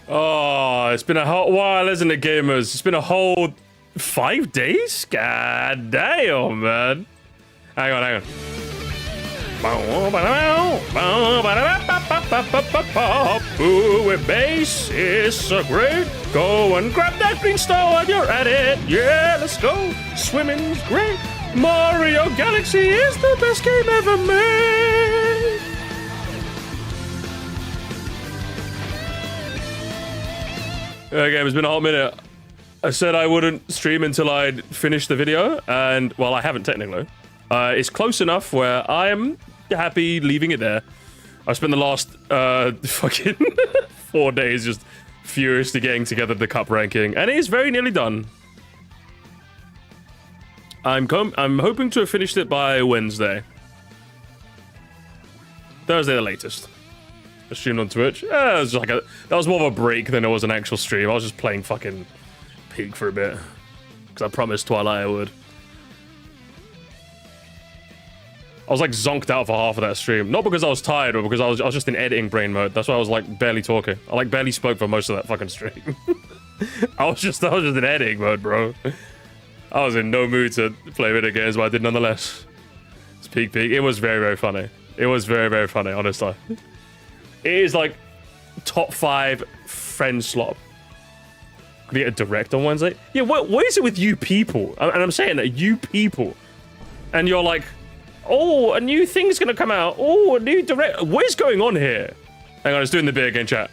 Oh, it's been a hot while, isn't it, gamers? It's been a whole 5 days? God damn, man. Hang on. Ooh, bass is so great. Go and grab that green star while you're at it. Yeah, let's go. Swimming's great. Mario Galaxy is the best game ever made. Okay, it's been a hot minute. I said I wouldn't stream until I'd finished the video, and, well, I haven't technically. It's close enough where I am happy leaving it there. I spent the last, fucking 4 days just furiously getting together the cup ranking, and it is very nearly done. I'm hoping to have finished it by Wednesday. Thursday the latest. I streamed on Twitch. It was like that was more of a break than it was an actual stream. I was just playing fucking Pig for a bit. Because I promised Twilight I would. I was like zonked out for half of that stream. Not because I was tired, but because I was just in editing brain mode. That's why I was like barely talking. I like barely spoke for most of that fucking stream. I was just in editing mode, bro. I was in no mood to play video games, but I did nonetheless. It's Pig. It was very, very funny. It was very, very funny, honestly. It is like top 5 friend slop. Could you get a direct on Wednesday? Yeah, what is it with you people? And I'm saying that, you people. And you're like, oh, a new thing's gonna come out. Oh, a new direct. What is going on here? Hang on, it's doing the bit again, chat.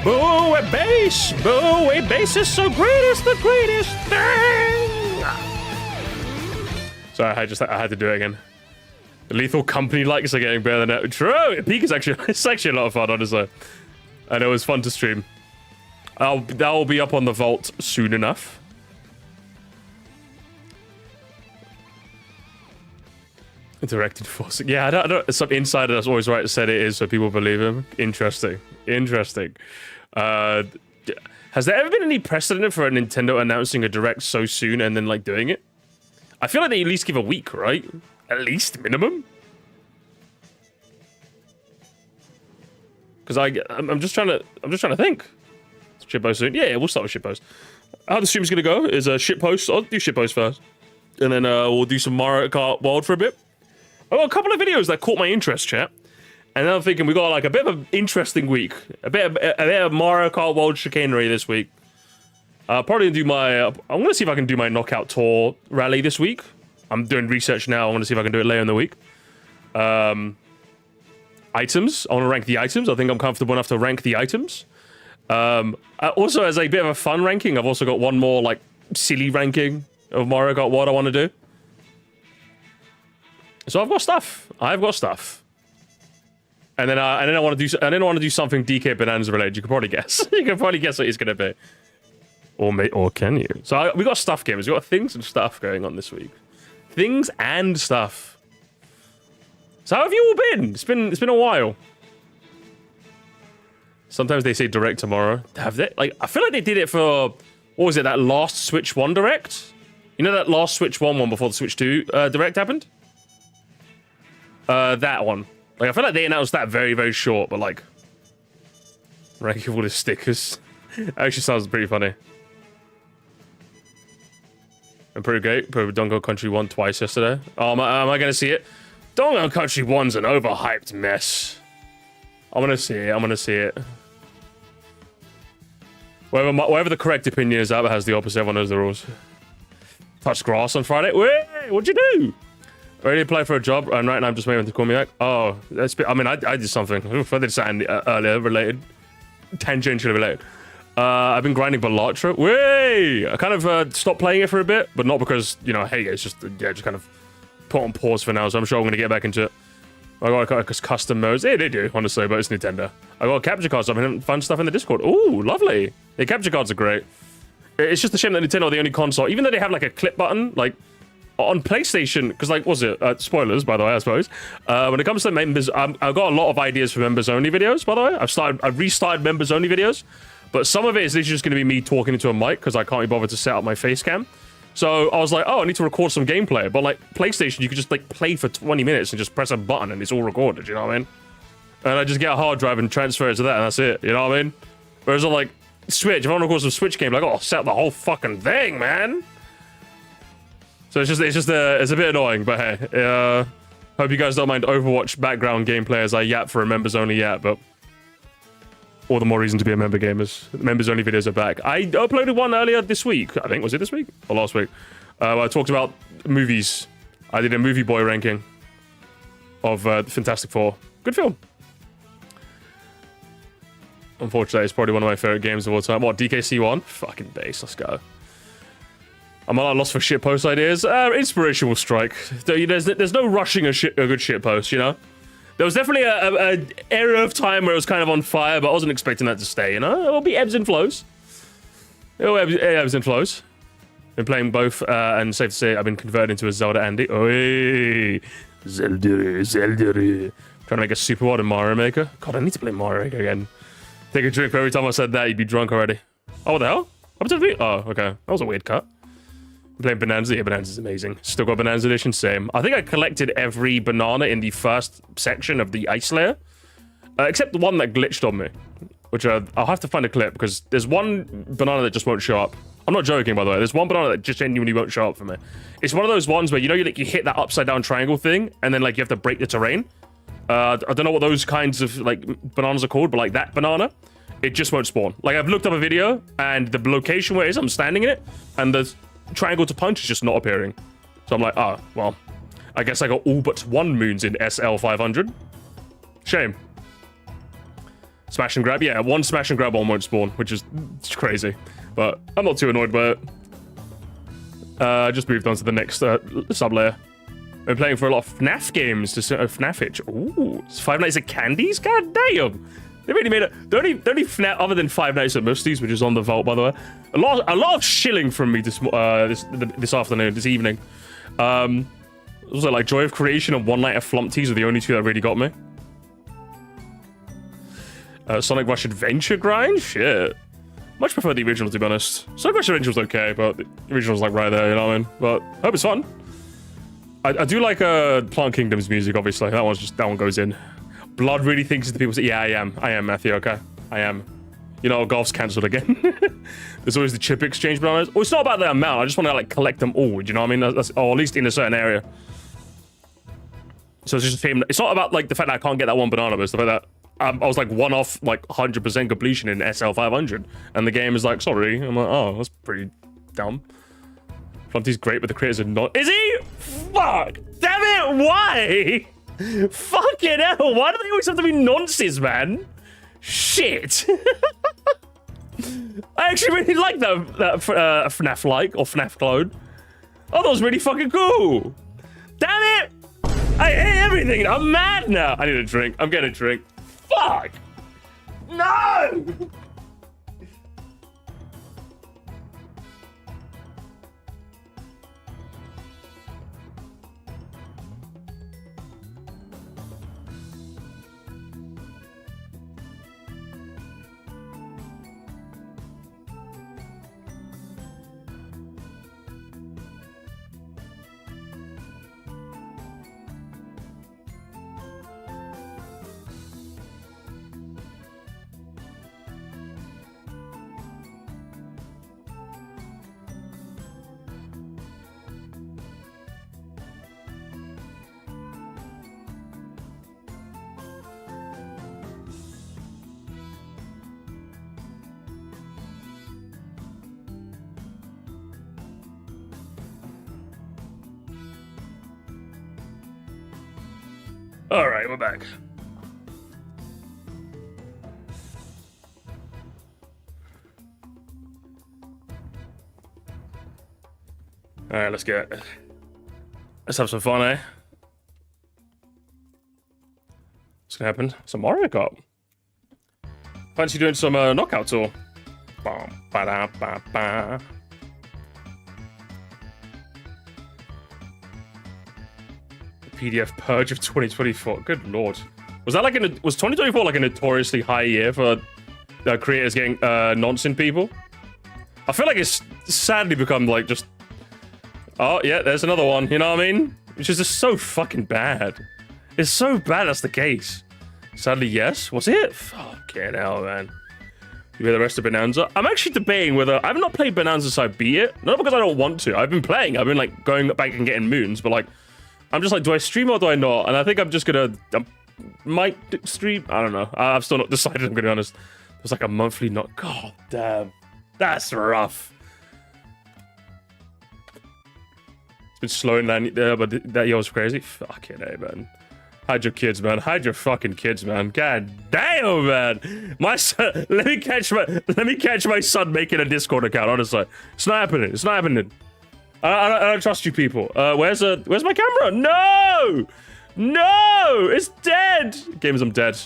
Boo, bass. Boo, bass is so great. It's the greatest thing. Sorry, I had to do it again. The Lethal Company likes are getting better than that. True, Peak is actually, it's actually a lot of fun, honestly. And it was fun to stream. That will be up on the vault soon enough. Directed force. Yeah, I don't. Some insider that's always right said it is, so people believe him. Interesting. Has there ever been any precedent for a Nintendo announcing a direct so soon and then like doing it? I feel like they at least give a week, right? At least minimum. Because I'm just trying to think. Shitpost soon. Yeah, we'll start with shitpost. How the stream's gonna go is a shitpost. I'll do shitpost first, and then we'll do some Mario Kart World for a bit. I got a couple of videos that caught my interest, chat. And then I'm thinking we got like a bit of an interesting week, a bit of Mario Kart World chicanery this week. Probably gonna do my. I'm gonna see if I can do my Knockout Tour rally this week. I'm doing research now. I want to see if I can do it later in the week. Items. I want to rank the items. I think I'm comfortable enough to rank the items. Also, as a bit of a fun ranking, I've also got one more like silly ranking of Mario Kart World I want to do. So I've got stuff. And then I want to do something DK Bonanza related. You can probably guess. You can probably guess what it's gonna be. Or can you? So we got stuff gamers. We got things and stuff going on this week. Things and stuff. So how have you all been? It's been a while. Sometimes they say direct tomorrow. Have they? Like, I feel like they did it for, what was it, that last Switch 1 direct? You know that last Switch 1 one before the Switch 2 direct happened? That one. Like, I feel like they announced that very, very short, but like, ranking all the stickers. Actually sounds pretty funny. And pretty great. Put Donkey Country 1 twice yesterday. Oh, am I gonna see it? Donkey Country 1's an overhyped mess. I'm gonna see it. I'm gonna see it. Whatever the correct opinion is, that has the opposite. Everyone knows the rules. Touched grass on Friday. Wait, what'd you do? Already applied for a job, and right now I'm just waiting to call me back. Oh, that's. I mean, I did something. Oof, I did something earlier related, tangentially related. I've been grinding Balatro. Way! I kind of stopped playing it for a bit, but not because, you know, hey, it's just, yeah, just kind of put on pause for now, so I'm sure I'm going to get back into it. I got custom modes. Yeah, they do, honestly, but it's Nintendo. I got capture cards. I've been fun stuff in the Discord. Ooh, lovely. The capture cards are great. It's just a shame that Nintendo are the only console, even though they have, like, a clip button, like, on PlayStation, because, like, was it? Spoilers, by the way, I suppose. When it comes to members, I've got a lot of ideas for members-only videos, by the way. I've restarted members-only videos. But some of it is literally just going to be me talking into a mic because I can't be bothered to set up my face cam. So I was like, oh, I need to record some gameplay. But like PlayStation, you could just like play for 20 minutes and just press a button and it's all recorded, you know what I mean? And I just get a hard drive and transfer it to that and that's it, you know what I mean? Whereas on like Switch, if I want to record some Switch game, like, oh, set up the whole fucking thing, man. So it's a bit annoying, but hey, hope you guys don't mind Overwatch background gameplay as I yap for a members only yap, but all the more reason to be a member gamers. Members only videos are back. I uploaded one earlier this week. I think, was it this week? Or last week? I talked about movies. I did a movie boy ranking of Fantastic Four. Good film. Unfortunately, it's probably one of my favorite games of all time. What, DKC1? Fucking base, let's go. I'm a lot lost for shitpost ideas. Inspiration will strike. There's no rushing a good shitpost, you know? There was definitely a era of time where it was kind of on fire, but I wasn't expecting that to stay, you know? It'll be ebbs and flows. It'll ebbs and flows. Been playing both, and safe to say, I've been converted into a Zelda Andy. Oi! Zelda. Trying to make a super wide in Mario Maker. God, I need to play Mario Maker again. Take a drink, but every time I said that, you'd be drunk already. Oh, what the hell? Up to the Oh, okay. That was a weird cut. Playing Bonanza. Yeah, Bonanza's amazing. Still got Bonanza Edition, same. I think I collected every banana in the first section of the ice layer. Except the one that glitched on me. Which I'll have to find a clip, because there's one banana that just won't show up. I'm not joking, by the way. There's one banana that just genuinely won't show up for me. It's one of those ones where, you know, you hit that upside down triangle thing, and then, like, you have to break the terrain. I don't know what those kinds of, like, bananas are called, but, like, that banana, it just won't spawn. Like, I've looked up a video, and the location where it is, I'm standing in it, and the triangle to punch is just not appearing. So I'm like, oh, well, I guess I got all but one moons in SL500. Shame. Smash and grab. Yeah, one smash and grab on won't spawn, which is crazy. But I'm not too annoyed by it. Just moved on to the next sub-layer. Been playing for a lot of FNAF games to FNAF itch. Ooh, it's Five Nights at Candy's? God damn. They really made it. The only FNAF other than Five Nights at Musty's, which is on the vault, by the way. A lot of shilling from me this afternoon, this evening. Was it like Joy of Creation and One Night of Flumpties are the only two that really got me. Sonic Rush Adventure grind? Shit. Much prefer the original, to be honest. Sonic Rush Adventure was okay, but the original's like right there, you know what I mean? But I hope it's fun. I do like Plant Kingdom's music, obviously. That one goes in. Blood really thinks the people say, yeah, I am, Matthew, okay? I am. You know, golf's cancelled again. There's always the chip exchange bananas. Well, it's not about the amount. I just want to, like, collect them all. Do you know what I mean? Or at least in a certain area. So it's just a shame. It's not about, like, the fact that I can't get that one banana, but it's the fact that I was, like, one off, like, 100% completion in SL500. And the game is like, sorry. I'm like, oh, that's pretty dumb. Flumpty's great, but the creators are not. Is he? Fuck! Damn it! Why? Fucking hell! Why do they always have to be nonsense, man? Shit! I actually really like that FNAF like or FNAF clone. Oh, that was really fucking cool. Damn it! I hate everything. I'm mad now. I need a drink. I'm getting a drink. Fuck! No! All right, we're back. All right, let's get it. Let's have some fun, eh? What's gonna happen? Some Mario Kart. Fancy doing some knockout tour? Bum, ba-da, ba, ba. PDF purge of 2024. Good lord. Was that like was 2024 like a notoriously high year for creators getting nonsense people? I feel like it's sadly become like just. Oh yeah, there's another one. You know what I mean? Which is just so fucking bad. It's so bad that's the case. Sadly, yes. Was it? Fucking hell, man. You hear the rest of Bonanza? I'm actually debating whether I've not played Bonanza, so I beat it. Not because I don't want to. I've been playing. I've been like going back and getting moons, but like. I'm just like, do I stream or do I not? And I think I'm just gonna, might stream. I don't know. I've still not decided. I'm gonna be honest. It's like a monthly not. God damn, that's rough. It's been slowing down there, but that year was crazy. Fucking A, man. Hide your kids, man. Hide your fucking kids, man. God damn, man. My son. Let me catch my son making a Discord account. Honestly, it's not happening. It's not happening. I don't trust you people. Where's my camera? No! No! It's dead! Games, I'm dead.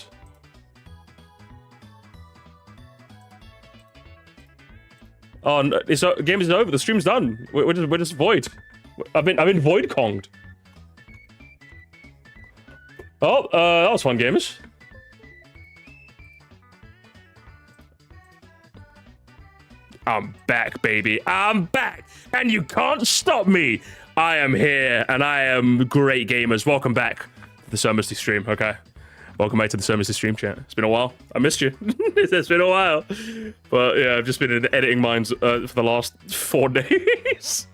Oh, no, game is over. The stream's done. We're just void. I've been void konged. Oh, that was fun, gamers. I'm back, baby. I'm back. And you can't stop me. I am here, and I am great gamers. Welcome back to the Sir Misty stream, okay? Welcome back to the Sir Misty stream, chat. It's been a while. I missed you. It's been a while. But yeah, I've just been in editing minds for the last 4 days.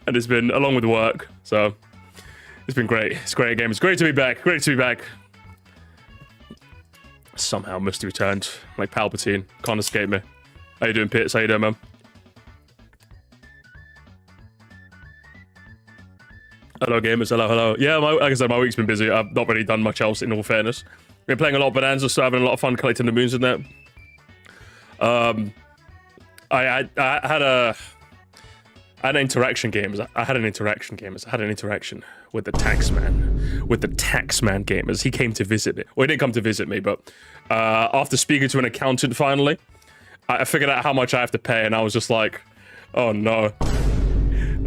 And it's been, along with work. So, it's been great. It's great, game. It's great to be back. Great to be back. Somehow Misty returned. Like Palpatine. Can't escape me. How you doing, Pitts? How you doing, man? Hello, gamers. Hello, hello. Yeah, like I said, my week's been busy. I've not really done much else, in all fairness. Been playing a lot of Bonanza, so having a lot of fun collecting the moons in there. I had an interaction game. I had an interaction with the Taxman. With the Taxman gamers. He came to visit me. Well, he didn't come to visit me, but after speaking to an accountant finally, I figured out how much I have to pay, and I was just like, oh no.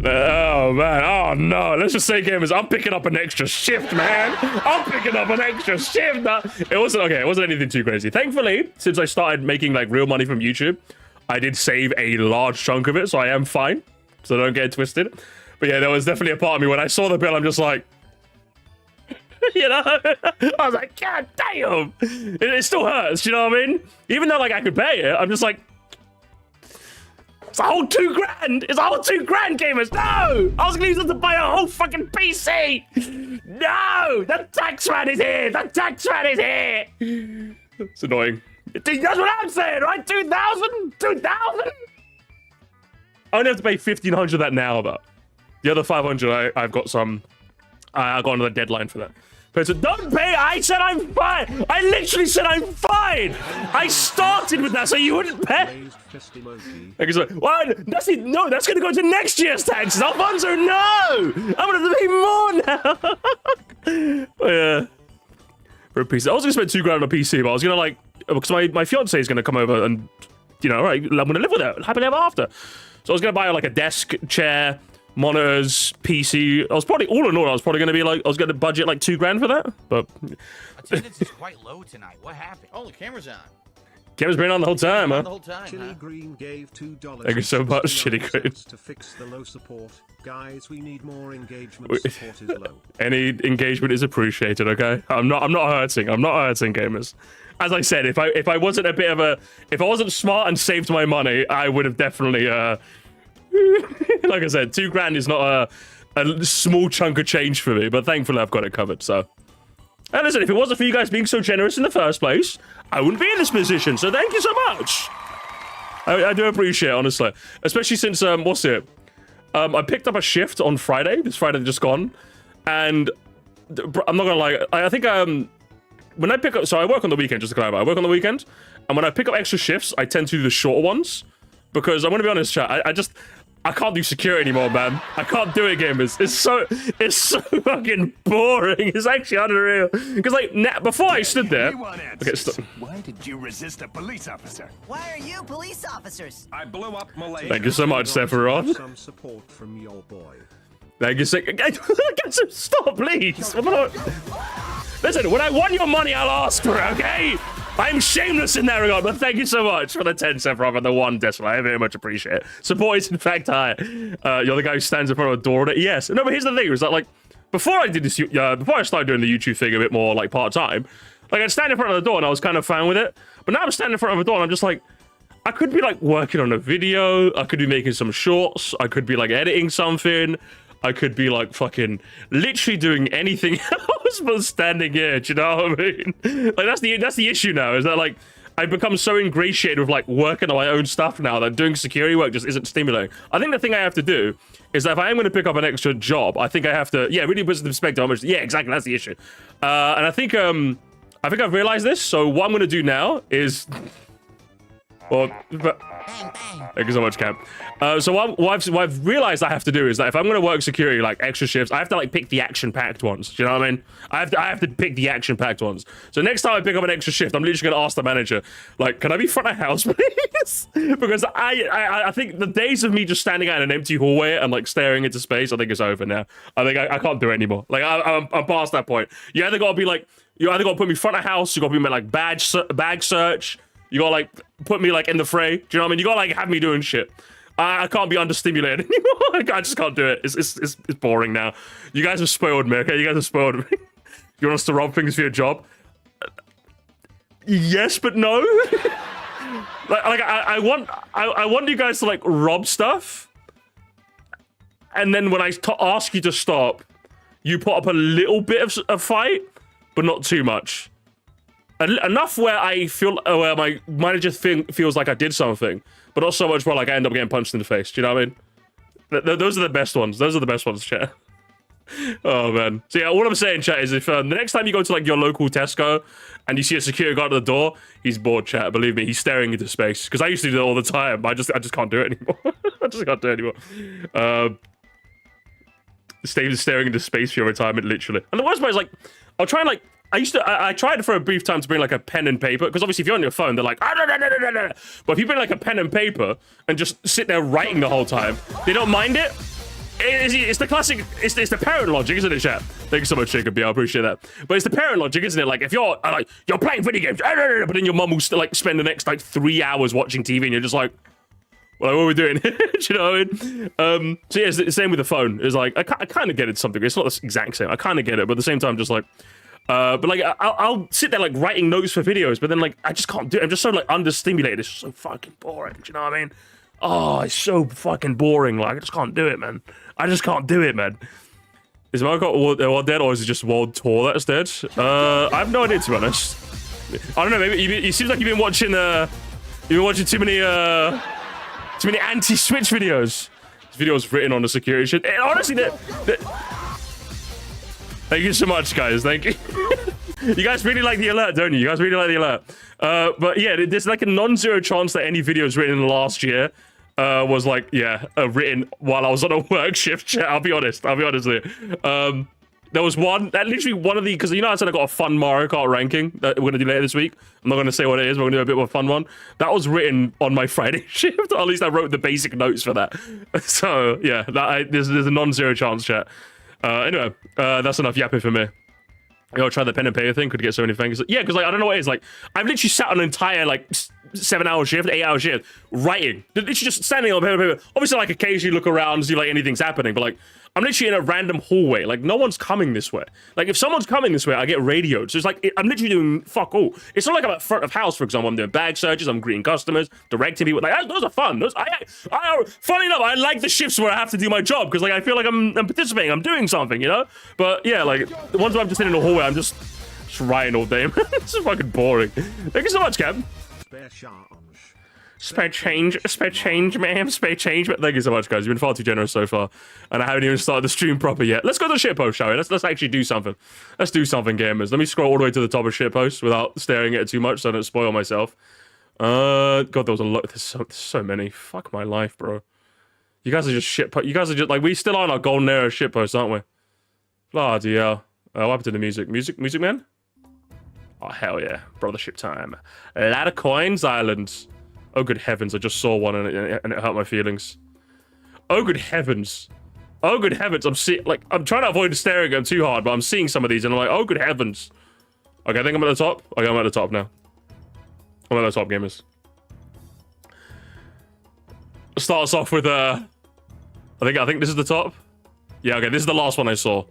Oh man, oh no. Let's just say, gamers, I'm picking up an extra shift, man. I'm picking up an extra shift. It wasn't anything too crazy. Thankfully, since I started making like real money from YouTube, I did save a large chunk of it, so I am fine. So don't get it twisted. But yeah, there was definitely a part of me when I saw the bill, I'm just like, you know, I was like, God damn, it still hurts, you know what I mean? Even though like I could pay it, I'm just like, it's a whole $2,000. It's a whole $2,000, gamers. No, I was gonna use it to buy a whole fucking PC. No, the Taxman is here. The Taxman is here. It's annoying. That's what I'm saying, right? 2,000, 2,000. I only have to pay 1,500 of that now, though. The other 500, I've got some. I got another deadline for that. But so don't pay. I said I'm fine. I literally said I'm fine. I started with that so you wouldn't pay. Okay, so, well, that's going to go to next year's taxes. Alfonso, no. I'm going to pay more now. Yeah. For a PC. I was going to spend $2,000 on a PC, but I was going to like, because my fiance is going to come over and, you know, right, I'm going to live with her. Happily ever after. So I was going to buy her like a desk, chair, monitors, PC. I was probably, all in all, I was probably going to be like, I was going to budget like $2,000 for that, but attendance is quite low tonight. What happened? Oh, the camera's on. Camera's been on the whole time, huh? The whole time, Chili Green gave $2. Thank you so much, Chili Green. To fix the low support. Guys, we need more engagement. Support is low. Any engagement is appreciated, okay? I'm not hurting. I'm not hurting, gamers. As I said, if I wasn't a bit of a, if I wasn't smart and saved my money, I would have definitely like I said, $2,000 is not a small chunk of change for me, but thankfully I've got it covered, so. And listen, if it wasn't for you guys being so generous in the first place, I wouldn't be in this position, so thank you so much. I do appreciate it, honestly. Especially since, what's it? I picked up a shift on Friday, this Friday just gone, and I'm not gonna lie. I think when I pick up, so I work on the weekend. Just to clarify, I work on the weekend, and when I pick up extra shifts, I tend to do the shorter ones because I'm gonna be honest, chat. I can't do security anymore, man. I can't do it, gamers. It's so fucking boring. It's actually unreal. Because like before I stood there. Okay, stop. Why did you resist a police officer? Why are you police officers? I blew up Malaysia. Thank you so much, Sephiroth. Some support from your boy. Thank you so stop, please. Listen, when I want your money, I'll ask for it, okay? I'm shameless in that regard, but thank you so much for the 10 Sephiroth and the 1 decimal. I very much appreciate it. Support is in fact high. You're the guy who stands in front of a door. Yes. No, but here's the thing: is that like before I did this, before I started doing the YouTube thing a bit more like part time, like I'd stand in front of the door and I was kind of fine with it. But now I'm standing in front of a door and I'm just like, I could be like working on a video. I could be making some shorts. I could be like editing something. I could be like fucking literally doing anything else but standing here. Do you know what I mean? Like that's the issue now. Is that like I've become so ingratiated with like working on my own stuff now that doing security work just isn't stimulating. I think the thing I have to do is that if I am going to pick up an extra job, I think I have to really put into perspective how much. Yeah, exactly. That's the issue. And I think I've realized this. So what I'm going to do now is. Well, thank you so much, Cam. So what I've realized I have to do is that if I'm going to work security, like extra shifts, I have to like pick the action-packed ones. Do you know what I mean? I have to pick the action-packed ones. So next time I pick up an extra shift, I'm literally going to ask the manager, like, can I be front of house, please? Because I think the days of me just standing out in an empty hallway and like staring into space, I think it's over now. I think I can't do it anymore. Like I'm past that point. You either got to put me front of house, you got to be my like bag search. You gotta like put me like in the fray. Do you know what I mean? You gotta like have me doing shit. I can't be understimulated anymore. I just can't do it. It's boring now. You guys have spoiled me. Okay, you guys have spoiled me. You want us to rob things for your job? Yes, but no. I want you guys to like rob stuff, and then when I ask you to stop, you put up a little bit of a fight, but not too much. Enough where I feel, where my manager feels like I did something, but not so much where like I end up getting punched in the face. Do you know what I mean? Those are the best ones. Those are the best ones, chat. Oh man. So yeah, all I'm saying, chat, is if the next time you go to like your local Tesco and you see a security guard at the door, he's bored, chat. Believe me, he's staring into space. Because I used to do that all the time. I just can't do it anymore. I just can't do it anymore. Staring into space for your retirement, literally. And the worst part is like, I'll try and like. I tried for a brief time to bring like a pen and paper, because obviously if you're on your phone, they're like, but if you bring like a pen and paper and just sit there writing the whole time, they don't mind it. It's the classic, it's the parent logic, isn't it, chat? Thank you so much, Jacob. Yeah, I appreciate that. But it's the parent logic, isn't it? Like if you're like, you're playing video games, but then your mum will still like spend the next like 3 hours watching TV and you're just like, well, what are we doing? Do you know what I mean? So yeah, it's the same with the phone. It's like, I kind of get it to something. It's not the exact same. I kind of get it, but at the same time, just like, but like I'll sit there like writing notes for videos, but then like I just can't do it. I'm just so like understimulated. It's just so fucking boring. Do you know what I mean? Oh, it's so fucking boring. Like I just can't do it, man. I just can't do it, man. Is Mario Kart dead, or is it just World Tour that's dead? I have no idea, to be honest. I don't know. Maybe it seems like you've been watching too many anti-Switch videos. This video was written on the security shit. And honestly, thank you so much, guys. Thank you. You guys really like the alert, don't you? You guys really like the alert. But yeah, there's like a non-zero chance that any videos written in the last year was like, written while I was on a work shift. I'll be honest with you. There was one of the, because you know I said I got a fun Mario Kart ranking that we're gonna do later this week. I'm not gonna say what it is. We're gonna do a bit more fun one. That was written on my Friday shift. Or at least I wrote the basic notes for that. So yeah, there's a non-zero chance, chat. Anyway, that's enough yapping for me. I'll try the pen and paper thing. Could get so many things. Yeah, because like I don't know what it is. Like I've literally sat on an entire like 7-hour shift, 8-hour shift, writing. Literally just standing on pen and paper. Obviously, like occasionally look around, see like anything's happening, but like I'm literally in a random hallway. Like no one's coming this way. Like if someone's coming this way, I get radioed. So it's like I'm literally doing fuck all. It's not like I'm at front of house, for example. I'm doing bag searches. I'm greeting customers, directing people. Like those are fun. Funny enough, I like the shifts where I have to do my job because like I feel like I'm participating. I'm doing something, you know. But yeah, like the ones where I'm just sitting in a hallway, I'm just writing all day. It's just fucking boring. Thank you so much, Cam. Spare change, ma'am. Spare change. Thank you so much, guys. You've been far too generous so far, and I haven't even started the stream proper yet. Let's go to shitpost, shall we? Let's actually do something. Let's do something, gamers. Let me scroll all the way to the top of shitpost without staring at it too much, so I don't spoil myself. God, there was a lot. There's so many. Fuck my life, bro. You guys are just shitpost. You guys are just like, we still are in our golden era of shitposts, aren't we? Bloody hell. What happened to the music? Music man? Oh, hell yeah. Brothership time. A lot of coins, islands. Oh, good heavens. I just saw one and it hurt my feelings. Oh, good heavens. Oh, good heavens. I'm trying to avoid staring at them too hard, but I'm seeing some of these and I'm like, oh, good heavens. Okay, I think I'm at the top. Okay, I'm at the top now. I'm at the top, gamers. Start us off with, I think this is the top. Yeah, okay, this is the last one I saw.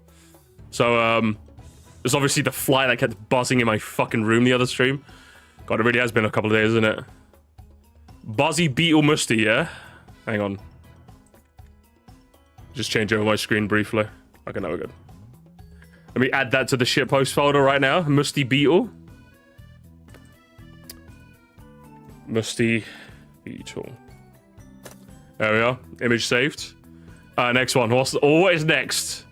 So, there's obviously the fly that kept buzzing in my fucking room the other stream. God, it really has been a couple of days, isn't it? Buzzy Beetle Musty, yeah? Hang on. Just change over my screen briefly. Okay, now we're good. Let me add that to the shitpost folder right now. Musty Beetle. Musty Beetle. There we are. Image saved. Next one. What is next?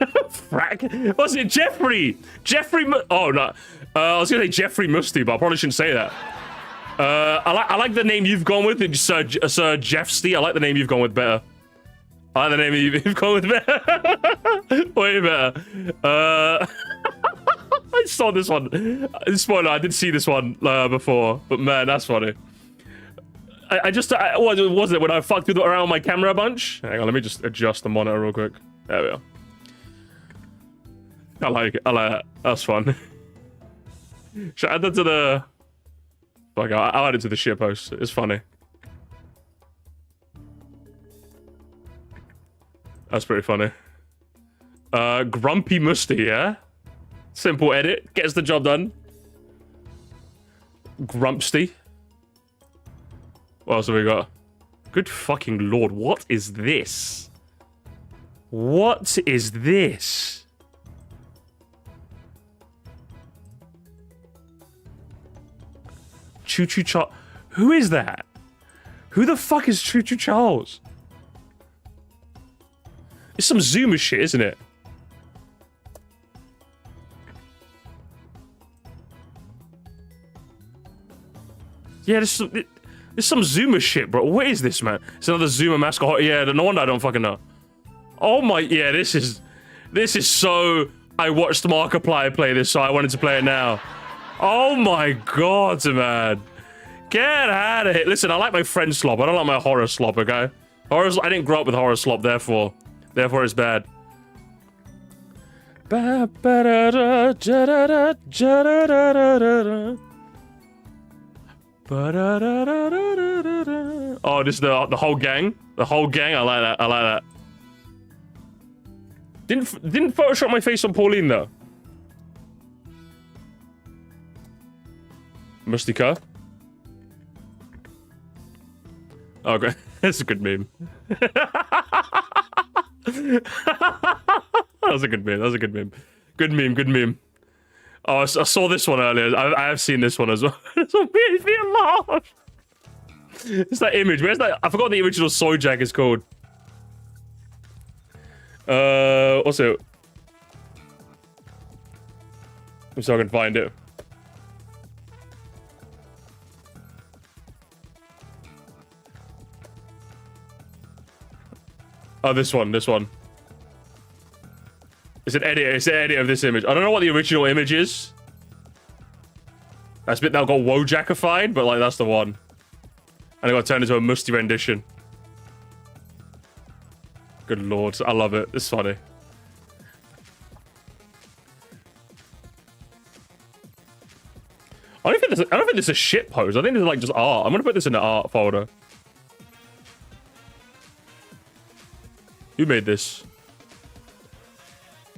Frack? What's it? Jeffrey! Oh, no. I was gonna say Jeffrey Musty, but I probably shouldn't say that. I like the name you've gone with, Sir Jeffsty. I like the name you've gone with better. I like the name you've gone with better. Way better. I saw this one. Spoiler, I did see this one before, but man, that's funny. What was it when I fucked around my camera a bunch? Hang on, let me just adjust the monitor real quick. There we are. I like it. I like that. That's fun. Should I add that to the... Fuck, I'll add it to the shitpost. It's funny. That's pretty funny. Grumpy Musty, yeah? Simple edit. Gets the job done. Grumpsty. What else have we got? Good fucking lord. What is this? What is this? Choo Choo Charles. Who is that? Who the fuck is Choo Choo Charles? It's some Zoomer shit, isn't it? Yeah, there's some Zoomer shit, bro. What is this, man? It's another Zoomer mascot. Yeah, no wonder I don't fucking know. Oh my, yeah, this is so... I watched Markiplier play this, so I wanted to play it now. Oh my god, man. Get out of here. Listen, I like my French slop. I don't like my horror slop, okay? I didn't grow up with horror slop, therefore it's bad. Oh, this is the whole gang. The whole gang. I like that. I like that. Didn't Photoshop my face on Pauline though. Mustika. Okay, that's a good meme. That was a good meme. That was a good meme. Good meme. Good meme. Oh, I saw this one earlier. I have seen this one as well. It's what made me laugh. It's that image. Where's that? I forgot the original Soy Jack is called. Also, so I can find it. Oh, this one. It's an edit. It's an edit of this image. I don't know what the original image is. That's bit now got Wojackified, but like that's the one. And it got turned into a musty rendition. Good lord, I love it. It's funny. I don't think this is a shit pose. I think this is like just art. I'm gonna put this in the art folder. Who made this?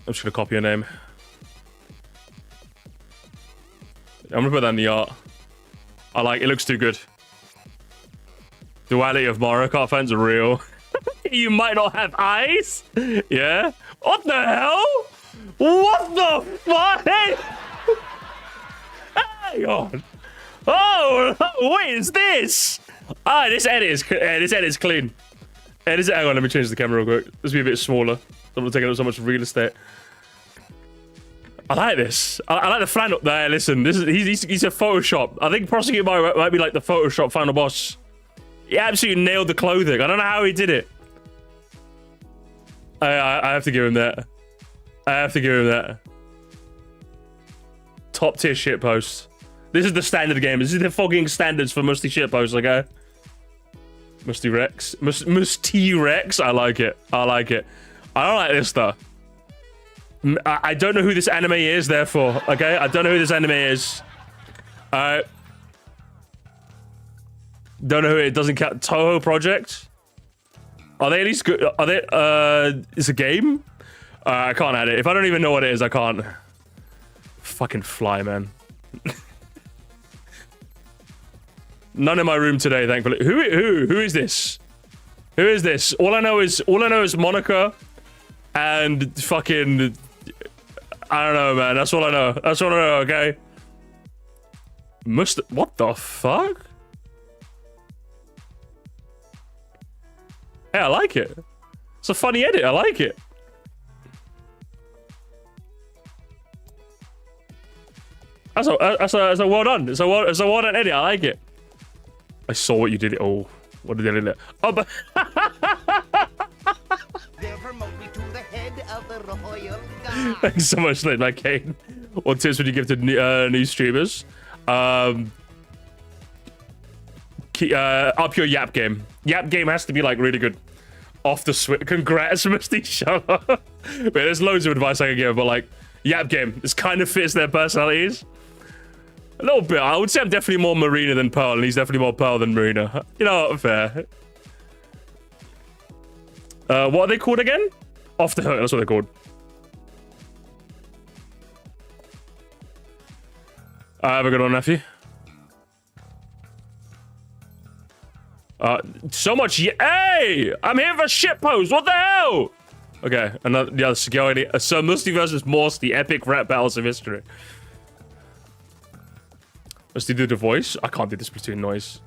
I'm just gonna copy your name. I'm gonna put that in the art. I like it. Looks too good. Duality of Mario Kart fans are real. You might not have eyes. Yeah. What the hell? What the fuck? Hang on. Oh, what is this? Ah, this edit is clean. Hang on, let me change the camera real quick. This will be a bit smaller. I'm not taking up so much real estate. I like this. I like the flannel. There, listen. He's a Photoshop. I think Prosecutor might be like the Photoshop final boss. He absolutely nailed the clothing. I don't know how he did it. I have to give him that. I have to give him that. Top tier shitpost. This is the standard game. This is the fucking standards for musty shitposts, okay? Musty Rex. Musty Rex. I like it. I like it. I don't like this though. I don't know who this anime is, therefore. Okay, I don't know who this anime is. Don't know who it doesn't count. Toho Project. Are they at least good? Are they? It's a game. I can't add it. If I don't even know what it is, I can't. Fucking fly, man. None in my room today, thankfully. Who is this? Who is this? All I know is Monica and fucking I don't know, man. That's all I know. That's all I know, okay? What the fuck? Hey, I like it. It's a funny edit. I like it. That's a well done. It's a well done edit. I like it. I saw what you did. Oh, what did they do? Oh, but They'll promote me to the head of the royal guard. thanks so much, Late Night Kane. What tips would you give to new streamers? Up your Yap game. Yap game has to be like really good. Off the switch. Congrats, Misty. Shut up. Wait, there's loads of advice I can give, but like Yap game, this kind of fits their personalities. A little bit. I would say I'm definitely more Marina than Pearl, and he's definitely more Pearl than Marina. You know, fair. What are they called again? Off the Hook, that's what they're called. Have a good one, nephew. So much. Hey! I'm here for shitpost. What the hell? Okay, another. Yeah, security. So Musty versus Morse, the epic rap battles of history. Musty do the voice. I can't do this between noise.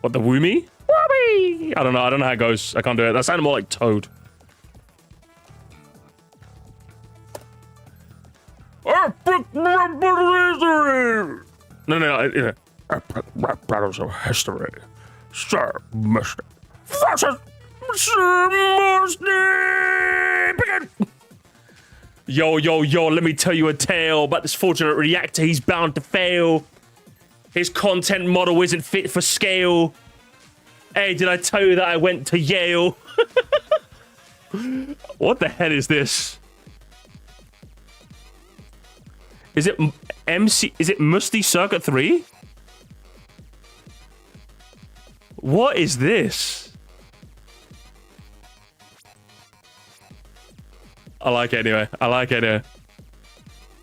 What, the Woomy? Woomy! I don't know how it goes. I can't do it. That sounded more like Toad. No. Epic rap battles of history. Sir Musty versus Sir Musty. Begin. Yo, let me tell you a tale about this fortunate reactor. He's bound to fail. His content model isn't fit for scale. Hey, did I tell you that I went to Yale? What the hell is this? Is it MC? Is it Musty Circuit 3? What is this? I like it anyway.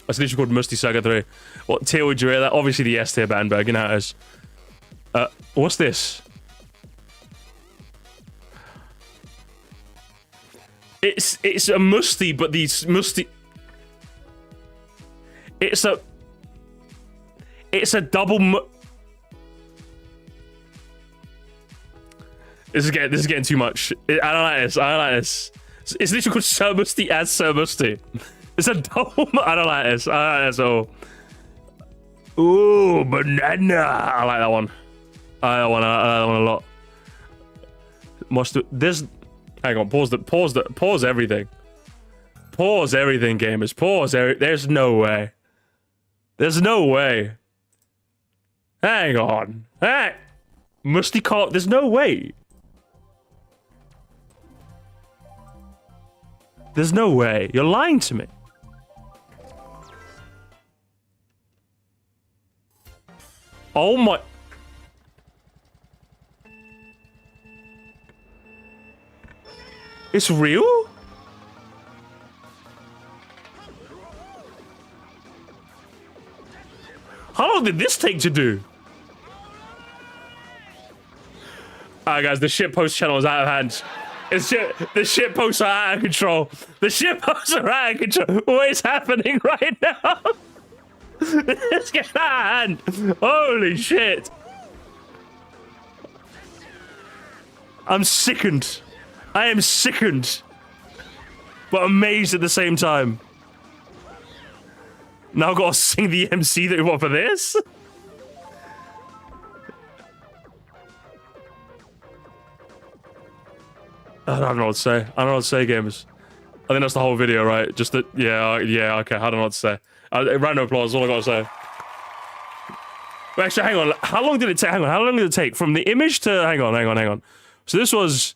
It's literally called Musty Circuit 3. What tier would you rate that? Obviously the S tier, Bamberg. You know how it is. What's this? It's a Musty, but these Musty. It's a double. This is getting too much. I don't like this. It's literally called Sir Musty as Sir Musty. It's a double. I don't like this at all. Ooh, banana. I like that one. I like that one a lot. Hang on. Pause everything. Pause everything, gamers. Pause. There's no way. There's no way. Hang on. Hey, Musty Cop. There's no way. There's no way. You're lying to me. Oh my. It's real? How long did this take to do? Alright guys, the shitpost channel is out of hand. The shitposts are out of control. The shitposts are out of control. What is happening right now? Let's get that hand. Holy shit. I'm sickened. I am sickened. But amazed at the same time. Now I've got to sing the MC that we want for this? I don't know what to say. I don't know what to say, gamers. I think that's the whole video, right? Just that, yeah, okay. I don't know what to say. Round of applause, all I gotta say. But actually, hang on. How long did it take? Hang on. How long did it take from the image to? Hang on. So this was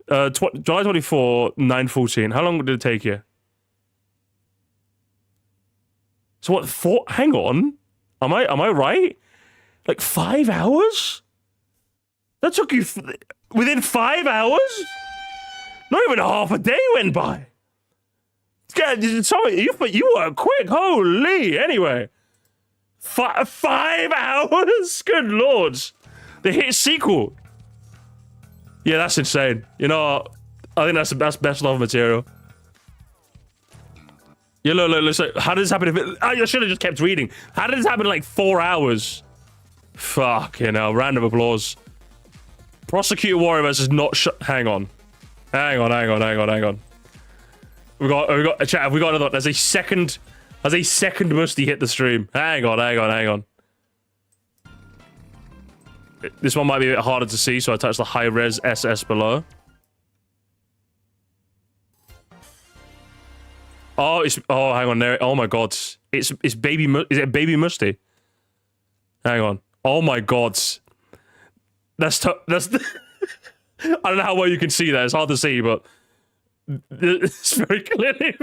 July 24, 9:14. How long did it take you? So what? Hang on. Am I right? Like 5 hours? That took you within 5 hours? Not even half a day went by. Sorry, you were quick. Holy. Anyway. 5 hours? Good lord. The hit sequel. Yeah, that's insane. You know, I think that's best love material. Yeah, look, how did this happen? I should have just kept reading. How did this happen in like 4 hours? Fucking hell. Round of applause. Prosecutor Warrior versus not hang on. We got chat. We got another. There's a second Musty hit the stream. Hang on. This one might be a bit harder to see, so I touched the high res SS below. Oh, hang on there. Oh my god, it's baby. Is it baby Musty? Hang on. Oh my god, that's. I don't know how well you can see that. It's hard to see, but it's very clearly.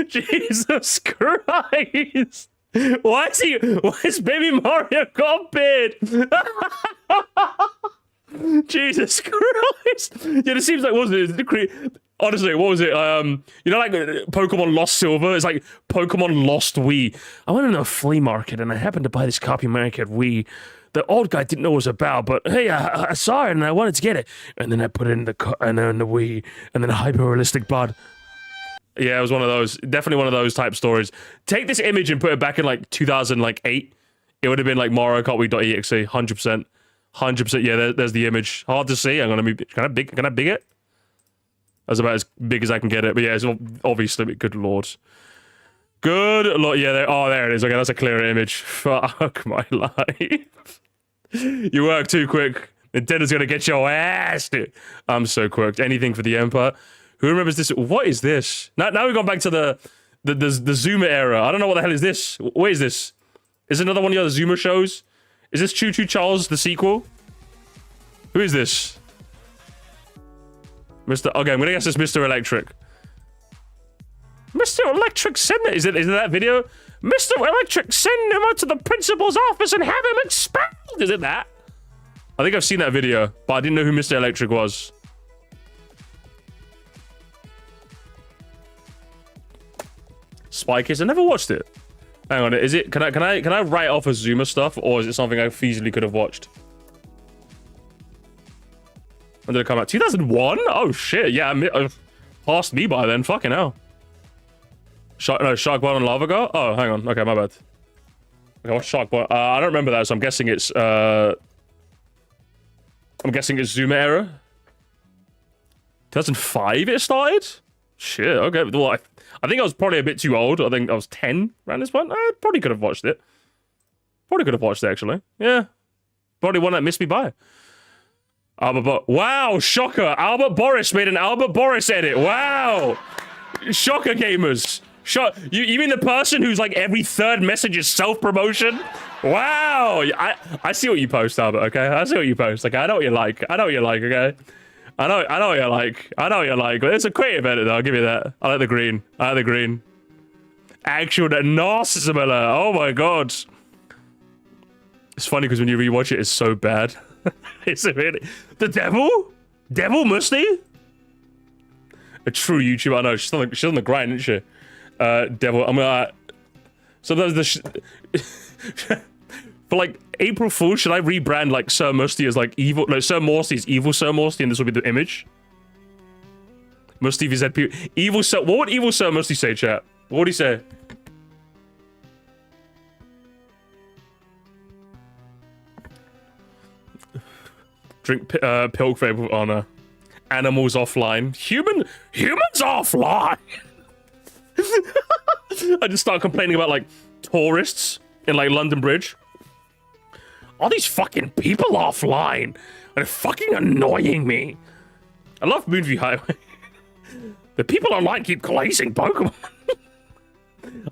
Jesus Christ! Why is Baby Mario got beard? Jesus Christ! Yeah, it seems like, what was it? Honestly, what was it? You know, like Pokemon Lost Silver? It's like Pokemon Lost Wii. I went into a flea market and I happened to buy this copy market Wii. The old guy didn't know what it was about, but hey, I saw it and I wanted to get it. And then I put it in the Wii, and then hyper-realistic blood. Yeah, it was one of those. Definitely one of those type stories. Take this image and put it back in like 2008. It would have been like Mario Kart Wii.exe, 100%. 100%. Yeah, there's the image. Hard to see. I'm gonna be. Can I big it? That's about as big as I can get it. But yeah, it's obviously. Good lord. Good lord. Yeah. There it is. Okay, that's a clearer image. Fuck my life. You work too quick. Nintendo's gonna get your ass, dude. I'm so quick. Anything for the Empire. Who remembers this? What is this? Now we've gone back to the Zuma era. I don't know what the hell is this. What is this? Is it another one of the other Zuma shows? Is this Choo Choo Charles, the sequel? Who is this? Okay, I'm gonna guess it's Mr. Electric. Mr. Electric, send it. Is it that video? Mr. Electric, send him out to the principal's office and have him expelled. Is it that? I think I've seen that video, but I didn't know who Mr. Electric was. Spy Kids. I never watched it. Hang on, is it? Can I write off as Zuma stuff, or is it something I feasibly could have watched? When did it come out? 2001? Oh shit! Yeah, passed me by then. Fucking hell. Shark Boy and Lava Girl. Oh, hang on. Okay, my bad. Okay, what's Shark Boy? I don't remember that, so I'm guessing it's Zuma era. 2005 it started. Shit. Okay. Well, I think I was probably a bit too old. I think I was 10 around this point. I probably could have watched it. Actually. Yeah. Probably one that missed me by. Wow, shocker. Albert Boris made an Albert Boris edit. Wow. Shocker, gamers. You mean the person who's like every third message is self-promotion? Wow. I see what you post, Albert, okay? I see what you post. Okay, I know what you like. Okay? I know what you like. But it's a creative edit, though. I'll give you that. I like the green. Actual narcissism alert. Oh my god. It's funny because when you rewatch it, it's so bad. It's really the devil. Devil Musty. A true YouTuber. I know she's on the grind, isn't she? Devil. I'm gonna. Sometimes for like April Fool, should I rebrand like Sir Musty as like evil? No, Sir Morsty is evil Sir Morsty, and this will be the image. Musty VZP. Evil Sir. What would evil Sir Musty say, chat? What'd he say? Drink pilk vape with honor. Animals offline. Humans offline. I just start complaining about like tourists in like London Bridge. All these fucking people offline. They're fucking annoying me. I love Moonview Highway. The people online keep glazing Pokemon.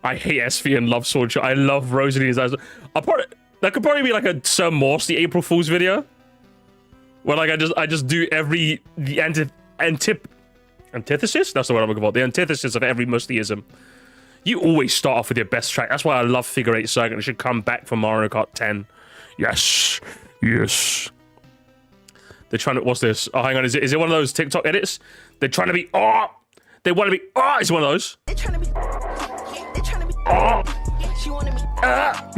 I hate SV and love Sword. I love Rosalie's eyes. That could probably be like a Sir Morsty April Fool's video. Where like I just do the antithesis? That's the word I'm looking for. The antithesis of every Mustyism. You always start off with your best track. That's why I love Figure 8 Circuit. It should come back for Mario Kart 10. Yes. Yes. They're trying to... What's this? Oh, hang on. Is it one of those TikTok edits? They're trying to be... Oh! They want to be... Oh! It's one of those. They're trying to be. They're trying to be. Oh! Yeah, she wanted me. That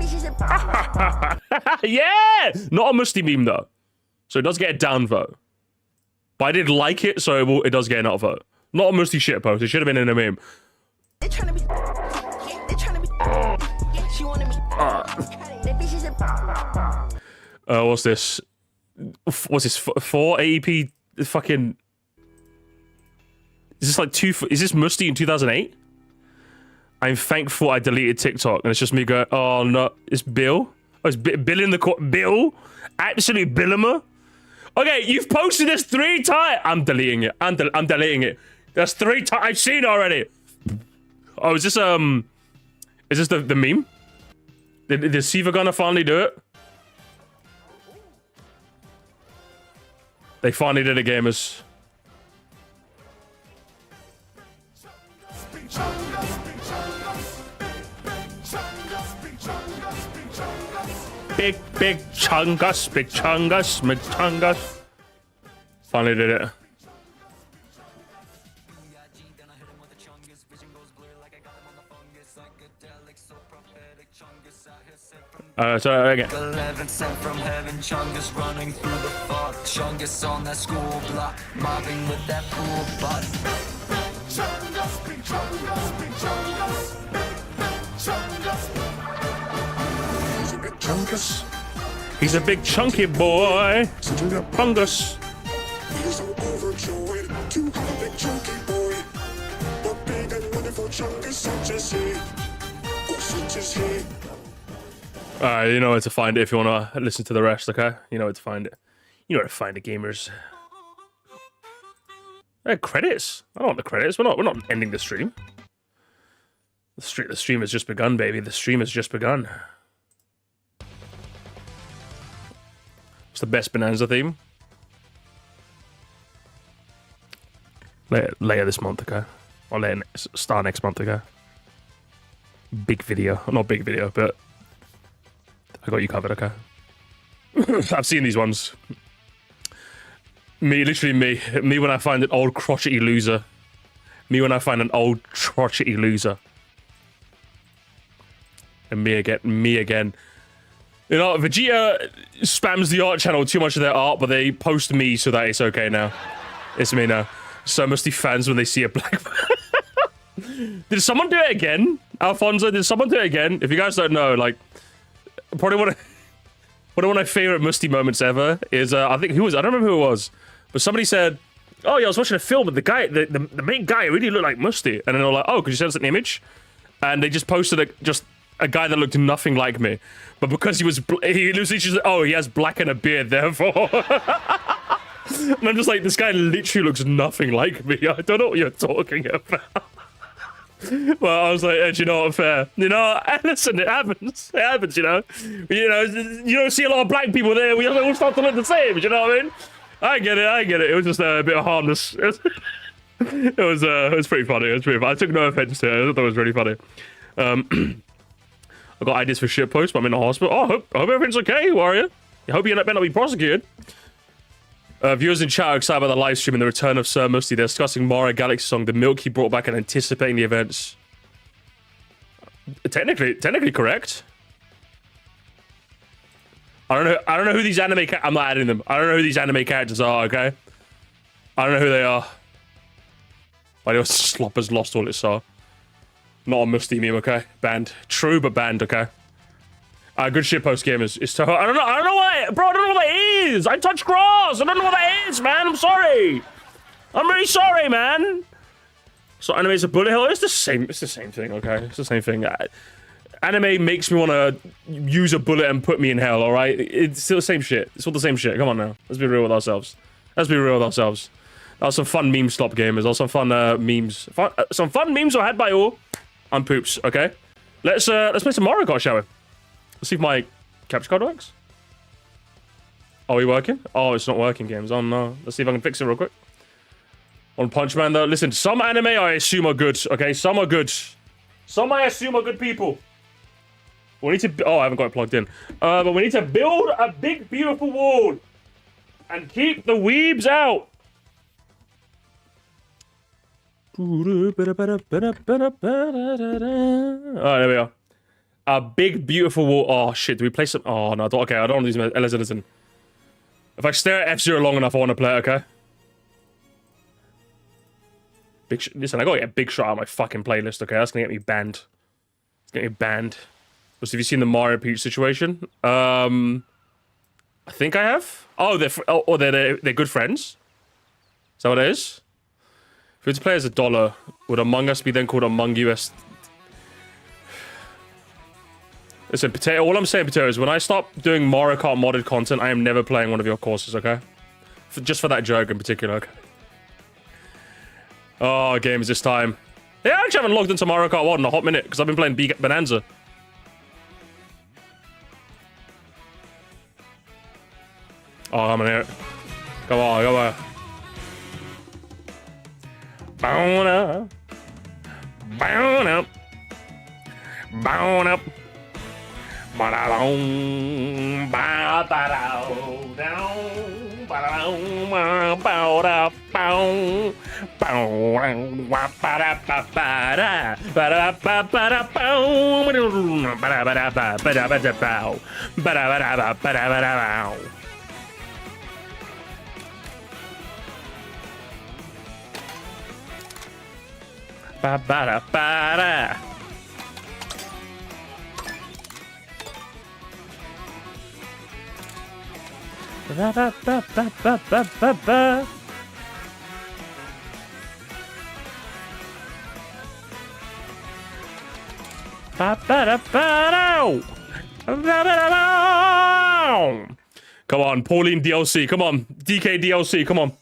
bitch is a. Yeah! Not a Musty meme, though. So it does get a down vote. But I did like it, so it does get an up vote. Not a Musty shit post. It should have been in a meme. They're trying to be. They're trying to be. Yeah, she wanted me. That bitch is a. What's this? What's this? 4 AEP fucking... Is this like is this Musty in 2008? I'm thankful I deleted TikTok and it's just me going, oh no, it's Bill? Oh, it's Bill in the court. Bill? Absolute Billimer? Okay, you've posted this 3 times. I'm deleting it. I'm deleting it. That's 3 times. I've seen it already. Oh, is this the meme? Did Siva gonna finally do it? They finally did it, gamers. Big chungus, big chungus. Finally did it. So again. 11 sent from heaven, Chungus running through the fog. Chungus on that school block, mobbing with that cool butt. Chungus. He's a big chunky boy. Chungus. He's so overjoyed to have a big chunky boy. But big and wonderful Chungus such as he. Oh, such as he. Alright, you know where to find it if you want to listen to the rest, okay? You know where to find it. You know where to find it, gamers. Credits? I don't want the credits. We're not ending the stream. The stream has just begun, baby. The stream has just begun. What's the best Bonanza theme? Later this month, okay? Or later start next month, okay? Big video. Not big video, but I got you covered, okay? I've seen these ones. Literally me when I find an old crotchety loser. Me when I find an old crotchety loser. And me again. You know, Vegeta spams the art channel too much of their art, but they post me so that it's okay now. It's me now. So musty fans when they see a black... Did someone do it again? Alfonso, did someone do it again? If you guys don't know, like... Probably one of my favorite Musty moments ever is I think I don't remember who it was, but somebody said, "Oh yeah, I was watching a film, but the guy, the main guy, really looked like Musty," and then they were like, "Oh, could you send us an image?" And they just posted a guy that looked nothing like me, but because he was just, oh, he has black and a beard, therefore. And I'm just like, this guy literally looks nothing like me. I don't know what you're talking about. Well, I was like, you know what, fair. You know, listen, it happens. It happens, you know. You don't see a lot of black people there. We all start to look the same, you know what I mean? I get it. It was just a bit of harmless. It was pretty funny. I took no offense to it. I thought it was really funny. I got ideas for shit posts, but I'm in the hospital. Oh, I hope everything's okay, Warrior. I hope you better not be prosecuted. Viewers in chat are excited about the live stream and the return of Sir Musty. They're discussing Mario Galaxy song, the milk he brought back, and anticipating the events. Technically correct. I don't know who these anime. I'm not adding them. I don't know who these anime characters are. Okay. I don't know who they are. Why do Sloppers lost all its soul? Not a musty meme, okay? Banned. True, but banned, okay? Good shitpost gamers. It's so I don't know what, bro, I don't know what that is. I touch grass. I don't know what that is, man. I'm sorry. I'm really sorry, man. So anime's a bullet hell. It's the same thing, okay? It's the same thing. Anime makes me want to use a bullet and put me in hell, all right? It's still the same shit. It's all the same shit. Come on now. Let's be real with ourselves. Let's be real with ourselves. That was some fun meme stop gamers. That was some fun memes. Some fun memes were had by all. I'm Poops, okay? Let's play some Mario Kart, shall we? Let's see if my capture card works. Are we working? Oh, it's not working, games. Oh no. Let's see if I can fix it real quick. One Punch Man, though. Listen, some anime I assume are good, okay? Some are good. Some I assume are good people. We need to... Oh, I haven't got it plugged in. But we need to build a big, beautiful wall. And keep the weebs out. Alright, there we are. A big, beautiful wall. Oh, shit. Do we play some... Oh, no. Okay, I don't want to use my Elizabethan. If I stare at F-Zero long enough, I want to play it, okay? Listen, I gotta get a big shot out of my fucking playlist, okay? That's gonna get me banned. It's gonna get me banned. Have you seen the Mario Peach situation? I think I have. Oh, they're good friends. Is that what it is? Free to play as $1. Would Among Us be then called Among Us? Listen, Potato, all I'm saying, Potato, is when I stop doing Mario Kart modded content, I am never playing one of your courses, okay? Just for that joke in particular, okay? Oh, games this time. Yeah, I actually haven't logged into Mario Kart 1 in a hot minute, because I've been playing Bonanza. Oh, I'm gonna hear it. Come on, come on. Bound up. Bound up. Bound up. Ba-da-dong. Ba-da-down. Down. Ba-da-dong. Ba-da-da. Bow. Bow. Ba-da-ba-ba-da. Ba-da-ba-ba-da-bow. Ba-da-ba-da-ba-ba-da-ba-da-bow. Ba-da-ba-da-ba-ba-da-ba-da-bow. Ba-ba-da-ba-da. Ba-ba-ba-ba-ba-ba-ba. Ba-ba-da-ba-da. Ba-ba-da-ba. Come on, Pauline DLC. Come on, DK DLC. Come on.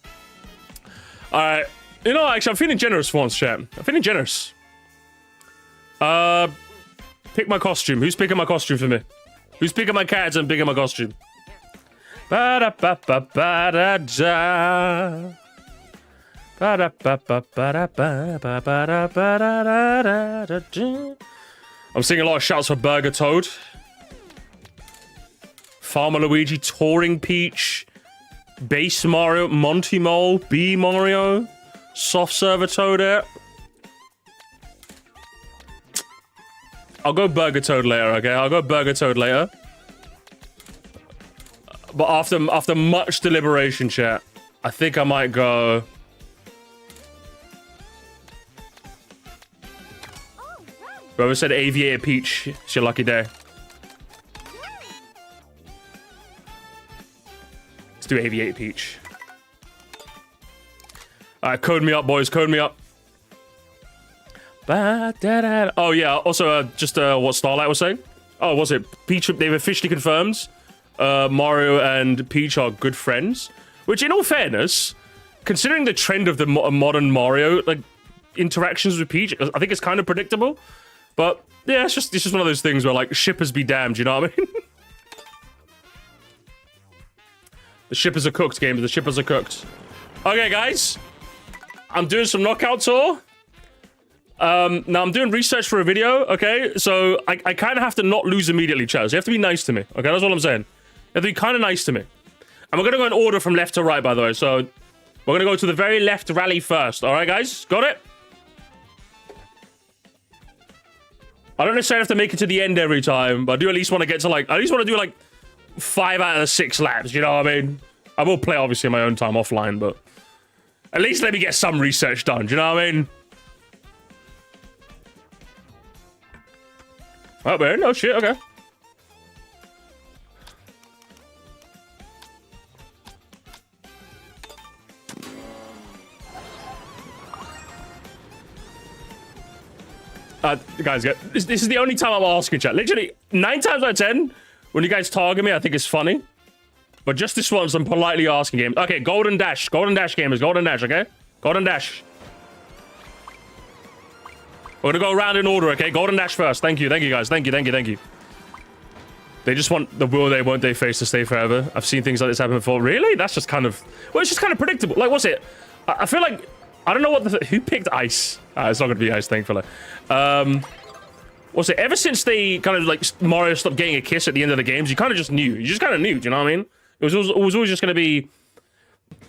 All right. You know, actually, I'm feeling generous for once, chat. I'm feeling generous. Pick my costume. Who's picking my costume for me? Who's picking my cards and picking my costume? Ba-da-ba-ba-ba-da-da. Ba-da-ba-ba-ba-da-ba-ba-da-ba-da-da-da. I'm seeing a lot of shouts for Burger Toad. Farmer Luigi, Touring Peach, Base Mario, Monty Mole, B Mario. Soft server Toad. I'll go Burger Toad later, okay? I'll go Burger Toad later. But after much deliberation, chat, I think I might go... Whoever said Aviator Peach, it's your lucky day. Let's do Aviator Peach. Alright, code me up, boys. Code me up. Oh, yeah. Also, just what Starlight was saying. Oh, was it? Peach, they've officially confirmed Mario and Peach are good friends. Which, in all fairness, considering the trend of the modern Mario like interactions with Peach, I think it's kind of predictable. But, yeah, it's just one of those things where, like, shippers be damned, you know what I mean? The shippers are cooked, games. The shippers are cooked. Okay, guys. I'm doing some knockout tour. Now I'm doing research for a video, okay? So I kind of have to not lose immediately, chat. So you have to be nice to me, okay? That's all I'm saying. You have to be kind of nice to me. And we're going to go in order from left to right, by the way. So we're going to go to the very left rally first. All right, guys? Got it? I don't necessarily have to make it to the end every time, but I do at least want to get to, like... I at least want to do, like, 5 out of the 6 laps, you know what I mean? I will play, obviously, in my own time offline, but... At least let me get some research done, do you know what I mean? Oh, man. Oh, shit. Okay. Guys, this is the only time I'm asking chat. Literally, 9 times out of 10, when you guys target me, I think it's funny. But just this once, I'm politely asking games. Okay, Golden Dash. Golden Dash gamers. Golden Dash, okay? Golden Dash. We're gonna go around in order, okay? Golden Dash first. Thank you, guys. Thank you. They just want the will they, won't they face to stay forever. I've seen things like this happen before. Really? That's just kind of... Well, it's just kind of predictable. Like, what's it? I feel like... I don't know what the... Who picked Ice? It's not gonna be Ice, thankfully. What's it? Ever since they kind of, like, Mario stopped getting a kiss at the end of the games, you kind of just knew. You just kind of knew, do you know what I mean? It was always just gonna be...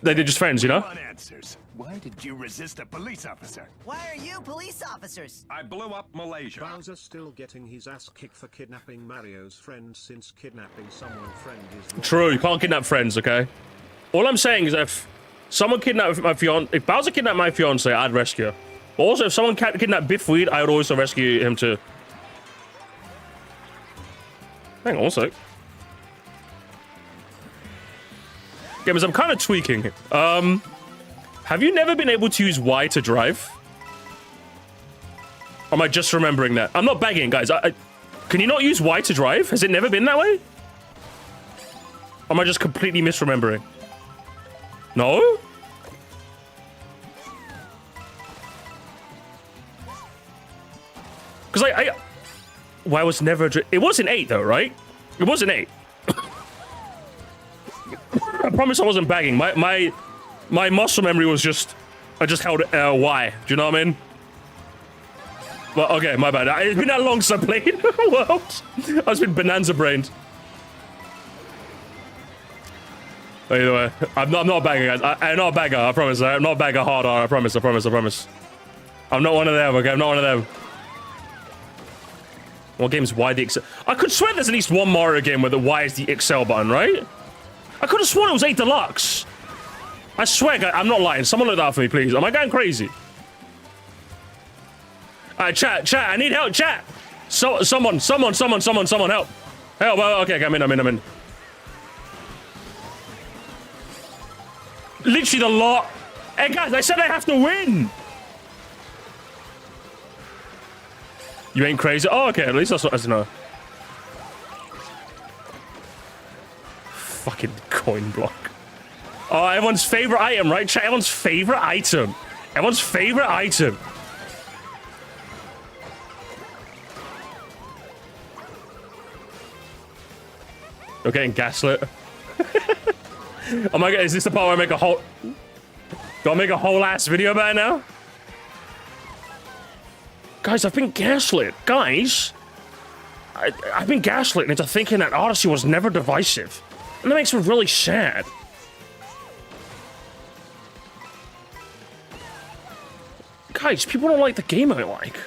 They're just friends, you know? Answers. Why did you resist a police officer? Why are you police officers? I blew up Malaysia. Bowser still getting his ass kicked for kidnapping Mario's friend since kidnapping someone's friend is wrong. True, you can't kidnap friends, okay? All I'm saying is if someone kidnapped my fiance... If Bowser kidnapped my fiance, I'd rescue her. But also, if someone kidnapped Biff Weed, I would also rescue him too. Hang on a sec. Gamers, I'm kind of tweaking. Have you never been able to use Y to drive? Or am I just remembering that? I'm not bagging, guys. Can you not use Y to drive? Has it never been that way? Or am I just completely misremembering? No? Because Y was never... It was in 8, though, right? It was in 8. I promise I wasn't bagging. My muscle memory was just... I just held Y. Do you know what I mean? Well, okay, my bad. It's been that long since I played World. I've just been bonanza-brained. Either way, I'm not a bagger, guys. I'm not a bagger, I promise. I'm not a bagger hard R, I promise. I'm not one of them, okay? I'm not one of them. What game's Y the Excel? I could swear there's at least one Mario game where the Y is the Excel button, right? I could have sworn it was 8 Deluxe. I swear, guys, I'm not lying. Someone look that up for me, please. Am I going crazy? Alright, chat, I need help, chat. Someone, help. Help, okay, I'm in. Literally the lot. Hey, guys, I said I have to win. You ain't crazy? Oh, okay, at least that's what I know. Fucking coin block. Oh, everyone's favorite item, right? Chat, everyone's favorite item. You're getting gaslit. Oh my god, is this the part where I make a whole... Do I make a whole ass video about it now? Guys, I've been gaslit. Guys! I've been gaslit into thinking that Odyssey was never divisive. And that makes me really sad. Guys, people don't like the game I like.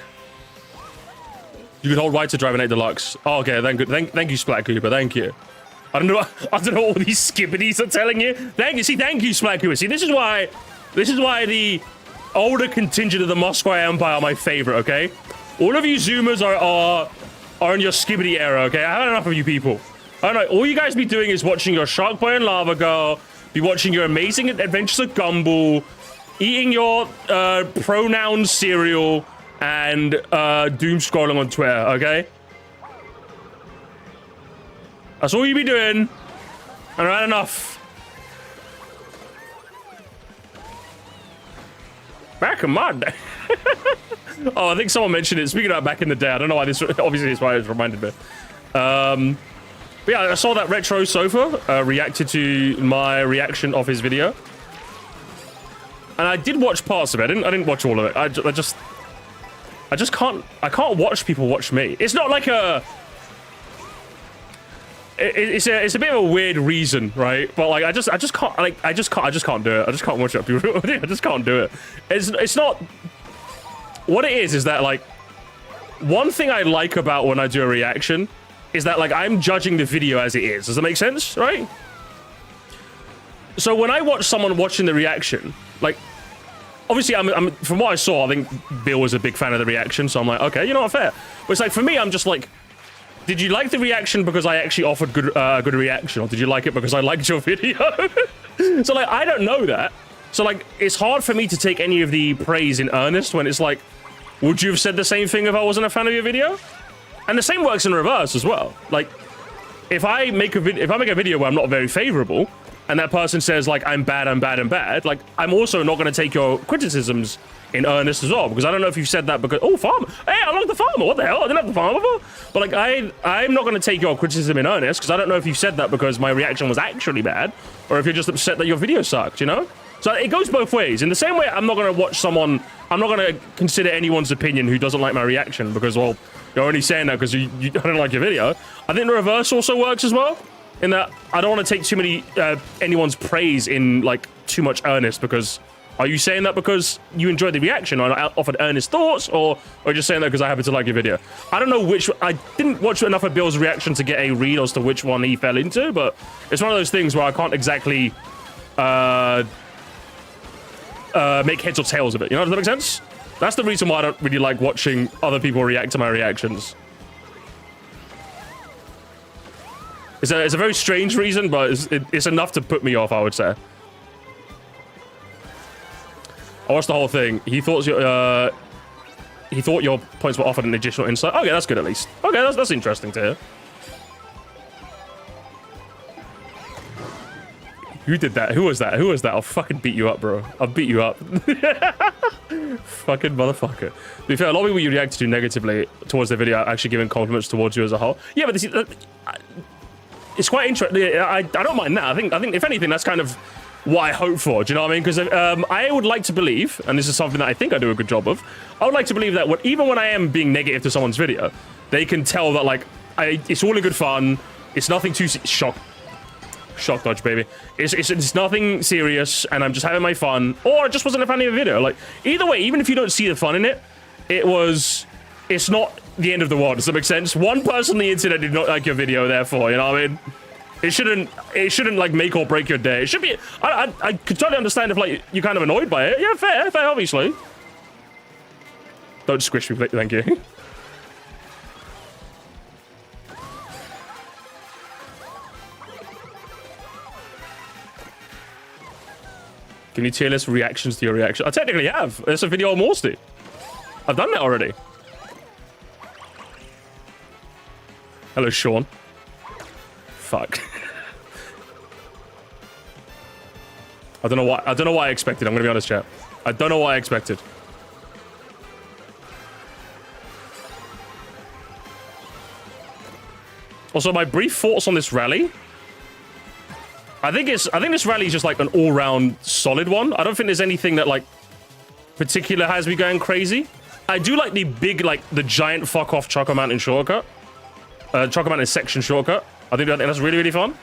You can hold right to drive an 8 Deluxe. Oh, okay, thank you, Splat Cooper, thank you. I don't know what all these skibbities are telling you. Thank you, Splat Cooper. See, this is why the older contingent of the Moscow Empire are my favorite, okay? All of you Zoomers are in your skibbity era, okay? I had enough of you people. I don't know, all you guys be doing is watching your Shark Boy and Lava Girl, be watching your Amazing Adventures of Gumball, eating your pronoun cereal, and doom scrolling on Twitter, okay? That's all you be doing. And I had enough. Back in my day. Oh, I think someone mentioned it. Speaking about back in the day, I don't know why this... Obviously, it's why it reminded me. But yeah, I saw that Retro Sofa reacted to my reaction of his video. And I did watch parts of it. I didn't watch all of it. I just can't... I can't watch people watch me. It's not like a... It's a bit of a weird reason, right? But like I just can't do it. I just can't watch it. I just can't do it. It's not what it is that like one thing I like about when I do a reaction is that like I'm judging the video as it is. Does that make sense, right? So when I watch someone watching the reaction, like obviously I'm from what I saw, I think Bill was a big fan of the reaction, so I'm like, okay, you know what, fair. But it's like for me, I'm just like Did you like the reaction because I actually offered good reaction, or did you like it because I liked your video? So like, I don't know that. So like, it's hard for me to take any of the praise in earnest when it's like, would you have said the same thing if I wasn't a fan of your video? And the same works in reverse as well. Like, if I make a video where I'm not very favorable, and that person says like I'm bad, like I'm also not going to take your criticisms in earnest as well, because I don't know if you've said that because farmer, hey, I like the farmer. What the hell? I didn't have the farmer before. But like I'm not going to take your criticism in earnest because I don't know if you said that because my reaction was actually bad, or if you're just upset that your video sucked. You know? So it goes both ways. In the same way, I'm not going to watch someone. I'm not going to consider anyone's opinion who doesn't like my reaction because, well, you're only saying that because you don't like your video. I think the reverse also works as well, in that I don't want to take too many anyone's praise in like too much earnest, because are you saying that because you enjoyed the reaction or I offered earnest thoughts, or just saying that because I happen to like your video? I don't know which. I didn't watch enough of Bill's reaction to get a read as to which one he fell into, but it's one of those things where I can't exactly make heads or tails of it. You know, does that make sense? That's the reason why I don't really like watching other people react to my reactions. It's a very strange reason, but it's enough to put me off, I would say. I watched the whole thing. He thought your points were offered an additional insight. Okay, that's good at least. Okay, that's interesting to hear. Who did that? Who was that? Who was that? I'll fucking beat you up, bro. I'll beat you up. Fucking motherfucker. To be fair, a lot of people you reacted to negatively towards the video are actually giving compliments towards you as a whole. Yeah, but it's quite interesting. I don't mind that. I think if anything, that's kind of what I hope for. Do you know what I mean? Because I would like to believe, and this is something that I think I do a good job of, I would like to believe that even when I am being negative to someone's video, they can tell that like it's all in good fun. It's nothing too shock dodge, baby. It's nothing serious, and I'm just having my fun, or I just wasn't a fan of your video. Like, either way, even if you don't see the fun in it, it's not the end of the world. Does that make sense? One person on the internet did not like your video, therefore, you know what I mean? It shouldn't like make or break your day. It should be. I could totally understand if like you're kind of annoyed by it. Yeah, fair, obviously. Don't squish me, thank you. Can you tier list reactions to your reaction? I technically have. There's a video on Morsty. I've done that already. Hello, Sean. Fuck. I don't know why I expected. I'm gonna be honest, chat. I don't know what I expected. Also, my brief thoughts on this rally. I think this rally is just like an all-round solid one. I don't think there's anything that like particular has me going crazy. I do like the big, like the giant fuck off Choco Mountain shortcut. Choco Mountain section shortcut. I think that's really, really fun.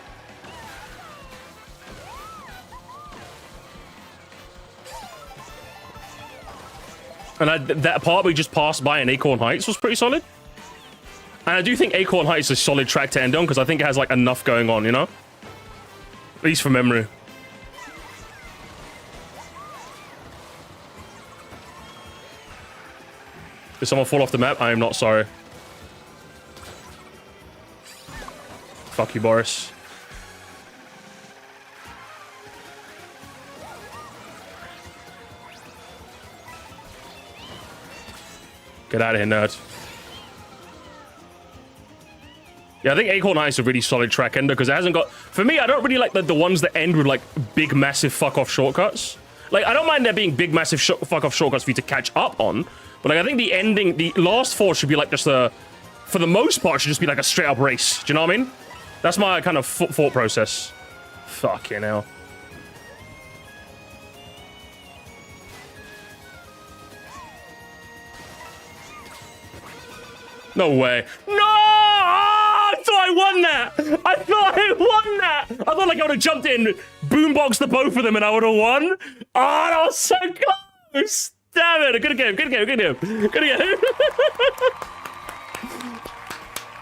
And that part we just passed by in Acorn Heights was pretty solid. And I do think Acorn Heights is a solid track to end on because I think it has like enough going on, you know? At least from memory. Did someone fall off the map? I am not sorry. Fuck you, Boris. Get out of here, nerd. Yeah, I think Acorn Heights is a really solid track ender because it hasn't got... For me, I don't really like the ones that end with, like, big, massive fuck-off shortcuts. Like, I don't mind there being big, massive fuck-off shortcuts for you to catch up on. But, like, I think the ending... The last four should be, like, just a... For the most part, should just be, like, a straight-up race. Do you know what I mean? That's my kind of thought process. Fucking hell. No way. No! I thought I won that! I thought I won that! I thought like I would have jumped in, boomboxed the both of them, and I would have won. Oh, that was so close! Damn it! Good game.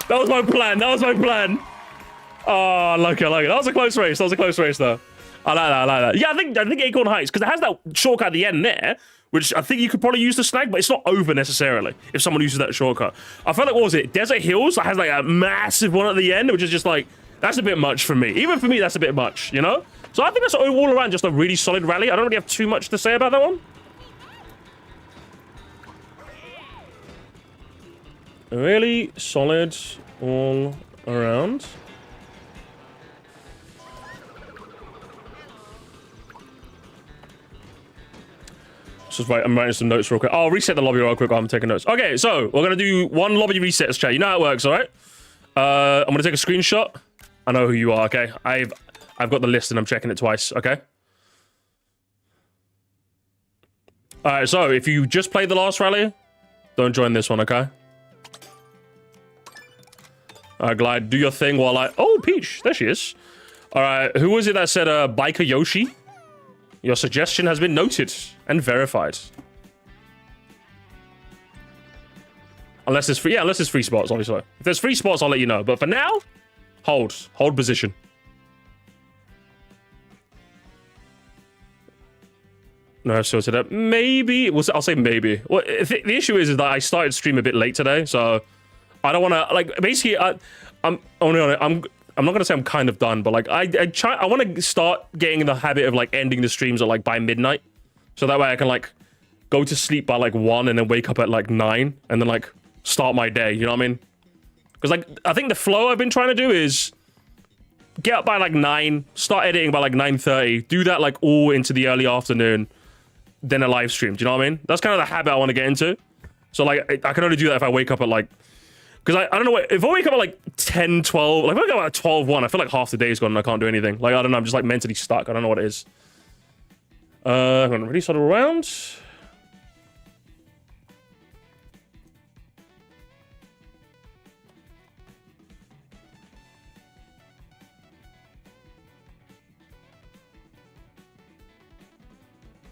That was my plan. Oh, I like it. That was a close race. Though. I like that. Yeah, I think Acorn Heights, because it has that shortcut at the end there, which I think you could probably use the snag, but it's not over necessarily if someone uses that shortcut. I felt like, what was it? Desert Hills that has like a massive one at the end, which is just like, that's a bit much for me. Even for me, that's a bit much, you know? So I think that's all around just a really solid rally. I don't really have too much to say about that one. Really solid all around. Just right, I'm writing some notes real quick. I'll reset the lobby real quick while I'm taking notes. Okay, so we're gonna do one lobby resets, chat. You know how it works, all right? I'm gonna take a screenshot. I know who you are, okay? I've got the list and I'm checking it twice, okay? All right, so if you just played the last rally, don't join this one, okay? All right, Glide, do your thing while I... Oh, Peach, there she is. All right, who was it that said Biker Yoshi? Your suggestion has been noted and verified. Unless it's free, yeah, unless it's free spots, obviously. If there's free spots, I'll let you know. But for now, hold position. No, I've sorted up. Maybe, I'll say maybe. Well, the issue is that I started stream a bit late today, so I don't want to, like, basically, I'm not gonna say I'm kind of done, but like I want to start getting in the habit of like ending the streams at like by midnight, so that way I can like go to sleep by like 1 and then wake up at like 9 and then like start my day. You know what I mean? Because like I think the flow I've been trying to do is get up by like 9, start editing by like 9:30, do that like all into the early afternoon, then a live stream. Do you know what I mean? That's kind of the habit I want to get into. So like I can only do that if I wake up at like. Because I don't know, if I wake up at like 10, 12, like if I wake up at 12, 1, I feel like half the day is gone and I can't do anything. Like, I don't know, I'm just like mentally stuck. I don't know what it is. I'm going to really settle around.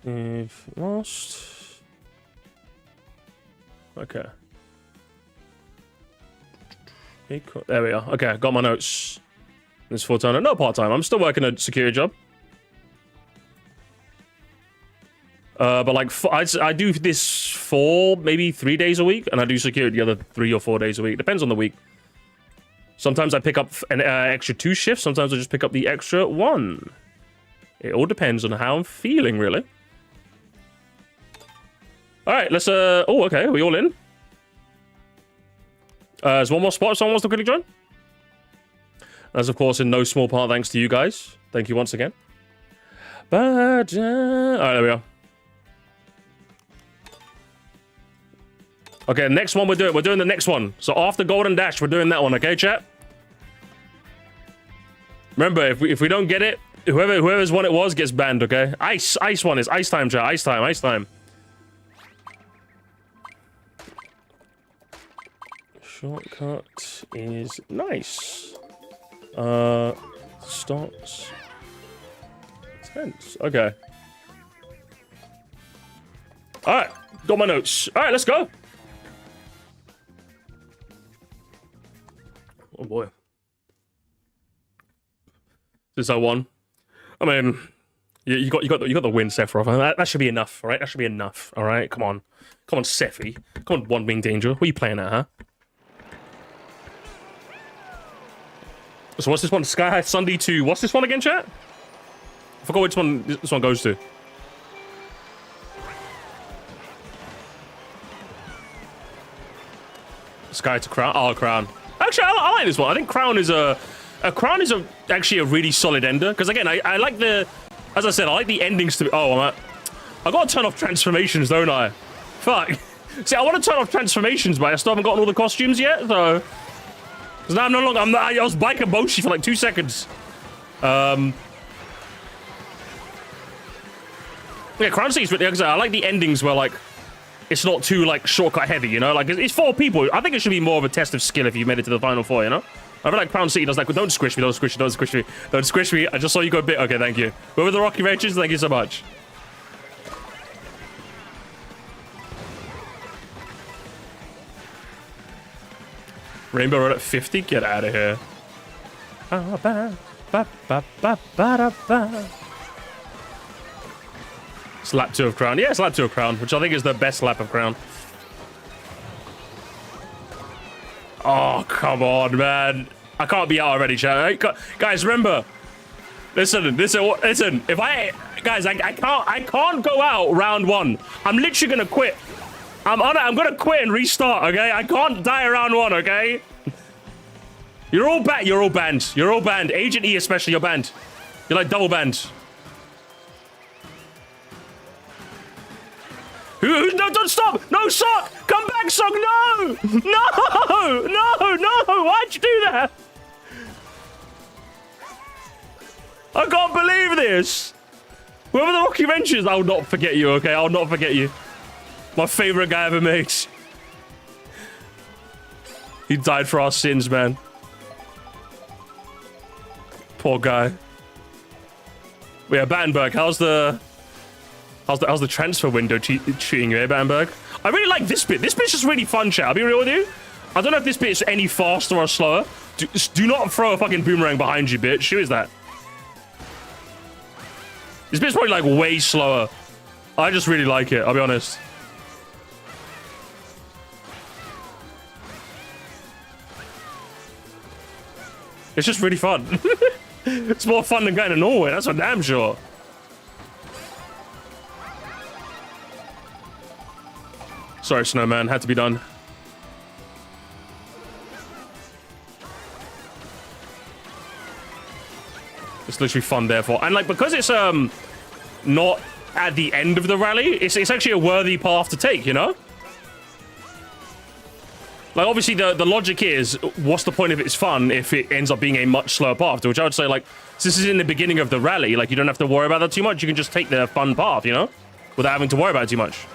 We've lost. Okay. There we are. Okay, got my notes. This full-time, no part-time. I'm still working a security job. But like, I do this 4, maybe 3 days a week, and I do security the other 3 or 4 days a week. Depends on the week. Sometimes I pick up an extra 2 shifts. Sometimes I just pick up the extra 1. It all depends on how I'm feeling, really. All right, let's. Oh, okay. Are we all in? There's one more spot if someone wants to quickly join. As of course, in no small part, thanks to you guys. Thank you once again. Alright, there we are. Okay, next one we're doing the next one. So after Golden Dash, we're doing that one, okay, chat? Remember, if we don't get it, whoever's one it was gets banned, okay? Ice one is ice time, chat. Ice time. Shortcut is nice. Starts tense. Okay. All right, got my notes. All right, let's go. Oh boy. This is I won. I mean, you got the win, Sephiroth. That should be enough, all right? That should be enough. All right, come on, Sephi. Come on, One Wing Danger. What are you playing at, huh? So what's this one? Sky High Sunday 2. What's this one again, chat? I forgot which one this one goes to. Sky to Crown. Oh, Crown. Actually, I like this one. I think Crown is actually a really solid ender. Because again, I like the, as I said, I like the endings to be. Oh, I gotta turn off transformations, don't I? Fuck. See, I want to turn off transformations, but I still haven't gotten all the costumes yet, so. Because now I'm no longer. I was Biker Boshi for like 2 seconds. Yeah, Crown City's really. I like the endings where like it's not too like shortcut heavy, you know. Like it's 4 people. I think it should be more of a test of skill if you made it to the final 4, you know. I feel like Crown City does like, don't squish me, don't squish me. I just saw you go bit. Okay, thank you. Where were the Rocky Rages? Thank you so much. Rainbow Road at 50? Get out of here. It's It's lap 2 of Crown. Yeah, it's lap 2 of Crown, which I think is the best lap of Crown. Oh, come on, man. I can't be out already, chat. Guys, remember. Listen. If I can't go out round 1. I'm literally gonna quit. I'm gonna quit and restart, okay? I can't die round 1, okay? You're all banned. You're all banned. Agent E especially, you're banned. You're like double banned. No, don't stop! No, Sock! Come back, Sock! No! No! Why'd you do that? I can't believe this! Whoever the Rocky Wrench is, I'll not forget you, okay? I'll not forget you. My favorite guy ever makes. He died for our sins, man. Poor guy. But yeah, Battenberg, how's the transfer window treating you, eh, Battenberg? I really like this bit. This bit's just really fun, chat. I'll be real with you. I don't know if this bit is any faster or slower. Do not throw a fucking boomerang behind you, bitch. Who is that? This bit's probably like way slower. I just really like it, I'll be honest. It's just really fun. It's more fun than going to Norway, that's for damn sure. Sorry, Snowman, had to be done. It's literally fun, therefore. And, like, because it's, not at the end of the rally, it's actually a worthy path to take, you know? Like, obviously, the logic is, what's the point if it's fun if it ends up being a much slower path? To which I would say, like, this is in the beginning of the rally. Like, you don't have to worry about that too much. You can just take the fun path, you know? Without having to worry about it too much.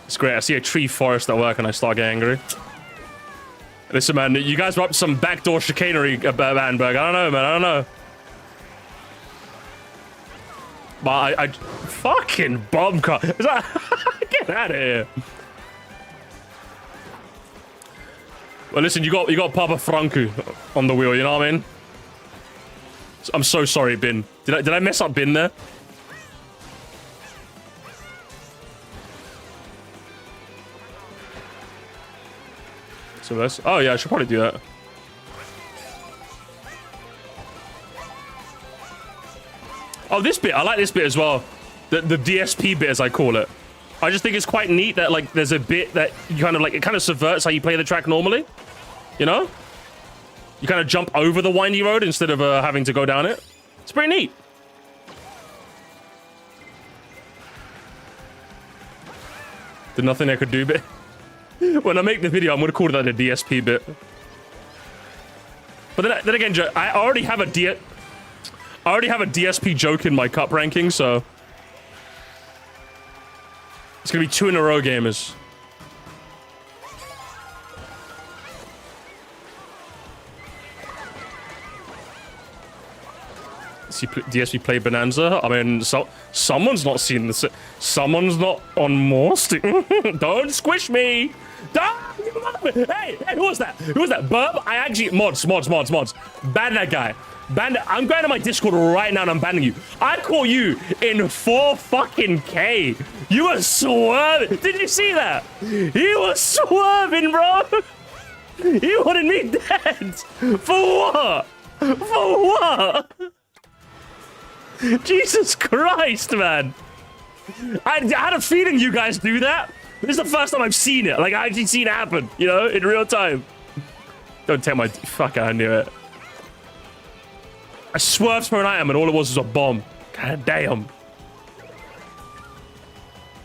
It's great. I see a tree forest at work and I start getting angry. Listen, man, you guys were up to some backdoor chicanery about Battenberg. I don't know, man. I don't know. But I fucking bomb car. Is that get out of here? Well, listen, you got Papa Franco on the wheel. You know what I mean? I'm so sorry, Bin. Did I mess up Bin there? So this. Oh yeah, I should probably do that. Oh, this bit. I like this bit as well. The DSP bit, as I call it. I just think it's quite neat that, like, there's a bit that you kind of, like, it kind of subverts how you play the track normally. You know? You kind of jump over the windy road instead of having to go down it. It's pretty neat. There's nothing I could do, but when I make the video, I'm going to call that a DSP bit. But then again, I already have a DSP joke in my cup ranking, so it's gonna be 2 in a row, gamers. See DSP play Bonanza. I mean, someone's not seen this. Someone's not on more. Don't squish me. Hey, who was that? Who was that? Burb? I actually mods. Ban that guy. I'm going to my Discord right now and I'm banning you. I call you in 4 fucking K. You were swerving. Did you see that? He was swerving, bro. He wanted me dead. For what? For what? Jesus Christ, man. I had a feeling you guys do that. This is the first time I've seen it. Like, I've actually seen it happen, you know, in real time. Don't take my... Fuck, I knew it. I swerved for an item and all it was a bomb. God damn.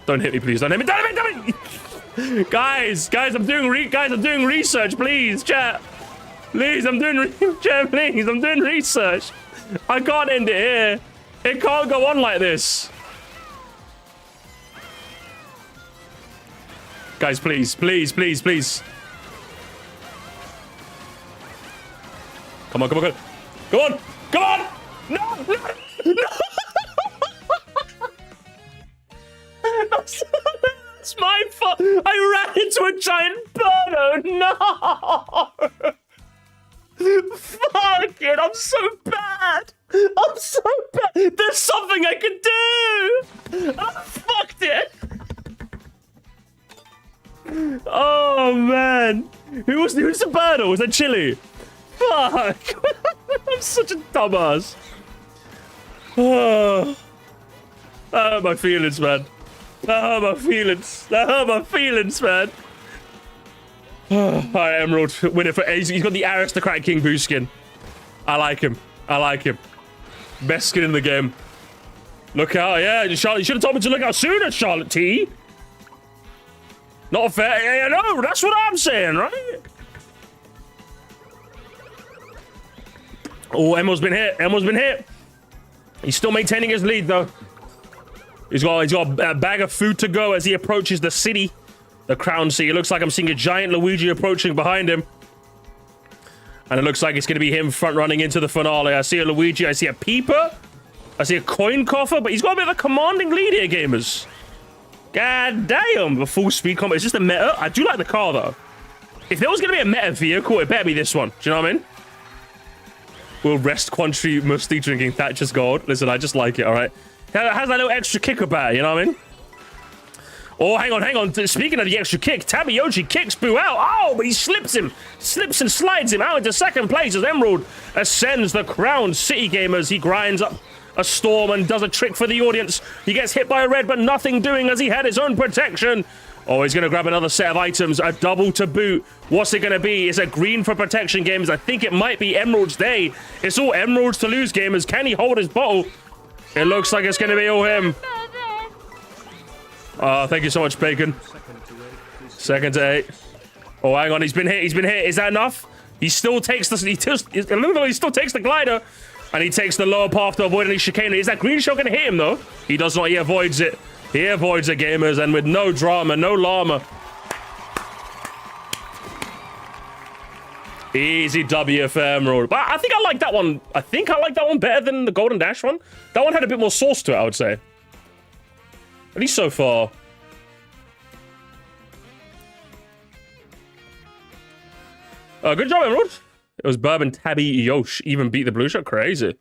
Don't hit me, please. Don't hit me. Don't hit me. Guys, I'm doing research, please, chat. Please, I'm doing research. I can't end it here. It can't go on like this. Guys, please. Come on. Come on! No! That's my fault. I ran into a giant birdo. No! Fuck! Fucking, I'm so bad. I'm so bad. There's something I can do. I fucked it. Oh man. Who's the birdo? Was that Chili? Fuck. I'm such a dumbass. Oh. That hurt my feelings, man. That hurt my feelings. That hurt my feelings, man. Alright, Emerald. Win it for Ace. He's got the Aristocrat King Boo skin. I like him. I like him. Best skin in the game. Look out. Yeah, Charlotte. You should have told me to look out sooner, Charlotte T. Not fair. Yeah, no, that's what I'm saying, right? Oh, Emerald's been hit. Emerald's been hit. He's still maintaining his lead, though. He's got a bag of food to go as he approaches the city. The Crown City. It looks like I'm seeing a giant Luigi approaching behind him. And it looks like it's going to be him front running into the finale. I see a Luigi. I see a Peeper. I see a coin coffer. But he's got a bit of a commanding lead here, gamers. God damn. The full speed combat. Is this the meta? I do like the car, though. If there was going to be a meta vehicle, it better be this one. Do you know what I mean? Will rest Quantry musty drinking Thatcher's Gold. Listen, I just like it, all right? It has that little extra kick about it, you know what I mean? Oh, hang on. Speaking of the extra kick, Tabiyoshi kicks Boo out. Oh, but he slips and slides him out into second place as Emerald ascends the Crown City, gamers. He grinds up a storm and does a trick for the audience. He gets hit by a red, but nothing doing as he had his own protection. Oh, he's going to grab another set of items, a double to boot. What's it going to be? It's a green for protection, gamers. I think it might be Emerald's day. It's all Emeralds to lose, gamers. Can he hold his bottle? It looks like it's going to be all him. Thank you so much, Bacon. Second to 8. Oh, hang on. He's been hit. Is that enough? He still takes the... He still takes the glider. And he takes the lower path to avoid any chicanery. Is that green shot going to hit him, though? He does not. He avoids it. He avoids it, gamers. And with no drama, no llama. Easy W for Emerald. But I think I like that one. I think I like that one better than the Golden Dash one. That one had a bit more sauce to it, I would say. At least so far. Good job, Emerald. It was Bourbon Tabby Yosh. Even beat the blue shot. Crazy.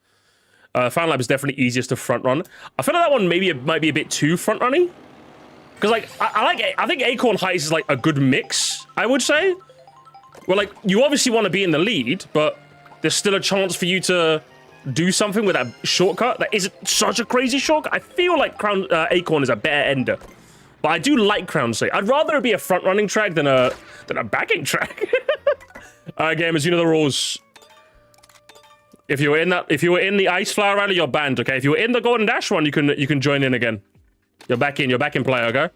Fan Lab is definitely easiest to front run. I feel like that one might be a bit too front running. Because like I think Acorn Heights is like a good mix, I would say. Well, like you obviously want to be in the lead, but there's still a chance for you to do something with that shortcut that isn't such a crazy shortcut. I feel like Acorn is a better ender, but I do like Crown City. I'd rather it be a front running track than a backing track. All right, gamers, you know the rules. If you were in the Ice Flower Rally, you're banned. Okay, if you were in the Golden Dash one, you can join in again. You're back in play. Okay.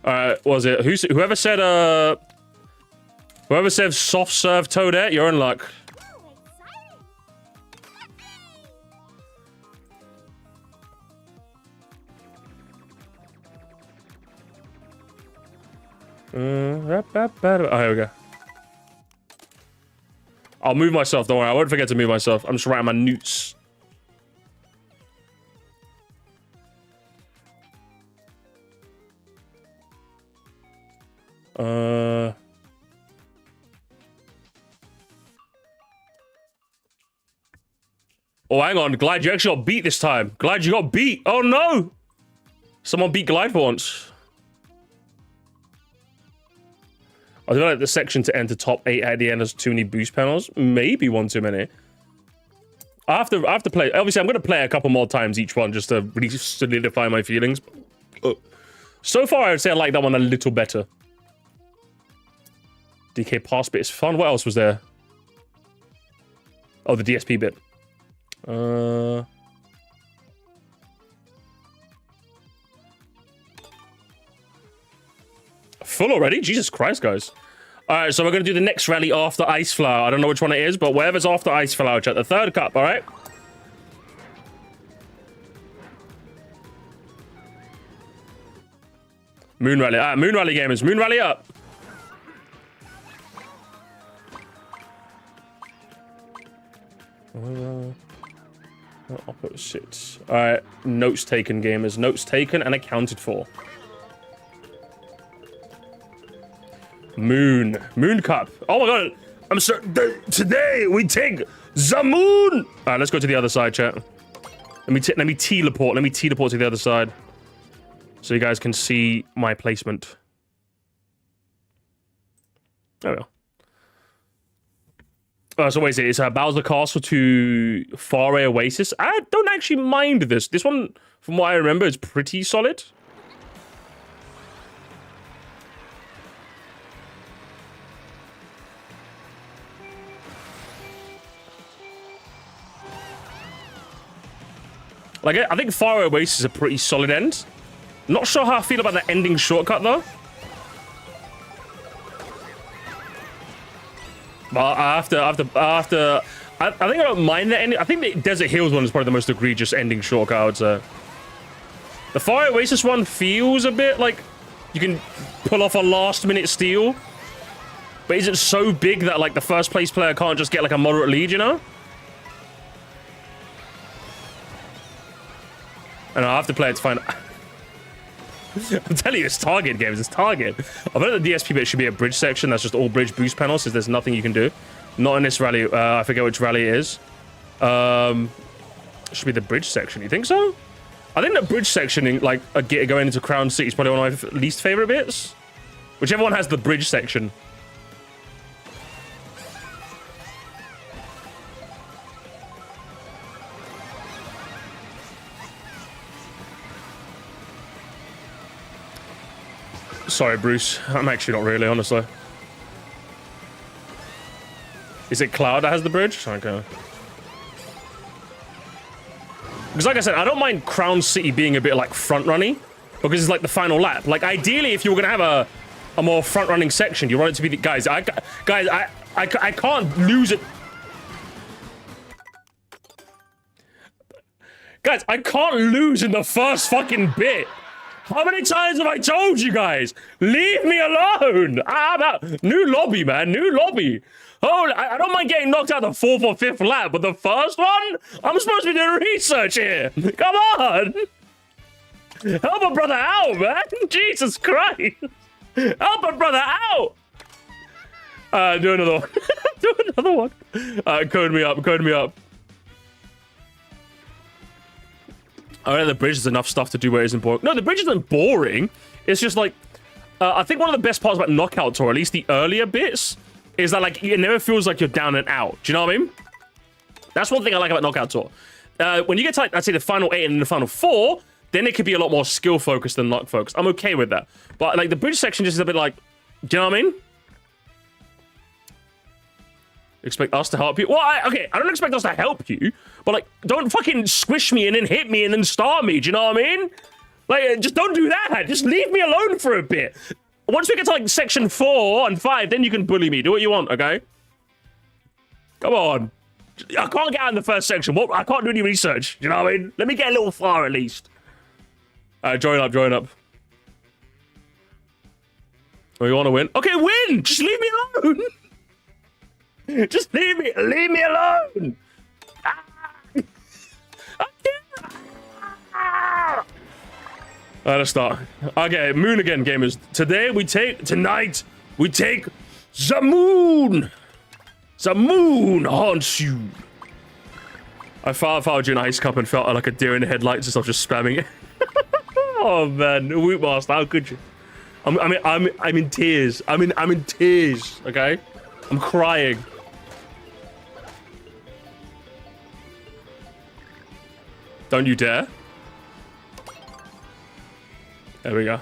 All right, what was it? Whoever said soft serve Toadette, you're in luck. Oh, here we go. I'll move myself, don't worry. I won't forget to move myself. I'm just writing my notes. Oh, hang on. Glide, you actually got beat this time. Glide, you got beat. Oh, no. Someone beat Glide for once. I do like the section to enter top 8 at the end has too many boost panels. Maybe one too many. I have to play. Obviously, I'm going to play a couple more times each one just to really solidify my feelings. So far, I would say I like that one a little better. DK pass bit is fun. What else was there? Oh, the DSP bit. Full already? Jesus Christ, guys. Alright, so we're going to do the next rally after Ice Flower. I don't know which one it is, but whatever's after Ice Flower, chat. The third cup, alright? Moon Rally. Alright, Moon Rally gamers. Moon Rally up. Opposite. Alright, notes taken, gamers. Notes taken and accounted for. Moon. Moon Cup. Oh my god. I'm so... Today, we take the moon! Alright, let's go to the other side, chat. Let me teleport. Let me teleport to the other side. So you guys can see my placement. There we go. So what is it? It's Bowser Castle to Faraway Oasis. I don't actually mind this. This one, from what I remember, is pretty solid. Like, I think Faraway Oasis is a pretty solid end. Not sure how I feel about the ending shortcut, though. But I think I don't mind the ending. I think the Desert Hills one is probably the most egregious ending shortcut, I would say. The Faraway Oasis one feels a bit like you can pull off a last-minute steal. But is it so big that, like, the first-place player can't just get, like, a moderate lead, you know? And I have to play it to find out. I'm telling you, it's Target games. It's Target. I bet the DSP bit should be a bridge section. That's just all bridge boost panels, since there's nothing you can do. Not in this rally. I forget which rally it is. Should be the bridge section. You think so? I think the bridge section, in, like, going into Crown City is probably one of my least favorite bits. Whichever one has the bridge section. Sorry, Bruce. I'm actually not really, honestly. Is it Cloud that has the bridge? Okay. Because like I said, I don't mind Crown City being a bit like front-running, because it's like the final lap. Like, ideally, if you were going to have a more front-running section, you want it to be the... Guys, I can't lose it. Guys, I can't lose in the first fucking bit. How many times have I told you guys? Leave me alone! I'm out. New lobby, man. New lobby. Oh, I don't mind getting knocked out the 4th or 5th lap, but the first one? I'm supposed to be doing research here. Come on! Help a brother out, man. Jesus Christ. Help a brother out. Do another one. Do another one. Code me up. Code me up. I know the bridge is enough stuff to do where it isn't boring. No, the bridge isn't boring. It's just like... I think one of the best parts about Knockout Tour, at least the earlier bits, is that, like, it never feels like you're down and out. Do you know what I mean? That's one thing I like about Knockout Tour. When you get to, like, I'd say the final 8 and the final 4, then it could be a lot more skill-focused than luck-focused. I'm okay with that. But, like, the bridge section just is a bit like... Do you know what I mean? Expect us to help you? Well, okay, I don't expect us to help you, but, like, don't fucking squish me and then hit me and then star me. Do you know what I mean? Like, just don't do that. Just leave me alone for a bit. Once we get to, like, section 4 and 5, then you can bully me. Do what you want, okay? Come on. I can't get out in the first section. I can't do any research. Do you know what I mean? Let me get a little far, at least. Join up, join up. Oh, you want to win? Okay, win! Just leave me alone! Just leave me alone! Let's start. Okay, moon again, gamers. Tonight we take the moon! The moon haunts you! I followed you in Ice Cup and felt like a deer in the headlights and stuff, just spamming it. Oh man, Woot Master, how could you? I'm in tears. I'm in tears, okay? I'm crying. Don't you dare. There we go.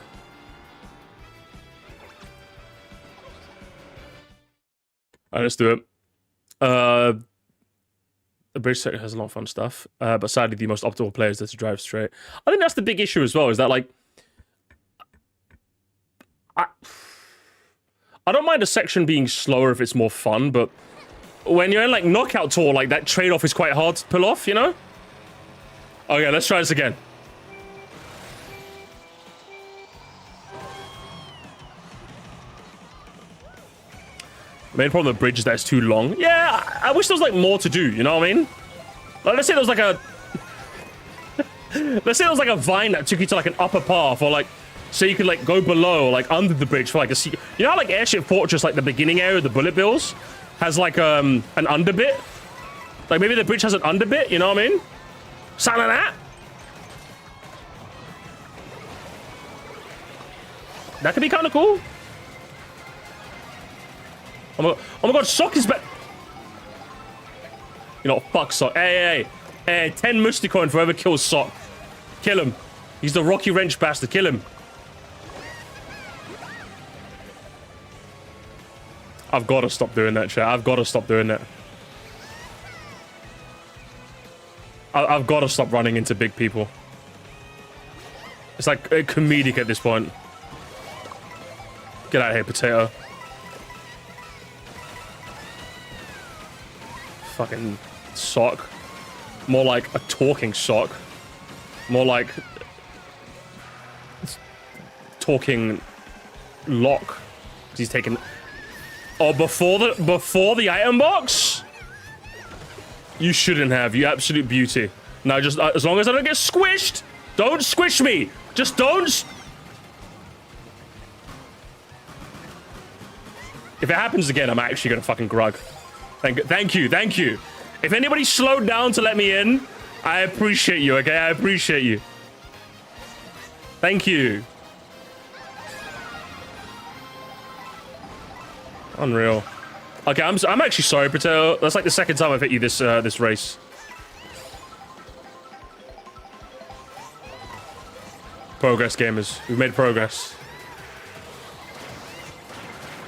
Alright, let's do it. The bridge sector has a lot of fun stuff, but sadly the most optimal player is to drive straight. I think that's the big issue as well, is that, like, I don't mind a section being slower if it's more fun, but when you're in, like, Knockout Tour, like, that trade-off is quite hard to pull off, you know? Okay, let's try this again. The main problem with the bridge is that it's too long. Yeah, I wish there was, like, more to do, you know what I mean? Like, let's say there was, like, a... let's say there was, like, a vine that took you to, like, an upper path, or, like, so you can like go below, like under the bridge for like a secret. You know how like Airship Fortress, like the beginning area, the bullet bills, has like an underbit. Like maybe the bridge has an underbit. You know what I mean? Something like that. That could be kind of cool. Oh my god, Sock is back. You know, fuck Sock. Hey, 10 Musty coin for whoever kills Sock. Kill him. He's the Rocky Wrench bastard. Kill him. I've got to stop doing that, chat. I've got to stop doing that. I've got to stop running into big people. It's like comedic at this point. Get out of here, potato. Fucking sock. More like a talking sock. More like talking lock. He's taking. Oh, before the item box. You shouldn't have. You absolute beauty. Now, just as long as I don't get squished, don't squish me. Just don't. If it happens again, I'm actually gonna fucking grug. Thank you. If anybody slowed down to let me in, I appreciate you, okay? I appreciate you. Thank you. Unreal. Okay, I'm actually sorry, Patel. That's like the second time I've hit you this this race. Progress, gamers. We've made progress.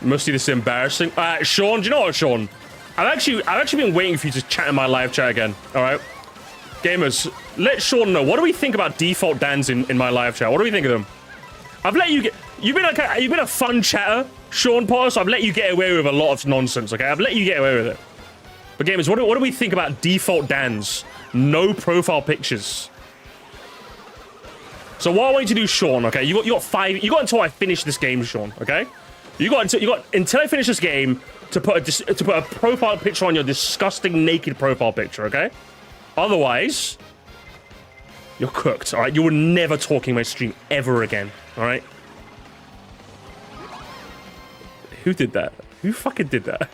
Musty, this is embarrassing. Sean, do you know what, Sean? I've actually been waiting for you to chat in my live chat again. All right, gamers, let Sean know. What do we think about default Dans in my live chat? What do we think of them? I've let you get. You've been a fun chatter, Sean Potter. So I've let you get away with a lot of nonsense. Okay, I've let you get away with it. But gamers, what do we think about default Dans? No profile pictures. So what I want you to do, Sean. Okay, you got 5. You got until I finish this game, Sean. Okay, you got until I finish this game to put a profile picture on your disgusting naked profile picture. Okay, otherwise you're cooked. All right, you will never talk in my stream ever again. All right. Who did that? Who fucking did that?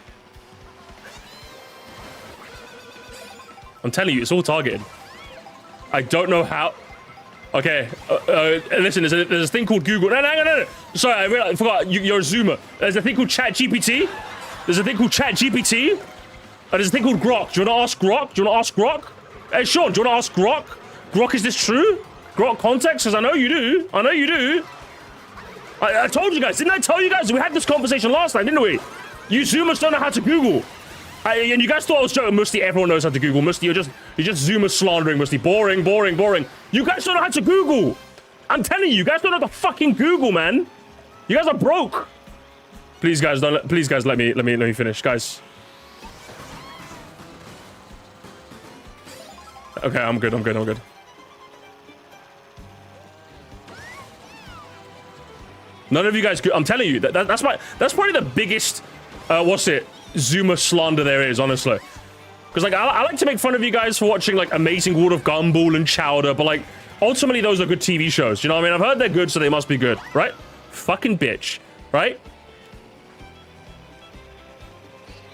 I'm telling you, it's all targeted. I don't know how. Okay, listen, there's a thing called Google. No. Sorry, I forgot. You're a Zoomer. There's a thing called ChatGPT. There's a thing called ChatGPT. There's a thing called Grok. Do you want to ask Grok? Do you want to ask Grok? Hey, Sean, do you want to ask Grok? Grok, is this true? Grok context? Because I know you do. I know you do. I told you guys. Didn't I tell you guys? We had this conversation last time, didn't we? You Zoomers don't know how to Google. And you guys thought I was joking. Musty, everyone knows how to Google. Musty, you're just Zoomer slandering, Musty. Boring. You guys don't know how to Google. I'm telling you, you guys don't know how to fucking Google, man. You guys are broke. Please, guys, let me finish, guys. Okay, I'm good. None of you guys. I'm telling you that's probably the biggest. Zoomer slander there is, honestly. Because like I like to make fun of you guys for watching like Amazing World of Gumball and Chowder, but like ultimately those are good TV shows. You know what I mean? I've heard they're good, so they must be good, right? Fucking bitch, right?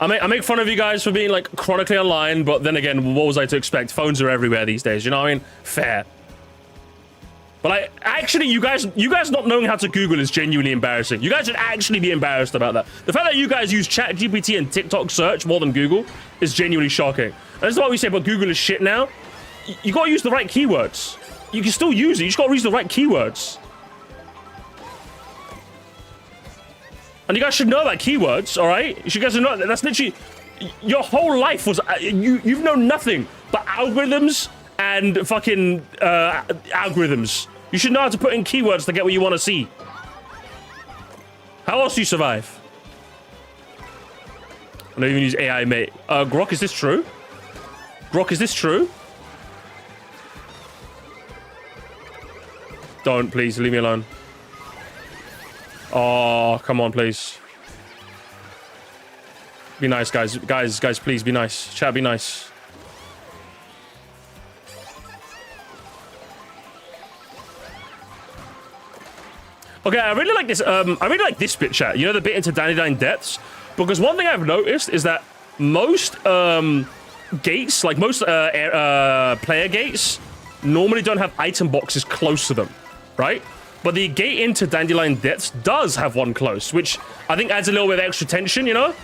I make fun of you guys for being like chronically online, but then again, what was I to expect? Phones are everywhere these days. You know what I mean? Fair. But actually, you guys not knowing how to Google is genuinely embarrassing. You guys should actually be embarrassed about that. The fact that you guys use ChatGPT and TikTok search more than Google is genuinely shocking. And that's why we say, but Google is shit now. You gotta use the right keywords. You can still use it. You just gotta use the right keywords. And you guys should know about keywords, all right? You guys should know that's literally your whole life was you've known nothing but algorithms and fucking algorithms. You should know how to put in keywords to get what you want to see. How else do you survive? I don't even use AI, mate. Grok, is this true? Grok, is this true? Don't, please, leave me alone. Oh, come on, please. Be nice, guys. Guys, please, be nice. Chat, be nice. Okay, I really like this. I really like this bit, chat. You know, the bit into Dandelion Depths, because one thing I've noticed is that most gates, like most player gates, normally don't have item boxes close to them, right? But the gate into Dandelion Depths does have one close, which I think adds a little bit of extra tension, you know?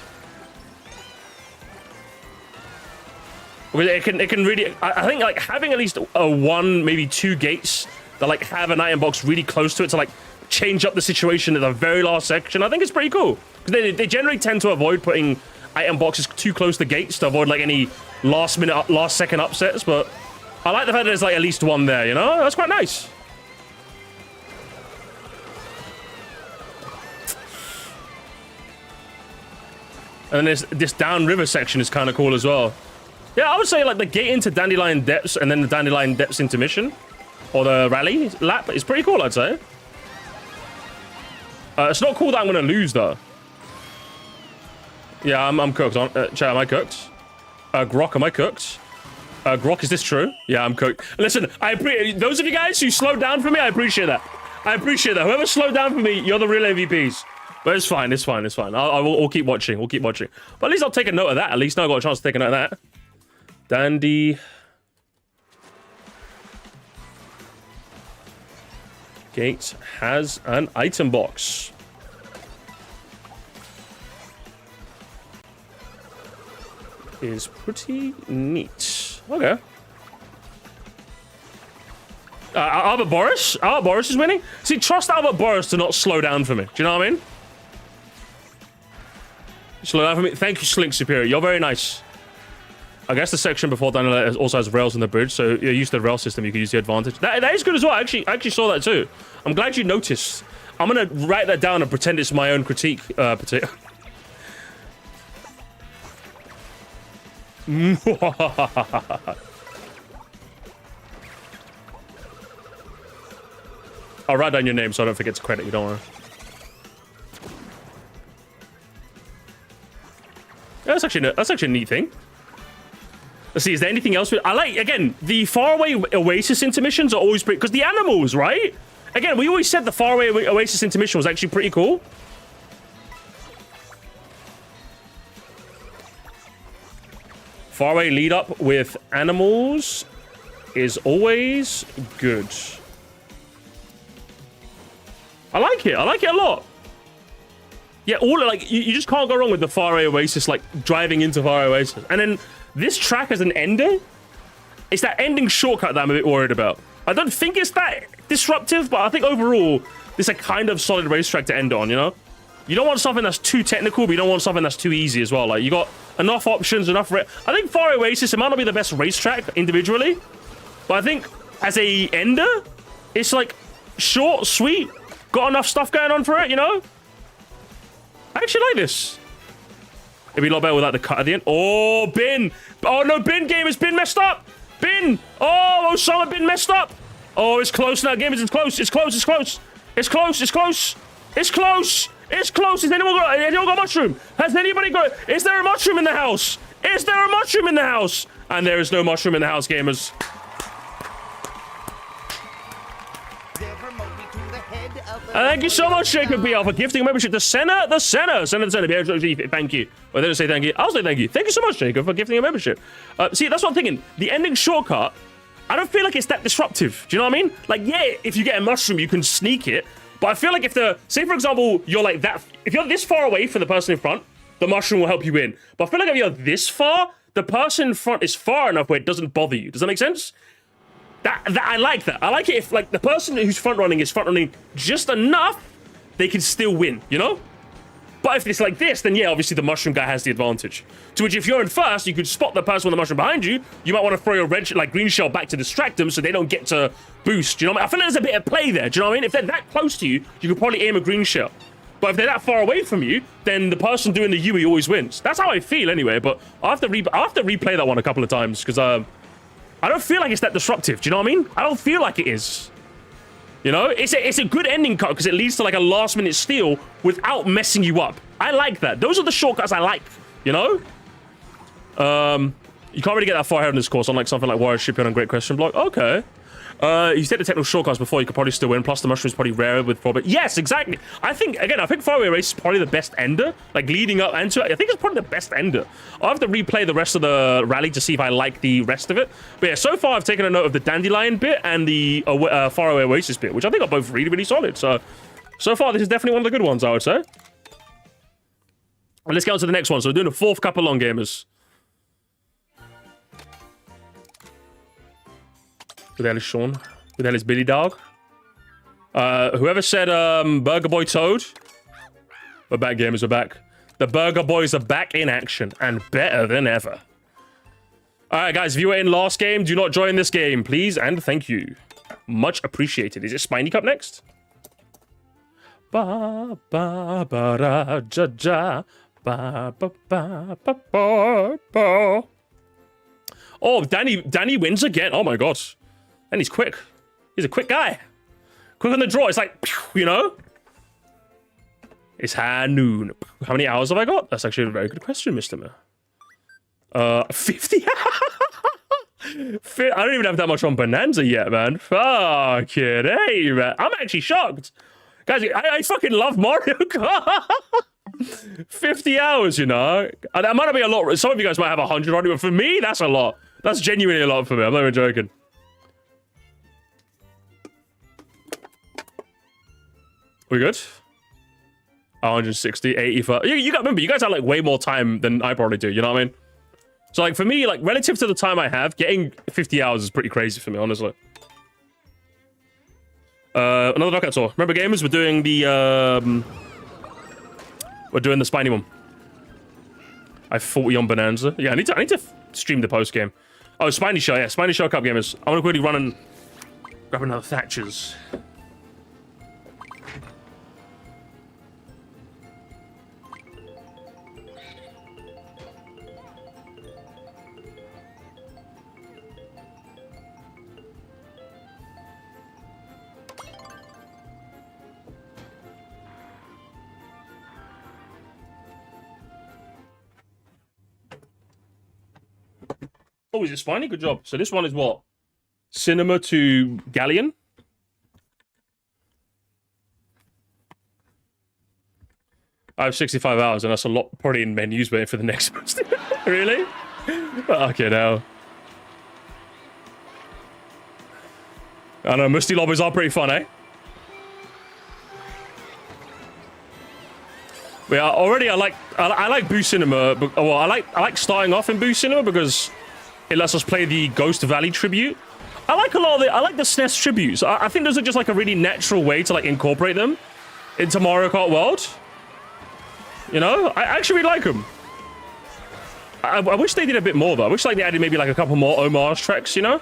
Because it can really, I think like having at least one, maybe two gates that like have an item box really close to it to like change up the situation at the very last section, I think it's pretty cool. Because they generally tend to avoid putting item boxes too close to gates to avoid like any last second upsets, but I like the fact that there's like at least one there, you know? That's quite nice. And then this downriver section is kind of cool as well. Yeah, I would say like the gate into Dandelion Depths and then the Dandelion Depths intermission, or the rally lap, is pretty cool, I'd say. It's not cool that I'm going to lose, though. Yeah, I'm cooked. Chat, am I cooked? Grok, am I cooked? Grok, is this true? Yeah, I'm cooked. Listen, I appreciate those of you guys who slowed down for me. I appreciate that. I appreciate that. Whoever slowed down for me, you're the real MVPs. But it's fine. It's fine. It's fine. We'll keep watching. We'll keep watching. But at least I'll take a note of that. At least now I got a chance to take a note of that. Dandy Gate has an item box. Is pretty neat. Okay. Albert Boris? Albert Boris is winning? See, trust Albert Boris to not slow down for me. Do you know what I mean? Slow down for me. Thank you, Slink Superior. You're very nice. I guess the section before Daniel also has rails on the bridge, so you're used to the rail system, you can use the advantage. That is good as well. I actually saw that too. I'm glad you noticed. I'm gonna write that down and pretend it's my own critique. I'll write down your name so I don't forget to credit you, don't worry. Yeah, that's actually a neat thing. Let's see, is there anything else? I like, again, the faraway Oasis intermissions are always pretty, because the animals, right? Again, we always said the faraway Oasis intermission was actually pretty cool. Faraway lead up with animals is always good. I like it. I like it a lot. Yeah, all like you just can't go wrong with the Faraway Oasis, like driving into Faraway Oasis. And then this track as an ender, it's that ending shortcut that I'm a bit worried about. I don't think it's that disruptive, but I think overall, it's a kind of solid racetrack to end on, you know? You don't want something that's too technical, but you don't want something that's too easy as well. Like, you got enough options, I think Faraway Oasis, it might not be the best racetrack individually, but I think as a ender, it's like short, sweet, got enough stuff going on for it, you know? I actually like this. It'd be a lot better without the cut at the end. Oh, Bin. Oh, no, Bin game has been messed up. Bin. Oh, Osama Bin messed up. Oh, it's close now. Game is close. It's close. It's close. It's close. It's close. It's close. It's close. Has anyone got mushroom? Has anybody got... Is there a mushroom in the house? Is there a mushroom in the house? And there is no mushroom in the house, gamers. Thank you so much, Jacob BL, for gifting a membership to Senna the Senna. Thank you. Well, they didn't say thank you. I'll say thank you. Thank you so much, Jacob, for gifting a membership. See, that's what I'm thinking. The ending shortcut, I don't feel like it's that disruptive. Do you know what I mean? Like, yeah, if you get a mushroom, you can sneak it. But I feel like if say, for example, you're like that, if you're this far away from the person in front, the mushroom will help you win. But I feel like if you're this far, the person in front is far enough where it doesn't bother you. Does that make sense? That I like that. I like it if like the person who's front running is front running just enough, they can still win, you know? But if it's like this, then yeah, obviously the mushroom guy has the advantage. To which if you're in first, you could spot the person with the mushroom behind you. You might want to throw your red, like green shell back to distract them so they don't get to boost. Do you know what I mean? I feel like there's a bit of play there. Do you know what I mean? If they're that close to you, you could probably aim a green shell. But if they're that far away from you, then the person doing the Yui always wins. That's how I feel anyway. But I have to replay that one a couple of times because I don't feel like it's that disruptive. Do you know what I mean? I don't feel like it is. You know, it's a good ending cut because it leads to like a last minute steal without messing you up. I like that. Those are the shortcuts I like, you know? You can't really get that far ahead in this course, unlike something like Warrior Shipyard and Great Question Block. Okay. You take the technical shortcuts before, you could probably still win. Plus, the mushroom's probably rarer with probably. Yes, exactly. I think Faraway Race is probably the best ender. Like, leading up into it, I think it's probably the best ender. I'll have to replay the rest of the rally to see if I like the rest of it. But yeah, so far, I've taken a note of the Dandelion bit and the Faraway Oasis bit, which I think are both really, really solid. So far, this is definitely one of the good ones, I would say. And let's get on to the next one. So we're doing the fourth Cup of Long Gamers. Who the hell is Sean? Who the hell is Billy Dog? Whoever said Burger Boy Toad? We're back, gamers, we're back. The Burger Boys are back in action and better than ever. Alright, guys, if you were in last game, do not join this game, please, and thank you. Much appreciated. Is it Spiny Cup next? Ba ba ba da ja ja ba ba ba ba ba ba. Oh, Danny wins again. Oh my god. And he's quick. He's a quick guy. Quick on the draw. It's like, you know? It's high noon. How many hours have I got? That's actually a very good question, Mr. Mir. 50? I don't even have that much on Bonanza yet, man. Fuck it. Hey, man. I'm actually shocked. Guys, I fucking love Mario Kart. 50 hours, you know? And that might not be a lot. Some of you guys might have 100 on it, but for me, that's a lot. That's genuinely a lot for me. I'm not even joking. We good? 160, 85. You got remember, you guys have like way more time than I probably do. You know what I mean? So like for me, like relative to the time I have, getting 50 hours is pretty crazy for me, honestly. Another knockout tour. Remember, gamers, we're doing the Spiny one. I have 40 on Bonanza. Yeah, I need to stream the post game. Oh, Spiny Show. Yeah, Spiny Show Cup gamers. I want to quickly run and grab another Thatcher's. Oh, is it Spiny? Good job. So this one is what? Cinema to Galleon? I have 65 hours, and that's a lot probably in menus waiting for the next one. Really? Okay, now. I know, Musty lobbies are pretty fun, eh? Yeah, already I like Boo Cinema, but well, I like starting off in Boo Cinema because it lets us play the Ghost Valley tribute. I like a lot of I like the SNES tributes. I think those are just like a really natural way to like incorporate them into Mario Kart World. You know, I actually really like them. I wish they did a bit more though. I wish like they added maybe like a couple more homage tracks. You know,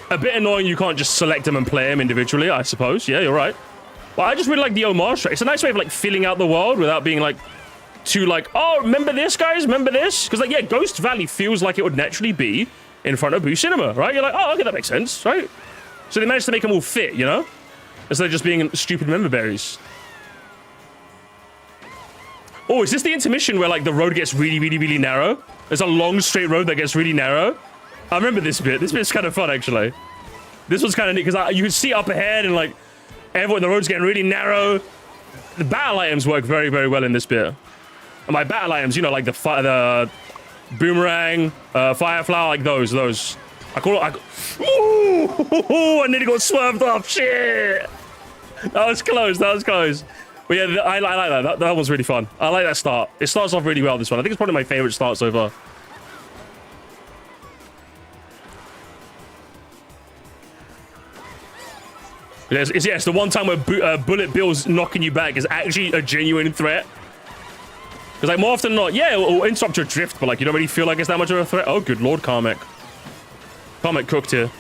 a bit annoying. You can't just select them and play them individually. I suppose. Yeah, you're right. But I just really like the homage track. It's a nice way of like filling out the world without being like too like, oh, remember this, guys? Remember this? Because like, yeah, Ghost Valley feels like it would naturally be in front of Boo Cinema, right? You're like, oh, okay, that makes sense, right? So they managed to make them all fit, you know? Instead of just being stupid member berries. Oh, is this the intermission where like the road gets really, really, really narrow? There's a long straight road that gets really narrow. I remember this bit. This bit's kind of fun, actually. This one's kind of neat because you can see up ahead and like everyone, the road's getting really narrow. The battle items work very, very well in this bit. And by battle items, you know, like the boomerang, fire flower, like those. I call it. Ooh, I nearly got swerved off. Shit. That was close. But yeah, I like that. That one's really fun. I like that start. It starts off really well, this one. I think it's probably my favorite start so far. Yes, the one time where Bullet Bill's knocking you back is actually a genuine threat. Because like more often than not, yeah, it'll interrupt your drift, but like you don't really feel like it's that much of a threat. Oh, good lord, Carmack. Carmack cooked here.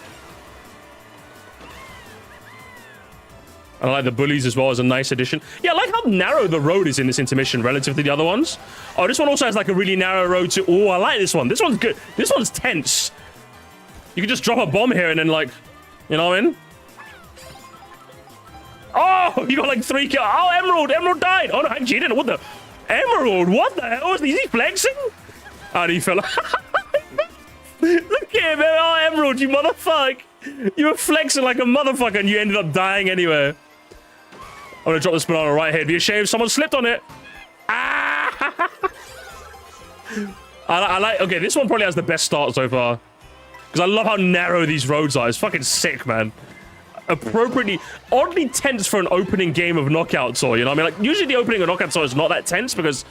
And I like the bullies as well as a nice addition. Yeah, I like how narrow the road is in this intermission relative to the other ones. Oh, this one also has like a really narrow road too. Oh, I like this one. This one's good. This one's tense. You can just drop a bomb here and then like, you know what I mean? Oh, you got like 3 kills. Oh, Emerald died. Oh no, I cheated. What the? Emerald, what the hell? Is he flexing? And he fell. Look at him, oh, Emerald, you motherfucker. You were flexing like a motherfucker and you ended up dying anyway. I'm gonna drop this banana right here. Be ashamed if someone slipped on it. Ah! I like, okay, this one probably has the best start so far. Because I love how narrow these roads are. It's fucking sick, man. Appropriately, oddly tense for an opening game of Knockout Tour, you know what I mean? Like, usually the opening of Knockout Tour is not that tense because,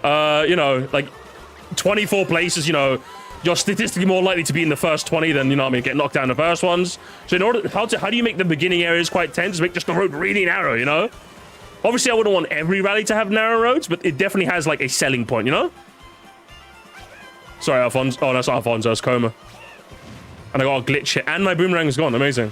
you know, like, 24 places, you know, you're statistically more likely to be in the first 20 than, you know what I mean, get knocked down in the first ones. So in order, how do you make the beginning areas quite tense? Make just the road really narrow, you know? Obviously, I wouldn't want every rally to have narrow roads, but it definitely has, like, a selling point, you know? Sorry, Alfonso. Oh, that's not Alfonso, it's Coma. And I got a glitch here, and my boomerang is gone. Amazing.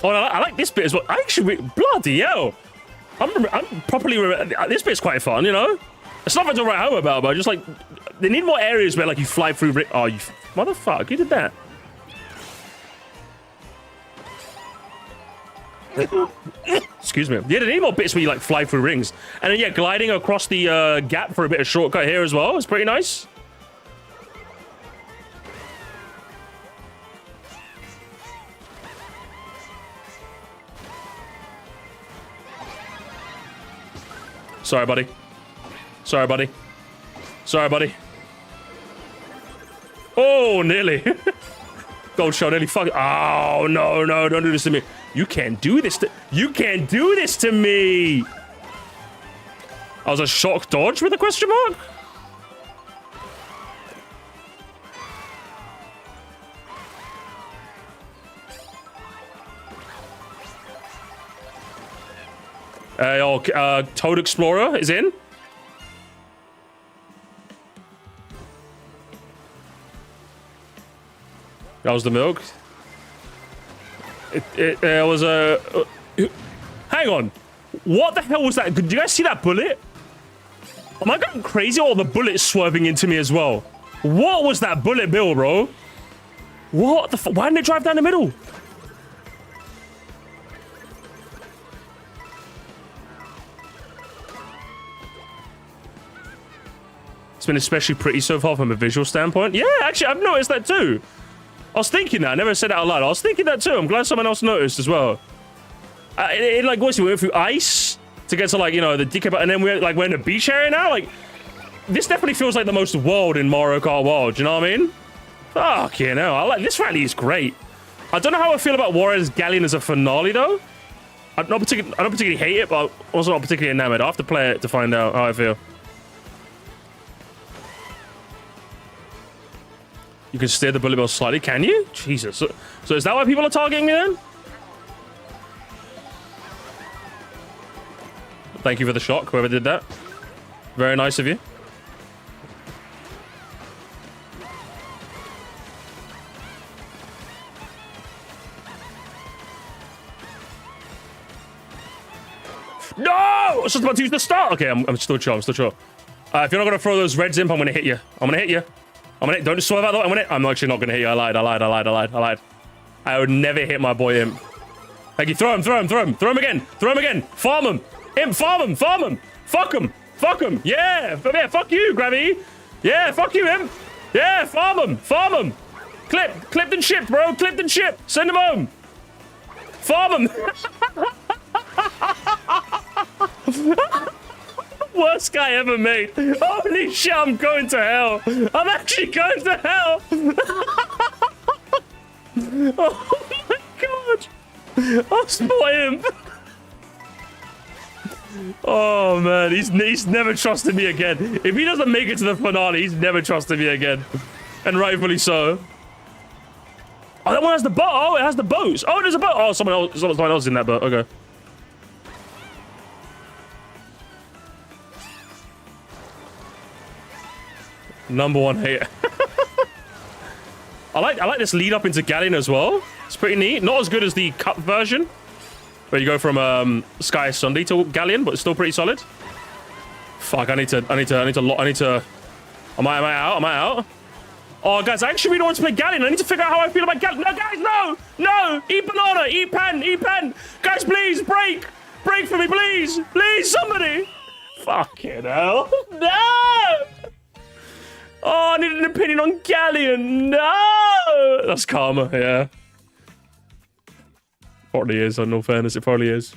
Oh, I like this bit as well. Actually, bloody hell. I'm properly... This bit's quite fun, you know? It's nothing to write home about, but just like... They need more areas where, like, you fly through... Oh, you... Motherfucker, you did that. Excuse me. Yeah, they need more bits where you, like, fly through rings. And then, yeah, gliding across the gap for a bit of shortcut here as well. It's pretty nice. Sorry, buddy. Sorry, buddy. Sorry, buddy. Oh, nearly. Gold shell nearly fuck. Oh, no, no, don't do this to me. You can't do this to... You can't do this to me. I was a shock dodge with a question mark? Toad Explorer is in. That was the milk. It was a... hang on. What the hell was that? Did you guys see that bullet? Am I going crazy or the bullet swerving into me as well? What was that bullet bill, bro? What the fuck? Why didn't it drive down the middle? It's been especially pretty so far from a visual standpoint. Yeah, actually, I've noticed that too. I was thinking that. I never said that out loud. I was thinking that too. I'm glad someone else noticed as well. It like, we went through ice to get to, like, you know, the DK, and then we're in a beach area now. Like, this definitely feels like the most world in Mario Kart World. You know what I mean? Fuck, you know. I like this rally is great. I don't know how I feel about Warriors Galleon as a finale though. I don't particularly hate it, but I'm also not particularly enamored. I have to play it to find out how I feel. You can steer the bullet bill slightly, can you? Jesus. So is that why people are targeting me then? Thank you for the shock, whoever did that. Very nice of you. No! I was just about to use the start. Okay, I'm still chill. I'm still chill. If you're not gonna throw those reds in, I'm gonna hit you. I'm gonna hit you. Don't just swerve out the way. I'm actually not gonna hit you. I lied. I would never hit my boy Imp. Thank you. Throw him again. Farm him. Imp, farm him. Fuck him. Yeah, fuck you, Gravity. Yeah, fuck you, Imp. Yeah, farm him. Clipped and shipped, bro. Send him home. Farm him. Worst guy ever made. Holy shit, I'm going to hell. I'm actually going to hell. Oh my god. I'll spot him. Oh man, he's never trusted me again. If he doesn't make it to the finale, he's never trusted me again. And rightfully so. Oh, that one has the boat. Oh, it has the boats. Oh, there's a boat. Oh, someone else is in that boat. Okay. Number one hater. I like this lead up into Galleon as well. It's pretty neat. Not as good as the cup version, where you go from Sky Sunday to Galleon, but it's still pretty solid. Fuck, I need to. Am I out? Oh, guys, I actually really want to play Galleon. I need to figure out how I feel about Galleon. No, guys, no! Eat banana, eat pen. Guys, please, break. Break for me, please! Please, somebody! Fucking hell. No! Oh, I need an opinion on Galleon. No! That's karma, yeah. Probably is, in all fairness, it probably is.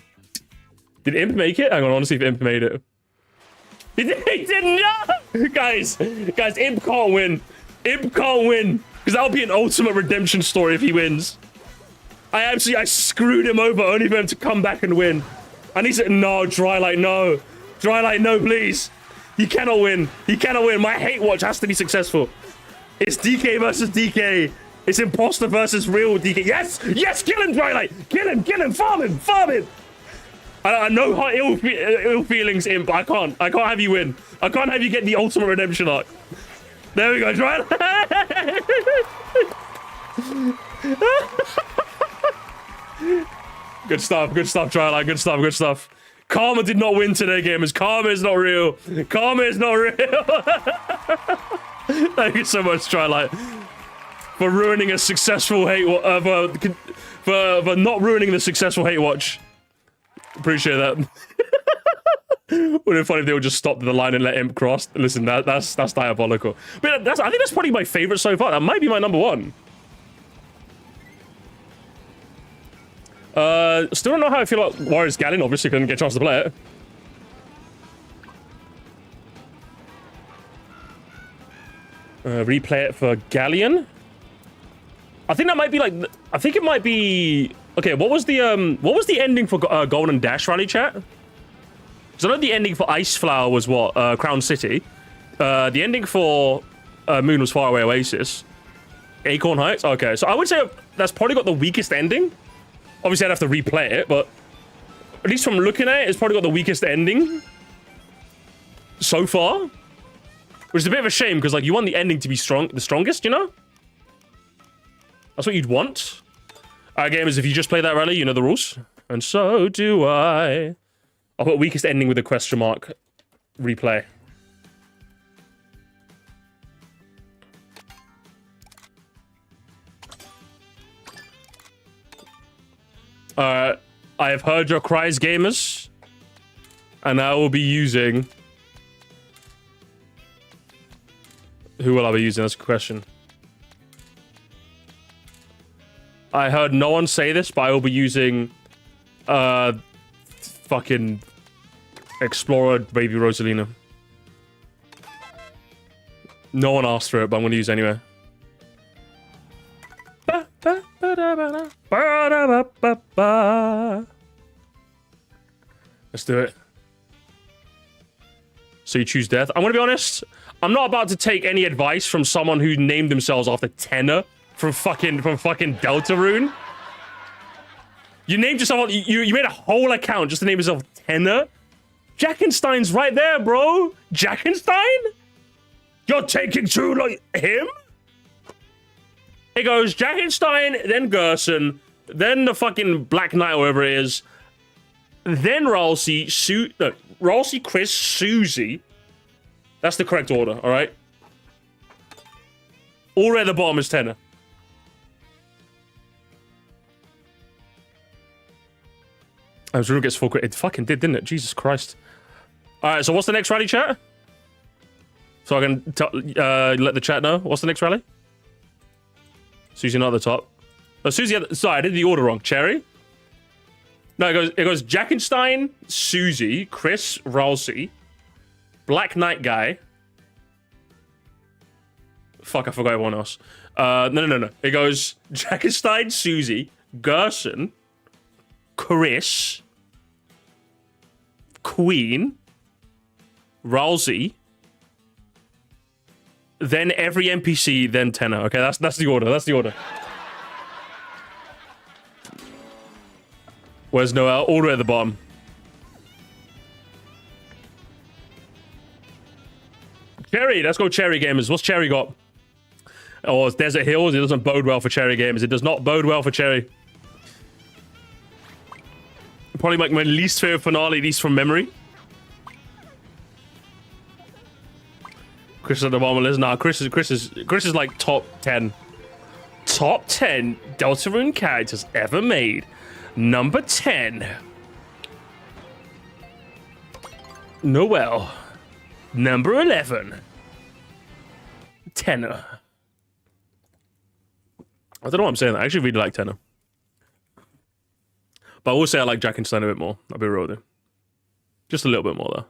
Did Imp make it? Hang on, I want to see if Imp made it. He didn't! No! Guys, Imp can't win. Imp can't win. Because that'll be an ultimate redemption story if he wins. I screwed him over only for him to come back and win. And he said, no, Drylight, no. Drylight, no, please. He cannot win. He cannot win. My hate watch has to be successful. It's DK versus DK. It's imposter versus real DK. Yes! Yes! Kill him, Drylight! Kill him! Farm him! I know how ill feelings, Imp. I can't have you win. I can't have you get the ultimate redemption arc. There we go, Drylight. Good stuff, Drylight. Good stuff. Karma did not win today, gamers. Karma is not real. Thank you so much, Drylight, for ruining a successful hate for not ruining the successful hate watch. Appreciate that. Would have been funny if they would just stop the line and let Imp cross. Listen, that's diabolical. But I think that's probably my favorite so far. That might be my number one. Still don't know how I feel about Warriors Galleon. Obviously, couldn't get a chance to play it. Replay it for Galleon. I think that might be like. I think it might be. Okay, what was the ending for Golden Dash Rally, chat? Because I know the ending for Ice Flower was what? Crown City. The ending for Moon was Faraway Oasis. Acorn Heights. Okay, so I would say that's probably got the weakest ending. Obviously, I'd have to replay it, but at least from looking at it, it's probably got the weakest ending so far. Which is a bit of a shame, because like you want the ending to be the strongest, you know? That's what you'd want. Alright, gamers, if you just play that rally, you know the rules. And so do I. I'll put weakest ending with a question mark. Replay. I have heard your cries, gamers, and I will be using. Who will I be using? That's a question. I heard no one say this, but I will be using, fucking Explorer Baby Rosalina. No one asked for it, but I'm going to use it anyway. Let's do it. So you choose death. I'm gonna be honest. I'm not about to take any advice from someone who named themselves after Tenor from fucking Deltarune. You named yourself. You made a whole account just to name yourself Tenor. Jackenstein's right there, bro. Jackenstein? You're taking too long. Him? It goes Jackenstein, then Gerson, then the fucking Black Knight, whoever it is, then Ralsei, Ralsei, Chris, Susie. That's the correct order, all right? All the way at the bottom is Tenor. Drew gets full credit. It fucking did, didn't it? Jesus Christ. All right, so what's the next rally, chat? So I can let the chat know. What's the next rally? Susie not at the top. Oh, Susie at the... Sorry, I did the order wrong. Cherry? No, it goes Jackenstein, Susie, Chris, Ralsei, Black Knight guy. Fuck, I forgot everyone else. No. It goes Jackenstein, Susie, Gerson, Chris, Queen, Ralsei, then every NPC, then Tenor. Okay, that's the order. That's the order. Where's Noel? All the way at the bottom. Cherry, let's go Cherry gamers. What's Cherry got? Oh, it's Desert Hills. It doesn't bode well for Cherry gamers. It does not bode well for Cherry. Probably like my least favorite finale, at least from memory. Chris is at the bottom of the list. Nah, Chris is like top 10. Top 10 Deltarune characters ever made. Number 10. Noel. Number 11. Tenor. I don't know what I'm saying. I actually really like Tenor. But I will say I like Jack and Stone a bit more. I'll be real with you. Just a little bit more, though.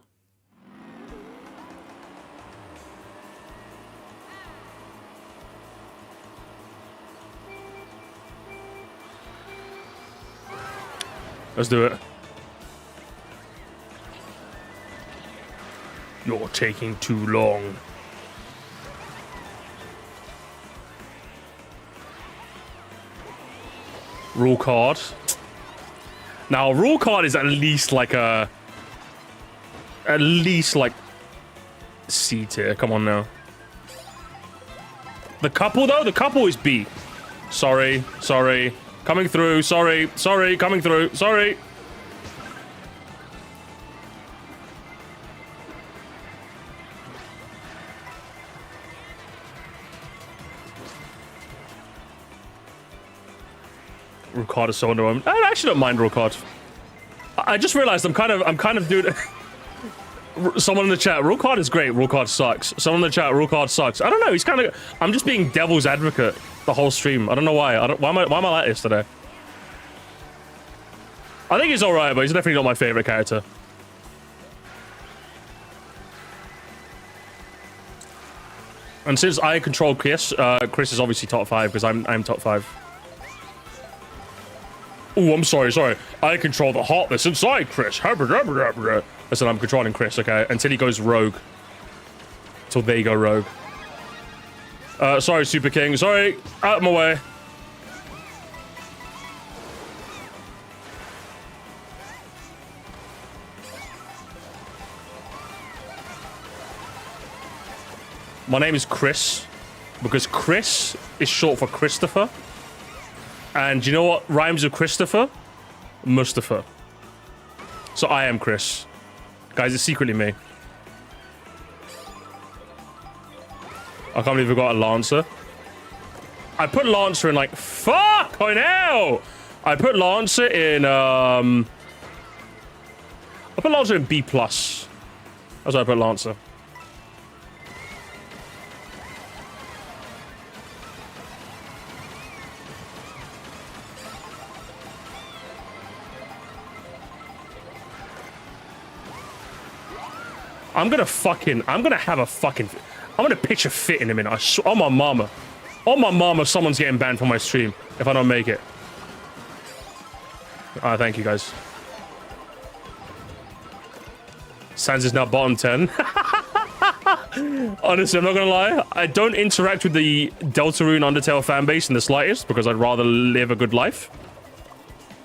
Let's do it. You're taking too long. Rule card. Now, rule card is at least like a... At least like... C tier. Come on now. The couple, though? The couple is B. Sorry. Sorry. Coming through. Sorry. Sorry. Coming through. Sorry. Rulcard is so underwhelming. I actually don't mind Rulcard. I just realized I'm kind of doing... Someone in the chat, Rulcard is great, Rulcard sucks. Someone in the chat, Rulcard sucks. I don't know, he's kind of... I'm just being devil's advocate the whole stream. I don't know why. Why am I like this today? I think he's alright, but he's definitely not my favorite character. And since I control Chris, Chris is obviously top 5 because I'm top 5. Oh, I'm sorry. I control the hotness inside Chris. I said I'm controlling Chris, okay? Until he goes rogue. Until they go rogue. Sorry, Super King. Sorry. Out of my way. My name is Chris. Because Chris is short for Christopher. And you know what rhymes with Christopher? Mustafa. So I am Chris. Guys, it's secretly me. I can't believe we got a Lancer. I put Lancer in like... Fuck! I know! I put Lancer in... I put Lancer in B+. That's why I put Lancer. I'm gonna pitch a fit in a minute. I swear, on my mama, someone's getting banned from my stream if I don't make it. Thank you guys. Sans is now bottom 10. Honestly, I'm not gonna lie. I don't interact with the Deltarune Undertale fanbase in the slightest because I'd rather live a good life.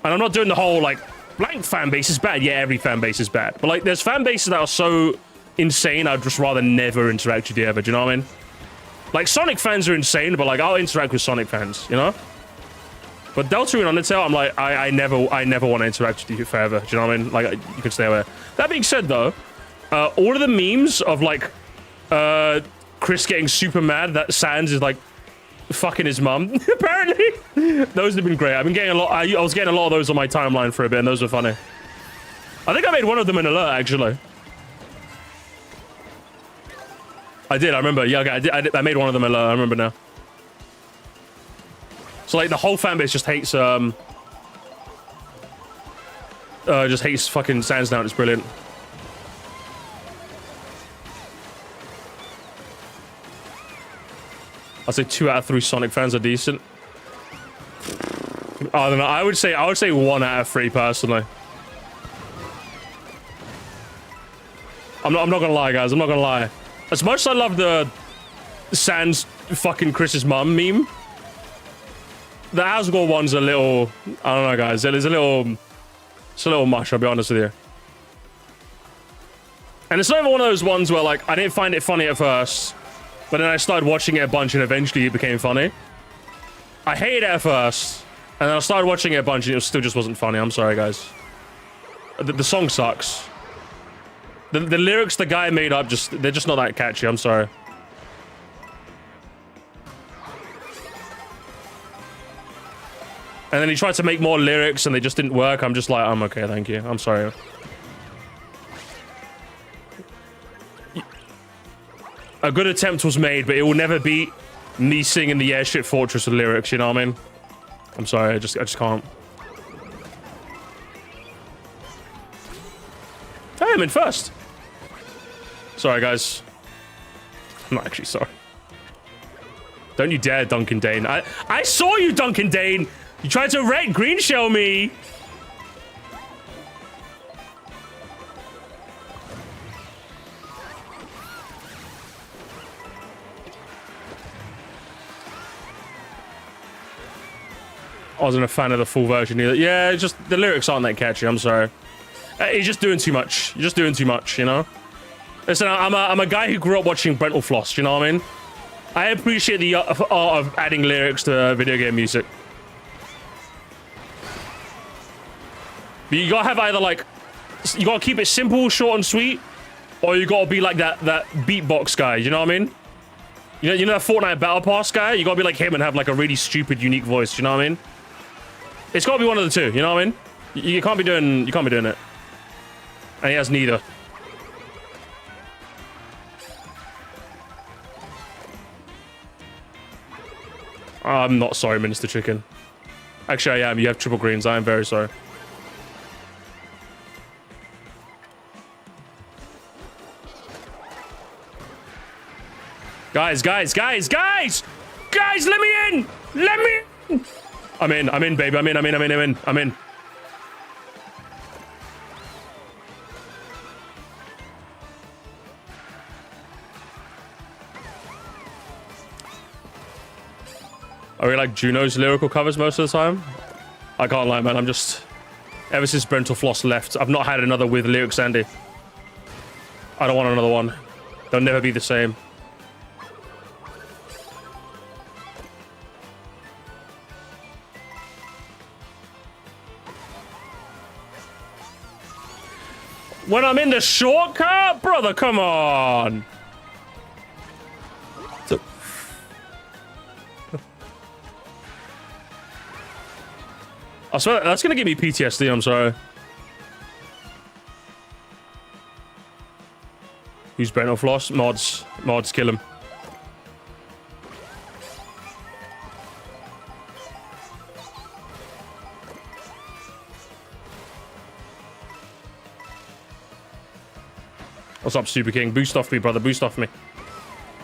And I'm not doing the whole like blank fanbase is bad. Yeah, every fanbase is bad. But like, there's fanbases that are so insane, I'd just rather never interact with you ever. Do you know what I mean? Like, Sonic fans are insane, but like, I'll interact with Sonic fans, you know? But Deltarune Undertale, I'm like, I never want to interact with you forever. Do you know what I mean? Like, you can stay away. That being said, though, all of the memes of like, Chris getting super mad that Sans is like fucking his mum, apparently, those have been great. I've been getting a lot. I was getting a lot of those on my timeline for a bit, and those were funny. I think I made one of them in alert, actually. I did, I remember. Yeah, okay, I made one of them alert, I remember now. So, like, the whole fanbase just hates fucking Sans now, and it's brilliant. I'd say 2 out of 3 Sonic fans are decent. I don't know. I would say 1 out of 3 personally. I'm not gonna lie, guys. I'm not gonna lie. As much as I love the Sans fucking Chris's mum meme, the Asgore one's a little... I don't know, guys. It's a little much, I'll be honest with you. And it's not even one of those ones where, like, I didn't find it funny at first, but then I started watching it a bunch and eventually it became funny. I hated it at first, and then I started watching it a bunch and it still just wasn't funny. I'm sorry, guys. The song sucks. The lyrics the guy made up, they're just not that catchy. I'm sorry. And then he tried to make more lyrics and they just didn't work. I'm just like, I'm okay, thank you. I'm sorry. A good attempt was made, but it will never beat me singing the Airship Fortress with lyrics, you know what I mean? I'm sorry, I just can't. Hey, I'm in first. Sorry, guys. I'm not actually sorry. Don't you dare, Duncan Dane. I saw you, Duncan Dane! You tried to red green shell me! I wasn't a fan of the full version either. Yeah, it's just the lyrics aren't that catchy. I'm sorry. You're just doing too much. You're just doing too much, you know? Listen, I'm a guy who grew up watching Brental Floss, you know what I mean? I appreciate the art of adding lyrics to video game music. But you gotta have either like, you gotta keep it simple, short and sweet, or you gotta be like that beatbox guy, you know what I mean? You know that Fortnite Battle Pass guy? You gotta be like him and have like a really stupid, unique voice, you know what I mean? It's gotta be one of the two, you know what I mean? You can't be doing it. And he has neither. I'm not sorry, Minister Chicken. Actually, I am. You have triple greens. I am very sorry. Guys, let me in! Let me in! I'm in, baby. I'm in. Are we like Juno's lyrical covers most of the time? I can't lie, man. I'm just... Ever since Brental Floss left, I've not had another with lyrics, Andy. I don't want another one. They'll never be the same. When I'm in the shortcut? Brother, come on! I swear, that's gonna give me PTSD, I'm sorry. Who's Brental Floss? Mods, kill him. What's up, Super King? Boost off me, brother. Boost off me.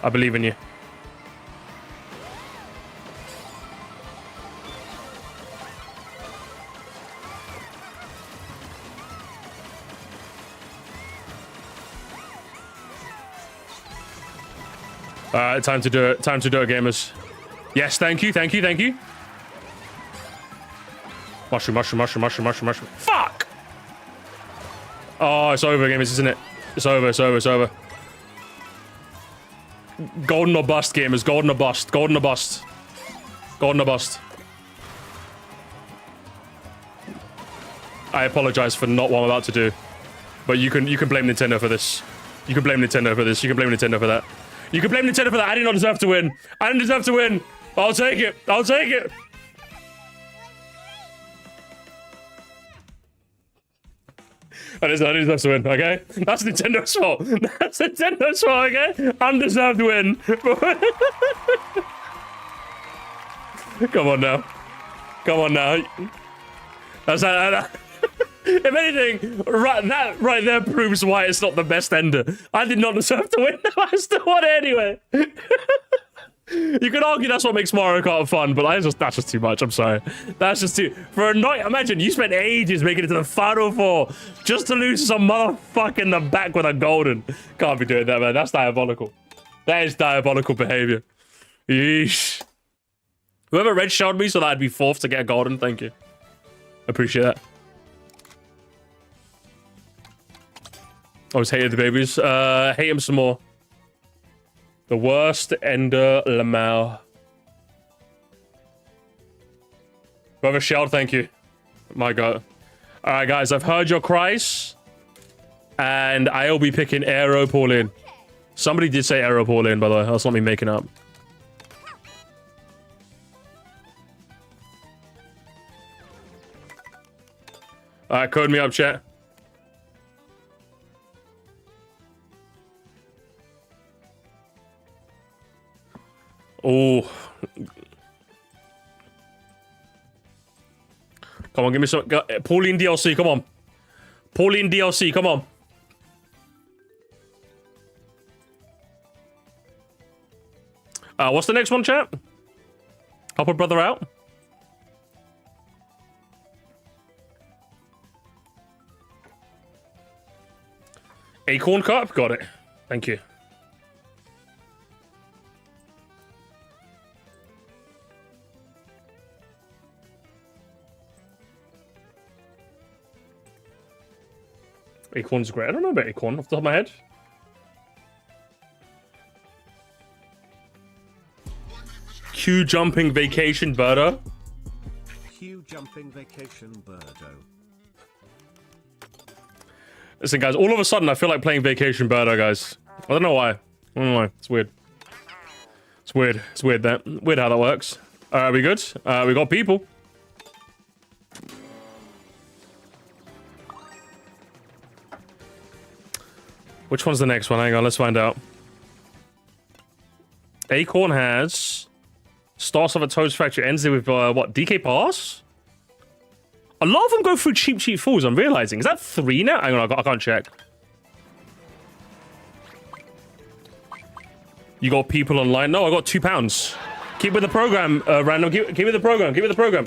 I believe in you. Alright, time to do it. Time to do it, gamers. Yes, thank you. Mushroom. Fuck! Oh, it's over, gamers, isn't it? It's over. Golden or bust, gamers. Golden or bust. I apologize for not what I'm about to do. But you can blame Nintendo for this. You can blame Nintendo for this. You can blame Nintendo for that. You can blame Nintendo for that. I did not deserve to win. I didn't deserve to win. I'll take it. I didn't deserve to win, okay? That's Nintendo's fault. Okay? Undeserved win. Come on now. That's that. If anything, that right there proves why it's not the best ender. I did not deserve to win. I still won it anyway. You could argue that's what makes Mario Kart fun, but that's just too much. I'm sorry. That's just too... For a night, imagine you spent ages making it to the Final Four just to lose to some motherfucker in the back with a golden. Can't be doing that, man. That's diabolical. That is diabolical behavior. Yeesh. Whoever red shelled me so that I'd be fourth to get a golden, thank you. Appreciate that. Always hated the babies. Hate him some more. The worst Ender Lamau. Whoever shelled, thank you. My god. Alright, guys, I've heard your cries. And I'll be picking Aero Pauline. Somebody did say Aero Pauline, by the way. That's not me making up. Alright, code me up, chat. Oh. Come on, give me some. Pauline DLC, come on. Pauline DLC, come on. What's the next one, chat? Help a brother out. Acorn Cup? Got it. Thank you. Acorn's great. I don't know about Acorn off the top of my head. Q jumping vacation birdo. Q jumping vacation birdo. Listen, guys, all of a sudden I feel like playing Vacation Birdo, guys. I don't know why. I don't know why. It's weird. It's weird. It's weird that weird how that works. Are we good? We got people. Which one's the next one? Hang on, let's find out. Acorn has starts off at Toad's Factory, ends it with what? DK Pass? A lot of them go through cheap fools, I'm realizing. Is that 3 now? Hang on, I can't check. You got people online? No, I got £2. Keep with the program, random. Keep with the program. Keep with the program.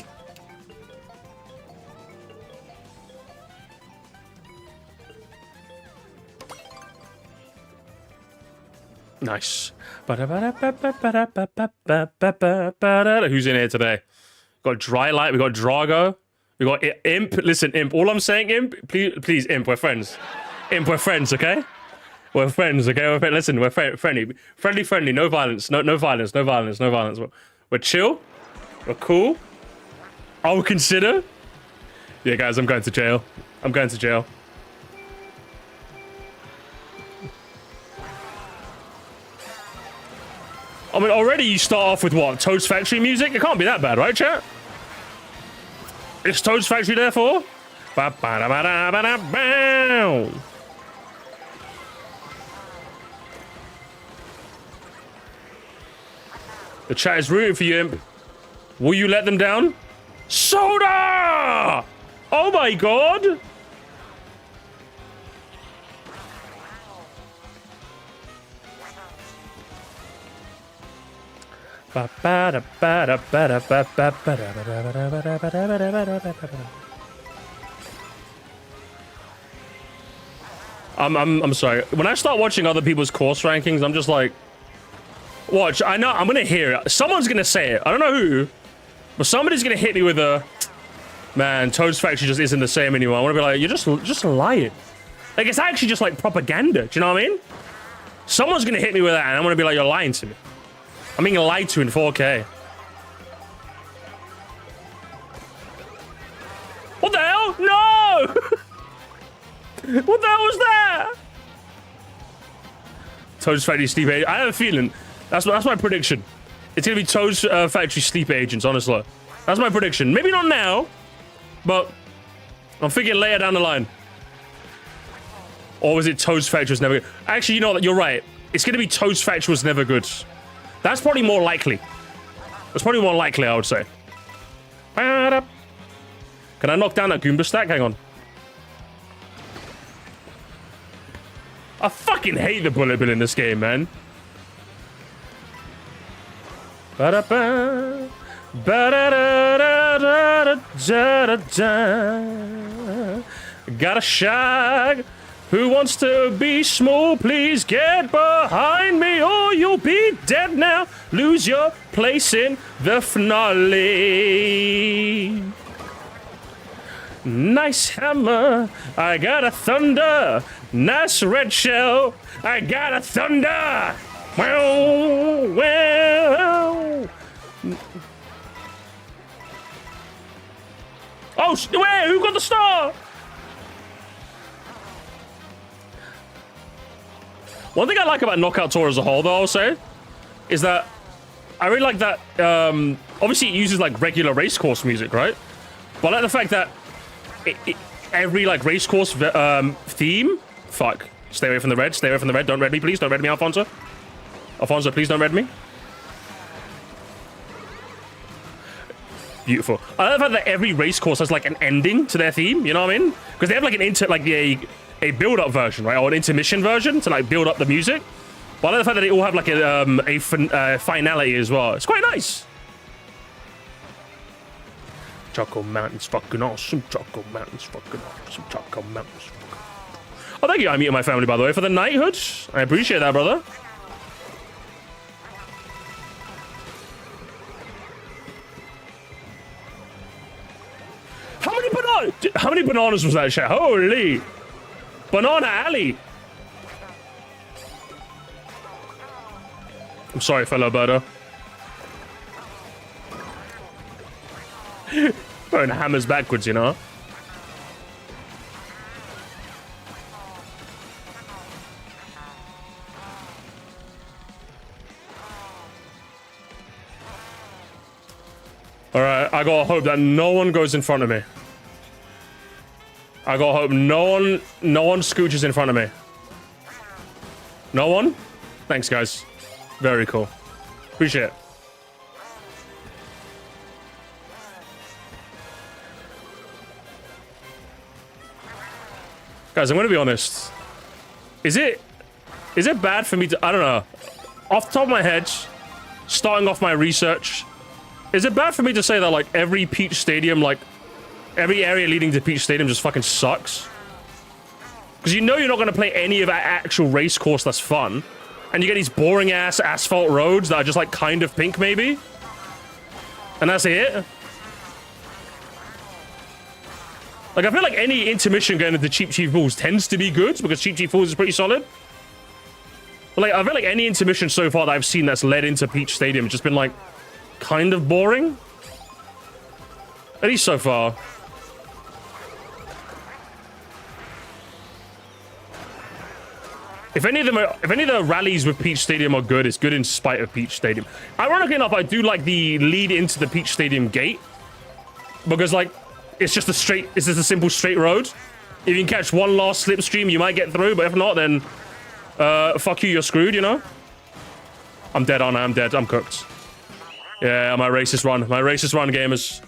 Nice. Who's in here today? Got Dry Light, we got Drago. We got Imp. Listen, Imp. All I'm saying, Imp, please, Imp, we're friends. Imp, we're friends, okay? We're friends, okay? Listen, we're friendly. Friendly. No violence. No violence. We're chill. We're cool. I'll consider. Yeah, guys, I'm going to jail. I mean, already you start off with what? Toad's Factory music? It can't be that bad, right, chat? It's Toad's Factory, therefore. The chat is rooting for you, Imp. Will you let them down? Soda! Oh my god! I'm sorry. When I start watching other people's course rankings, I'm just like, watch. I know I'm gonna hear it. Someone's gonna say it. I don't know who, but somebody's gonna hit me with a, man, Toad's Factory just isn't the same anymore. I want to be like, you're just lying. Like, it's actually just like propaganda. Do you know what I mean? Someone's gonna hit me with that, and I'm gonna be like, you're lying to me. I'm being lied to in 4K. What the hell? No! What the hell was that? Toad's Factory Sleep Agent. I have a feeling. That's my prediction. It's gonna be Toad's Factory Sleep Agents, honestly. That's my prediction. Maybe not now, but I'm thinking later down the line. Or was it Toad's Factory was never good? Actually, you know what? You're right. It's gonna be Toad's Factory was never good. That's probably more likely. That's probably more likely, I would say. Can I knock down that Goomba stack? Hang on. I fucking hate the bullet bill in this game, man. Ba-da-ba. Ba-da-da-da-da-da-da. Got a shag. Who wants to be small? Please get behind me, or you'll be dead now. Lose your place in the finale. Nice hammer. I got a thunder. Nice red shell. I got a thunder. Well. Oh, where? Who got the star? One thing I like about Knockout Tour as a whole, though, I'll say, is that I really like that. Obviously, it uses like regular race course music, right? But I like the fact that every like race course theme. Fuck. Stay away from the red. Stay away from the red. Don't red me, please. Don't red me, Alfonso. Alfonso, please don't red me. Beautiful. I love that every race course has like an ending to their theme. You know what I mean? Because they have like a build-up version, right, or an intermission version to like build up the music. But I love the fact that they all have like a finality as well. It's quite nice. Choco Mountain's fucking awesome. Choco Mountain's fucking awesome. Choco Mountain's fucking awesome. Oh, thank you. I'm meeting my family, by the way, for the knighthood. I appreciate that, brother. How many bananas was that shit? Holy! Banana Alley! I'm sorry, fellow birdo. Throwing hammers backwards, you know? Alright, I gotta hope that no one goes in front of me. I gotta hope no one scooches in front of me. No one? Thanks, guys. Very cool. Appreciate it. Guys, I'm gonna be honest. Is it bad for me to, I don't know, off the top of my head, starting off my research, is it bad for me to say that like every Peach Stadium, like every area leading to Peach Stadium just fucking sucks? Because you know you're not going to play any of that actual race course that's fun. And you get these boring ass asphalt roads that are just like kind of pink maybe. And that's it. Like I feel like any intermission going into Cheep Cheep Falls tends to be good because Cheep Cheep Falls is pretty solid. But like I feel like any intermission so far that I've seen that's led into Peach Stadium has just been like kind of boring. At least so far. If any of the rallies with Peach Stadium are good, it's good in spite of Peach Stadium. Ironically enough, I do like the lead into the Peach Stadium gate because like it's just a simple straight road. If you can catch one last slipstream, you might get through, but if not, then fuck you, you're screwed, you know? I'm dead, aren't I? I'm dead. I'm cooked. Yeah, my racist run, gamers.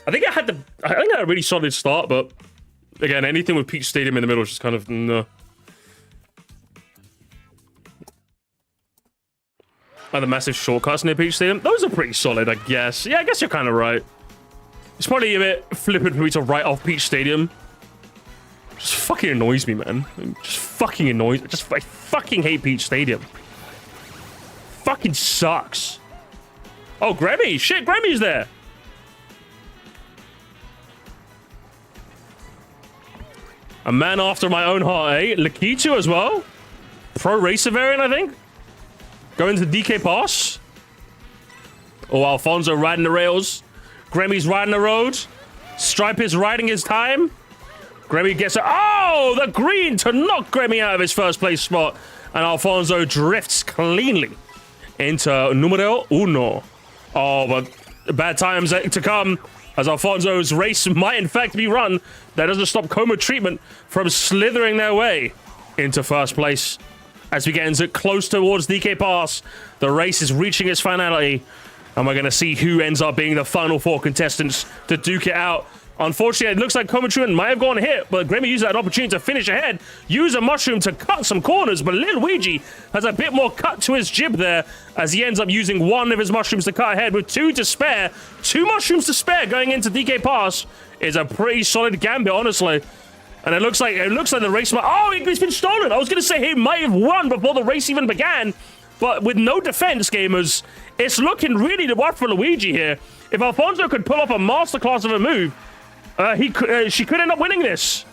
I think I had a really solid start, but again, anything with Peach Stadium in the middle is just kind of no. Like the massive shortcuts near Peach Stadium, those are pretty solid, I guess. Yeah, I guess you're kind of right. It's probably a bit flippant for me to write off Peach Stadium. Just fucking annoys me, man. Just fucking annoys. I fucking hate Peach Stadium. Fucking sucks. Oh, Grammy! Shit, Grammy's there. A man after my own heart, eh? Lakitu as well. Pro Racer variant, I think. Going to DK Pass. Oh, Alfonso riding the rails. Grammy's riding the road. Stripe is riding his time. Grammy gets it. Oh, the green to knock Grammy out of his first place spot. And Alfonso drifts cleanly into numero uno. Oh, but bad times to come. As Alfonso's race might in fact be run, that doesn't stop Coma Treatment from slithering their way into first place. As we get into close towards DK Pass, the race is reaching its finality, and we're going to see who ends up being the final four contestants to duke it out. Unfortunately, it looks like Coma Treatment might have gone hit, but Grammy used that opportunity to finish ahead, use a mushroom to cut some corners, but Lil Luigi has a bit more cut to his jib there, as he ends up using one of his mushrooms to cut ahead with two to spare. 2 mushrooms to spare going into DK Pass is a pretty solid gambit, honestly. And it looks like the race might... Oh, it's been stolen! I was going to say he might have won before the race even began, but with no defense, gamers, it's looking really rough for Luigi here. If Alfonso could pull off a masterclass of a move, she could end up winning this.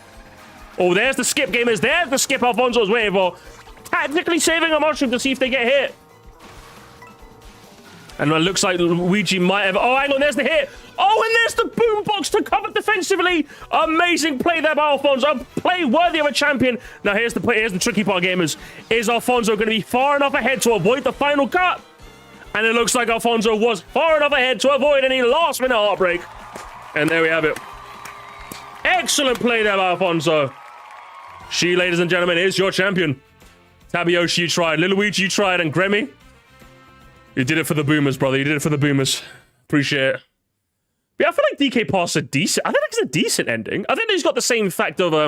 Oh, there's the skip, gamers. There's the skip Alfonso's waiting for. Tactically saving a mushroom to see if they get hit. And it looks like Luigi might have... Oh, hang on, there's the hit. Oh, and there's the boombox to cover defensively. Amazing play there by Alfonso. A play worthy of a champion. Now, here's the tricky part, gamers. Is Alfonso going to be far enough ahead to avoid the final cut? And it looks like Alfonso was far enough ahead to avoid any last-minute heartbreak. And there we have it. Excellent play there by Alfonso. She, ladies and gentlemen, is your champion. Tabiyoshi, you tried. Lil Luigi, you tried. And Grammy, You did it for the boomers, brother. You did it for the boomers. Appreciate it. But yeah, I feel like DK Pass a decent. I think it's a decent ending. I think he's got the same fact of I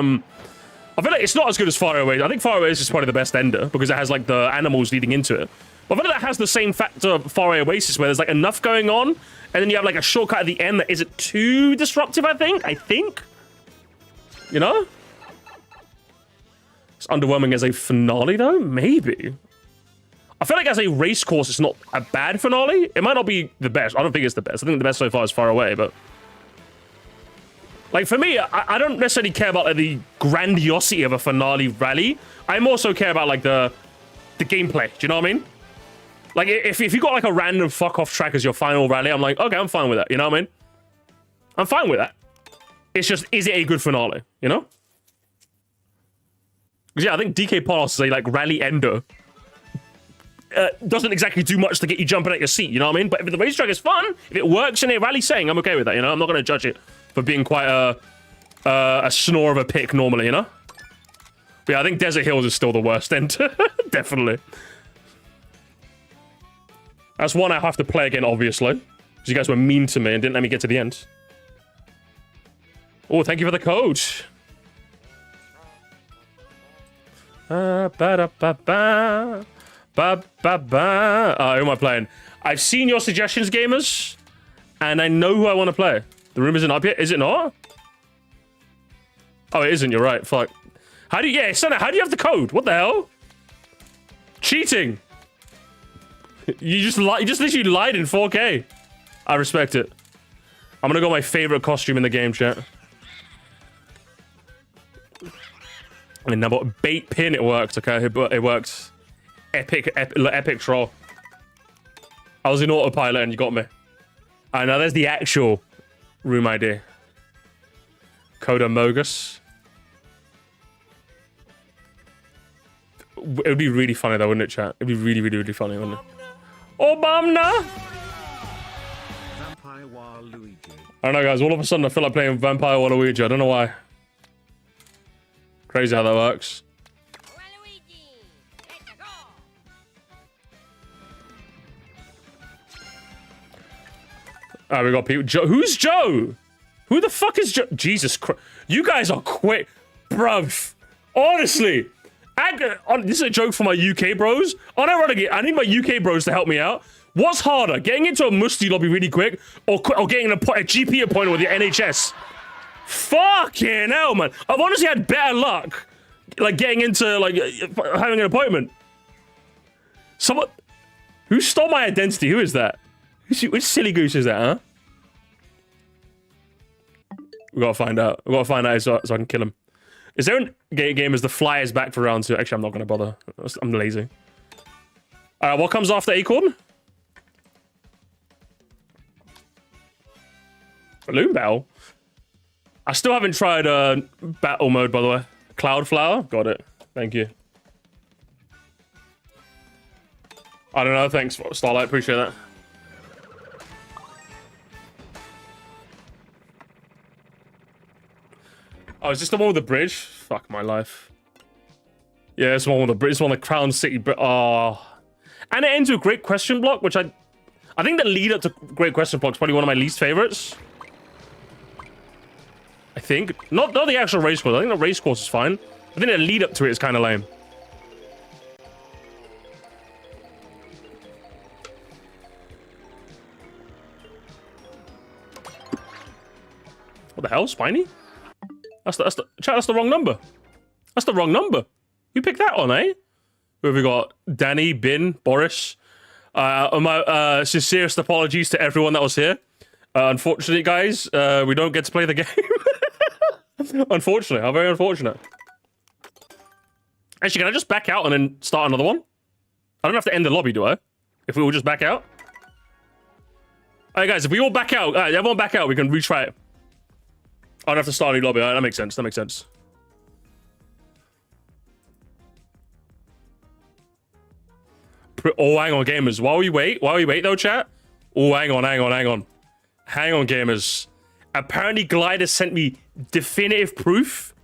feel like it's not as good as Far Away. I think Far Away is probably the best ender because it has like the animals leading into it. But I feel like that has the same factor of Far Away Oasis where there's like enough going on, and then you have like a shortcut at the end that isn't too disruptive. I think. You know. It's underwhelming as a finale though. Maybe. I feel like as a race course, it's not a bad finale. It might not be the best. I don't think it's the best. I think the best so far is Far Away, but like for me, I don't necessarily care about like, the grandiosity of a finale rally. I more so care about like the gameplay. Do you know what I mean? Like if you got like a random fuck off track as your final rally, I'm like, okay, I'm fine with that. You know what I mean? I'm fine with that. It's just, is it a good finale? You know? Because yeah, I think DK Pass is a like rally ender. Doesn't exactly do much to get you jumping at your seat, you know what I mean? But if the racetrack is fun, if it works in a rally setting, I'm okay with that, you know? I'm not going to judge it for being quite a snore of a pick normally, you know? But yeah, I think Desert Hills is still the worst end. Definitely. That's one I have to play again, obviously. Because you guys were mean to me and didn't let me get to the end. Oh, thank you for the code. Ba-da-ba-ba. Who am I playing? I've seen your suggestions, gamers, and I know who I want to play. The room isn't up yet. Is it not? Oh, it isn't. You're right. Fuck. How do you... Yeah, Senna, how do you have the code? What the hell? Cheating. You just literally lied in 4K. I respect it. I'm gonna go my favorite costume in the game, chat. I mean, number bait pin, it worked, okay? It worked. Epic troll. I was in autopilot and you got me. Alright, now there's the actual room ID. Coda Mogus. It would be really funny though, wouldn't it, chat? It'd be really, really, really funny, wouldn't it? Obama! Vampire Waluigi. I don't know, guys. All of a sudden, I feel like playing Vampire Waluigi. I don't know why. Crazy how that works. Alright, we got people. Joe. Who's Joe? Who the fuck is Joe? Jesus Christ. You guys are quick. Bruv. Honestly. This is a joke for my UK bros. I need my UK bros to help me out. What's harder? Getting into a Musti lobby really quick or getting a GP appointment with your NHS? Fucking hell, man. I've honestly had better luck like getting into like having an appointment. Someone who stole my identity? Who is that? Which silly goose is that, huh? We gotta find out. We gotta find out so I can kill him. Is there a game as the Flyers back for round 2? Actually, I'm not gonna bother. I'm lazy. What comes after Acorn? Balloon Battle? I still haven't tried battle mode, by the way. Cloudflower? Got it. Thank you. I don't know. Thanks, Starlight. Appreciate that. Oh, is this the one with the bridge? Fuck my life. Yeah, it's the one with the bridge. It's one with the Crown City bridge. Oh. And it ends with Great Question Block, which I think the lead up to Great Question Block is probably one of my least favorites. I think. Not the actual race course. I think the race course is fine. I think the lead up to it is kind of lame. What the hell? Spiny? That's the wrong number. That's the wrong number. Who picked that on, eh? Who have we got? Danny, Bin, Boris. My sincerest apologies to everyone that was here. Unfortunately, guys, we don't get to play the game. Unfortunately, how very unfortunate. Actually, can I just back out and then start another one? I don't have to end the lobby, do I? If we all just back out? Alright, guys, if we all back out, everyone back out, we can retry it. I don't have to start a new lobby. Alright, that makes sense. That makes sense. Oh, hang on, gamers. While we wait though, chat. Oh, hang on. Hang on, gamers. Apparently, Glider sent me definitive proof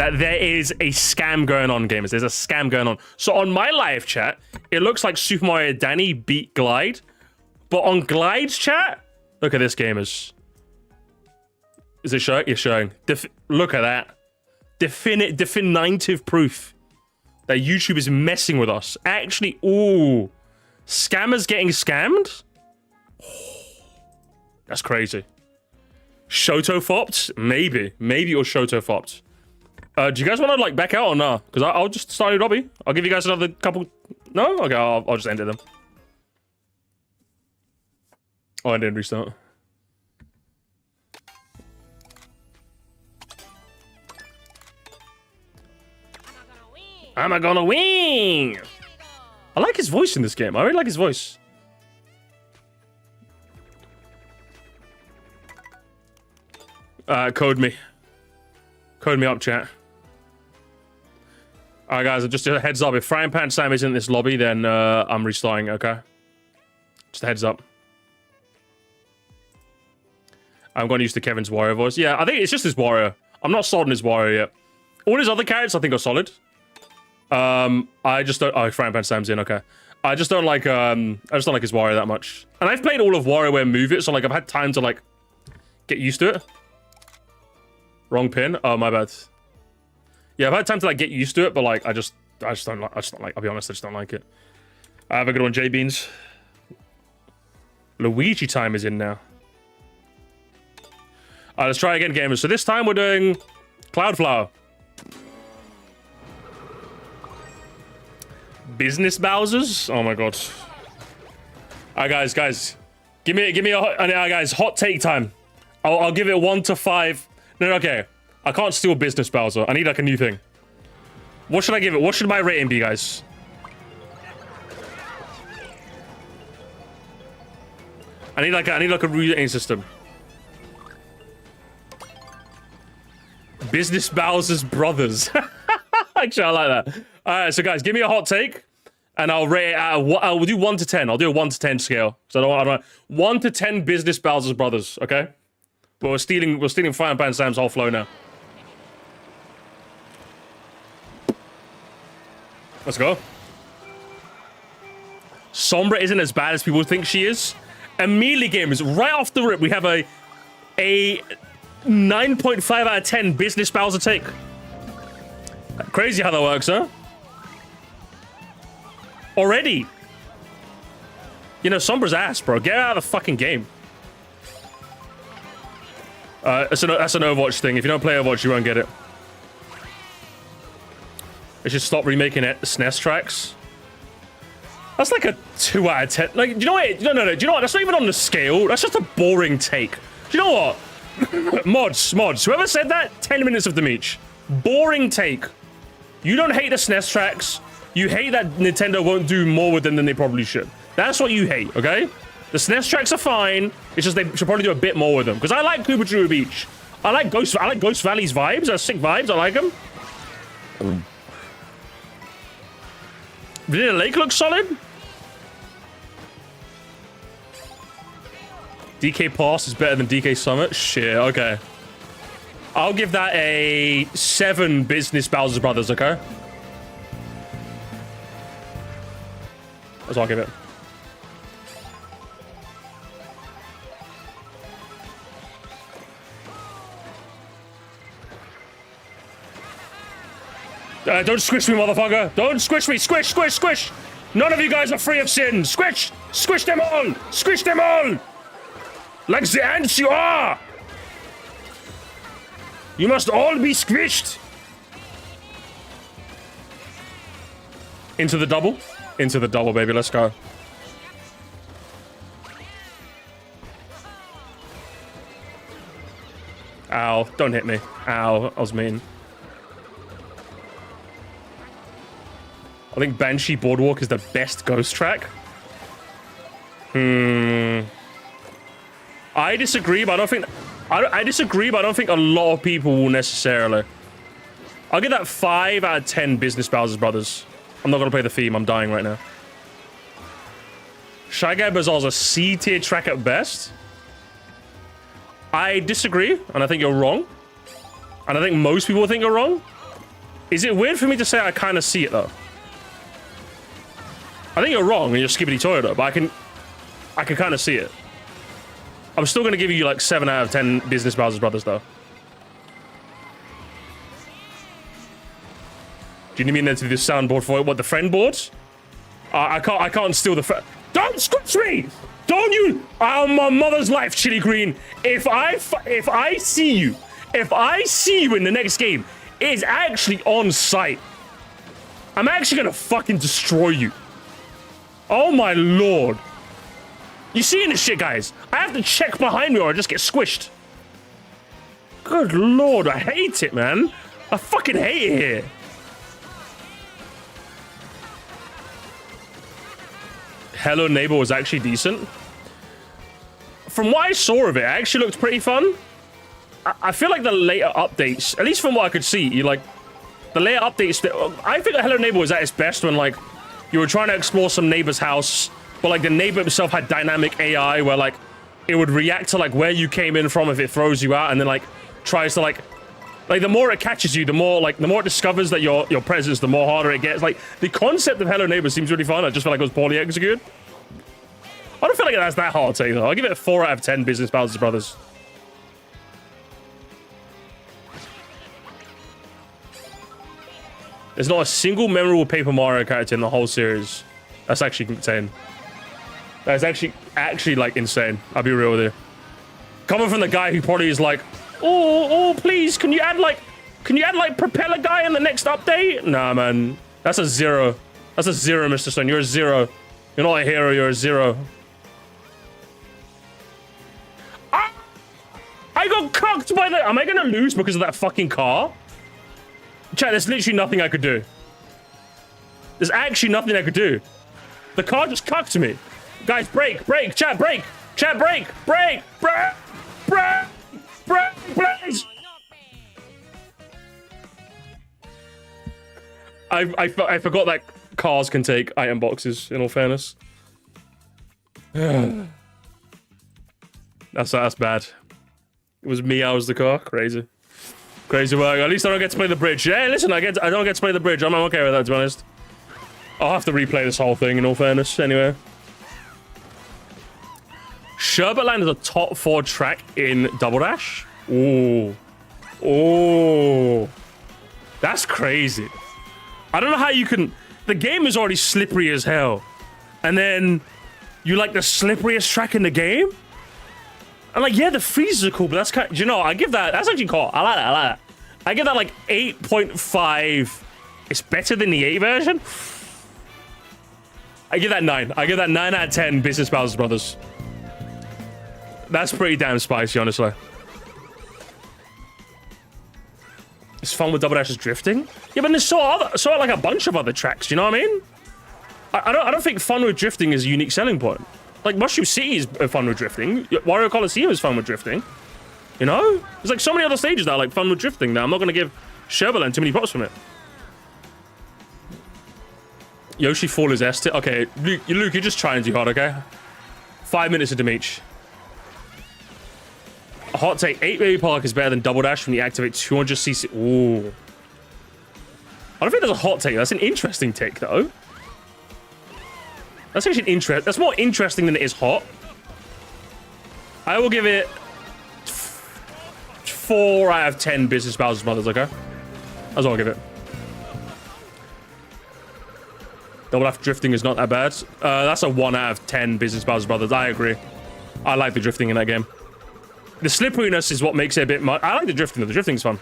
that there is a scam going on, gamers. There's a scam going on. So on my live chat, it looks like Super Mario Danny beat Glide. But on Glide's chat, look at this, gamers. Is it showing? It's showing. Look at that. Definitive proof that YouTube is messing with us. Actually, ooh. Scammers getting scammed? That's crazy. Shoto fopped? Maybe. Maybe it was Shoto fopped. Do you guys want to like back out or no? Because I'll just start a new lobby. I'll give you guys another couple. No? Okay, I'll just end it then. Oh, I didn't restart. Am I gonna win? I like his voice in this game. I really like his voice. Code me. Code me up, chat. Alright, guys, just a heads up. If Frying Pan Sam is in this lobby, then I'm restarting, okay? Just a heads up. I'm going to use the Kevin's Wario voice. Yeah, I think it's just his Wario. I'm not sold on his Wario yet. All his other characters, I think, are solid. I just don't... Oh, Frying Pan Sam's in, okay. I just don't like, I just don't like his Wario that much. And I've played all of WarioWare Move It, so, like, I've had time to, like, get used to it. Wrong pin. Oh, my bad. Yeah, I've had time to, like, get used to it, but, like, I just don't like, I'll be honest, I just don't like it. I have a good one, J-Beans. Luigi time is in now. Alright, let's try again, gamers. So this time we're doing Cloudflower. Business Bowsers? Oh my god. Alright, guys. Give me a guys, hot take time. I'll give it 1 to 5. No, okay. I can't steal Business Bowser. I need like a new thing. What should I give it? What should my rating be, guys? I need like a rating system. Business Bowser's brothers. Actually, I like that. Alright, so guys, give me a hot take. And I'll rate it we'll do 1 to 10. I'll do a 1 to 10 scale. So I don't 1 to 10 Business Bowser's brothers, okay? But we're stealing Frying Pan Sam's whole flow now. Let's go. Sombra isn't as bad as people think she is. Immediately, gamers, right off the rip, we have a 9.5 out of 10 Business Bowser take. Crazy how that works, huh? Already. You know, Sombra's ass, bro. Get out of the fucking game. That's an Overwatch thing. If you don't play Overwatch, you won't get it. They should stop remaking SNES tracks. That's like a 2 out of 10. Like, do you know what? No. Do you know what? That's not even on the scale. That's just a boring take. Do you know what? mods. Whoever said that, 10 minutes of them each. Boring take. You don't hate the SNES tracks. You hate that Nintendo won't do more with them than they probably should. That's what you hate, okay? The SNES tracks are fine. It's just they should probably do a bit more with them. Because I like Koopa Troopa Beach. I like Ghost Valley's vibes. They're sick vibes. I like them. Vanilla Lake looks solid. DK Pass is better than DK Summit. Shit, okay. I'll give that a 7 Business Bowser's Brothers, okay? That's what I'll give it. Don't squish me, motherfucker. Don't squish me. Squish. None of you guys are free of sin. Squish them all. Squish them all. Like the ants you are. You must all be squished. Into the double. Into the double, baby. Let's go. Ow. Don't hit me. Ow. I was mean. I think Banshee Boardwalk is the best ghost track. I disagree, but I don't think... I disagree, but I don't think a lot of people will necessarily. I'll give that 5 out of 10 Business Bowser's Brothers. I'm not going to play the theme. I'm dying right now. Shy Guy Bazaar's a C-tier track at best. I disagree, and I think you're wrong. And I think most people think you're wrong. Is it weird for me to say I kind of see it though? I think you're wrong and you're Skibbity Toilet, but I can kind of see it. I'm still gonna give you like 7 out of 10 Business Bowser Brothers though. Do you need me to do the soundboard for it? What, the friend boards? I can't steal the friend. Don't scratch me! Don't you? On my mother's life, Chili Green. If I see you in the next game, it is actually on site. I'm actually gonna fucking destroy you. Oh my lord. You seeing this shit, guys? I have to check behind me or I just get squished. Good lord, I hate it, man. I fucking hate it here. Hello Neighbor was actually decent. From what I saw of it, it actually looked pretty fun. I feel like the later updates, at least from what I could see, the later updates, I think that Hello Neighbor was at its best when, like, you were trying to explore some neighbor's house, but, like, the neighbor himself had dynamic AI where, like, it would react to, like, where you came in from if it throws you out, and then, like, tries to, like, the more it catches you, the more it discovers that your presence, the more harder it gets. Like, the concept of Hello Neighbor seems really fun. I just feel like it was poorly executed. I don't feel like that's that hard to take, though. I'll give it a 4 out of 10 Business Bowser Brothers. There's not a single memorable Paper Mario character in the whole series. That's actually insane. That's actually like insane. I'll be real with you. Coming from the guy who probably is like, oh, please, can you add like Propeller Guy in the next update? Nah, man. That's a 0. That's a 0, Mr. Stone. You're a 0. You're not a hero, you're a 0. I got cocked by the... Am I gonna lose because of that fucking car? Chat, there's literally nothing I could do. There's actually nothing I could do. The car just cucked me. Guys, brake, chat, brake, please. I forgot that cars can take item boxes, in all fairness. That's bad. It was me, I was the car. Crazy work. At least I don't get to play the bridge. Yeah, listen, I don't get to play the bridge. I'm okay with that, to be honest. I'll have to replay this whole thing, in all fairness, anyway. Sherbetland is a top 4 track in Double Dash. Ooh. That's crazy. I don't know how you can... The game is already slippery as hell. And then you like the slipperiest track in the game? I'm like, yeah, the freezes are cool, but that's kind of... You know, I give that... That's actually cool. I like that. I give that like 8.5. It's better than the 8 version. I give that 9. I give that 9 out of 10 Business Bowser Brothers. That's pretty damn spicy, honestly. It's fun with Double Dash's drifting. Yeah, but there's so like a bunch of other tracks. You know what I mean? I don't think fun with drifting is a unique selling point. Like Mushroom City is fun with drifting. Wario Coliseum is fun with drifting. You know? There's like so many other stages that are like fun with drifting that I'm not gonna give Sherbetland too many props from it. Yoshi Fall is S-tier. Okay, Luke, you're just trying too hard, okay? 5 minutes of Dimitri. A hot take, 8 Baby Park is better than Double Dash when you activate 200cc. Ooh. I don't think that's a hot take. That's an interesting take, though. That's actually that's more interesting than it is hot. I will give it 4 out of 10 Business Bowser Brothers, okay? That's all I'll give it. Double Dash drifting is not that bad. That's a 1 out of 10 Business Bowser Brothers. I agree. I like the drifting in that game. The slipperiness is what makes it a bit much. I like the drifting, though. The drifting's fun.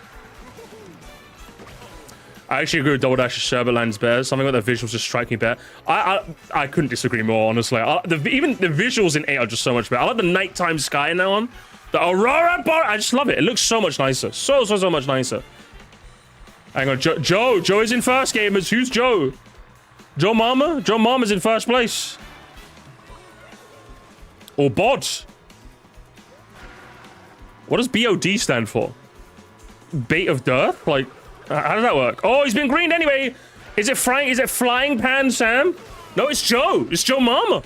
I actually agree with Double Dash's Sherbetland's better. Something about the visuals just strike me better. I couldn't disagree more, honestly. Even the visuals in 8 are just so much better. I like the nighttime sky in that one. The Aurora bar, I just love it. It looks so much nicer. So much nicer. Hang on, Joe is in first, gamers. Who's Joe? Joe Mama? Joe Mama's in first place. Or BOD. What does BOD stand for? Bait of Dearth? Like, how does that work? Oh, he's been greened anyway. Is it Flying Pan Sam? No, it's Joe. It's Joe Mama.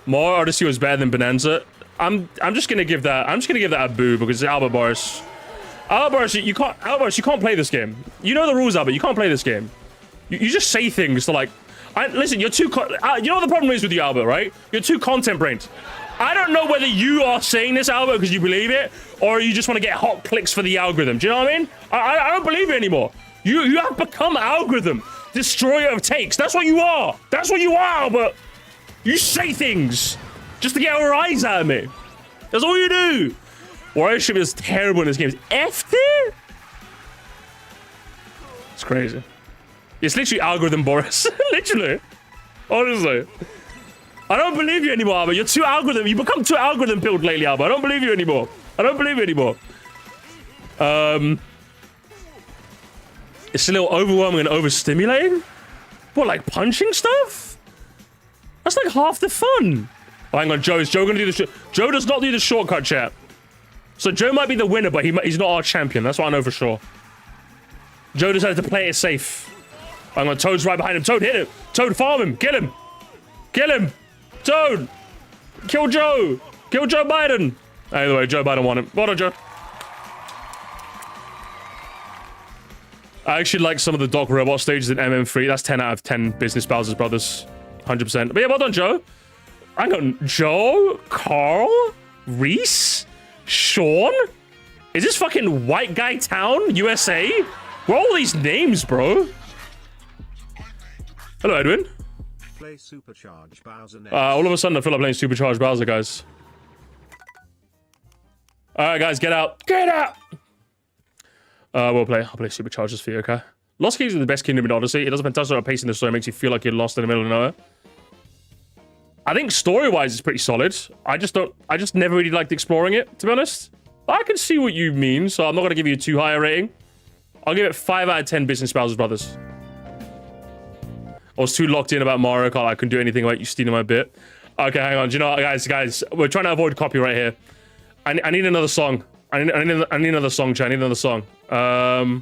More Odyssey was better than Bonanza. I'm just gonna give that a boo because it's Albert Boris. Albert, you can't play this game. You know the rules, Albert. You can't play this game. You just say things to like. Listen, you're too. You know what the problem is with you, Albert, right? You're too content brained. I don't know whether you are saying this, Albert, because you believe it, or you just want to get hot clicks for the algorithm. Do you know what I mean? I don't believe it anymore. You have become algorithm, destroyer of takes. That's what you are. That's what you are, Albert. You say things just to get a rise out of me. That's all you do. Warriorship is terrible in this game. It's F tier? It's crazy. It's literally algorithm Boris. Literally. Honestly. I don't believe you anymore, Albert. You're too algorithm. You become too algorithm built lately, Albert. I don't believe you anymore. I don't believe you anymore. It's a little overwhelming and overstimulating. What, like punching stuff? That's like half the fun. Oh, hang on, Joe. Is Joe going to do the... Joe does not do the shortcut, chat. So Joe might be the winner, but he's not our champion. That's what I know for sure. Joe decided to play it safe. Hang on, Toad's right behind him. Toad, hit him. Toad, farm him. Kill him. Kill him. Toad. Kill Joe. Kill Joe Biden. Either way, Joe Biden won him. Well done, Joe. I actually like some of the Doc Robot stages in MM3. That's 10 out of 10 business Bowser's Brothers. 100%. But yeah, well done, Joe. Hang on. Joe? Carl? Reese? Sean? Is this fucking White Guy Town, USA? What are all these names, bro? Hello, Edwin. Play Supercharged Bowser next. All of a sudden, I feel like playing Supercharged Bowser, guys. Alright, guys, get out. Get out! I'll play Superchargers for you, okay? Lost Keys is the best kingdom in Odyssey. It does a fantastic pace in the story. It makes you feel like you're lost in the middle of nowhere. I think story-wise, it's pretty solid. I just never really liked exploring it, to be honest. But I can see what you mean, so I'm not going to give you a too high a rating. I'll give it 5 out of 10 business Bowser's Brothers. I was too locked in about Mario Kart. I couldn't do anything about you stealing my bit. Okay, hang on. Do you know what, guys? We're trying to avoid copyright here. I need another song. I need another song, chat. I need another song. Okay,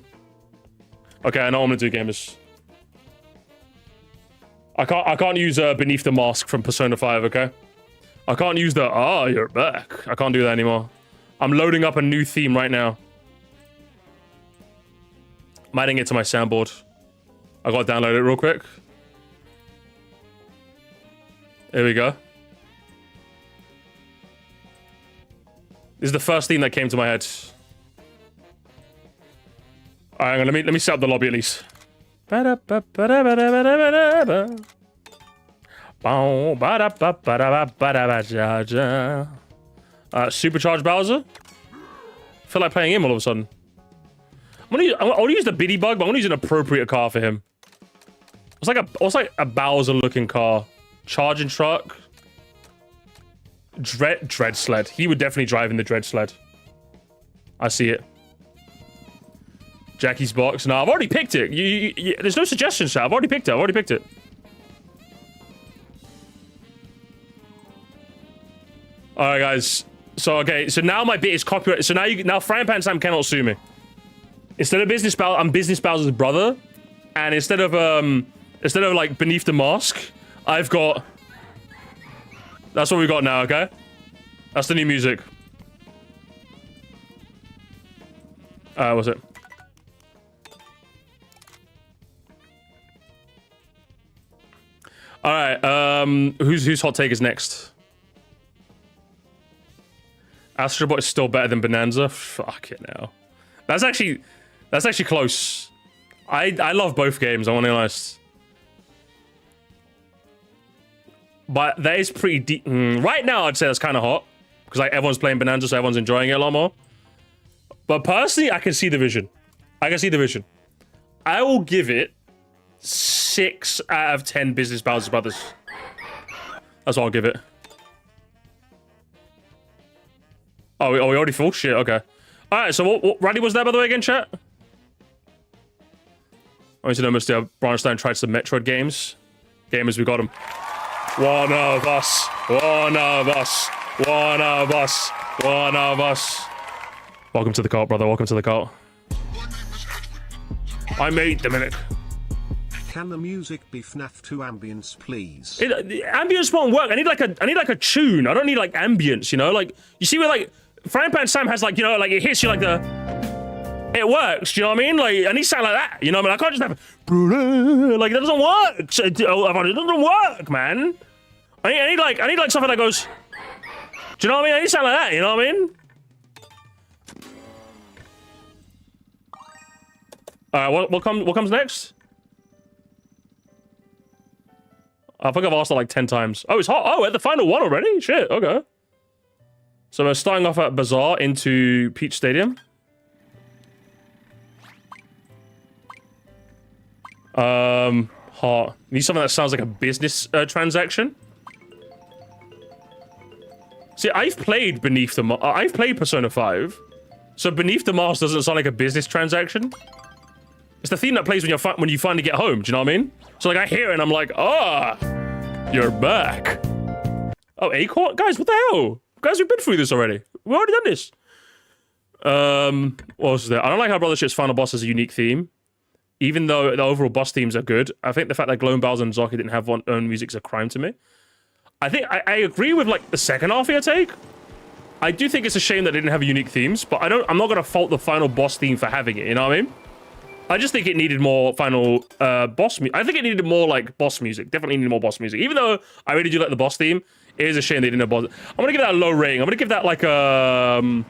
I know what I'm gonna do, gamers. I can't use Beneath the Mask from Persona 5, okay? I can't use the you're back. I can't do that anymore. I'm loading up a new theme right now. I'm adding it to my soundboard. I gotta download it real quick. Here we go. This is the first theme that came to my head. Alright, let me set up the lobby at least. Supercharged Bowser. I feel like playing him all of a sudden. I want to use the Biddy Bug, but I want to use an appropriate car for him. What's like a Bowser looking car? Charging truck. Dread sled. He would definitely drive in the Dread sled. I see it. Jackie's box. No, I've already picked it. There's no suggestions, chat. I've already picked it. Alright, guys. So, okay. So now my bit is copyright. So now Frying Pan Sam cannot sue me. Instead of Business Bowser, I'm Business Bowser's brother. And instead of like Beneath the Mask, I've got... That's what we got now, okay? That's the new music. What's it? Alright, whose hot take is next? Astro Bot is still better than Bonanza? Fuck it now. That's actually close. I love both games, I want to be honest. But that is pretty deep. Right now, I'd say that's kind of hot. Because like everyone's playing Bonanza, so everyone's enjoying it a lot more. But personally, I can see the vision. I will give it 6 out of 10 Business Bowser's Brothers. That's what I'll give it. Oh, we already full? Shit, okay. Alright, so what rally was that, by the way, again, chat? I want to know Mr. Bronstein tried some Metroid games. Gamers, we got them. One of us. Welcome to the cult, brother. Welcome to the cult. I'm 8, Dominic. Can the music be FNAF 2 ambience, please? The ambience won't work. I need like a tune. I don't need like ambience, you know? Like, you see where like Frying Pan Sam has like, you know, like it hits you like the... it works. Do you know what I mean? Like, I need something like that. You know what I mean? I can't just have like that doesn't work. It doesn't work, man. I need like something that goes. Do you know what I mean? I need something like that. You know what I mean? What comes next? I think I've asked it like 10 times. Oh, it's hot. Oh, we're at the final one already? Shit, okay. So we're starting off at Bazaar into Peach Stadium. Hot. Need something that sounds like a business transaction. See, I've played I've played Persona 5. So Beneath the Mask doesn't sound like a business transaction. It's the theme that plays when you finally get home. Do you know what I mean? So like I hear it and I'm like, you're back. Oh, Acorn? Guys, what the hell? Guys, we've been through this already. We've already done this. What else is there? I don't like how Brothership's final boss has a unique theme. Even though the overall boss themes are good, I think the fact that Glow and Bowser and Zoki didn't have one own music is a crime to me. I think I agree with like the second half of your take. I do think it's a shame that they didn't have unique themes, but I'm not gonna fault the final boss theme for having it, you know what I mean? I just think it needed more final boss music. I think it needed more like boss music. Definitely needed more boss music. Even though I really do like the boss theme, it is a shame they didn't have boss. I'm gonna give that a low rating. I'm gonna give that like I'm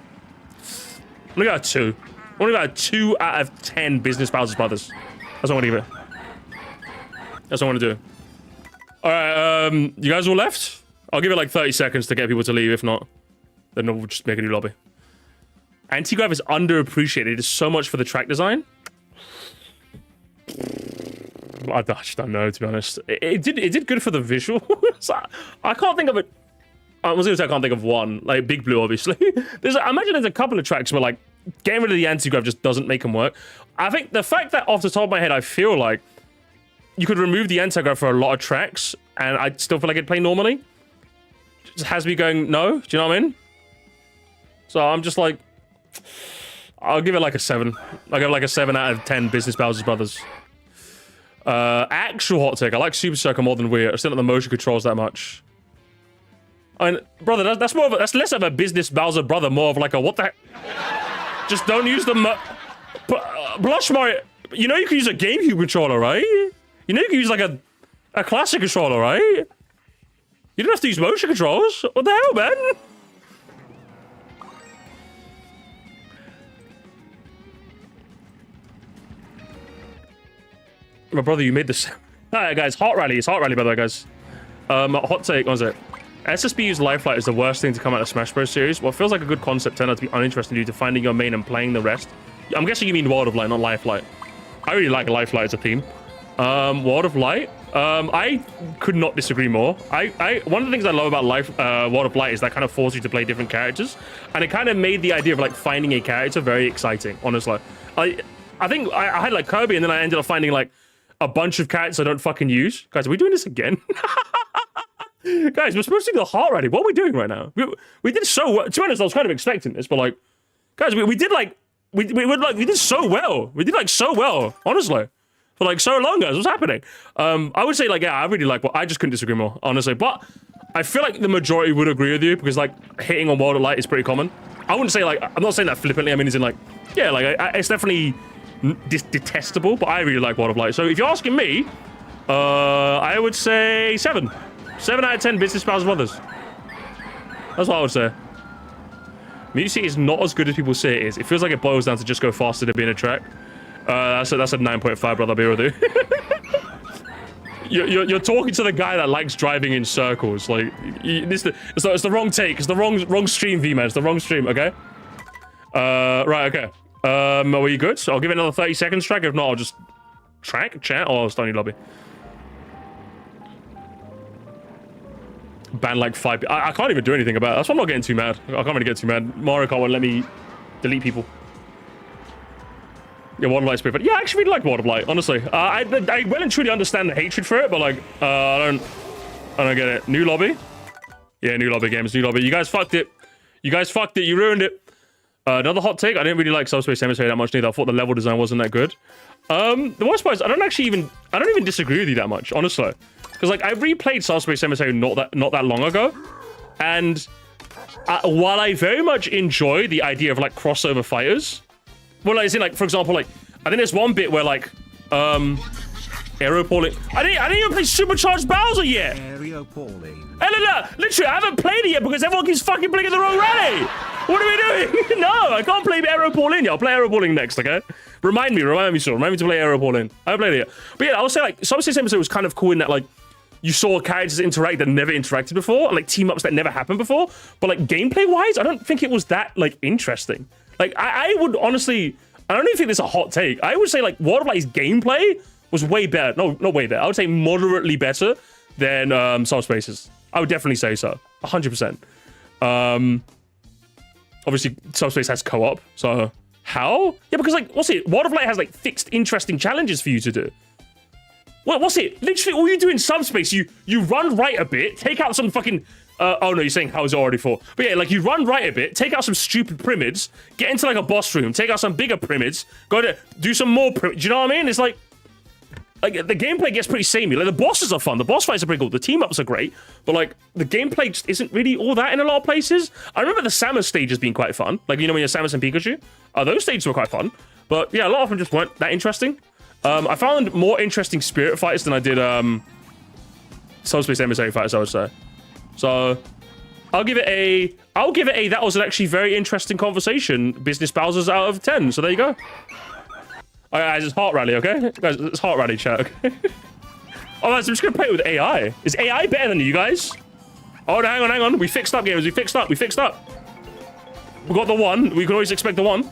gonna give that a 2. I'm gonna give that a 2 out of 10 Business Bowser's Brothers. That's what I'm gonna give it. That's what I'm gonna do. Alright, you guys all left? I'll give it like 30 seconds to get people to leave. If not, then we'll just make a new lobby. Anti-Grav is underappreciated. It is so much for the track design. I just don't know, to be honest. It did good for the visual. I can't think of it. I was gonna say I can't think of one. Like Big Blue, obviously. I imagine there's a couple of tracks where like getting rid of the anti-grav just doesn't make them work. I think the fact that off the top of my head, I feel like you could remove the anti-grav for a lot of tracks, and I still feel like it'd play normally. It just has me going no. Do you know what I mean? So I'm just like, I'll give it like a 7. I'll give it like a 7 out of 10 Business Bowser's Brothers. Actual hot take. I like Super Circle more than Wii. I still don't like the motion controls that much. I mean, brother, that's less of a Business Bowser brother, more of like a what the heck? Just don't use the Blush Mario. You know you can use a GameCube controller, right? You know you can use like a classic controller, right? You don't have to use motion controls. What the hell, man? My brother, you made this. Alright, guys, hot rally. It's hot rally, by the way, guys. Hot take. What was it? SSBU's Lifelight is the worst thing to come out of Smash Bros. Series. What feels like a good concept turned out to be uninteresting due to finding your main and playing the rest. I'm guessing you mean World of Light, not Lifelight. I really like Lifelight as a theme. World of Light. I could not disagree more. One of the things I love about World of Light is that kind of forces you to play different characters, and it kind of made the idea of like finding a character very exciting. Honestly, I think I had like Kirby, and then I ended up finding like a bunch of characters I don't fucking use. Guys, are we doing this again? Guys, we're supposed to do the heart rally. What are we doing right now? We did so well. To be honest, I was kind of expecting this, but like, guys, we did like we did so well. We did like so well, honestly, for like so long, guys. What's happening? I would say like, yeah, I really like. I just couldn't disagree more, honestly. But I feel like the majority would agree with you because like hitting on World of Light is pretty common. I wouldn't say like, I'm not saying that flippantly. I mean, it's in like, yeah, like it's definitely detestable, but I really like World of Light. So if you're asking me, I would say 7. 7 out of 10 Business Bowser's Brothers. That's what I would say. Music is not as good as people say it is. It feels like it boils down to just go faster than being a track. That's a 9.5, brother. I'll be with you. You're talking to the guy that likes driving in circles. Like, it's the wrong take. It's the wrong stream, V-Man. It's the wrong stream, okay? Right, okay. Are we good? So I'll give it another 30 seconds track. If not, I'll just chat, or Stony Lobby. Ban like 5. I can't even do anything about it. That's why I'm not getting too mad. I can't really get too mad. Mario Kart won't let me delete people. Yeah, World of Light's pretty fun. Yeah, I actually really like World of Light, honestly. I well and truly understand the hatred for it, but like, I don't get it. New lobby? Yeah, new lobby games, new lobby. You guys fucked it. You guys fucked it. You ruined it. Another hot take. I didn't really like Subspace Emissary that much neither. I thought the level design wasn't that good. The worst part is I don't even disagree with you that much, honestly. Because like I replayed Subspace Emissary not that long ago, and while I very much enjoy the idea of like crossover fighters, Well, like, is it like, for example, like, I think there's one bit where like, Aero Pauline. I didn't even play Supercharged Bowser yet. Aero Pauline. Hey, no, literally, I haven't played it yet because everyone keeps fucking playing the wrong rally. What are we doing? No, I can't play Aero Pauline yet. I'll play Aero Pauline next, okay? Remind me, Sean. Remind me to play Aero Pauline. I haven't played it yet. But yeah, I would say like, Subspace Emissary was kind of cool in that like, you saw characters interact that never interacted before, and like team-ups that never happened before. But like gameplay-wise, I don't think it was that like interesting. Like I would honestly, I don't even think this is a hot take. I would say like World of Light's gameplay was way better. No, not way better. I would say moderately better than Subspace's. I would definitely say so. 100%. Obviously, Subspace has co-op, so how? Yeah, because like, what's it? World of Light has like fixed, interesting challenges for you to do. What's it? Literally, all you do in Subspace, you run right a bit, take out some fucking. Oh no, you're saying how is it already for? But yeah, like you run right a bit, take out some stupid pyramids, get into like a boss room, take out some bigger pyramids, go to do some more pyramids. Do you know what I mean? It's like the gameplay gets pretty samey. Like the bosses are fun, the boss fights are pretty cool, the team ups are great, but like the gameplay just isn't really all that in a lot of places. I remember the Samus stages being quite fun. Like you know when you're Samus and Pikachu, those stages were quite fun. But yeah, a lot of them just weren't that interesting. I found more interesting Spirit fights than I did Subspace Emissary fights, I would say. So I'll give it a that was an actually very interesting conversation. Business Bowser's out of 10. So there you go. All right, guys, it's Heart Rally, okay? Guys, it's Heart Rally chat, okay? Oh, guys, I'm just gonna play it with AI. Is AI better than you guys? Oh, no, hang on. We fixed up, gamers. We fixed up. We got the one. We could always expect the one.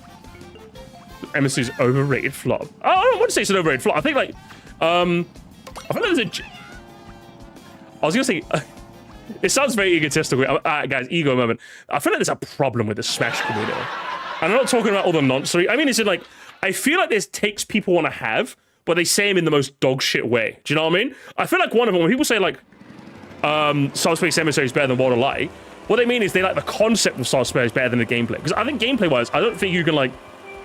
Emissary's overrated flop. Oh, I don't want to say it's an overrated flop. I think like, I think there's a. I was gonna say, it sounds very egotistical. Guys, ego moment. I feel like there's a problem with the Smash community. And I'm not talking about all the nonsense. I mean, it's like, I feel like there's takes people want to have, but they say them in the most dog shit way. Do you know what I mean? I feel like one of them, when people say like, Subspace Emissary is better than World of Light, what they mean is they like the concept of Subspace is better than the gameplay. Because I think gameplay-wise, I don't think you can like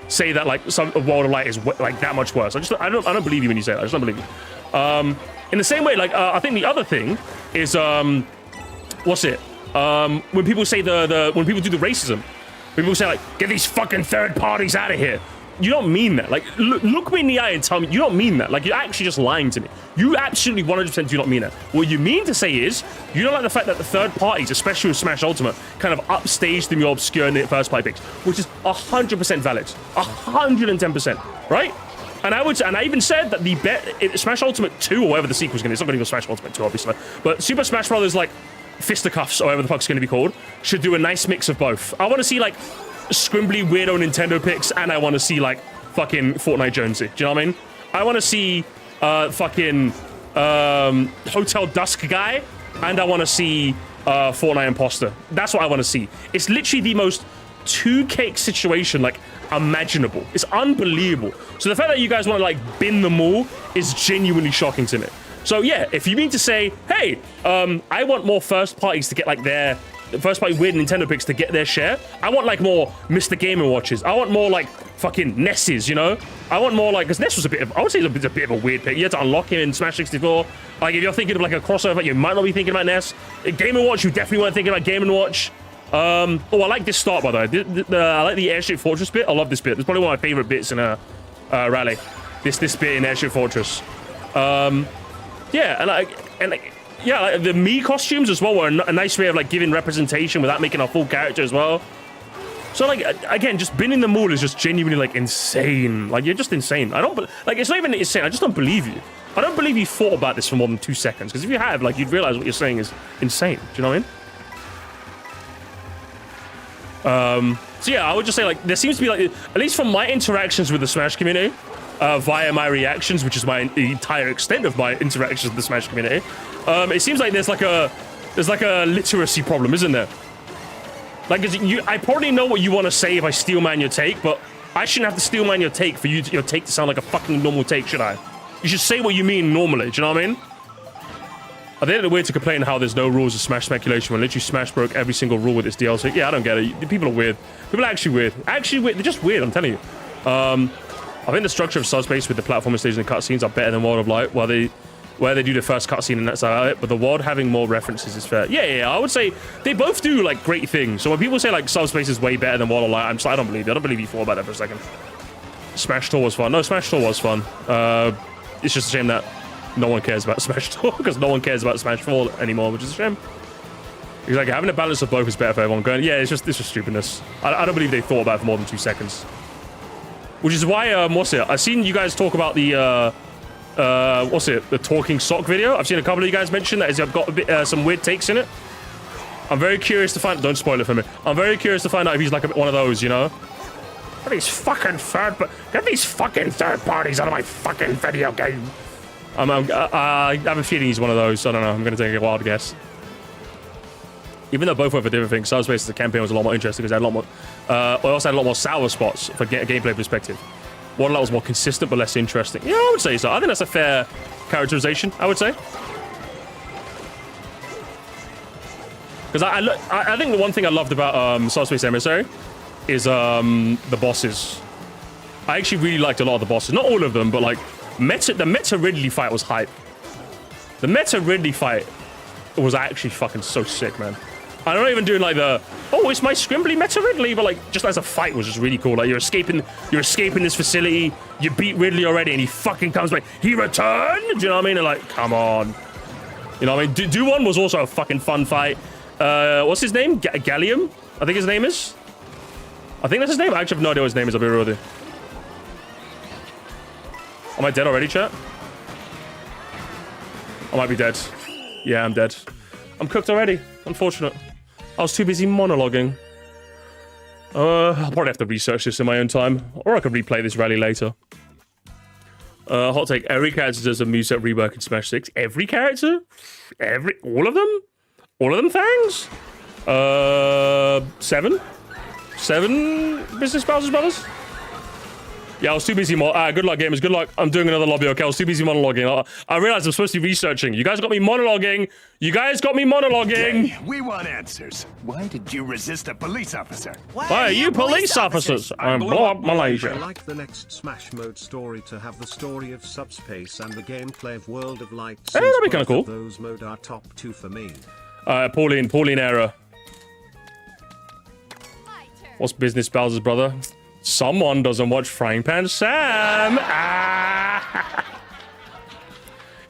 say that like some World of Light is like that much worse. I don't believe you when you say that. I just don't believe you. In the same way, like I think the other thing is what's it? When people say when people do the racism, people say like, get these fucking third parties out of here. You don't mean that. Like, look me in the eye and tell me you don't mean that. Like, you're actually just lying to me. You absolutely 100% do not mean that. What you mean to say is, you don't like the fact that the third parties, especially with Smash Ultimate, kind of upstaged them your obscure first party picks, which is 100% valid. 110%, right? And I even said that Smash Ultimate 2, or whatever the sequel's gonna be, it's not gonna be Smash Ultimate 2, obviously, but Super Smash Brothers, like, Fisticuffs, or whatever the fuck's gonna be called, should do a nice mix of both. I want to see, like, scrimbly weirdo Nintendo picks, and I want to see like fucking Fortnite Jonesy. Do you know what I mean? I want to see fucking Hotel Dusk guy, and I want to see Fortnite Imposter. That's what I want to see. It's literally the most two-cake situation like imaginable. It's unbelievable. So the fact that you guys want to like bin them all is genuinely shocking to me. So yeah, if you mean to say, hey, I want more first parties to get like their first party weird Nintendo picks to get their share. I want like more Mr. Gamer Watches. I want more like fucking Nesses, you know? I want more like, because Ness was I would say it's a bit of a weird pick. You had to unlock him in Smash 64. Like if you're thinking of like a crossover, you might not be thinking about Ness. Game & Watch, you definitely weren't thinking about Game & Watch. I like this start, by the way. I like the Airship Fortress bit. I love this bit. It's probably one of my favorite bits in a rally. This bit in Airship Fortress. Yeah, and like yeah, like the Mii costumes as well were a nice way of like giving representation without making a full character as well. So like again, just binning them all is just genuinely like insane. Like you're just insane. I don't like it's not even insane. I just don't believe you. I don't believe you thought about this for more than 2 seconds. Because if you have, like, you'd realize what you're saying is insane. Do you know what I mean? So yeah, I would just say like there seems to be like at least from my interactions with the Smash community. Via my reactions, which is the entire extent of my interactions with the Smash community, it seems like there's like a literacy problem, isn't there? Like, I probably know what you want to say if I steelman your take, but I shouldn't have to steelman your take for your take to sound like a fucking normal take, should I? You should say what you mean normally. Do you know what I mean? Are they the way to complain how there's no rules of Smash speculation when literally Smash broke every single rule with its DLC? Yeah, I don't get it. People are weird. People are actually weird. They're just weird. I'm telling you. I think the structure of Subspace with the platforming stages and cutscenes are better than World of Light, where they do the first cutscene and that's about it. But the world having more references is fair. Yeah, I would say they both do like great things. So when people say like Subspace is way better than World of Light, I'm just like, I don't believe you. I don't believe you thought about that for a second. Smash Tour was fun. No, Smash Tour was fun. It's just a shame that no one cares about Smash Tour because no one cares about Smash 4 anymore, which is a shame. Because like having a balance of both is better for everyone. Going, yeah, it's just stupidness. I don't believe they thought about it for more than 2 seconds. Which is why, what's it? I've seen you guys talk about the what's it? The talking sock video. I've seen a couple of you guys mention that it's got a bit some weird takes in it. I'm very curious to find. Don't spoil it for me. I'm very curious to find out if he's like one of those, you know. Get these fucking third parties out of my fucking video game. I have a feeling he's one of those. I don't know. I'm gonna take a wild guess. Even though both were for different things, Subspace's campaign was a lot more interesting because it had a lot more. It also had a lot more sour spots for gameplay perspective. One that was more consistent but less interesting. Yeah, I would say so. I think that's a fair characterization. I would say. Because I think the one thing I loved about Subspace Emissary is the bosses. I actually really liked a lot of the bosses. Not all of them, but like the Meta Ridley fight was hype. The Meta Ridley fight was actually fucking so sick, man. I'm not even doing like the, oh, it's my scrimbly Meta Ridley, but like just as a fight was just really cool. Like you're escaping this facility, you beat Ridley already, and he fucking comes back. He returned. Do you know what I mean? And like, come on. You know what I mean? Do-1 was also a fucking fun fight. What's his name? Gallium? I think his name is. I think that's his name. I actually have no idea what his name is. I'll be real with you. Am I dead already, chat? I might be dead. Yeah, I'm dead. I'm cooked already. Unfortunate. I was too busy monologuing. I'll probably have to research this in my own time. Or I could replay this rally later. Hot take. Every character does a moveset rework in Smash 6. Every character? All of them? All of them things? 7? 7 Business Bowser's Brothers? Yeah, I was too busy. Good luck, gamers. Good luck. I'm doing another lobby, okay? I was too busy monologuing. I realized I'm supposed to be researching. You guys got me monologuing. Hey, we want answers. Why did you resist a police officer? Why are you police officers? I'm blow up I Malaysia. like the next Smash Mode story to have the story of Subspace and the gameplay of World of Light. Hey, that'd be kinda cool. Those mode are top 2 for me. Pauline error. What's business, Bowser's brother? Someone doesn't watch Frying Pan Sam.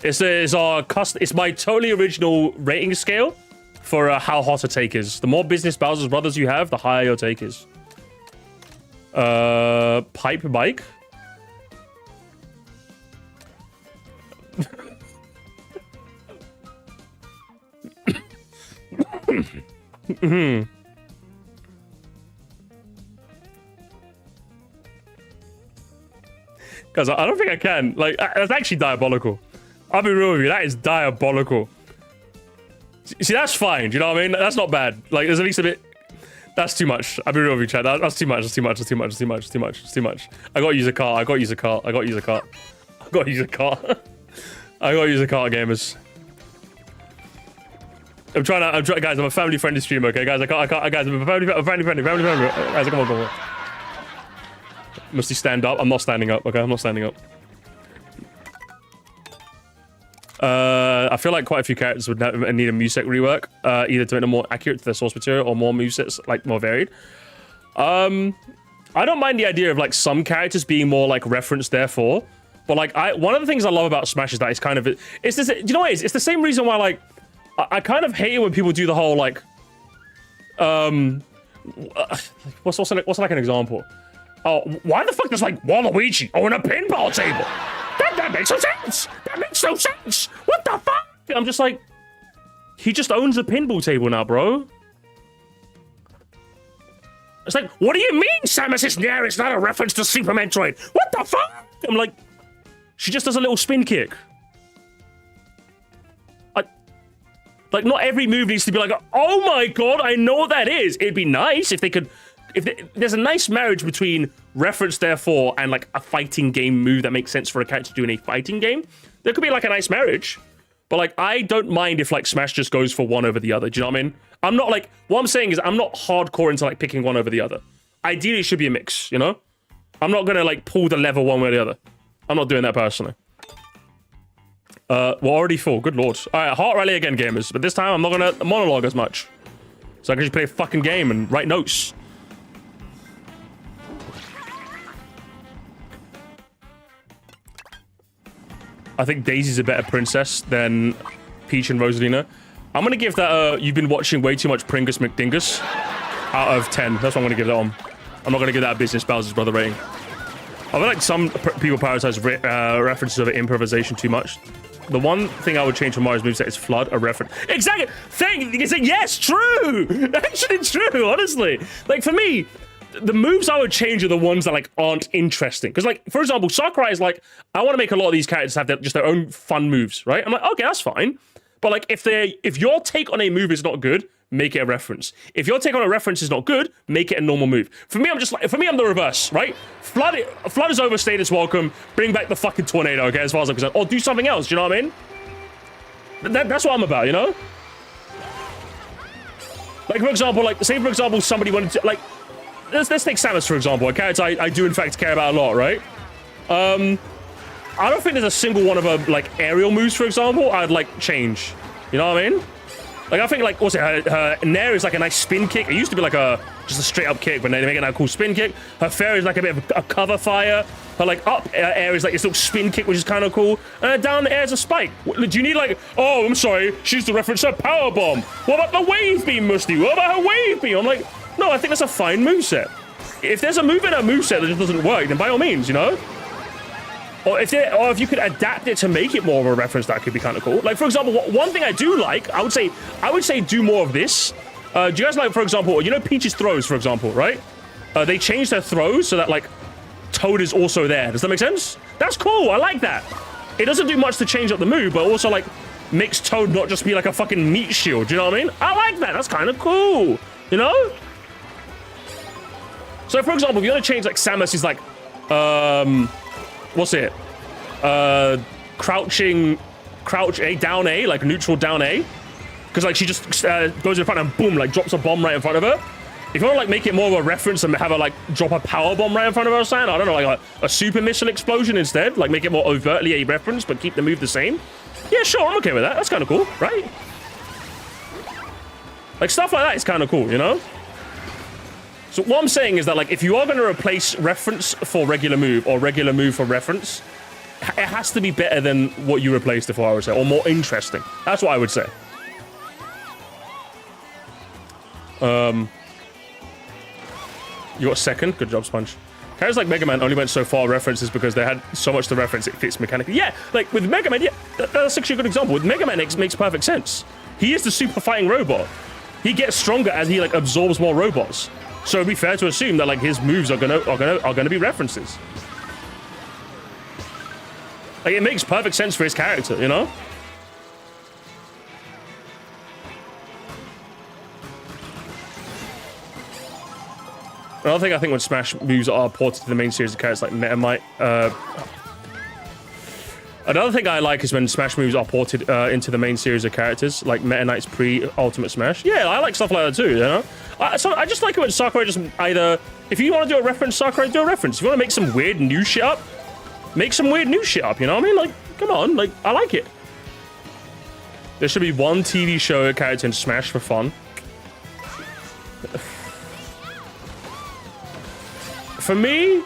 It's my totally original rating scale for how hot a take is. The more business Bowser's brothers you have, the higher your take is. Pipe bike. Guys, I don't think I can. Like, that's actually diabolical. I'll be real with you. That is diabolical. See, that's fine. Do you know what I mean? That's not bad. Like, there's at least a bit. That's too much. I'll be real with you, chat. That's too much. That's too much. That's too much. That's too much. That's too much. That's too much. I gotta use a cart. I gotta use a cart. I gotta use a cart. I gotta use a cart. I gotta use a cart, gamers. Guys, I'm a family-friendly streamer, okay? Guys, guys, I'm a family-friendly. Guys, come on. Must he stand up? I'm not standing up, okay? I'm not standing up. I feel like quite a few characters would need a moveset rework, either to make them more accurate to their source material or more movesets, like, more varied. I don't mind the idea of, like, some characters being more, like, referenced, therefore. But, like, one of the things I love about Smash is that it's kind of... It's this, do you know what it is? It's the same reason why, like... I kind of hate it when people do the whole, like... What's like an example? Oh, why the fuck does, like, Waluigi own a pinball table? That makes no sense! That makes no sense! What the fuck? I'm just like... He just owns a pinball table now, bro. It's like, what do you mean Samus' Nair is not a reference to Super Metroid? What the fuck? I'm like... She just does a little spin kick. Like, not every move needs to be like, oh my god, I know what that is. It'd be nice if they could... There's a nice marriage between reference, therefore, and, like, a fighting game move that makes sense for a character to do in a fighting game. There could be, like, a nice marriage. But, like, I don't mind if, like, Smash just goes for one over the other. Do you know what I mean? I'm not, like... What I'm saying is I'm not hardcore into, like, picking one over the other. Ideally, it should be a mix, you know? I'm not gonna, like, pull the lever one way or the other. I'm not doing that personally. We're already full. Good lord. Alright, Heart Rally again, gamers. But this time, I'm not gonna monologue as much. So I can just play a fucking game and write notes. I think Daisy's a better princess than Peach and Rosalina. I'm going to give that you've been watching way too much Pringus McDingus out of 10. That's what I'm going to give that on. I'm not going to give that a business Bowser's Brother rating. I feel like some people prioritize references over improvisation too much. The one thing I would change from Mario's moveset is Flood, a reference. Exactly! Yes, true! Actually true, honestly. Like, for me, the moves I would change are the ones that, like, aren't interesting. Because, like, for example, Sakurai is like, I want to make a lot of these characters have just their own fun moves, right? I'm like, okay, that's fine. But, like, if your take on a move is not good, make it a reference. If your take on a reference is not good, make it a normal move. For me, I'm the reverse, right? Flood is overstayed its welcome. Bring back the fucking tornado, okay, as far as I'm concerned. Or do something else, do you know what I mean? That's what I'm about, you know? Like, for example, somebody wanted to, like, let's take Samus, for example, a character I do, in fact, care about a lot, right? I don't think there's a single one of her, like, aerial moves, for example, I'd, like, change. You know what I mean? Like, I think, like, what's it? Her Nair is like a nice spin kick. It used to be like just a straight up kick, but they make it now a cool spin kick. Her Fair is like a bit of a cover fire. Her, like, up air is like this little spin kick, which is kind of cool. And down the air is a spike. Do you need, like, oh, I'm sorry, she's the reference to Power Bomb. What about the Wave Beam, Musty? What about her Wave Beam? I'm like, no, I think that's a fine moveset. If there's a move in her moveset that just doesn't work, then by all means, you know? Or if you could adapt it to make it more of a reference, that could be kind of cool. Like, for example, one thing I do like, I would say do more of this. Do you guys like, for example, you know Peach's throws, for example, right? They changed their throws so that, like, Toad is also there. Does that make sense? That's cool. I like that. It doesn't do much to change up the move, but also, like, makes Toad not just be like a fucking meat shield. Do you know what I mean? I like that. That's kind of cool. You know? So, for example, if you want to change, like, Samus is like, what's it? Crouch A, down A, like neutral down A. Because, like, she just goes in front and boom, like, drops a bomb right in front of her. If you want to, like, make it more of a reference and have her, like, drop a power bomb right in front of her or something, I don't know, like a super missile explosion instead. Like, make it more overtly a reference, but keep the move the same. Yeah, sure, I'm okay with that. That's kind of cool, right? Like, stuff like that is kind of cool, you know? So what I'm saying is that, like, if you are going to replace reference for regular move or regular move for reference, it has to be better than what you replaced it for, I would say, or more interesting. That's what I would say. You got second. Good job, Sponge. Characters like Mega Man only went so far references because they had so much to reference it fits mechanically. Yeah, like with Mega Man, yeah, that's actually a good example. With Mega Man, it makes perfect sense. He is the super fighting robot. He gets stronger as he, like, absorbs more robots. So it'd be fair to assume that, like, his moves are gonna be references. Like, it makes perfect sense for his character, you know? Another thing I think when Smash moves are ported to the main series of characters like Meta Knight, another thing I like is when Smash moves are ported into the main series of characters, like Meta Knight's pre-Ultimate Smash. Yeah, I like stuff like that too, you know? So I just like it when Sakurai just either... If you want to do a reference, Sakurai, do a reference. If you want to make some weird new shit up, make some weird new shit up, you know what I mean? Like, come on, like, I like it. There should be one TV show character in Smash for fun. For me,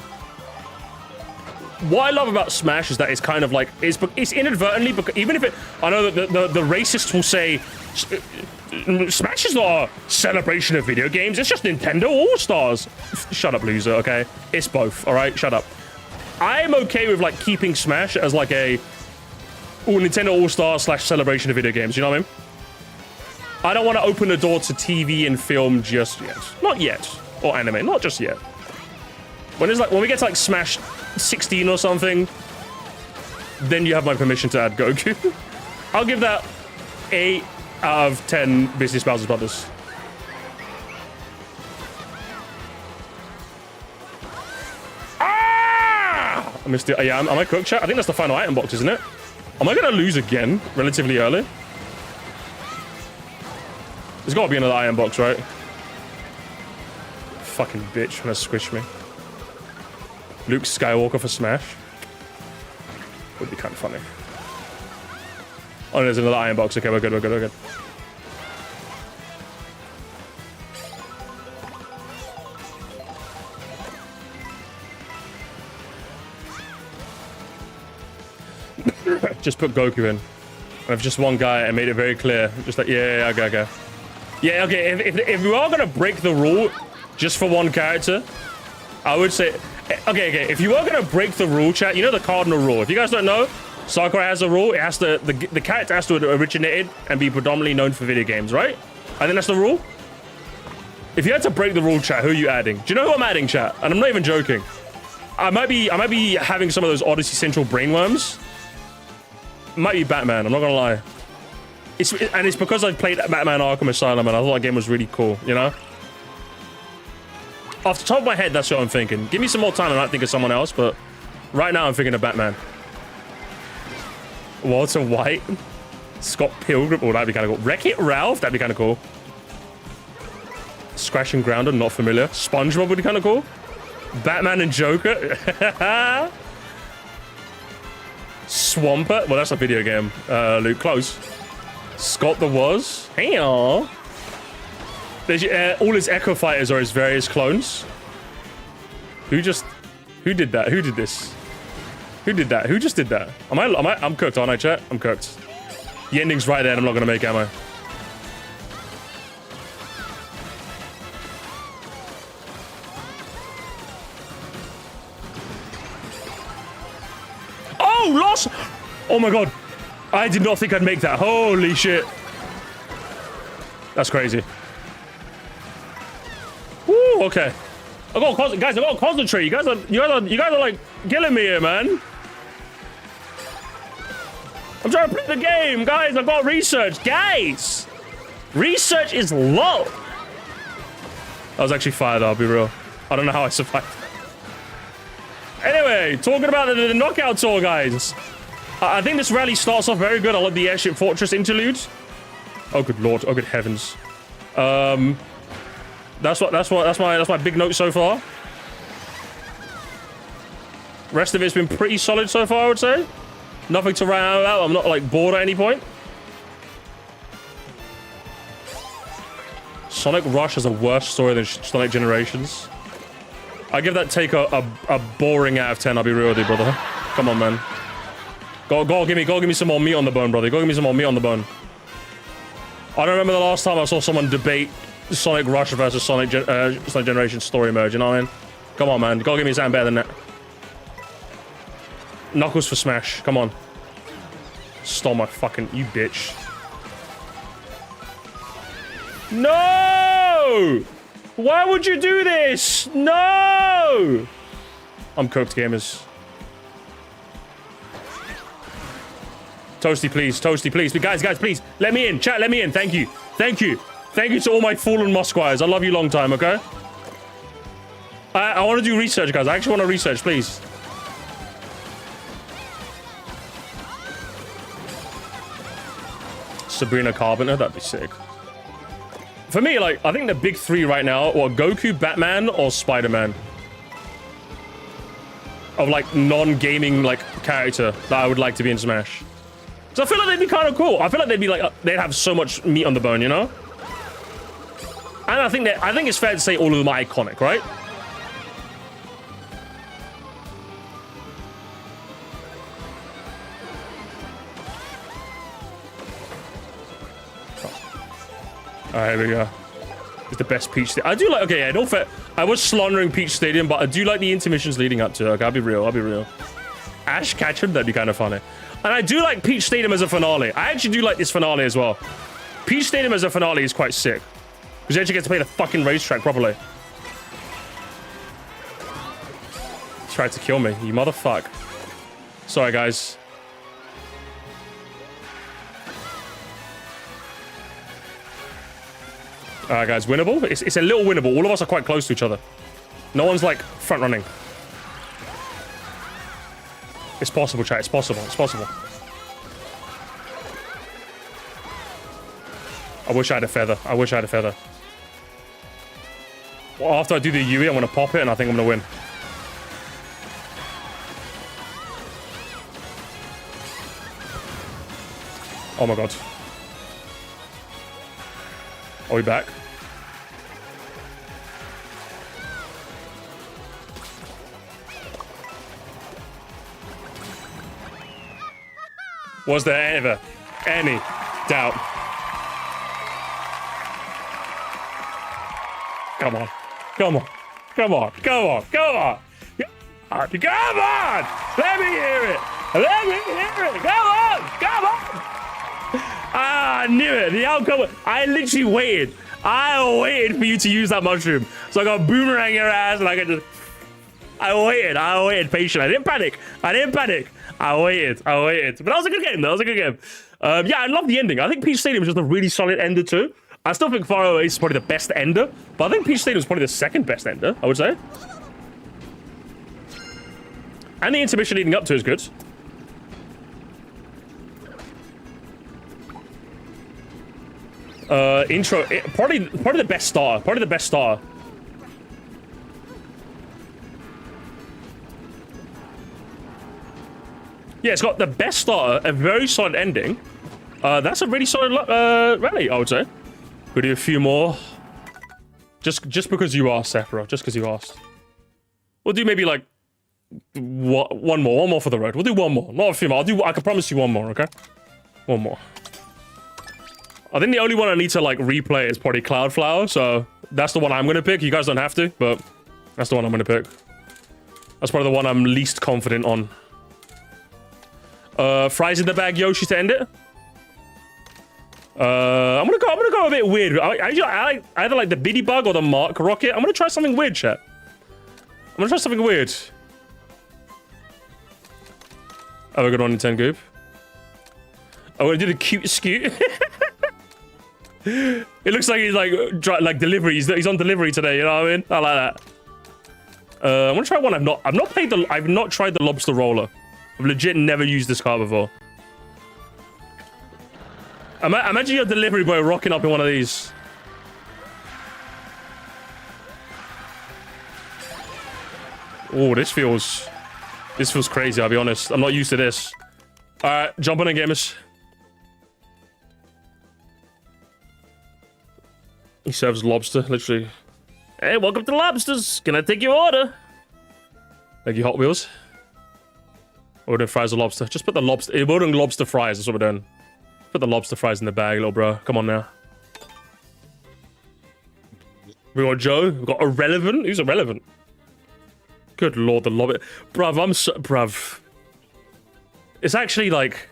what I love about Smash is that it's kind of like, it's inadvertently, because even if it, I know that the racists will say, Smash is not a celebration of video games, it's just Nintendo All-Stars. Shut up, loser, okay? It's both, all right? Shut up. I'm okay with, like, keeping Smash as, like, a Nintendo All-Star / celebration of video games, you know what I mean? I don't want to open the door to TV and film just yet. Not yet. Or anime, not just yet. When we get to, like, Smash 16 or something, then you have my permission to add Goku. I'll give that 8 out of 10 Business Bowser's Brothers. Ah! I missed it. Yeah, am I cooked, chat? I think that's the final item box, isn't it? Am I going to lose again relatively early? There's got to be another item box, right? Fucking bitch, trying to squish me. Luke Skywalker for Smash. Would be kind of funny. Oh, there's another iron box. Okay, we're good, we're good, we're good. just put Goku in. And if just one guy, and made it very clear. Just like, yeah, okay. Yeah, okay, if we are gonna break the rule just for one character, I would say, okay, if you are gonna break the rule, chat, you know the cardinal rule. If you guys don't know, Sakurai has a rule. It has to, the character has to have originated and be predominantly known for video games, right? I think that's the rule. If you had to break the rule, chat, who are you adding? Do you know who I'm adding, chat? And I'm not even joking. I might be having some of those Odyssey Central brainworms. Might be Batman, I'm not gonna lie. It's because I've played Batman Arkham Asylum and I thought that game was really cool, you know? Off the top of my head, that's what I'm thinking. Give me some more time, I might think of someone else, but right now I'm thinking of Batman. Walter White? Scott Pilgrim? Oh, that'd be kind of cool. Wreck-It Ralph? That'd be kind of cool. Scratch and Grounder, not familiar. SpongeBob would be kind of cool. Batman and Joker? Swampert? Well, that's a video game. Luke, close. Scott the Woz? Hey, all his Echo Fighters are his various clones. Who did that? Who did this? Who did that? Who just did that? I'm cooked, aren't I, chat? I'm cooked. The ending's right there and I'm not gonna make ammo. Oh, lost! Oh my god. I did not think I'd make that. Holy shit. That's crazy. Woo, okay. I gotta concentrate. You guys are like killing me here, man. I'm trying to play the game, guys. I've got research, guys. Research is low. I was actually fired. I'll be real. I don't know how I survived. Anyway, talking about the knockout tour, guys. I think this rally starts off very good. I love the Airship Fortress interludes. Oh, good lord. Oh, good heavens. That's my big note so far. Rest of it's been pretty solid so far, I would say. Nothing to round out. I'm not like bored at any point. Sonic Rush has a worse story than Sonic Generations. I give that take a boring out of 10. I'll be real with you, brother. Come on, man. Go give me some more meat on the bone, brother. Go give me some more meat on the bone. I don't remember the last time I saw someone debate Sonic Rush versus Sonic Generations story mode. You know what I mean? Come on, man. Go give me something better than that. Knuckles for Smash. Come on. Stole my fucking... You bitch. No! Why would you do this? No! I'm cooked, gamers. Toasty, please. Toasty, please. But guys, please. Let me in. Chat, let me in. Thank you. Thank you. Thank you to all my fallen Musquires. I love you long time, okay? I want to do research, guys. I actually want to research, please. Sabrina Carpenter, that'd be sick. For me, like, I think the big three right now are Goku, Batman, or Spider-Man. Of, like, non-gaming, like, character that I would like to be in Smash. So I feel like they'd be kind of cool. I feel like they'd be, like, they'd have so much meat on the bone, you know? And I think it's fair to say all of them are iconic, right? Alright, here we go. It's the best Peach Stadium. I do like... Okay, yeah, don't fair. I was slandering Peach Stadium, but I do like the intermissions leading up to it. Okay, I'll be real. Ash Ketchum, that'd be kind of funny. And I do like Peach Stadium as a finale. I actually do like this finale as well. Peach Stadium as a finale is quite sick. Because you actually get to play the fucking racetrack properly. He tried to kill me, you motherfuck. Sorry, guys. Alright, guys, winnable? It's a little winnable. All of us are quite close to each other. No one's, like, front-running. It's possible, chat. It's possible. It's possible. I wish I had a feather. I wish I had a feather. Well, after I do the Yui, I'm going to pop it, and I think I'm going to win. Oh, my God. Are we back? Was there ever any doubt? Come on. Come on. Come on. Come on. Come on. Come on. Let me hear it. Let me hear it. Come on. Come on. Ah, I knew it. The outcome. I literally waited. I waited for you to use that mushroom. So I got boomerang your ass and I could just... I waited patiently. I didn't panic. I waited. But that was a good game. Yeah, I love the ending. I think Peach Stadium is just a really solid ender too. I still think Far Oasis is probably the best ender, but I think Peach Stadium is probably the second best ender, I would say. And the intermission leading up to is good. Intro, probably the best starter. Yeah, it's got the best starter, a very solid ending. That's a really solid rally, I would say. We'll do a few more. Just because you asked, Sephiroth. Just because you asked. We'll do maybe like one more for the road. We'll do one more, not a few more. I can promise you one more, okay? One more. I think the only one I need to like replay is probably Cloudflower, so that's the one I'm gonna pick. You guys don't have to, but that's the one I'm gonna pick. That's probably the one I'm least confident on. Fries in the bag, Yoshi to end it. I'm gonna go a bit weird. I either like the Biddy Bug or the Mark Rocket. I'm gonna try something weird, chat. I'm gonna try something weird. Have a good one, Nintendo Goop. I'm gonna do the cute scoot. It looks like he's like delivery. He's on delivery today. You know what I mean? I like that. I'm gonna try one. I've not tried the lobster roller. I've legit never used this car before. Imagine your delivery boy rocking up in one of these. Oh, this feels crazy, I'll be honest. I'm not used to this. Alright, jump on in, gamers. He serves lobster, literally. Hey, welcome to Lobsters. Can I take your order? Thank you, Hot Wheels. We're doing fries or lobster. Just put the lobster... We're doing lobster fries, that's what we're doing. Put the lobster fries in the bag, little bro. Come on now. We got Joe. We got Irrelevant. Who's Irrelevant? Good lord, the lobby. Bruv. It's actually, like,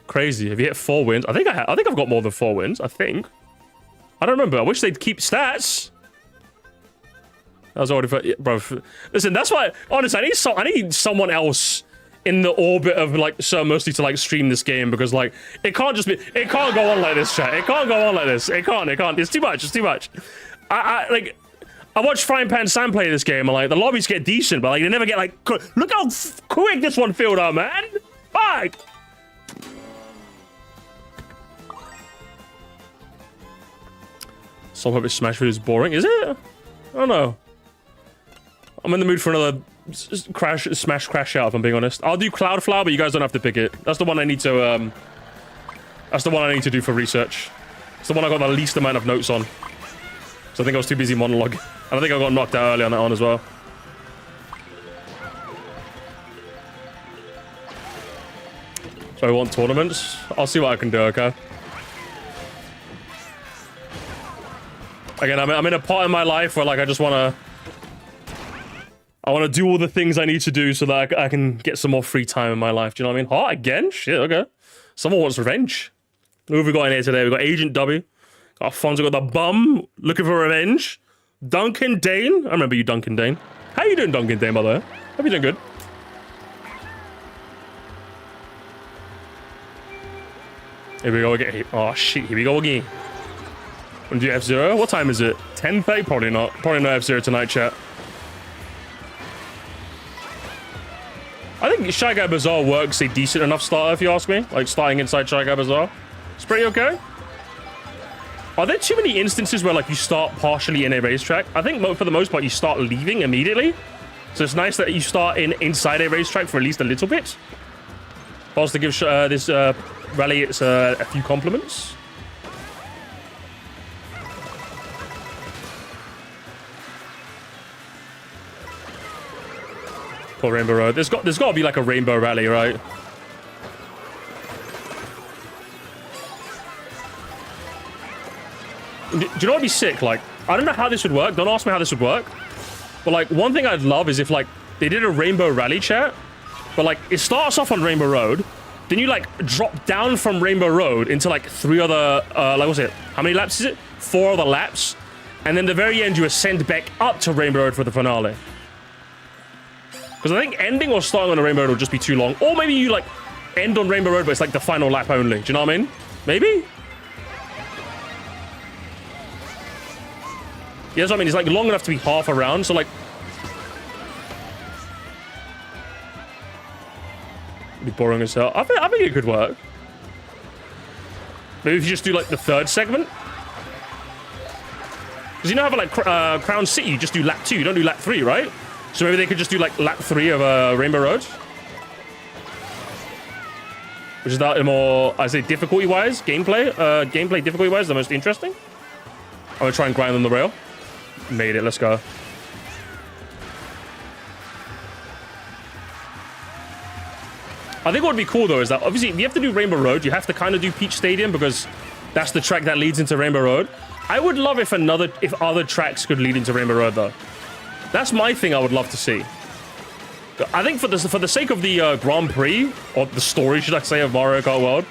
crazy. Have you hit 4 wins? I think I've got more than 4 wins. I think. I don't remember. I wish they'd keep stats. That was already... Yeah, bruv. Listen, that's why... Honestly, I need someone else in the orbit of like Sir Mercy to like stream this game, because like it can't go on like this, chat. It can't go on like this. It can't. It's too much. I watch Frying Pan Sam play this game and like the lobbies get decent, but like they never get like look how quick this one filled up, man. Fuck. Some of it Smash video is boring, is it? I don't know. I'm in the mood for another Smash crash out, if I'm being honest. I'll do Cloudflower, but you guys don't have to pick it. That's the one I need to do for research. It's the one I got the least amount of notes on. So I think I was too busy monologue. And I think I got knocked out early on that one as well. So I want tournaments. I'll see what I can do, okay? Again, I'm in a part in my life where like I want to do all the things I need to do so that I can get some more free time in my life. Do you know what I mean? Heart again? Shit, okay. Someone wants revenge. Who have we got in here today? We've got Agent W. Got Fonz, we've got the bum looking for revenge. Duncan Dane. I remember you, Duncan Dane. How you doing, Duncan Dane, by the way? Hope you're doing good. Here we go again. Oh, shit. Here we go again. Want to do F-Zero? What time is it? 10:30? Probably not. Probably no F-Zero tonight, chat. I think Shy Guy Bazaar works a decent enough starter, if you ask me. Like, starting inside Shy Guy Bazaar. It's pretty okay. Are there too many instances where, like, you start partially in a racetrack? I think, for the most part, you start leaving immediately. So it's nice that you start inside a racetrack for at least a little bit. Also to give this rally its a few compliments. Poor Rainbow Road. There's got to be like a Rainbow Rally, right? Do you know what'd be sick? Like, I don't know how this would work. Don't ask me how this would work. But like, one thing I'd love is if like they did a Rainbow Rally chat, but like it starts off on Rainbow Road, then you like drop down from Rainbow Road into like 3 other, like what's it? How many laps is it? 4 other laps. And then at the very end, you ascend back up to Rainbow Road for the finale. Because I think ending or starting on a Rainbow Road will just be too long. Or maybe you like end on Rainbow Road, but it's like the final lap only. Do you know what I mean? Maybe? Yeah, that's what I mean. It's like long enough to be half a round. So like, be boring as hell. I think it could work. Maybe if you just do like the 3rd segment. Because you know how like Crown City, you just do lap 2, you don't do lap 3, right? So maybe they could just do like lap 3 of Rainbow Road. Which is that more, I say, difficulty-wise, gameplay difficulty-wise, the most interesting. I'm gonna try and grind on the rail. Made it, let's go. I think what would be cool though is that obviously if you have to do Rainbow Road, you have to kind of do Peach Stadium because that's the track that leads into Rainbow Road. I would love if other tracks could lead into Rainbow Road though. That's my thing I would love to see. I think for the sake of the Grand Prix, or the story should I say, of Mario Kart World,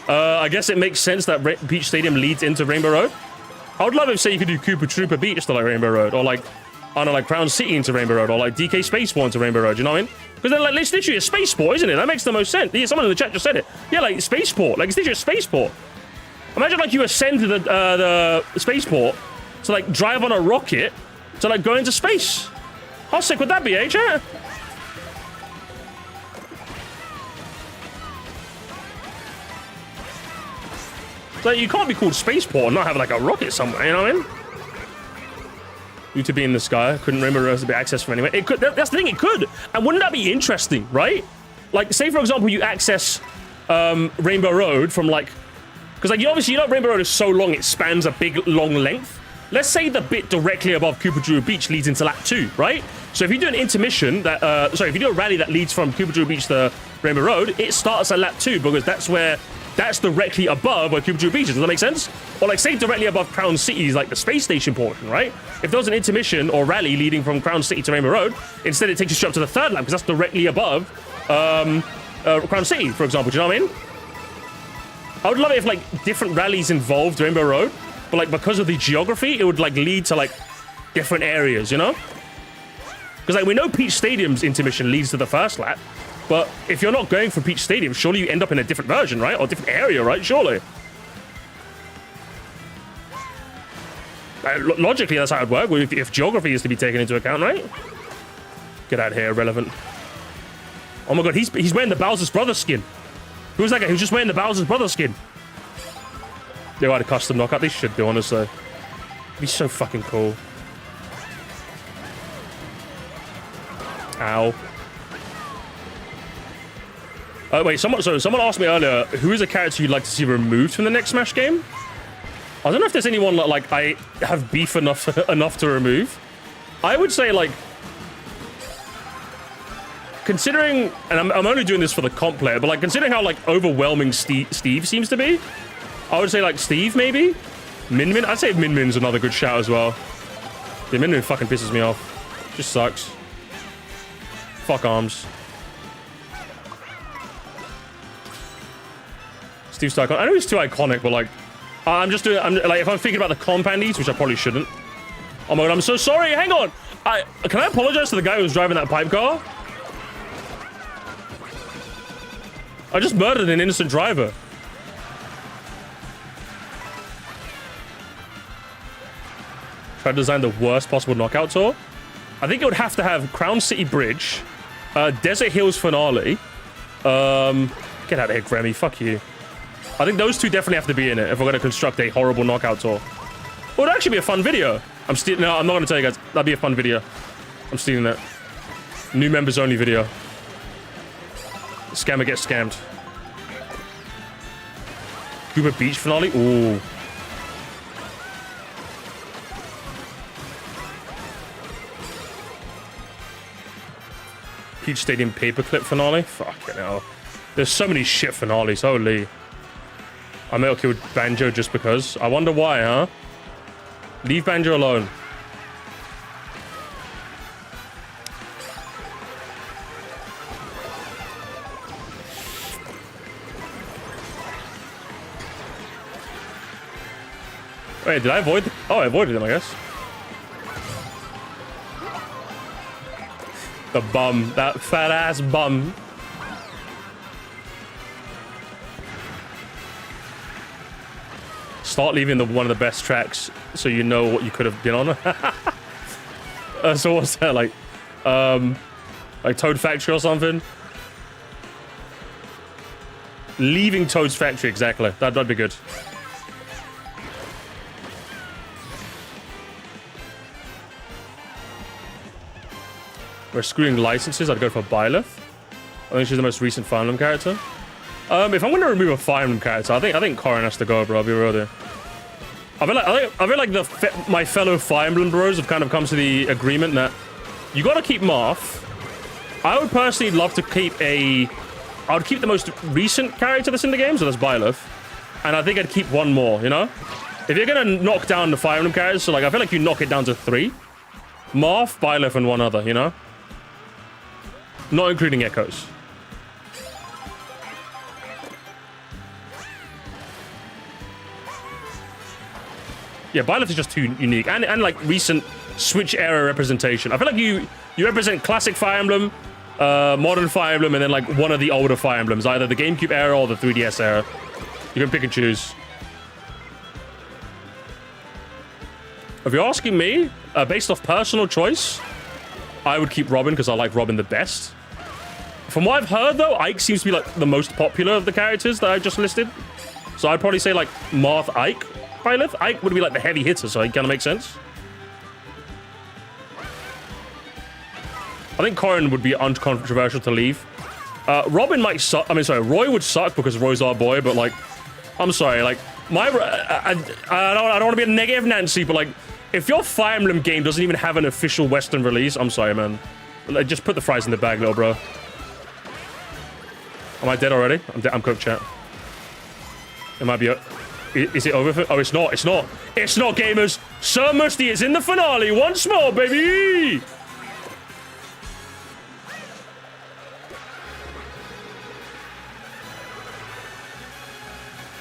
I guess it makes sense that Peach Stadium leads into Rainbow Road. I would love if say you could do Koopa Troopa Beach to like Rainbow Road, or like, I don't know, like Crown City into Rainbow Road, or like DK Spaceport into Rainbow Road, you know what I mean? Because then like, it's literally a spaceport, isn't it? That makes the most sense. Yeah, someone in the chat just said it. Yeah, like spaceport, like it's literally a spaceport. Imagine like you ascend to the spaceport to like drive on a rocket to like go into space. How sick would that be, eh, chat? So you can't be called spaceport and not have like a rocket somewhere, you know what I mean? You to be in the sky, couldn't Rainbow Road be accessed from anywhere? It could. That's the thing, it could. And wouldn't that be interesting, right? Like, say for example, you access Rainbow Road from like, because like obviously you know Rainbow Road is so long it spans a big long length. Let's say the bit directly above Koopa Troopa Beach leads into lap 2, right? So if you do an intermission that, if you do a rally that leads from Koopa Troopa Beach to Rainbow Road, it starts at lap 2 because that's directly above where Koopa Troopa Beach is. Does that make sense? Or like say directly above Crown City is like the space station portion, right? If there was an intermission or rally leading from Crown City to Rainbow Road, instead it takes you straight up to the 3rd lap because that's directly above Crown City, for example. Do you know what I mean? I would love it if like different rallies involved Rainbow Road, but like because of the geography, it would like lead to like different areas, you know? Because like we know Peach Stadium's intermission leads to the 1st lap, but if you're not going for Peach Stadium, surely you end up in a different version, right? Or different area, right? Surely. Logically, that's how it would work, if geography is to be taken into account, right? Get out of here, irrelevant. Oh my god, he's wearing the Bowser's brother skin. Who's that guy? He was just wearing the Bowser's brother skin. They had a custom knockout. They should do, honestly. It'd be so fucking cool. Ow. Oh, wait, someone asked me earlier, who is a character you'd like to see removed from the next Smash game? I don't know if there's anyone that, like, I have beef enough to remove. I would say, like, considering, and I'm only doing this for the comp player, but, like, considering how, like, overwhelming Steve seems to be, I would say, like, Steve, maybe? Min Min? I'd say Min Min's another good shout as well. Yeah, Min Min fucking pisses me off. Just sucks. Fuck arms. Steve Stark. I know he's too iconic, but like, I'm just doing. Like, if I'm thinking about the comp Andes, which I probably shouldn't. Oh my god, I'm so sorry. Hang on. Can I apologize to the guy who was driving that pipe car? I just murdered an innocent driver. Try to design the worst possible knockout tour. I think it would have to have Crown City Bridge, Desert Hills Finale. Get out of here, Grammy. Fuck you. I think those two definitely have to be in it if we're going to construct a horrible knockout tour. It would actually be a fun video. No, I'm not going to tell you guys. That'd be a fun video. I'm stealing that. New members only video. Scammer gets scammed. Koopa Beach Finale. Ooh. Peach Stadium Paperclip Finale. Fucking hell. There's so many shit finales. Holy. I may have killed Banjo just because. I wonder why, huh? Leave Banjo alone. Wait, did I avoid? Oh, I avoided him, I guess. The bum. That fat ass bum. Start leaving one of the best tracks so you know what you could have been on. So what's that, like Toad Factory or something? Leaving Toad's Factory, exactly. That'd be good. We're screwing licenses. I'd go for Byleth. I think she's the most recent Fire Emblem character. If I'm going to remove a Fire Emblem character, I think Corrin has to go, bro. I'll be real there. I feel like my fellow Fire Emblem bros have kind of come to the agreement that you got to keep Marth. I would personally love to keep I would keep the most recent character that's in the game, so that's Byleth. And I think I'd keep one more, you know? If you're going to knock down the Fire Emblem characters, so like I feel like you knock it down to 3. Marth, Byleth, and one other, you know? Not including Echoes. Yeah, Byleth is just too unique. And like recent Switch era representation. I feel like you represent classic Fire Emblem, modern Fire Emblem, and then like one of the older Fire Emblems, either the GameCube era or the 3DS era. You can pick and choose. If you're asking me, based off personal choice, I would keep Robin because I like Robin the best. From what I've heard, though, Ike seems to be like the most popular of the characters that I just listed. So I'd probably say like Marth, Ike, Byleth. Ike would be like the heavy hitter, so it kind of makes sense. I think Corrin would be uncontroversial to leave. Robin might suck. I mean, sorry, Roy would suck because Roy's our boy, but like, I'm sorry, like, I don't want to be a negative Nancy, but like, if your Fire Emblem game doesn't even have an official Western release, I'm sorry, man. Like, just put the fries in the bag, little bro. Am I dead already? I'm cooked, chat. It might be. Is it over? Oh, it's not. It's not. It's not, gamers. Sir Musty is in the finale once more, baby.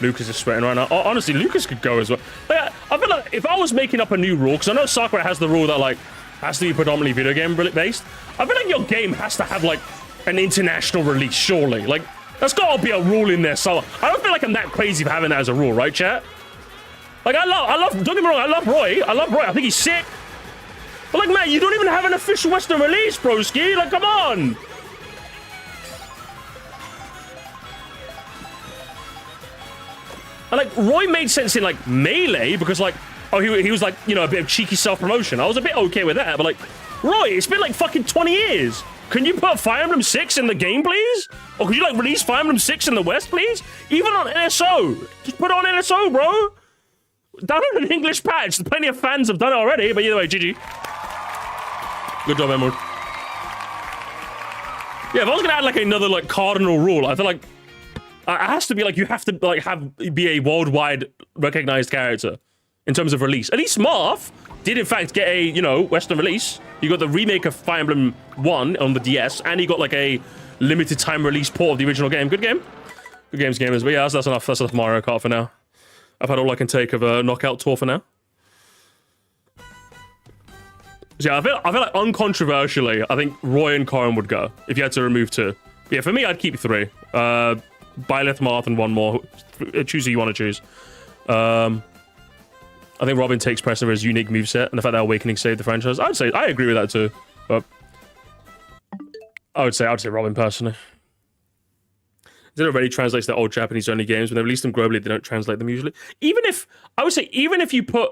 Lucas is sweating right now. Oh, honestly, Lucas could go as well. Like, I feel like if I was making up a new rule, because I know Sakura has the rule that like has to be predominantly video game based. I feel like your game has to have like an international release, surely. Like, that's gotta be a rule in there. So I don't feel like I'm that crazy for having that as a rule, right, chat? Like, I love, don't get me wrong, I love Roy. I think he's sick. But like, man, you don't even have an official Western release, broski. Like, come on. And like, Roy made sense in like Melee because like, oh, he was like, you know, a bit of cheeky self-promotion. I was a bit okay with that, but like, Roy, it's been like fucking 20 years. Can you put Fire Emblem 6 in the game, please? Or could you like release Fire Emblem 6 in the West, please? Even on NSO. Just put it on NSO, bro. Done in an English patch. Plenty of fans have done it already, but either way, GG. Good job, Emerald. Yeah, if I was gonna add like another like cardinal rule, I feel like it has to be like you have to like be a worldwide recognized character in terms of release. At least Marth did in fact get a, you know, Western release. You got the remake of Fire Emblem 1 on the DS, and you got like a limited time release port of the original game. Good game. Good games, gamers. But yeah, that's enough. That's enough Mario Kart for now. I've had all I can take of a Knockout Tour for now. So yeah, I feel like uncontroversially, I think Roy and Corrin would go if you had to remove 2. But yeah, for me, I'd keep 3. Byleth, Marth, and one more. Choose who you want to choose. I think Robin takes precedent for his unique moveset and the fact that Awakening saved the franchise. I'd say I agree with that too. But I would say Robin personally. It already translates their old Japanese only games. When they release them globally, they don't translate them usually. Even if you put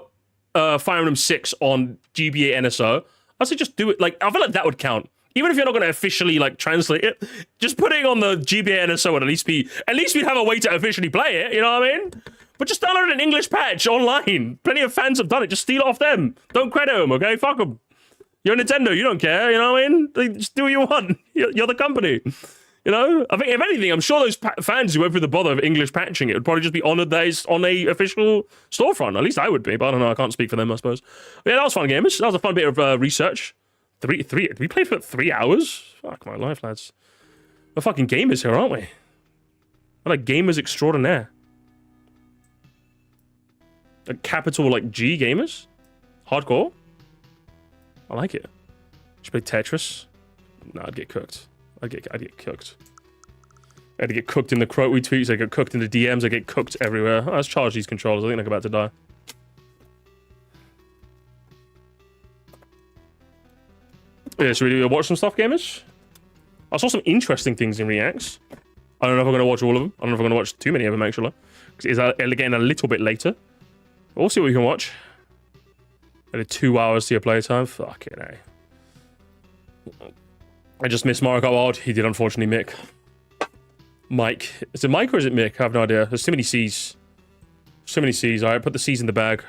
Fire Emblem 6 on GBA NSO, I'd say just do it. Like, I feel like that would count. Even if you're not going to officially like translate it, just putting it on the GBA NSO would at least we'd have a way to officially play it. You know what I mean? But just download an English patch online. Plenty of fans have done it. Just steal it off them. Don't credit them, okay? Fuck them. You're Nintendo. You don't care. You know what I mean? Just do what you want. You're the company. You You know, I think if anything, I'm sure those fans who went through the bother of English patching it would probably just be honored that it's on a official storefront. At least I would be, but I don't know. I can't speak for them, I suppose. But yeah, that was fun, gamers. That was a fun bit of research. We played for 3 hours? Fuck my life, lads. We're fucking gamers here, aren't we? We're like gamers extraordinaire. Like capital, like G gamers? Hardcore? I like it. Should play Tetris? No, I'd get cooked. I'd get cooked. I'd get cooked in the Croat tweets, I get cooked in the DMs, I get cooked everywhere. Oh, let's charge these controllers, I think they're about to die. Yeah, should we watch some stuff, gamers? I saw some interesting things in Reacts. I don't know if I'm going to watch all of them. I don't know if I'm going to watch too many of them, actually. Because it's getting a little bit later. But we'll see what we can watch. I did 2 hours to your playtime. Fucking A. I just missed Mario Kart World. He did, unfortunately, Mick. Mike. Is it Mike or is it Mick? I have no idea. There's too many C's. So many C's. Alright, put the C's in the bag.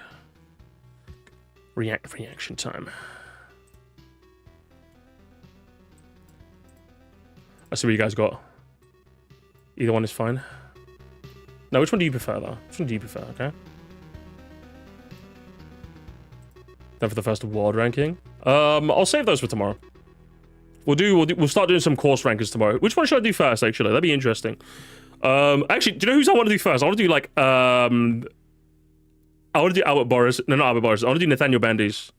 Reaction time. Let's see what you guys got. Either one is fine. No, which one do you prefer, though? Which one do you prefer, okay? Then for the first world ranking. I'll save those for tomorrow. We'll start doing some course rankings tomorrow. Which one should I do first, actually? That'd be interesting. Actually, do you know who's I want to do first? I want to do, like, I want to do Albert Boris. No, not Albert Boris. I want to do Nathaniel Bandy's.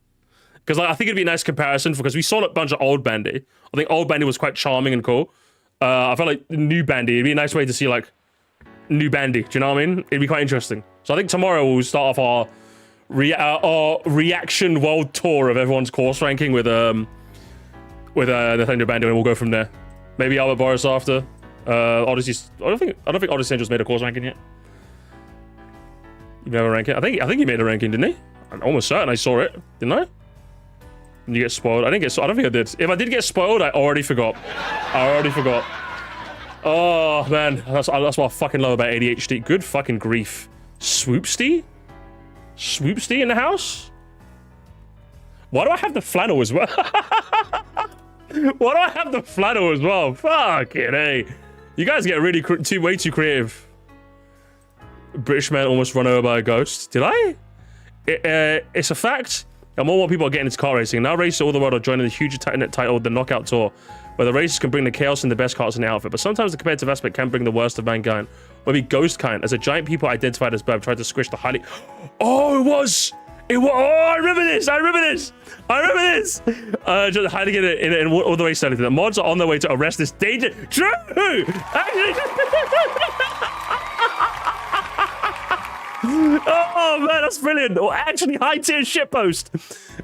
Because I think it'd be a nice comparison, because we saw a bunch of old Bandy. I think old Bandy was quite charming and cool. I felt like new Bandy, it'd be a nice way to see, like, new Bandy. Do you know what I mean? It'd be quite interesting. So I think tomorrow we'll start off our reaction world tour of everyone's course ranking with Nathaniel Bandy, and we'll go from there. Maybe Albert Boris after. Odyssey. I don't think Odyssey Angels made a course ranking yet. You never rank it? I think he made a ranking, didn't he? I'm almost certain I saw it, didn't I? Did you get spoiled? I don't think I did. If I did get spoiled, I already forgot. Oh man, that's what I fucking love about ADHD. Good fucking grief. Swoopsty in the house? Why do I have the flannel as well? Why do I have the flannel as well? Fucking hey. You guys get really way too creative. British man almost run over by a ghost. Did I? It's a fact. And more people are getting into car racing. Now racers all the world are joining the huge internet titled The Knockout Tour, where the racers can bring the chaos and the best cars in the outfit. But sometimes the competitive aspect can bring the worst of mankind. Maybe ghost kind, as a giant people identified as Burb tried to squish the highly... Oh, it was... Oh, I remember this. Just hiding it in all the way started. The mods are on their way to arrest this danger. True. Actually. Oh man, that's brilliant. Oh, actually, high tier shitpost.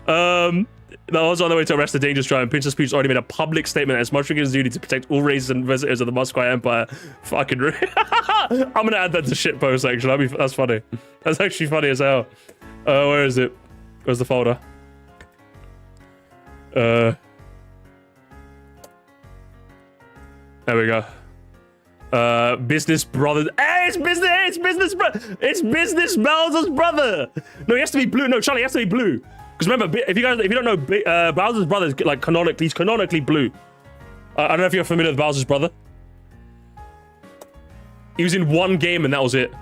The mods are on their way to arrest the dangerous driver. Princess Peach already made a public statement that it's Mushrooms' duty to protect all races and visitors of the Musquite Empire. Fucking. I'm gonna add that to shitpost. Actually, that's funny. That's actually funny as hell. Where is it? Where's the folder? There we go. Business brothers. Hey, it's business Bowser's brother. No, he has to be blue. No, Charlie, he has to be blue. Because remember, if you don't know, Bowser's brother is like he's canonically blue. I don't know if you're familiar with Bowser's brother. He was in one game and that was it.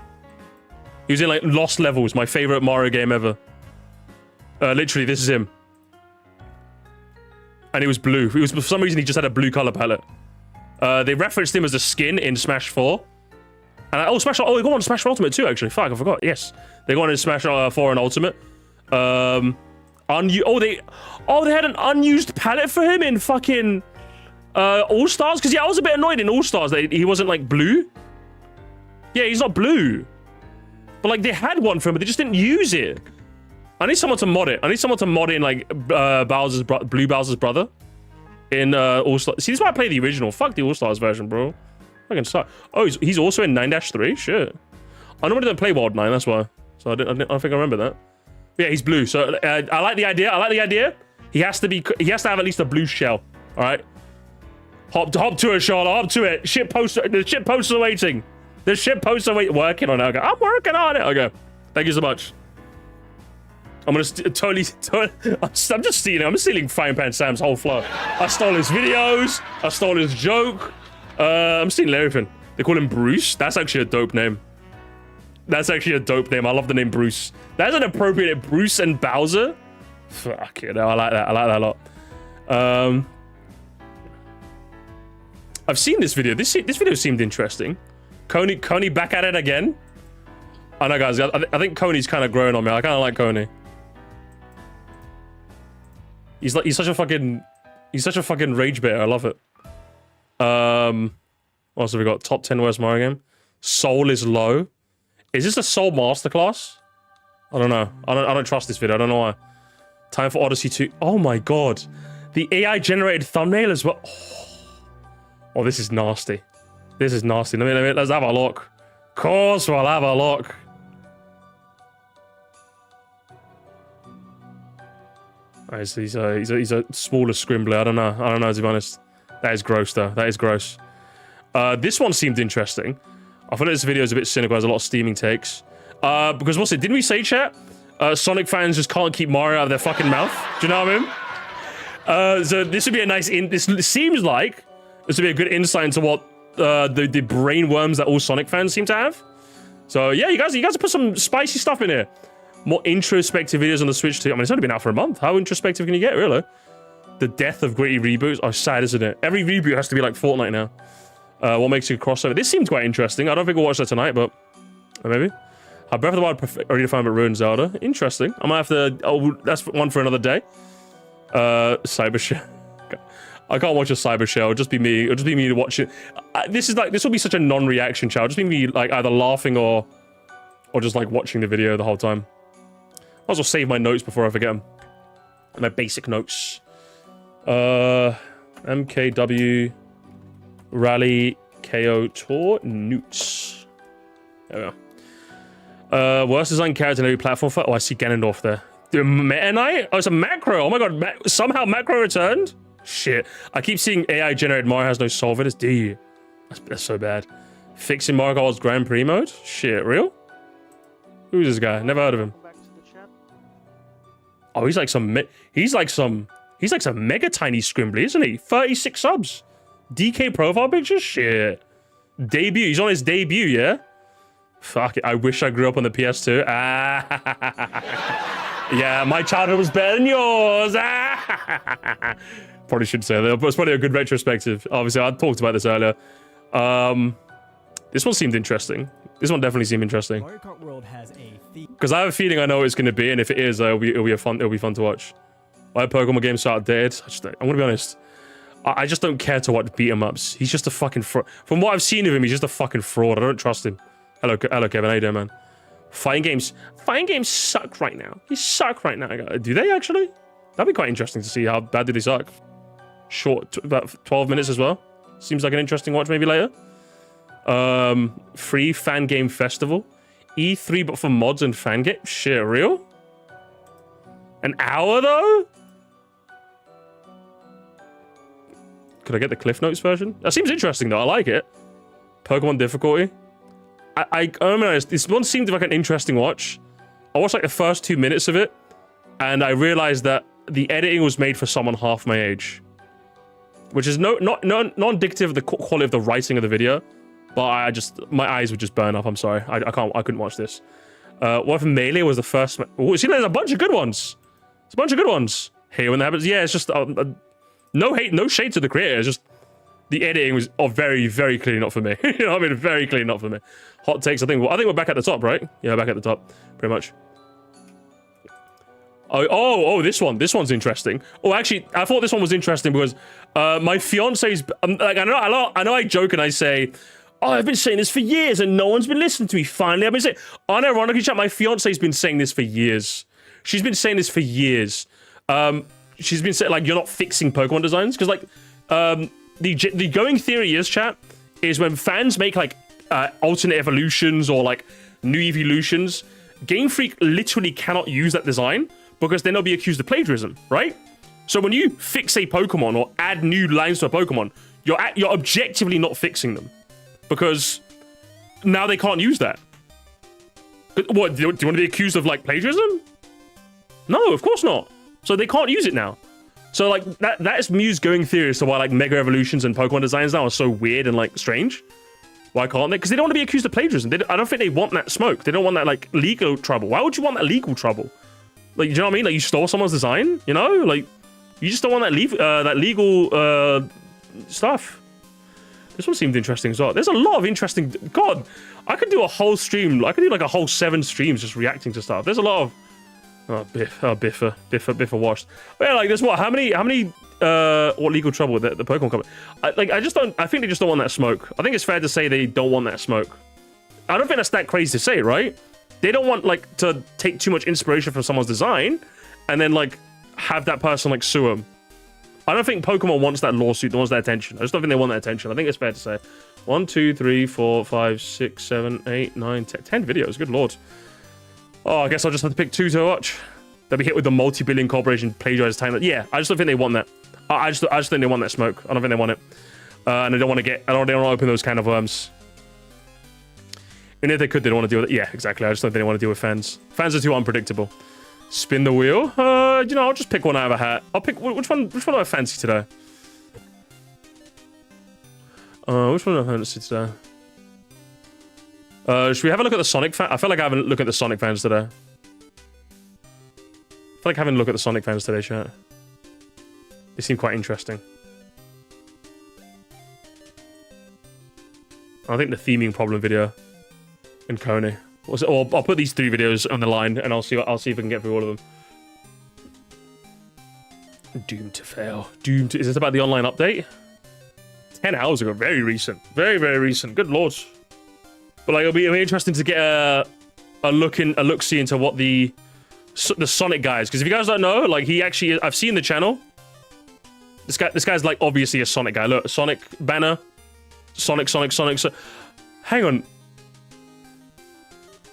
He was in like Lost Levels, my favorite Mario game ever. Literally, this is him. And he was blue. He was, for some reason, he just had a blue color palette. They referenced him as a skin in Smash 4. And they got one in Smash 4 Ultimate too, actually. Fuck, I forgot. Yes. They got one in Smash 4 and Ultimate. They had an unused palette for him in fucking All-Stars? Because, yeah, I was a bit annoyed in All-Stars that he wasn't, like, blue. Yeah, he's not blue. But, like, they had one for him, but they just didn't use it. I need someone to mod it. I need someone to mod in, like, Blue Bowser's brother. In All-Stars. See, this is why I play the original. Fuck the All-Stars version, bro. I can start. Oh, he's also in 9-3? Shit. I normally don't play World 9, that's why. So I don't think I remember that. But yeah, he's blue. So I like the idea. He has to have at least a blue shell. Alright? Hop to it, Charlotte. Hop to it. The shit posts are waiting. The shit posts are working on it. Okay. I'm working on it. Okay. Thank you so much. I'm gonna I'm just stealing. I'm stealing Frying Pan Sam's whole flow. I stole his videos. I stole his joke. I'm seeing everything. They call him Bruce. That's actually a dope name. That's actually a dope name. I love the name Bruce. That's an appropriate Bruce and Bowser. Fuck it. I like that. I like that a lot. I've seen this video. This video seemed interesting. Coney back at it again. I know, guys. I think Coney's kind of growing on me. I kind of like Coney. He's such a fucking rage bait. I love it. What else have we got? Top 10 worst Mario game. Soul is low. Is this a Soul masterclass? I don't know. I don't trust this video. I don't know why. Time for Odyssey 2. Oh my god. The AI generated thumbnail as well. Oh, this is nasty. This is nasty. Let's have a look. Of course we'll have a look. Alright, so he's a smaller Scrimbler. I don't know, to be honest. That is gross, though. That is gross. This one seemed interesting. I feel like this video is a bit cynical. Has a lot of steaming takes. Because what's it? Didn't we say, chat? Sonic fans just can't keep Mario out of their fucking mouth. Do you know what I mean? So this would be a nice... This seems like this would be a good insight into what the brain worms that all Sonic fans seem to have. So yeah, you guys have put some spicy stuff in here. More introspective videos on the Switch too. I mean, it's only been out for a month. How introspective can you get, really? The death of gritty reboots. Oh, sad, isn't it? Every reboot has to be like Fortnite now. What makes you crossover? This seems quite interesting. I don't think we'll watch that tonight, but maybe. Breath of the Wild already defined, but ruined Zelda. Interesting. I might have to. Oh, that's one for another day. Cyber Shell. I can't watch a Cyber Shell. It'll just be me. It'll just be me watching. This will be such a non-reaction channel. Just be me like either laughing or just like watching the video the whole time. Might as well save my notes before I forget them. My basic notes. MKW Rally KO Tour Newts. There we go. Worst design character in every platform for. Oh, I see Ganondorf there. The Meta Knight? Oh, it's a Macro. Oh my god. Somehow Macro returned? Shit. I keep seeing AI generated Mario has no soul videos. Do you? That's so bad. Fixing Mario Kart's Grand Prix mode? Shit, real? Who's this guy? Never heard of him. Oh, he's like some mega tiny Scrimbly, isn't he? 36 subs. DK profile picture? Shit. Debut. He's on his debut, yeah? Fuck it. I wish I grew up on the PS2. Yeah, my childhood was better than yours. Probably should say that. It's probably a good retrospective. Obviously, I talked about this earlier. This one seemed interesting. This one definitely seemed interesting. Mario Kart World has a because I have a feeling I know what it's going to be, and if it is, it'll be fun to watch. Why Pokemon games so outdated? I'm gonna be honest. I just don't care to watch beat 'em ups. He's just a fucking fraud. From what I've seen of him, he's just a fucking fraud. I don't trust him. Hello, Kevin. How you doing, man? Fighting games suck right now. They suck right now. Do they actually? That'd be quite interesting to see how bad do they suck. Short, about 12 minutes as well. Seems like an interesting watch maybe later. Free fan game festival. E3 but for mods and fan game. Shit, real? An hour though? Could I get the Cliff Notes version? That seems interesting though. I like it. Pokemon difficulty. I'm honest. This one seemed like an interesting watch. I watched like the first 2 minutes of it, and I realized that the editing was made for someone half my age, which is not indicative of the quality of the writing of the video. But my eyes would just burn up. I'm sorry. I couldn't watch this. What if Melee was the first? Oh, see, there's a bunch of good ones. It's a bunch of good ones. Hey, when that happens, yeah, it's just no hate, no shade to the creator. It's just the editing was very, very clearly not for me. You know what I mean? Very clearly not for me. Hot takes. I think we're back at the top, right? Yeah, back at the top, pretty much. Oh, this one's interesting. Oh, actually, I thought this one was interesting because my fiance's like, I know I joke and I say, oh, I've been saying this for years and no one's been listening to me. Finally, I've been saying, unironically, chat, my fiance's been saying this for years. She's been saying this for years. She's been saying, like, you're not fixing Pokemon designs. Because, like, the going theory is, chat, is when fans make, like, alternate evolutions or, like, new evolutions, Game Freak literally cannot use that design because then they'll be accused of plagiarism, right? So when you fix a Pokemon or add new lines to a Pokemon, you're objectively not fixing them. Because now they can't use that. What, do you want to be accused of, like, plagiarism? No, of course not. So they can't use it now. So like that is Mew's going theory as to why like Mega Evolutions and Pokemon designs now are so weird and like strange. Why can't they? Because they don't want to be accused of plagiarism. I don't think they want that smoke. They don't want that like legal trouble. Why would you want that legal trouble? Like, you know what I mean? Like, you stole someone's design, you know? Like, you just don't want that legal stuff. This one seemed interesting as well. There's a lot of interesting... God, I could do a whole stream. I could do like a whole 7 streams just reacting to stuff. There's a lot of... Oh, Biffa watched. But yeah, like, there's what? How many what legal trouble the Pokemon company? I think they just don't want that smoke. I think it's fair to say they don't want that smoke. I don't think that's that crazy to say, right? They don't want, like, to take too much inspiration from someone's design and then, like, have that person, like, sue them. I don't think Pokemon wants that lawsuit, wants that attention. I just don't think they want that attention. I think it's fair to say. 1, 2, 3, 4, 5, 6, 7, 8, 9, 10 videos. Good lord. Oh, I guess I'll just have to pick 2 to watch. They'll be hit with the multi-billion corporation plagiarized time. Yeah, I just don't think they want that. I just think they want that smoke. I don't think they want it. And they don't want to get... They don't want to open those kind of worms. And if they could, they don't want to deal with it. Yeah, exactly. I just don't think they want to deal with fans. Fans are too unpredictable. Spin the wheel. You know, I'll just pick one out of a hat. I'll pick... Which one do I fancy today? Which one do I fancy today? Should we have a look at the Sonic fan? I feel like I haven't looked at the Sonic fans today. I feel like having a look at the Sonic fans today, chat. They seem quite interesting. I think the theming problem video in Coney. Or I'll put these 3 videos on the line and I'll see if I can get through all of them. Doomed to fail. Doomed to... Is this about the online update? 10 hours ago. Very recent. Very, very recent. Good lord. But like, it'll be interesting to get a look-see into what the Sonic guy is. Because if you guys don't know, like, he actually... I've seen the channel. This guy's like obviously a Sonic guy. Look, Sonic banner. Sonic. So, hang on,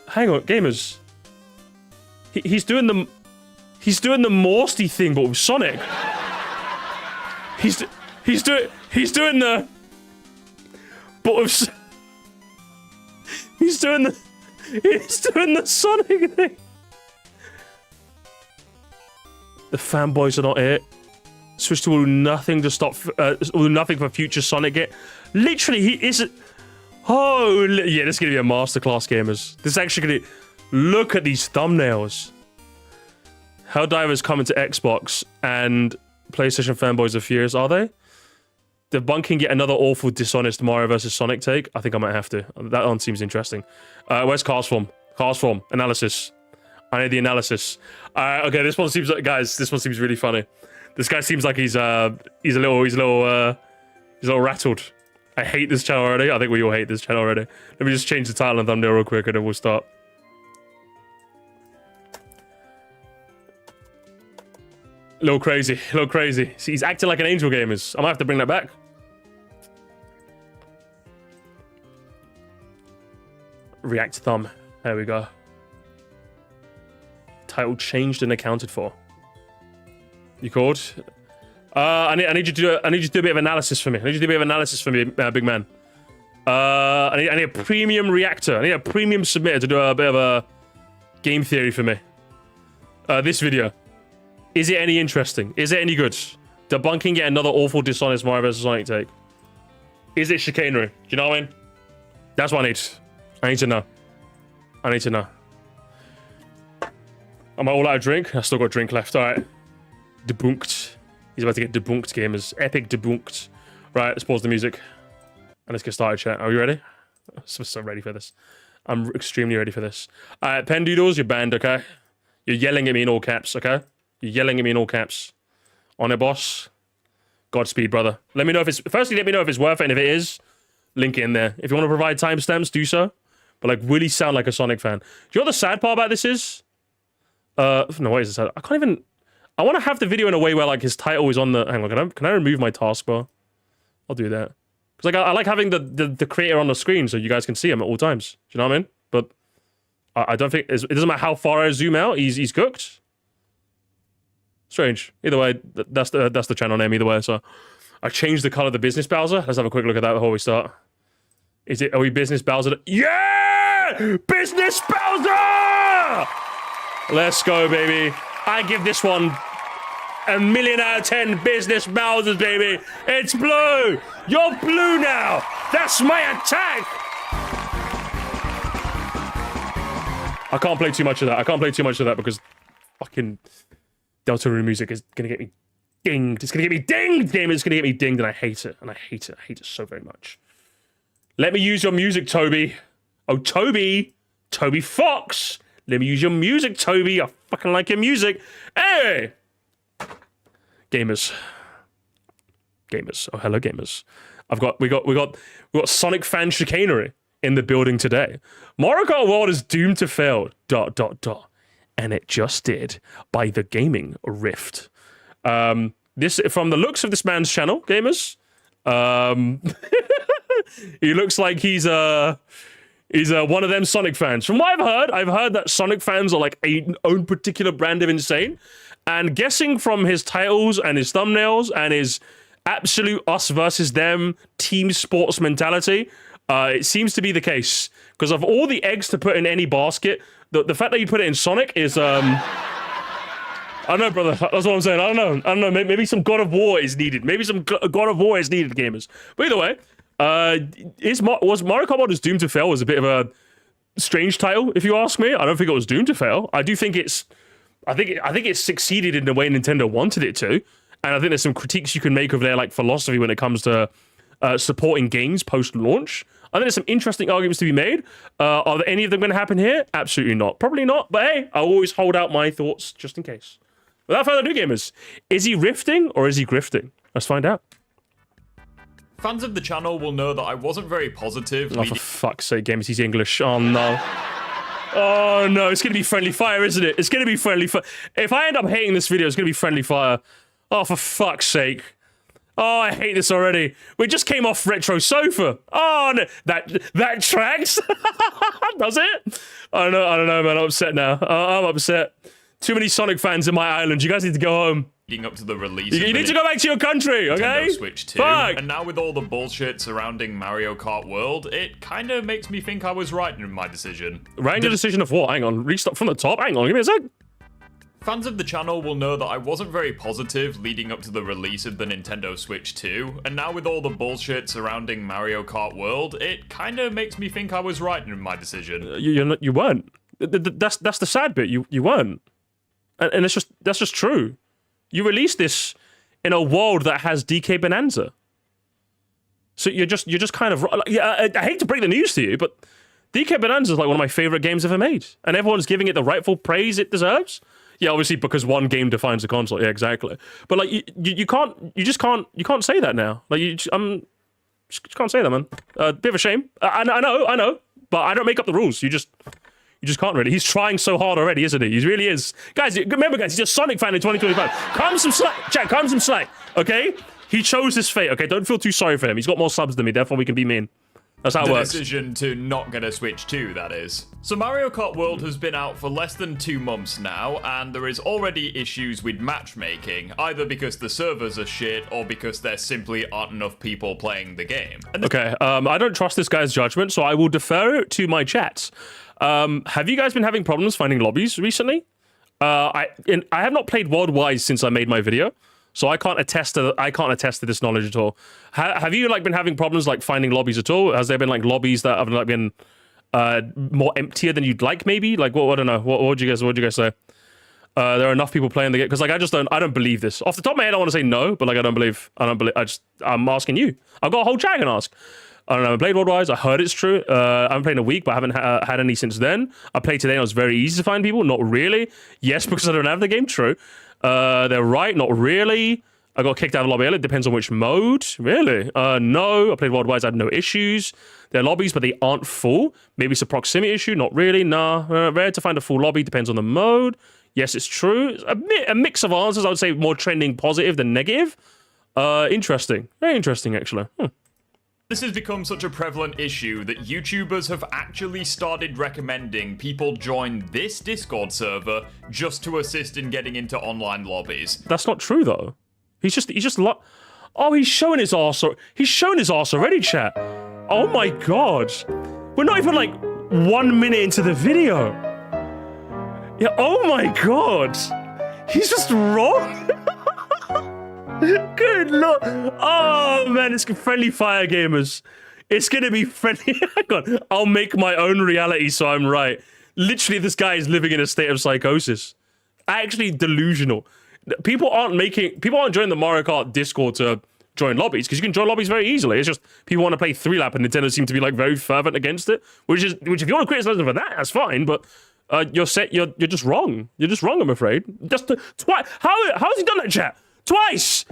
gamers. He's doing the Morsty thing, but with Sonic. He's doing the. But with. He's doing the Sonic thing. The fanboys are not it. Switch to will do nothing to stop. Will do nothing for future Sonic get. Literally, he isn't. Oh, yeah, this is gonna be a masterclass, gamers. This is actually gonna. Look at these thumbnails. Helldivers coming to Xbox and PlayStation fanboys are furious, are they? Debunking yet another awful, dishonest Mario vs. Sonic take. I think I might have to. That one seems interesting. Where's Castform? Castform analysis. I need the analysis. Okay, this one seems like, guys. This one seems really funny. This guy seems like he's a little rattled. I hate this channel already. I think we all hate this channel already. Let me just change the title and thumbnail real quick, and then we'll start. A little crazy. See, he's acting like an Angel Gamers. I might have to bring that back. React thumb. There we go. Title changed and accounted for. You called? I need you to do a bit of analysis for me. Big man. I need a premium reactor. I need a premium submitter to do a bit of a game theory for me. This video. Is it any interesting? Is it any good? Debunking yet another awful, dishonest Mario vs. Sonic take. Is it chicanery? Do you know what I mean? That's what I need. I need to know. Am I all out of drink? I still got drink left. All right. Debunked. He's about to get debunked, gamers. Epic debunked. Right, let's pause the music. And let's get started, chat. Are you ready? I'm so ready for this. I'm extremely ready for this. Alright, Pen Doodles, you're banned, okay? You're yelling at me in all caps, okay? You're yelling at me in all caps. On it, boss. Godspeed, brother. Let me know if it's... Firstly, let me know if it's worth it, and if it is, link it in there. If you want to provide timestamps, do so. But, like, really sound like a Sonic fan. Do you know what the sad part about this is? No, what is the sad? I can't even... I want to have the video in a way where, like, his title is on the... Hang on, can I remove my taskbar? I'll do that. Because, like, I like having the creator on the screen so you guys can see him at all times. Do you know what I mean? But I don't think... It doesn't matter how far I zoom out, he's cooked. Strange. Either way, that's the channel name either way, so... I changed the color of the business Bowser. Let's have a quick look at that before we start. Are we business Bowser? Yeah! Business Bowser! Let's go, baby. I give this one a million out of 10 business Bowsers, baby. It's blue. You're blue now. That's my attack. I can't play too much of that. I can't play too much of that because fucking Deltarune music is gonna get me dinged. It's gonna get me dinged, gamers. It's gonna get me dinged, and I hate it. And I hate it. I hate it so very much. Let me use your music, Toby. Oh, Toby. Toby Fox. Let me use your music, Toby. I fucking like your music. Hey! Gamers. Gamers. Oh, hello, gamers. We got Sonic fan chicanery in the building today. Mario Kart World is doomed to fail. ... And it just did by the Gaming Rift. This, from the looks of this man's channel, gamers, he looks like he's one of them Sonic fans. From what I've heard that Sonic fans are like a own particular brand of insane. And guessing from his titles and his thumbnails and his absolute us versus them team sports mentality, it seems to be the case. Because of all the eggs to put in any basket, the fact that you put it in Sonic is I don't know, brother. That's what I'm saying. I don't know. Maybe some God of War is needed. Maybe some God of War is needed, gamers. But either way, was Mario Kart World is doomed to fail was a bit of a strange title, if you ask me. I don't think it was doomed to fail. I do think I think it's succeeded in the way Nintendo wanted it to, and I think there's some critiques you can make of their like philosophy when it comes to supporting games post-launch. I think there's some interesting arguments to be made. Are there any of them going to happen here? Absolutely not. Probably not. But hey, I'll always hold out my thoughts just in case. Without further ado, gamers, is he rifting or is he grifting? Let's find out. Fans of the channel will know that I wasn't very positive. Oh, for fuck's sake, gamers, he's English. Oh, no. Oh, no, it's going to be friendly fire, isn't it? It's going to be friendly fire. If I end up hating this video, it's going to be friendly fire. Oh, for fuck's sake. Oh, I hate this already. We just came off Retro Sofa. Oh, no. That tracks? Does it? I don't know, man. I'm upset now. I'm upset. Too many Sonic fans in my island. You guys need to go home. Leading up to the release. You need to go back to your country, okay? Nintendo Switch 2. Fuck. And now with all the bullshit surrounding Mario Kart World, it kind of makes me think I was right in my decision. Right in your decision of what? Hang on. Restart from the top? Hang on. Give me a sec. Fans of the channel will know that I wasn't very positive leading up to the release of the Nintendo Switch 2, and now with all the bullshit surrounding Mario Kart World, it kind of makes me think I was right in my decision. You weren't. That's the sad bit. You weren't. And that's just true. You released this in a world that has DK Bonanza. So you're just kind of... I hate to break the news to you, but DK Bonanza is like one of my favorite games ever made. And everyone's giving it the rightful praise it deserves. Yeah, obviously because one game defines a console. Yeah, exactly. But like you can't say that now. Like just can't say that, man. Bit of a shame. I know. But I don't make up the rules. You just can't really. He's trying so hard already, isn't he? He really is. Guys, remember, guys, he's a Sonic fan in 2025. Calm some slack. Chat, calm some slack, okay? He chose his fate, okay? Don't feel too sorry for him. He's got more subs than me, therefore we can be mean. That's how it works. The decision to not get a Switch 2, that is. So Mario Kart World has been out for less than 2 months now, and there is already issues with matchmaking, either because the servers are shit, or because there simply aren't enough people playing the game. Okay, I don't trust this guy's judgment, so I will defer to my chat. Have you guys been having problems finding lobbies recently? I have not played Worldwide since I made my video, so I can't attest to this knowledge at all. Have you like been having problems like finding lobbies at all? Has there been like lobbies that have like been more emptier than you'd like? Maybe like what? I don't know. What would you guys say? There are enough people playing the game because like I don't believe this. Off the top of my head, I want to say no, but like I don't believe. I'm asking you. I've got a whole chat I can ask. I don't know. I played Worldwide. I heard it's true. I haven't played in a week, but I haven't had any since then. I played today and it was very easy to find people. Not really. Yes, because I don't have the game. True. They're right. Not really. I got kicked out of the lobby. It depends on which mode. Really? No. I played Worldwide. I had no issues. They're lobbies, but they aren't full. Maybe it's a proximity issue. Not really. Nah. Rare to find a full lobby. Depends on the mode. Yes, it's true. A mix of answers. I would say more trending positive than negative. Interesting. Very interesting, actually. This has become such a prevalent issue that YouTubers have actually started recommending people join this Discord server just to assist in getting into online lobbies. That's not true though. He's showing his arse. He's shown his arse already, chat. Oh my god. We're not even like 1 minute into the video. Yeah, oh my god. He's just wrong. Good lord. Oh, man, it's friendly fire gamers. It's going to be friendly. Hang on. I'll make my own reality so I'm right. Literally, this guy is living in a state of psychosis. Actually delusional. People aren't joining the Mario Kart Discord to join lobbies, because you can join lobbies very easily. It's just people want to play 3-lap, and Nintendo seem to be like very fervent against it. Which if you want to criticize them for that, that's fine. But you're just wrong. You're just wrong, I'm afraid. Just twice. How has he done that, chat? Twice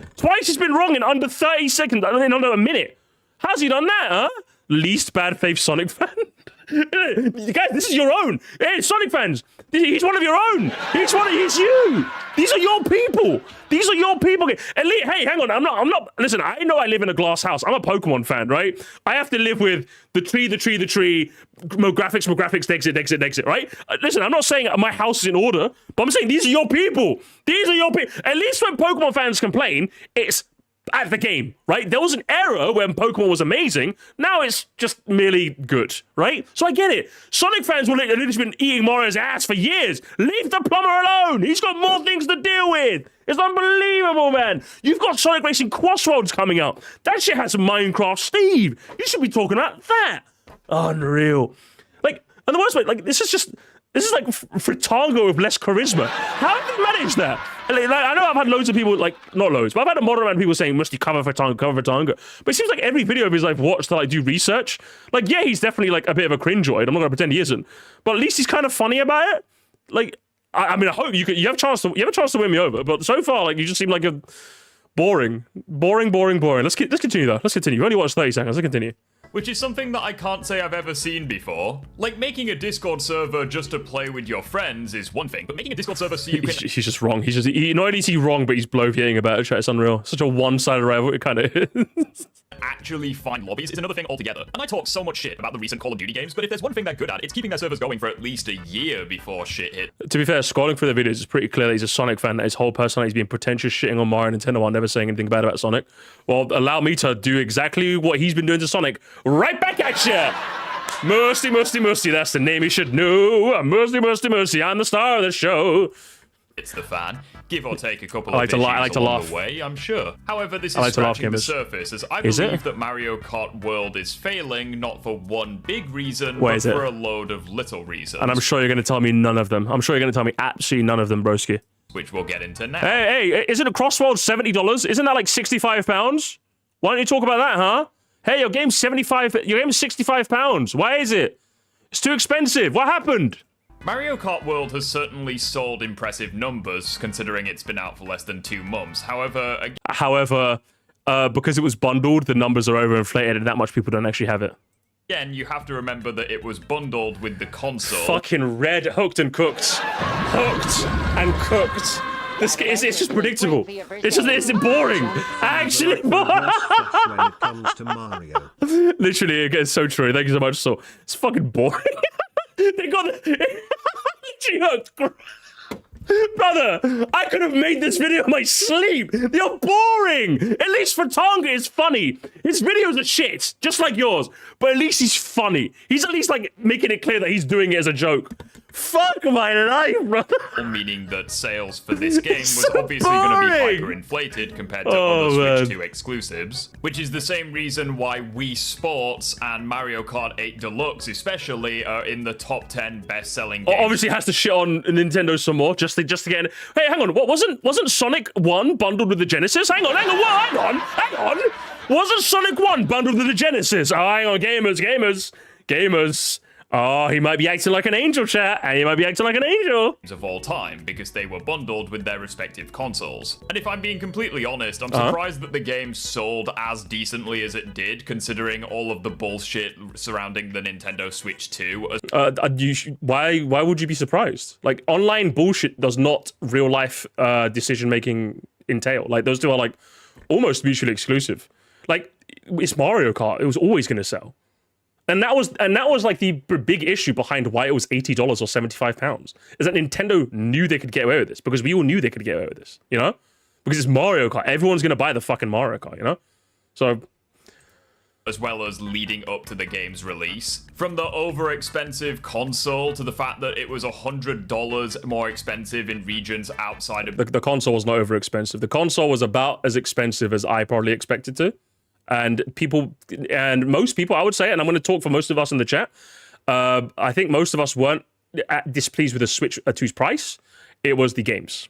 he's been wrong in under 30 seconds, in under a minute. How's he done that, huh? Least bad faith Sonic fan. Guys, this is your own. Hey, Sonic fans, he's one of your own. He's you. These are your people. These are your people. Hey, hang on. I'm not. Listen, I know I live in a glass house. I'm a Pokemon fan, right? I have to live with the tree. Graphics, exit, right? Listen, I'm not saying my house is in order, but I'm saying these are your people. These are your people. At least when Pokemon fans complain, it's at the game, right? There was an era when Pokemon was amazing. Now it's just merely good, right? So I get it. Sonic fans will literally been eating Mario's ass for years. Leave the plumber alone. He's got more things to deal with. It's unbelievable, man. You've got Sonic Racing Crossroads coming up. That shit has Minecraft Steve. You should be talking about that. Unreal. Like, and the worst way, like, this is like Fritanga with less charisma. How did they manage that? Like, I know I've had loads of people, like, not loads, but I've had a moderate amount of people saying, must you cover Fritanga. But it seems like every video of his I've watched to, like, do research. Like, yeah, he's definitely, like, a bit of a cringeoid. I'm not going to pretend he isn't. But at least he's kind of funny about it. Like, I mean, I hope you have a chance to win me over. But so far, like, you just seem like a boring. Let's continue, though. Let's continue. You only watched 30 seconds. Let's continue. Which is something that I can't say I've ever seen before. Like, making a Discord server just to play with your friends is one thing, but making a Discord server so you can... He's just wrong. Not only is he wrong, but he's bloviating about it. It's unreal. Such a one-sided rivalry, it kind of is. Actually find lobbies is another thing altogether. And I talk so much shit about the recent Call of Duty games, but if there's one thing they're good at, it's keeping their servers going for at least a year before shit hit. To be fair, scrolling through the videos, it's pretty clear that he's a Sonic fan, that his whole personality is being pretentious, shitting on Mario and Nintendo while never saying anything bad about Sonic. Well, allow me to do exactly what he's been doing to Sonic right back at you. Mercy, that's the name you should know. Mercy, I'm the star of the show. It's the fan. Give or take a couple of issues along laugh. The way, I'm sure. However, this is scratching the surface, as I believe that Mario Kart World is failing, not for one big reason, but for a load of little reasons. And I'm sure you're going to tell me none of them. I'm sure you're going to tell me absolutely none of them, broski. Which we'll get into now. Hey, isn't a Crossroads $70? Isn't that like £65? Why don't you talk about that, huh? Hey, your game's £65. Why is it? It's too expensive. What happened? Mario Kart World has certainly sold impressive numbers, considering it's been out for less than 2 months. However, because it was bundled, the numbers are overinflated and that much people don't actually have it. Again, you have to remember that it was bundled with the console. Fucking red, hooked and cooked. This game, it's just predictable. It's boring. Actually, when it comes to Mario. Literally, it gets so true. Thank you so much. So it's fucking boring. They got literally. Brother, I could have made this video in my sleep. You're boring. At least Fritanga is funny. His videos are shit, just like yours. But at least he's funny. He's at least like making it clear that he's doing it as a joke. Fuck my life, brother. Meaning that sales for this game was obviously going to be hyper-inflated compared to other Switch 2 exclusives. Which is the same reason why Wii Sports and Mario Kart 8 Deluxe especially are in the top 10 best-selling games. Obviously has to shit on Nintendo some more just to get in. Hey, hang on. What wasn't Sonic 1 bundled with the Genesis? Hang on. Wasn't Sonic 1 bundled with the Genesis? Oh, hang on, gamers. Oh, he might be acting like an angel, chat, and he might be acting like an angel. Of all time, because they were bundled with their respective consoles. And if I'm being completely honest, I'm surprised that the game sold as decently as it did, considering all of the bullshit surrounding the Nintendo Switch 2. Why would you be surprised? Like, online bullshit does not real-life decision-making entail. Like, those two are, like, almost mutually exclusive. Like, it's Mario Kart. It was always going to sell. And that was like the big issue behind why it was $80 or £75. Is that Nintendo knew they could get away with this, because we all knew they could get away with this, you know? Because it's Mario Kart. Everyone's gonna buy the fucking Mario Kart, you know? So as well as leading up to the game's release. From the over-expensive console to the fact that it was $100 more expensive in regions outside of... The console was not over expensive. The console was about as expensive as I probably expected to. And most people, I would say, and I'm going to talk for most of us in the chat, I think most of us weren't displeased with the Switch 2's price. It was the games.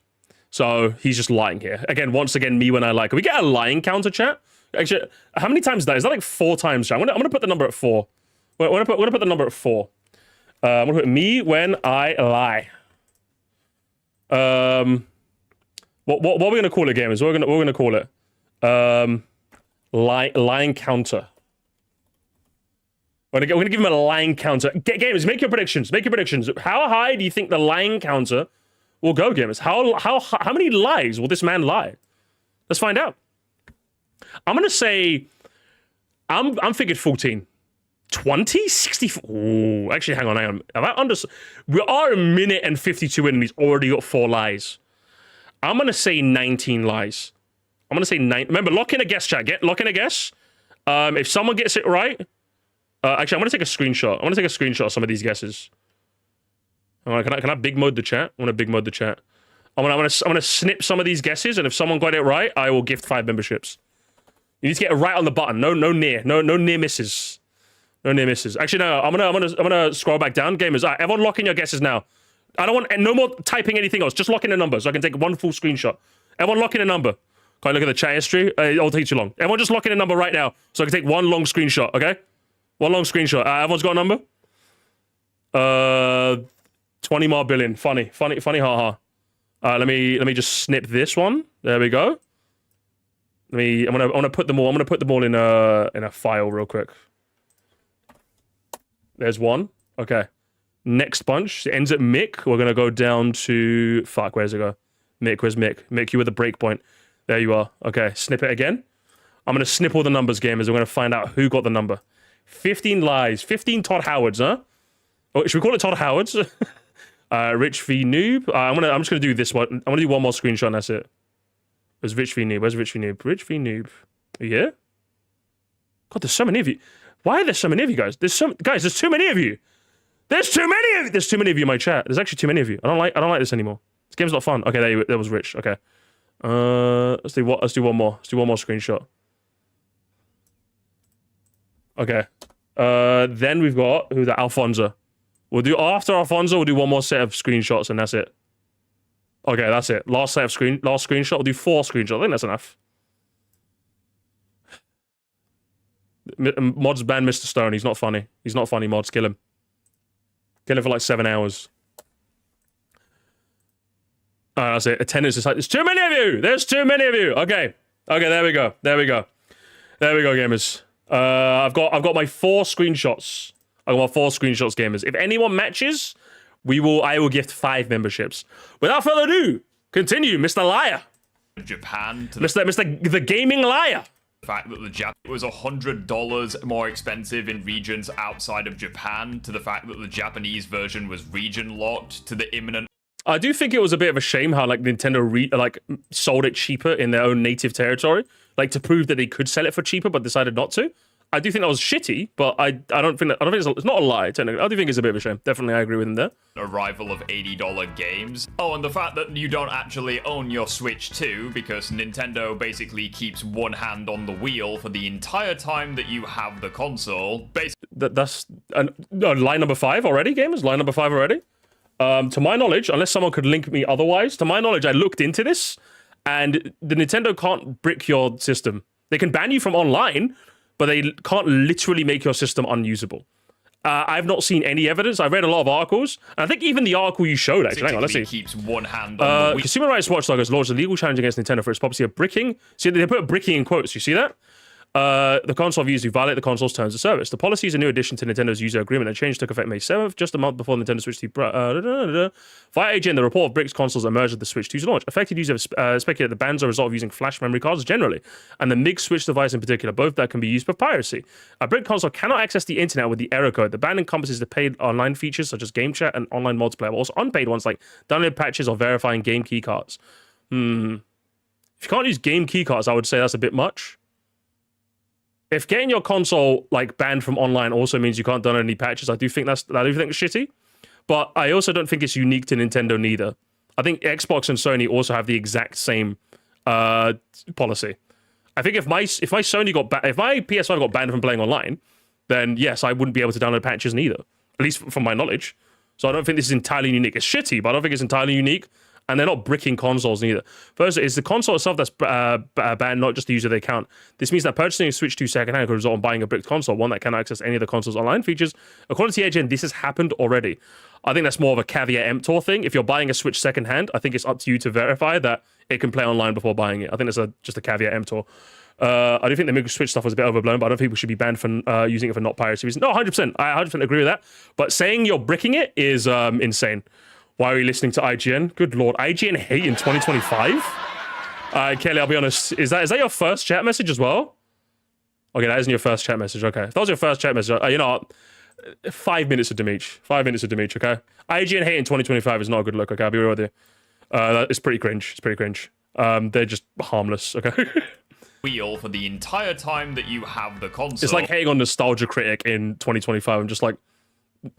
So he's just lying here. Again, once again, me when I lie. Can we get a lying counter, chat? Actually, how many times is that? Is that like 4 times, chat? I'm gonna put the number at 4. We're gonna put the number at 4. I'm gonna put me when I lie. What are we gonna call it, gamers? We're gonna call it lying counter. We're gonna give him a lying counter. Gamers, make your predictions. Make your predictions. How high do you think the lying counter will go, gamers? How many lies will this man lie? Let's find out. I'm gonna say I'm figured 14. 20? 64. Ooh, actually, hang on. We are a minute and 52 in and he's already got 4 lies. I'm gonna say 19 lies. I'm gonna say 9. Remember, lock in a guess, chat. Lock in a guess. If someone gets it right, actually, I'm gonna take a screenshot. I'm gonna take a screenshot of some of these guesses. All right, can I big mode the chat? I want to big mode the chat. I'm gonna snip some of these guesses, and if someone got it right, I will gift 5 memberships. You need to get it right on the button. No near misses. No near misses. Actually, no. I'm gonna scroll back down. Gamers, all right, everyone lock in your guesses now. I don't want no more typing anything else. Just lock in a number so I can take one full screenshot. Everyone lock in a number. Can I look at the chat history? It'll take too long. Everyone just lock in a number right now so I can take one long screenshot. Okay, one long screenshot. Everyone's got a number. 20 more billion. Funny, haha. Let me just snip this one. There we go. I'm gonna put them all. I'm gonna put them all in a file real quick. There's one. Okay. Next bunch. It ends at Mick. We're gonna go down to where's it go? Mick, where's Mick? Mick, you with the breakpoint. There you are. Okay, snip it again. I'm gonna snip all the numbers, gamers. We're gonna find out who got the number. 15 lies. 15 Todd Howards, huh? Oh, should we call it Todd Howards? Rich v Noob. I'm just gonna do this one. I'm gonna do one more screenshot and that's it. Where's Rich v Noob? Where's Rich v Noob? Rich v Noob. Are you here? God, there's so many of you. Why are there so many of you guys? There's too many of you. There's too many of you in my chat. There's actually too many of you. I don't like this anymore. This game's not fun. Okay, there was Rich. Okay. Let's do one more. Let's do one more screenshot. Okay. Then we've got who's that? Alfonso. After Alfonso, we'll do one more set of screenshots and that's it. Okay, that's it. Last screenshot. We'll do 4 screenshots. I think that's enough. Mods ban Mr. Stone. He's not funny. He's not funny, mods. Kill him. Kill him for like 7 hours. That's it. Attendance is like, there's too many of you! There's too many of you! Okay. Okay, there we go. There we go, gamers. I've got my 4 screenshots. I got my 4 screenshots, gamers. If anyone matches, I will gift 5 memberships. Without further ado, continue, Mr. Liar. Japan to Mr. The Gaming Liar. The fact that it was $100 more expensive in regions outside of Japan, to the fact that the Japanese version was region locked, to the imminent. I do think it was a bit of a shame how like Nintendo sold it cheaper in their own native territory, like to prove that they could sell it for cheaper, but decided not to. I do think that was shitty, but I don't think it's not a lie. Technically, I do think it's a bit of a shame. Definitely, I agree with him there. Arrival of $80 games. Oh, and the fact that you don't actually own your Switch 2 because Nintendo basically keeps one hand on the wheel for the entire time that you have the console. That's line number 5 already, gamers. Line number 5 already. To my knowledge, unless someone could link me otherwise, to my knowledge, I looked into this, and the Nintendo can't brick your system. They can ban you from online, but they can't literally make your system unusable. I've not seen any evidence. I've read a lot of articles, and I think even the article you showed, actually, hang on, let's see. Keeps one hand on the wheel. Consumer Rights Watchdog has launched a legal challenge against Nintendo for its policy of bricking. See, they put bricking in quotes. You see that? The console users who violate the console's terms of service. The policy is a new addition to Nintendo's user agreement. The change took effect May 7th, just a month before Nintendo Switch 2. Via AGN, the report of bricks consoles emerged at the Switch 2's launch. Affected users speculated the bans are a result of using flash memory cards generally, and the MIG Switch device in particular, both that can be used for piracy. A brick console cannot access the internet with the error code. The ban encompasses the paid online features such as game chat and online multiplayer, but also unpaid ones like download patches or verifying game key cards. If you can't use game key cards, I would say that's a bit much. if getting your console like banned from online also means you can't download any patches, I do think it's shitty. But I also don't think it's unique to Nintendo neither. I think Xbox and Sony also have the exact same policy. I think if my PS5 got banned from playing online, then yes, I wouldn't be able to download patches neither. At least from my knowledge. So I don't think this is entirely unique. It's shitty, but I don't think it's entirely unique. And they're not bricking consoles neither. First, it's the console itself that's banned, not just the user of the account. This means that purchasing a Switch 2 secondhand could result in buying a bricked console, one that cannot access any of the console's online features. According to the IGN, this has happened already. I think that's more of a caveat emptor thing. If you're buying a Switch secondhand, I think it's up to you to verify that it can play online before buying it. I think it's just a caveat emptor. I do think the Micro Switch stuff was a bit overblown, but I don't think people should be banned from using it for not piracy reasons. No, 100%. I 100% agree with that. But saying you're bricking it is insane. Why are you listening to IGN? Good lord, IGN hate in 2025? Kelly, I'll be honest. Is that your first chat message as well? Okay, that isn't your first chat message. Okay, if that was your first chat message, you know what? 5 minutes of Demeach. 5 minutes of Demeach, okay? IGN hate in 2025 is not a good look, okay? I'll be real with you. It's pretty cringe. It's pretty cringe. They're just harmless, okay? Wheel for the entire time that you have the console. It's like hating on Nostalgia Critic in 2025. I'm just like,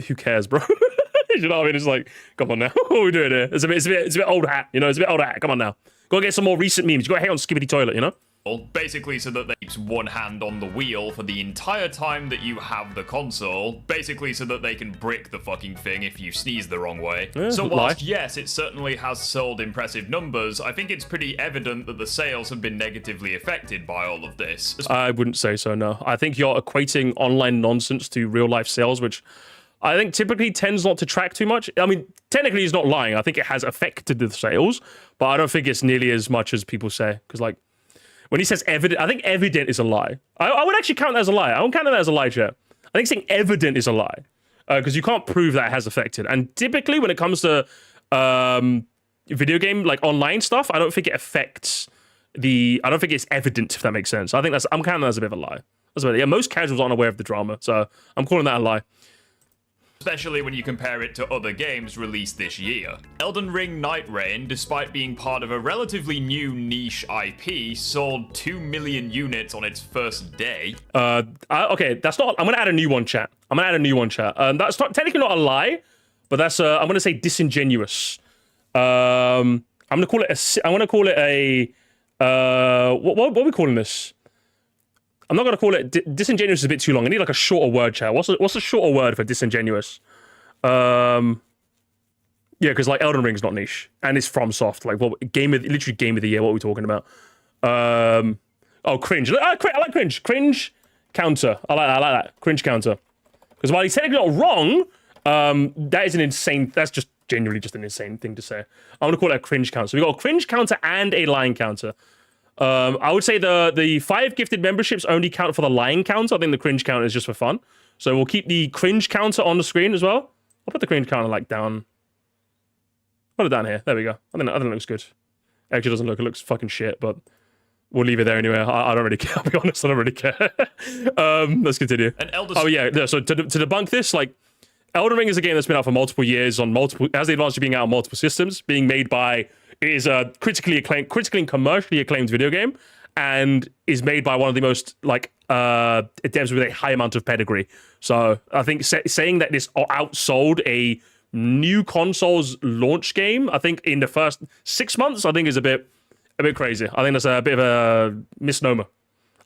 who cares, bro? You know what I mean? It's like, come on now. What are we doing here? It's a bit old hat, you know? It's a bit old hat. Come on now. Go get some more recent memes. You got to hate on Skibbity Toilet, you know? Basically so that they keep one hand on the wheel for the entire time that you have the console. Basically so that they can brick the fucking thing if you sneeze the wrong way. So whilst, yes, it certainly has sold impressive numbers, I think it's pretty evident that the sales have been negatively affected by all of this. I wouldn't say so, no. I think you're equating online nonsense to real-life sales, which I think typically tends not to track too much. I mean, technically he's not lying. I think it has affected the sales, but I don't think it's nearly as much as people say. Because, like, when he says evident, I think evident is a lie. I would actually count that as a lie. I won't count that as a lie, chat. I think saying evident is a lie. Because you can't prove that it has affected. And typically when it comes to video game, like online stuff, I don't think it affects I don't think it's evident, if that makes sense. I'm counting that as a bit of a lie. Yeah, most casuals aren't aware of the drama, so I'm calling that a lie. Especially when you compare it to other games released this year. Elden Ring Night Rain, despite being part of a relatively new niche IP, sold 2 million units on its first day. Okay, that's not... I'm going to add a new one, chat. That's not technically not a lie, but that's... I'm going to say disingenuous. I'm going to call it a... What are we calling this? I'm not going to call it... disingenuous is a bit too long. I need like a shorter word, chat. What's a shorter word for disingenuous? Yeah, because like Elden Ring's not niche. And it's FromSoft. Like, literally game of the year. What are we talking about? Cringe. I like cringe. Cringe counter. I like that. Cringe counter. Because while he's technically not wrong, that is an insane... That's just genuinely just an insane thing to say. I'm going to call it a cringe counter. So we got a cringe counter and a lying counter. I would say the 5 gifted memberships only count for the lying counter. I think the cringe counter is just for fun. So we'll keep the cringe counter on the screen as well. I'll put the cringe counter like down. Put it down here. There we go. I think it looks good. Actually, it doesn't look. It looks fucking shit, but we'll leave it there anyway. I don't really care. I'll be honest. I don't really care. Let's continue. Oh yeah. So to debunk this, like, Elden Ring is a game that's been out for multiple years as they advance to being out on multiple systems, being made by... It is a critically and commercially acclaimed video game, and is made by one of the most devs with a high amount of pedigree. So I think saying that this outsold a new console's launch game, I think in the first 6 months, I think is a bit crazy. I think that's a bit of a misnomer.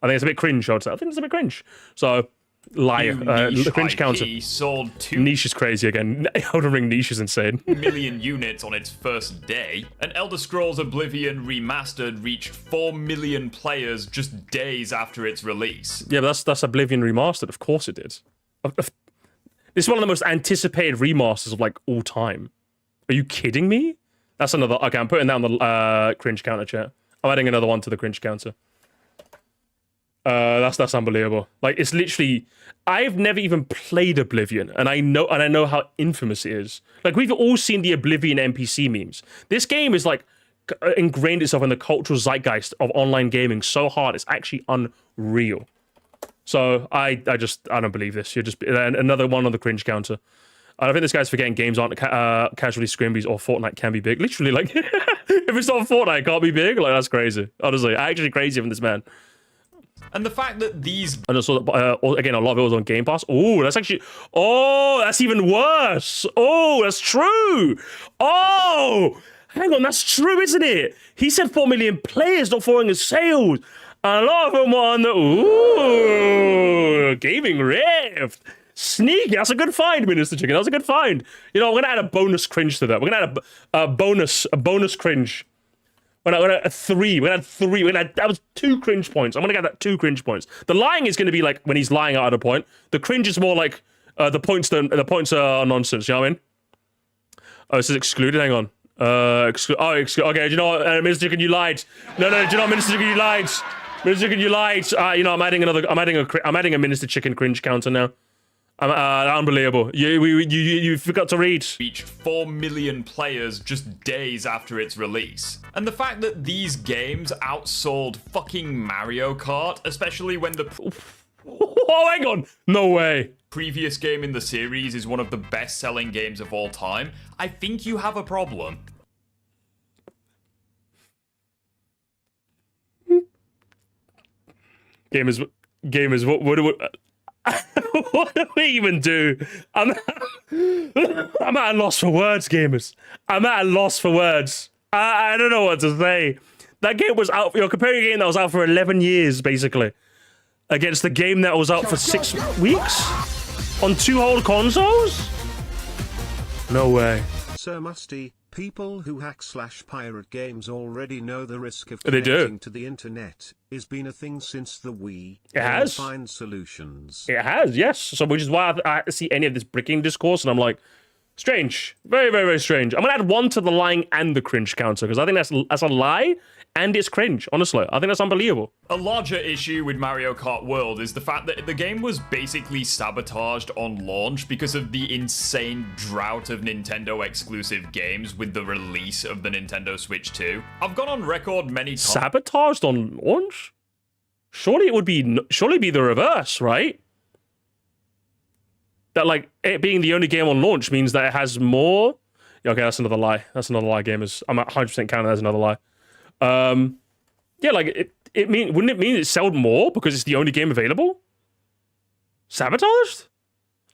I think it's a bit cringe. I would say. I think it's a bit cringe. So. Liar. The cringe counter. Sold 2 niche is crazy again. Elden Ring niche is insane. million units on its first day. And Elder Scrolls Oblivion Remastered reached 4 million players just days after its release. Yeah, but that's Oblivion Remastered. Of course it did. This is one of the most anticipated remasters of like all time. Are you kidding me? That's another... Okay, I'm putting that on the cringe counter, chat. I'm adding another one to the cringe counter. That's unbelievable. Like, it's literally... I've never even played Oblivion, and I know how infamous it is. Like, we've all seen the Oblivion NPC memes. This game is like ingrained itself in the cultural zeitgeist of online gaming so hard, it's actually unreal. So I don't believe this. You're just another one on the cringe counter. I don't think this guy's forgetting games aren't casually scrimbies or Fortnite can be big. Literally, like, if it's not Fortnite, it can't be big. Like, that's crazy. Honestly, actually crazy from this man. And the fact that these And also, again, a lot of it was on Game Pass. Oh, that's actually... Oh, that's even worse. Oh, that's true. Oh, hang on, that's true, isn't it? He said 4 million players, not 4 million sales. A lot of them were on the... Ooh, Gaming Rift. Sneaky. That's a good find, Minister Chicken. That's a good find. You know, we're going to add a bonus cringe to that. We're going to add a bonus cringe. We're going to add 3. We're going to add 3. We're going to add, that was 2 cringe points. I'm going to add that 2 cringe points. The lying is going to be like when he's lying out of the point. The cringe is more like the points are nonsense. You know what I mean? Oh, this is excluded. Hang on. Okay, do you know what? Minister Chicken, you lied. No, do you know what, Minister Chicken, you lied. Minister Chicken, you lied. You know, I'm adding a Minister Chicken cringe counter now. Unbelievable. You forgot to read. reached 4 million players just days after its release. And the fact that these games outsold fucking Mario Kart, especially when the Oh, hang on. No way. previous game in the series is one of the best-selling games of all time, I think you have a problem. Gamers, what do we even do? I'm at a loss for words, gamers. I'm at a loss for words. I don't know what to say. That game was out. You're comparing a game that was out for 11 years, basically, against the game that was out for 6 weeks on 2 whole consoles. No way. Sir Musty, people who hack/pirate games already know the risk of They do. connecting to the internet has been a thing since the Wii. It has. Find solutions. It has, yes. So which is why I see any of this bricking discourse, and I'm like, strange, very, very, very strange. I'm gonna add 1 to the lying and the cringe counter because I think that's a lie and it's cringe. Honestly, I think that's unbelievable. A larger issue with Mario Kart World is the fact that the game was basically sabotaged on launch because of the insane drought of Nintendo exclusive games with the release of the Nintendo Switch 2. I've gone on record many times. Sabotaged on launch? Surely it would be the reverse, right? That like it being the only game on launch means that it has more. Yeah, okay, that's another lie. That's another lie, gamers. I'm at 100% counting that as another lie. Yeah, like wouldn't it mean it sold more because it's the only game available? Sabotaged?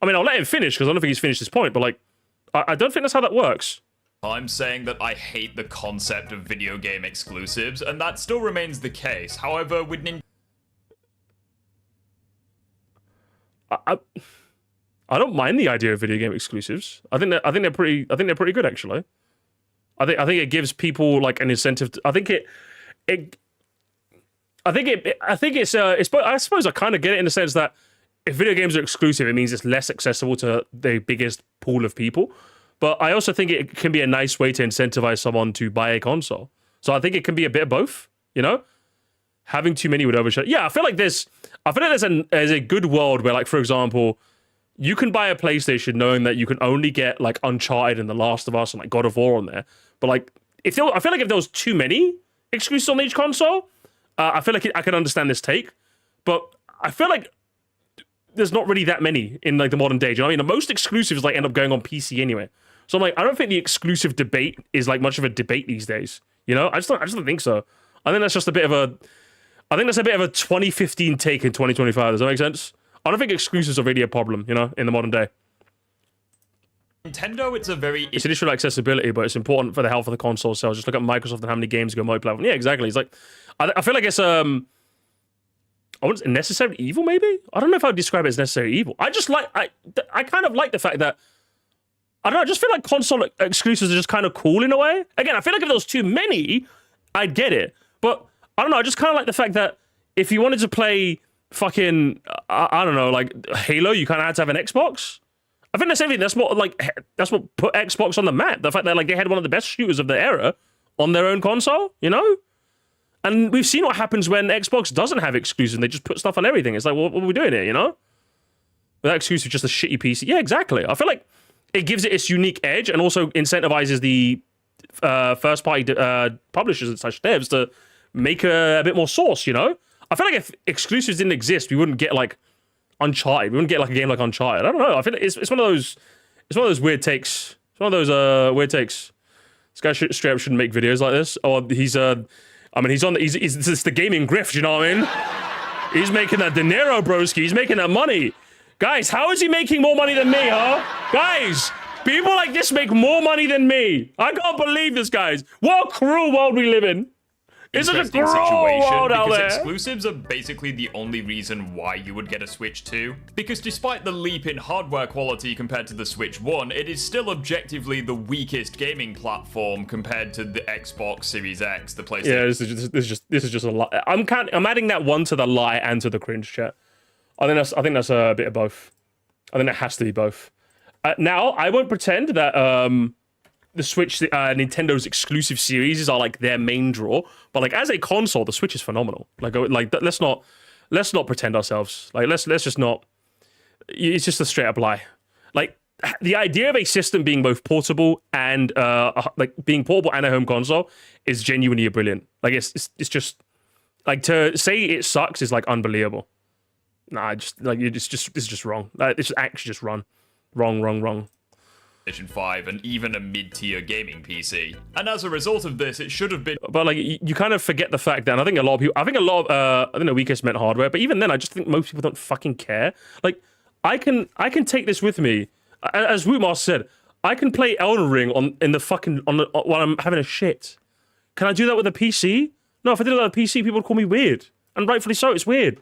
I mean, I'll let him finish because I don't think he's finished his point, but like, I don't think that's how that works. I'm saying that I hate the concept of video game exclusives, and that still remains the case. However, with Nintendo, I don't mind the idea of video game exclusives. I think they're pretty good actually. I think it gives people like an incentive. I suppose I kind of get it in the sense that if video games are exclusive, it means it's less accessible to the biggest pool of people. But I also think it can be a nice way to incentivize someone to buy a console. So I think it can be a bit of both, you know? Having too many would overshadow. Yeah, I feel like there's a good world where, like, for example, you can buy a PlayStation knowing that you can only get like Uncharted and The Last of Us and like God of War on there. But like, I feel like if there was too many exclusives on each console, I feel like I can understand this take. But I feel like there's not really that many in like the modern day. Do you know what I mean? The most exclusives like end up going on PC anyway. So I'm like, I don't think the exclusive debate is like much of a debate these days. You know, I just don't think so. I think that's just a bit of a 2015 take in 2025. Does that make sense? I don't think exclusives are really a problem, you know, in the modern day. Nintendo, it's an issue of accessibility, but it's important for the health of the console sales. Just look at Microsoft and how many games go multi-platform. Yeah, exactly. It's like, I feel like it's necessary evil, maybe? I don't know if I would describe it as necessary evil. I kind of like the fact that, I don't know, I just feel like console exclusives are just kind of cool in a way. Again, I feel like if there was too many, I'd get it. But, I don't know, I just kind of like the fact that if you wanted to play fucking, I don't know, like Halo, you kind of had to have an Xbox. I think that's everything. That's what put Xbox on the map. The fact that like they had one of the best shooters of the era on their own console, you know? And we've seen what happens when Xbox doesn't have exclusives and they just put stuff on everything. It's like, what are we doing here, you know? That exclusive is just a shitty PC. Yeah, exactly. I feel like it gives it its unique edge and also incentivizes the first-party publishers and such devs to make a bit more sauce, you know? I feel like if exclusives didn't exist, we wouldn't get like Uncharted. We wouldn't get like a game like Uncharted. I don't know. I feel like it's one of those weird takes. It's one of those weird takes. This guy straight up shouldn't make videos like this. Or he's on. It's the gaming grift. You know what I mean? He's making that De Niro, broski. He's making that money. Guys, how is he making more money than me, huh? Guys, people like this make more money than me. I can't believe this, guys. What a cruel world we live in. It's such a Interesting cruel situation world out because there. exclusives are basically the only reason why you would get a Switch 2. Because despite the leap in hardware quality compared to the Switch 1, it is still objectively the weakest gaming platform compared to the Xbox Series X, the PlayStation. Yeah, this is just a lie. I'm adding that one to the lie and to the cringe chat. I think that's a bit of both. I think it has to be both. Now I won't pretend that the Switch, Nintendo's exclusive series are like their main draw, but like as a console, the Switch is phenomenal. Like let's not pretend ourselves. Like let's just not. It's just a straight up lie. Like the idea of a system being both portable and like being portable and a home console is genuinely brilliant. Like it's just like to say it sucks is like unbelievable. Nah, just like it's just wrong. Like, it's actually just wrong. PlayStation 5 and even a mid-tier gaming PC. And as a result of this, it should have been... But like you kind of forget the fact that, and I think a lot of people, I think the weakest meant hardware, but even then I just think most people don't fucking care. Like I can take this with me. As Wootmaster said, I can play Elden Ring while I'm having a shit. Can I do that with a PC? No, if I did that with a PC, people would call me weird. And rightfully so, it's weird.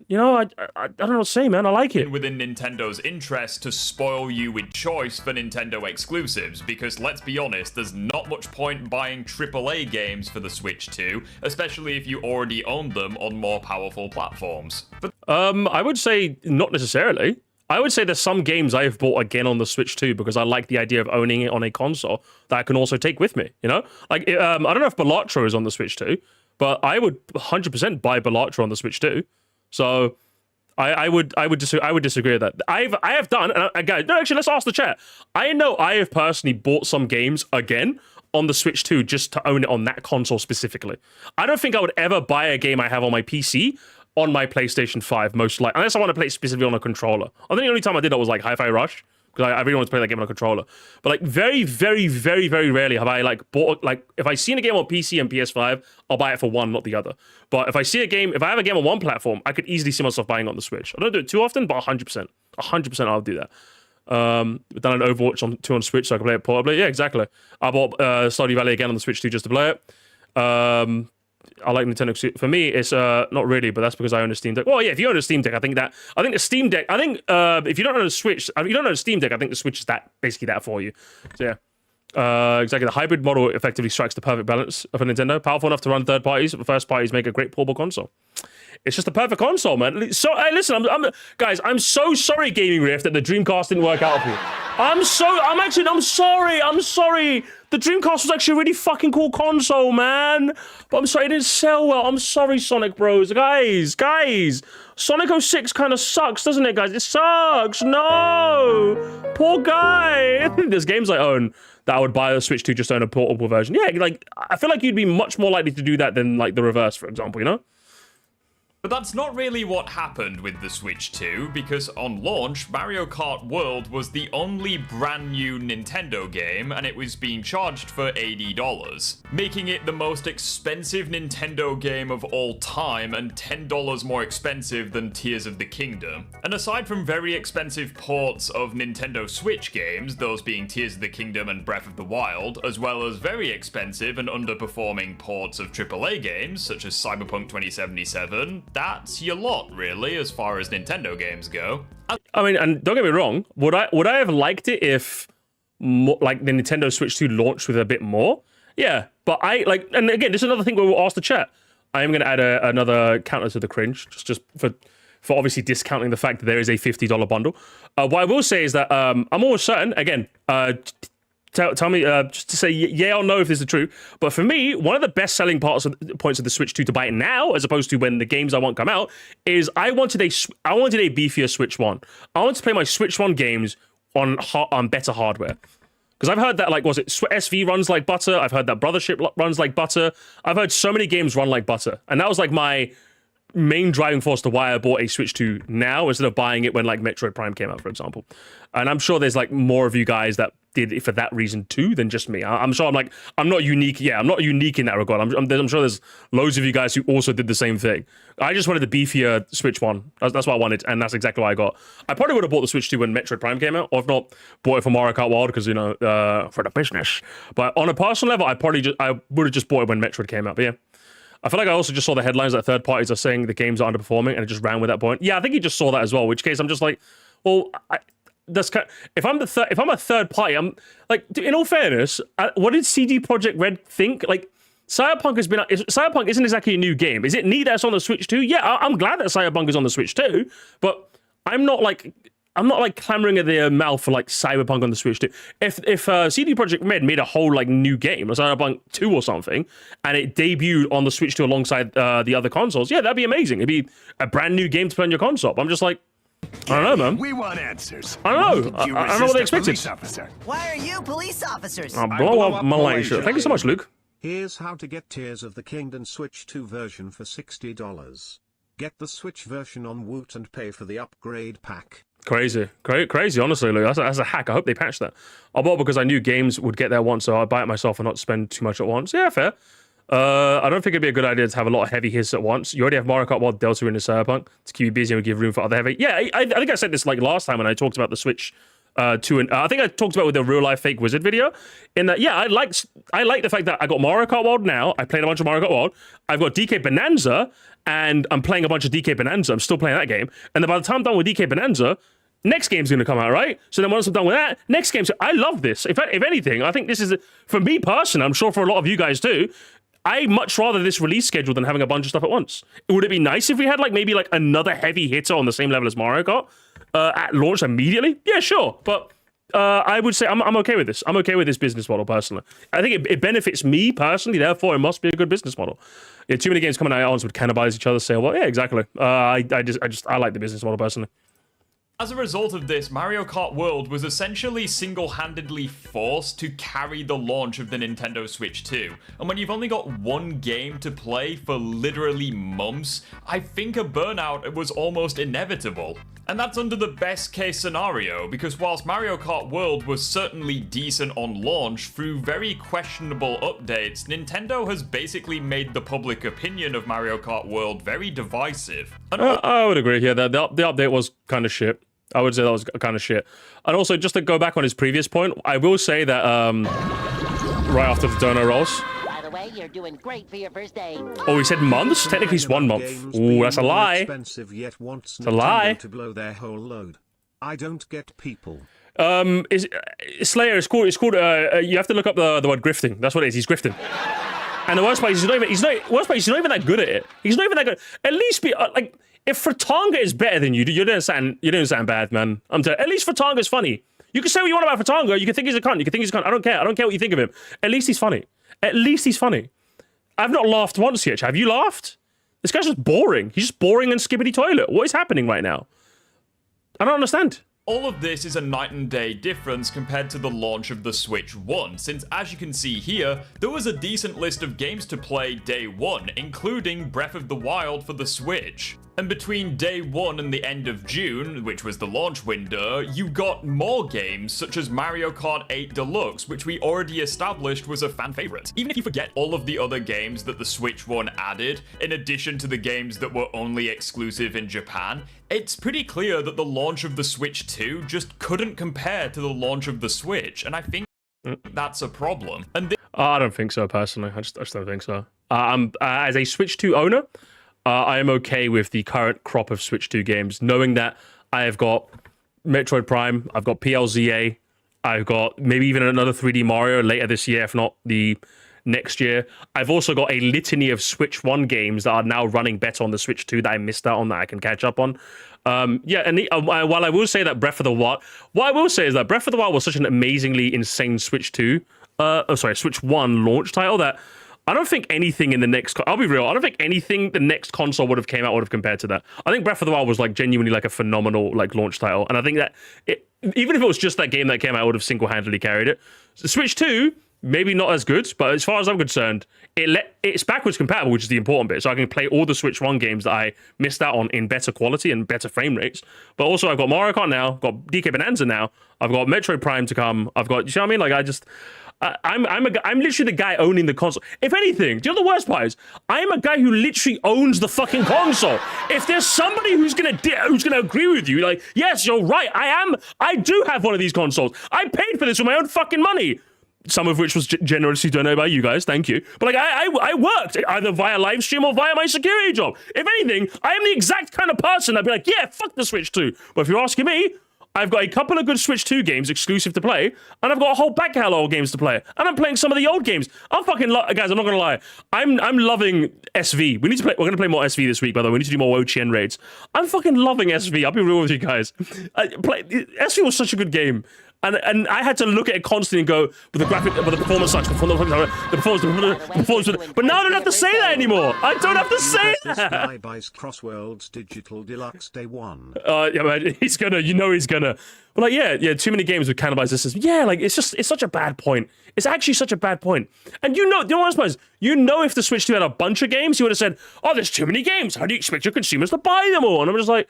You know, I don't know what to say, man. I like it. Within Nintendo's interest to spoil you with choice for Nintendo exclusives, because let's be honest, there's not much point buying AAA games for the Switch 2, especially if you already own them on more powerful platforms. But I would say not necessarily. I would say there's some games I have bought again on the Switch 2 because I like the idea of owning it on a console that I can also take with me, you know? Like, I don't know if Balatro is on the Switch 2, but I would 100% buy Balatro on the Switch 2. So I would disagree with that. I have done, and guys, no, actually, let's ask the chat. I know I have personally bought some games again on the Switch 2 just to own it on that console specifically. I don't think I would ever buy a game I have on my PC on my PlayStation 5, most likely, unless I want to play it specifically on a controller. I think the only time I did that was like Hi-Fi Rush, because I really wanted to play that game on a controller. But like very, very, very, very rarely have I like bought, like if I seen a game on PC and PS5, I'll buy it for one, not the other. But if I have a game on one platform, I could easily see myself buying it on the Switch. I don't do it too often, but 100% I'll do that. We've done an Overwatch 2 on Switch so I can play it portably. Yeah, exactly. I bought Stardew Valley again on the Switch 2 just to play it. I like Nintendo. For me, it's not really, but that's because I own a Steam Deck. Well, yeah, if you own a Steam Deck, I think the Steam Deck. If you don't own a Switch, if you don't own a Steam Deck, I think the Switch is basically that for you. So yeah, exactly. The hybrid model effectively strikes the perfect balance of a Nintendo, powerful enough to run third parties, but first parties make a great portable console. It's just the perfect console, man. So hey, listen, guys, I'm so sorry, Gaming Rift, that the Dreamcast didn't work out for you. I'm sorry. The Dreamcast was actually a really fucking cool console, man. But I'm sorry, it didn't sell well. I'm sorry, Sonic Bros. Guys. Sonic 06 kind of sucks, doesn't it, guys? It sucks. No. Poor guy. There's games I own that I would buy a Switch to just own a portable version. Yeah, like, I feel like you'd be much more likely to do that than, like, the reverse, for example, you know? But that's not really what happened with the Switch 2, because on launch, Mario Kart World was the only brand new Nintendo game, and it was being charged for $80, making it the most expensive Nintendo game of all time and $10 more expensive than Tears of the Kingdom. And aside from very expensive ports of Nintendo Switch games, those being Tears of the Kingdom and Breath of the Wild, as well as very expensive and underperforming ports of AAA games, such as Cyberpunk 2077, that's your lot, really, as far as Nintendo games go. I mean, and don't get me wrong, would I have liked it if like the Nintendo Switch 2 launched with a bit more? Yeah, but and again, this is another thing where we'll ask the chat. I am going to add another counter to the cringe, just for obviously discounting the fact that there is a $50 bundle. What I will say is that I'm almost certain, again, tell me just to say yeah or no if this is true. But for me, one of the best-selling points of the Switch 2 to buy it now, as opposed to when the games I want come out, is I wanted a beefier Switch 1. I want to play my Switch 1 games on better hardware. Because I've heard that, like, SV runs like butter. I've heard that Brothership runs like butter. I've heard so many games run like butter. And that was like my main driving force to why I bought a Switch 2 now instead of buying it when like Metroid Prime came out, for example. And I'm sure there's like more of you guys that did it for that reason too than just me. I'm sure I'm not unique. Yeah, I'm not unique in that regard. I'm sure there's loads of you guys who also did the same thing. I just wanted the beefier Switch 1. That's what I wanted, and that's exactly what I got. I probably would have bought the Switch 2 when Metroid Prime came out, or if not, bought it for Mario Kart World because, you know, for the business. But on a personal level, I would have just bought it when Metroid came out. But yeah. I feel like I also just saw the headlines that third parties are saying the games are underperforming, and it just ran with that point. Yeah, I think he just saw that as well. Which case, I'm just like, well, that's kind of, if I'm a third party, I'm like, in all fairness, what did CD Projekt Red think? Like, Cyberpunk isn't exactly a new game. Is it neat that it's on the Switch too? Yeah, I'm glad that Cyberpunk is on the Switch too, but I'm not like clamoring at their mouth for like Cyberpunk on the Switch too. If CD Projekt Red made a whole like new game, like Cyberpunk 2 or something, and it debuted on the Switch 2 alongside the other consoles, yeah, that'd be amazing. It'd be a brand new game to play on your console. I'm just like, I don't know, man. We want answers. I don't know. I don't know what they expected. Why are you police officers? I'll blow up Malaysia. Thank you so much, Luke. Here's how to get Tears of the Kingdom Switch 2 version for $60. Get the Switch version on Woot and pay for the upgrade pack. Crazy, honestly, Luke. That's a hack. I hope they patch that. I bought because I knew games would get there once, so I'd buy it myself and not spend too much at once. Yeah, fair. I don't think it'd be a good idea to have a lot of heavy hits at once. You already have Mario Kart World Delta in the Cyberpunk to keep you busy and give room for other heavy. Yeah, I think I said this like last time when I talked about the Switch 2, and I think I talked about with the real life fake wizard video. In that, yeah, I like the fact that I got Mario Kart World now. I played a bunch of Mario Kart World. I've got DK Bonanza, and I'm playing a bunch of DK Bonanza. I'm still playing that game, and then by the time I'm done with DK Bonanza, next game's going to come out, right? So then once I'm done with that, next game. So I love this. If anything, I think this is, for me personally, I'm sure for a lot of you guys too, I much rather this release schedule than having a bunch of stuff at once. Would it be nice if we had like maybe like another heavy hitter on the same level as Mario Kart at launch immediately? Yeah, sure. But I would say I'm okay with this. I'm okay with this business model personally. I think it benefits me personally, therefore it must be a good business model. Yeah, too many games coming out at once would cannibalize each other. Say, well, yeah, exactly. I like the business model personally. As a result of this, Mario Kart World was essentially single-handedly forced to carry the launch of the Nintendo Switch 2. And when you've only got one game to play for literally months, I think a burnout was almost inevitable. And that's under the best case scenario, because whilst Mario Kart World was certainly decent on launch, through very questionable updates, Nintendo has basically made the public opinion of Mario Kart World very divisive. And I would agree here that the update was kind of shit. I would say that was kind of shit. And also, just to go back on his previous point, I will say that right after the dono rolls. By the way, you're doing great for your first day. Oh, he said months? Technically, it's 1 month. Ooh, that's a lie. Expensive yet wants it's a lie. To blow their whole load. I don't get people. Slayer, it's called. You have to look up the word grifting. That's what it is. He's grifting. And the worst part is he's not even that good at it. He's not even that good. At least be like, if Fratanga is better than you don't sound bad, man. I'm telling you, at least Fratanga's funny. You can say what you want about Fratanga. You can think he's a cunt. You can think he's a cunt. I don't care. I don't care what you think of him. At least he's funny. At least he's funny. I've not laughed once yet. Have you laughed? This guy's just boring. He's just boring and skibbity toilet. What is happening right now? I don't understand. all of this is a night and day difference compared to the launch of the Switch 1, since as you can see here, there was a decent list of games to play day 1, including Breath of the Wild for the Switch. And between day 1 and the end of June, which was the launch window, you got more games such as Mario Kart 8 Deluxe, which we already established was a fan favorite. Even if you forget all of the other games that the Switch 1 added, in addition to the games that were only exclusive in Japan, it's pretty clear that the launch of the Switch 2 just couldn't compare to the launch of the Switch, and I think that's a problem. And I don't think so, personally. I just don't think so. As a Switch 2 owner, I am okay with the current crop of Switch 2 games, knowing that I have got Metroid Prime, I've got PLZA, I've got maybe even another 3D Mario later this year, if not the next year. I've also got a litany of Switch 1 games that are now running better on the Switch 2 that I missed out on that I can catch up on. While I will say that Breath of the Wild, what I will say is that Breath of the Wild was such an amazingly insane Switch 1 launch title that I don't think anything in the next... I'll be real. I don't think anything the next console would have came out would have compared to that. I think Breath of the Wild was like genuinely like a phenomenal like launch title. And I think that even if it was just that game that came out, I would have single-handedly carried it. So Switch 2, Maybe not as good, but as far as I'm concerned, it's backwards compatible, which is the important bit. So I can play all the Switch 1 games that I missed out on in better quality and better frame rates. But also, I've got Mario Kart now, I've got DK Bonanza now, I've got Metroid Prime to come. I've got, you see what I mean? Like, I'm literally the guy owning the console. If anything, do you know the worst part is? I'm a guy who literally owns the fucking console. If there's somebody who's gonna agree with you, like, yes, you're right. I do have one of these consoles. I paid for this with my own fucking money. Some of which was generously donated by you guys, thank you. But like, I worked either via live stream or via my security job. If anything, I am the exact kind of person that'd be like, yeah, fuck the Switch 2. But if you're asking me, I've got a couple of good Switch 2 games exclusive to play, and I've got a whole back catalog of games to play, and I'm playing some of the old games. I'm fucking guys. I'm not gonna lie. I'm loving SV. We're gonna play more SV this week, by the way. We need to do more Wo-Chien raids. I'm fucking loving SV. I'll be real with you guys. SV was such a good game. And I had to look at it constantly and go, but the performance sucks, the performance. But now I don't have to say that anymore. I don't have to say that. Buys Crossworlds Digital Deluxe Day 1. Yeah, man, he's gonna. But like, yeah, too many games with cannibalized the system. Yeah, like it's such a bad point. It's actually such a bad point. And you know what I suppose? You know, if the Switch 2 had a bunch of games, you would have said, oh, there's too many games. How do you expect your consumers to buy them all? And I'm just like,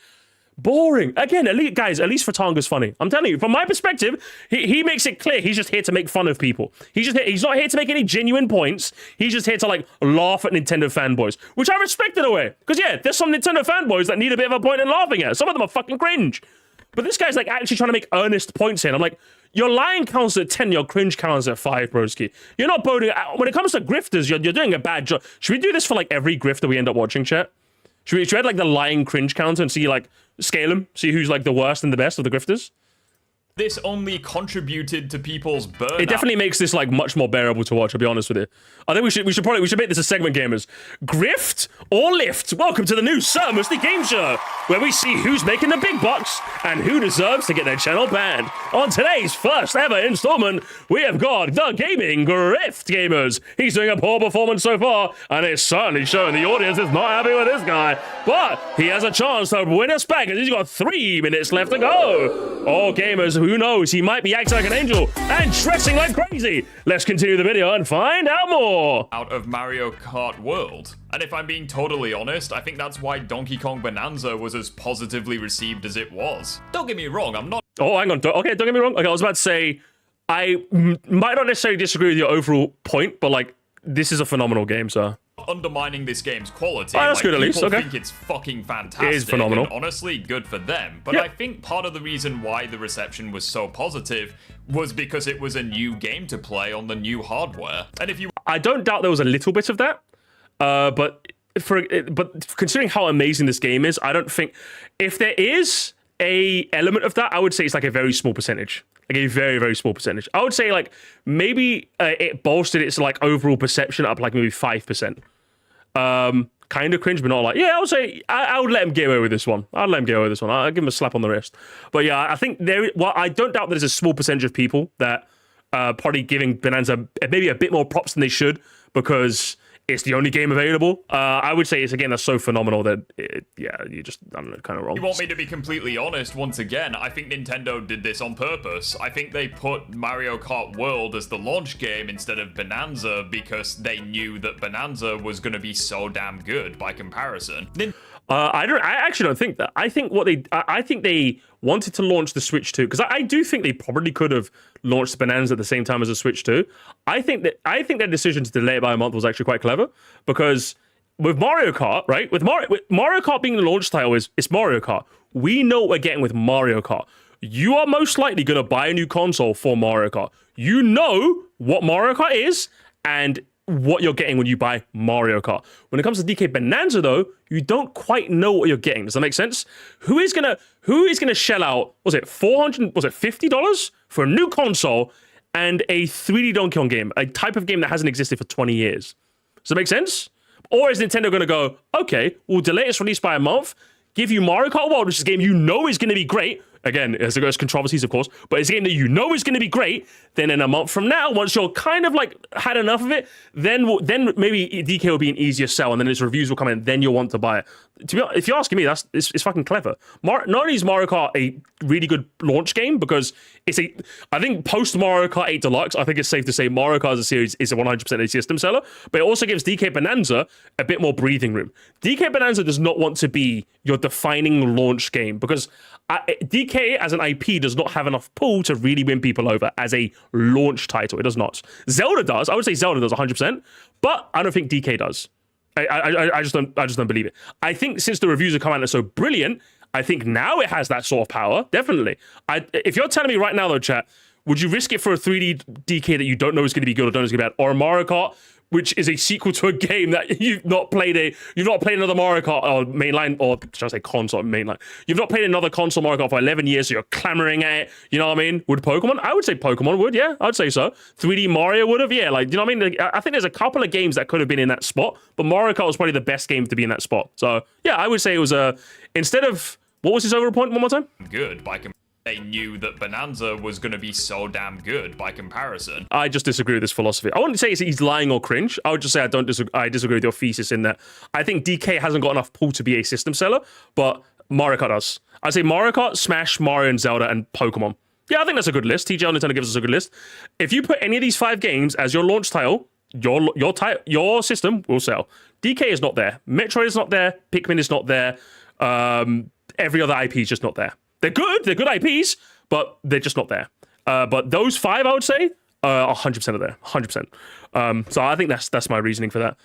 boring. Again, at least Fatanga's funny. I'm telling you, from my perspective, he makes it clear he's just here to make fun of people. He's not here to make any genuine points. He's just here to like laugh at Nintendo fanboys, which I respect in a way. Because yeah, there's some Nintendo fanboys that need a bit of a point in laughing at. Some of them are fucking cringe. But this guy's like actually trying to make earnest points here. And I'm like, your lying counts at 10, your cringe counts at 5, broski. You're not boating. When it comes to grifters, you're doing a bad job. Should we do this for like every grifter we end up watching, chat? Should we add like the lying cringe counter and see like scale them, see who's like the worst and the best of the grifters? This only contributed to people's burnout. It definitely makes this like much more bearable to watch, I'll be honest with you. I think we should make this a segment, gamers. Grift or lift? Welcome to the new Sir Musty Game Show, where we see who's making the big bucks and who deserves to get their channel banned. On today's first ever installment, we have got the Gaming Grift Gamers. He's doing a poor performance so far, and it's certainly showing the audience is not happy with this guy. But he has a chance to win us back, and he's got 3 minutes left to go. Oh, gamers, who knows? He might be acting like an angel and dressing like crazy. Let's continue the video and find out more. Out of Mario Kart World. And if I'm being totally honest, I think that's why Donkey Kong Bonanza was as positively received as it was. Don't get me wrong, I'm not... Oh, hang on. Okay, don't get me wrong. Okay, I was about to say, I might not necessarily disagree with your overall point, but like, this is a phenomenal game, sir. Undermining this game's quality. Oh, that's good, at least. People Okay. think it's fucking fantastic. It is phenomenal. And honestly, good for them. But I think part of the reason why the reception was so positive was because it was a new game to play on the new hardware. And if you... I don't doubt there was a little bit of that, but considering how amazing this game is, I don't think... If there is a element of that, I would say it's like a very small percentage. Like a very, very small percentage. I would say like maybe it bolstered its like overall perception up like maybe 5%. Kind of cringe, but not like, yeah, I would say I would let him get away with this one. I'd let him get away with this one. I'd give him a slap on the wrist. But yeah, I think I don't doubt that there's a small percentage of people that probably giving Bonanza maybe a bit more props than they should because it's the only game available. I would say it's again that's so phenomenal that you just I don't know, kind of wrong. You want me to be completely honest? Once again, I think Nintendo did this on purpose. I think they put Mario Kart World as the launch game instead of Bonanza because they knew that Bonanza was going to be so damn good by comparison. I actually don't think that. I think I think they wanted to launch the Switch 2 because I do think they probably could have launched Bonanza at the same time as the Switch 2. I think their decision to delay it by a month was actually quite clever because with Mario Kart, right? With Mario Kart being the launch title, it's Mario Kart. We know what we're getting with Mario Kart. You are most likely going to buy a new console for Mario Kart. You know what Mario Kart is and what you're getting when you buy Mario Kart. When it comes to DK Bonanza, though, you don't quite know what you're getting. Does that make sense? Who is gonna shell out, $50 for a new console and a 3D Donkey Kong game, a type of game that hasn't existed for 20 years? Does that make sense? Or is Nintendo gonna go, okay, we'll delay its release by a month, give you Mario Kart World, which is a game you know is gonna be great. Again, there's controversies, of course, but it's a game that you know is going to be great. Then in a month from now, once you're kind of like had enough of it, then maybe DK will be an easier sell, and then its reviews will come in. Then you'll want to buy it. To be honest, if you're asking me, it's fucking clever. Not only is Mario Kart a really good launch game because I think post Mario Kart 8 Deluxe, I think it's safe to say Mario Kart as a series is a 100% a system seller, but it also gives DK Bonanza a bit more breathing room. DK Bonanza does not want to be your defining launch game because DK as an IP does not have enough pull to really win people over as a launch title. It does not. Zelda does. I would say Zelda does 100%, but I don't think DK does. I just don't believe it. I think since the reviews have come out and are so brilliant, I think now it has that sort of power. Definitely. If you're telling me right now though, chat, would you risk it for a 3D DK that you don't know is going to be good or don't know is going to be bad, or a Mario Kart, which is a sequel to a game that you've not played another Mario Kart or mainline, or should I say console mainline? You've not played another console Mario Kart for 11 years, so you're clamoring at it. You know what I mean? Would Pokemon? I would say Pokemon would, yeah. I'd say so. 3D Mario would have, yeah. Like, you know what I mean? I think there's a couple of games that could have been in that spot, but Mario Kart was probably the best game to be in that spot. So, yeah, I would say it was instead of, what was his overall point one more time? Good, they knew that Bonanza was going to be so damn good by comparison. I just disagree with this philosophy. I wouldn't say he's lying or cringe. I would just say I disagree with your thesis in that I think DK hasn't got enough pull to be a system seller, but Mario Kart does. I'd say Mario Kart, Smash, Mario, and Zelda, and Pokemon. Yeah, I think that's a good list. TGL Nintendo gives us a good list. If you put any of these 5 games as your launch title, your system will sell. DK is not there. Metroid is not there. Pikmin is not there. Every other IP is just not there. They're good IPs, but they're just not there. But those 5, I would say, 100% are there. 100%. So I think that's my reasoning for that.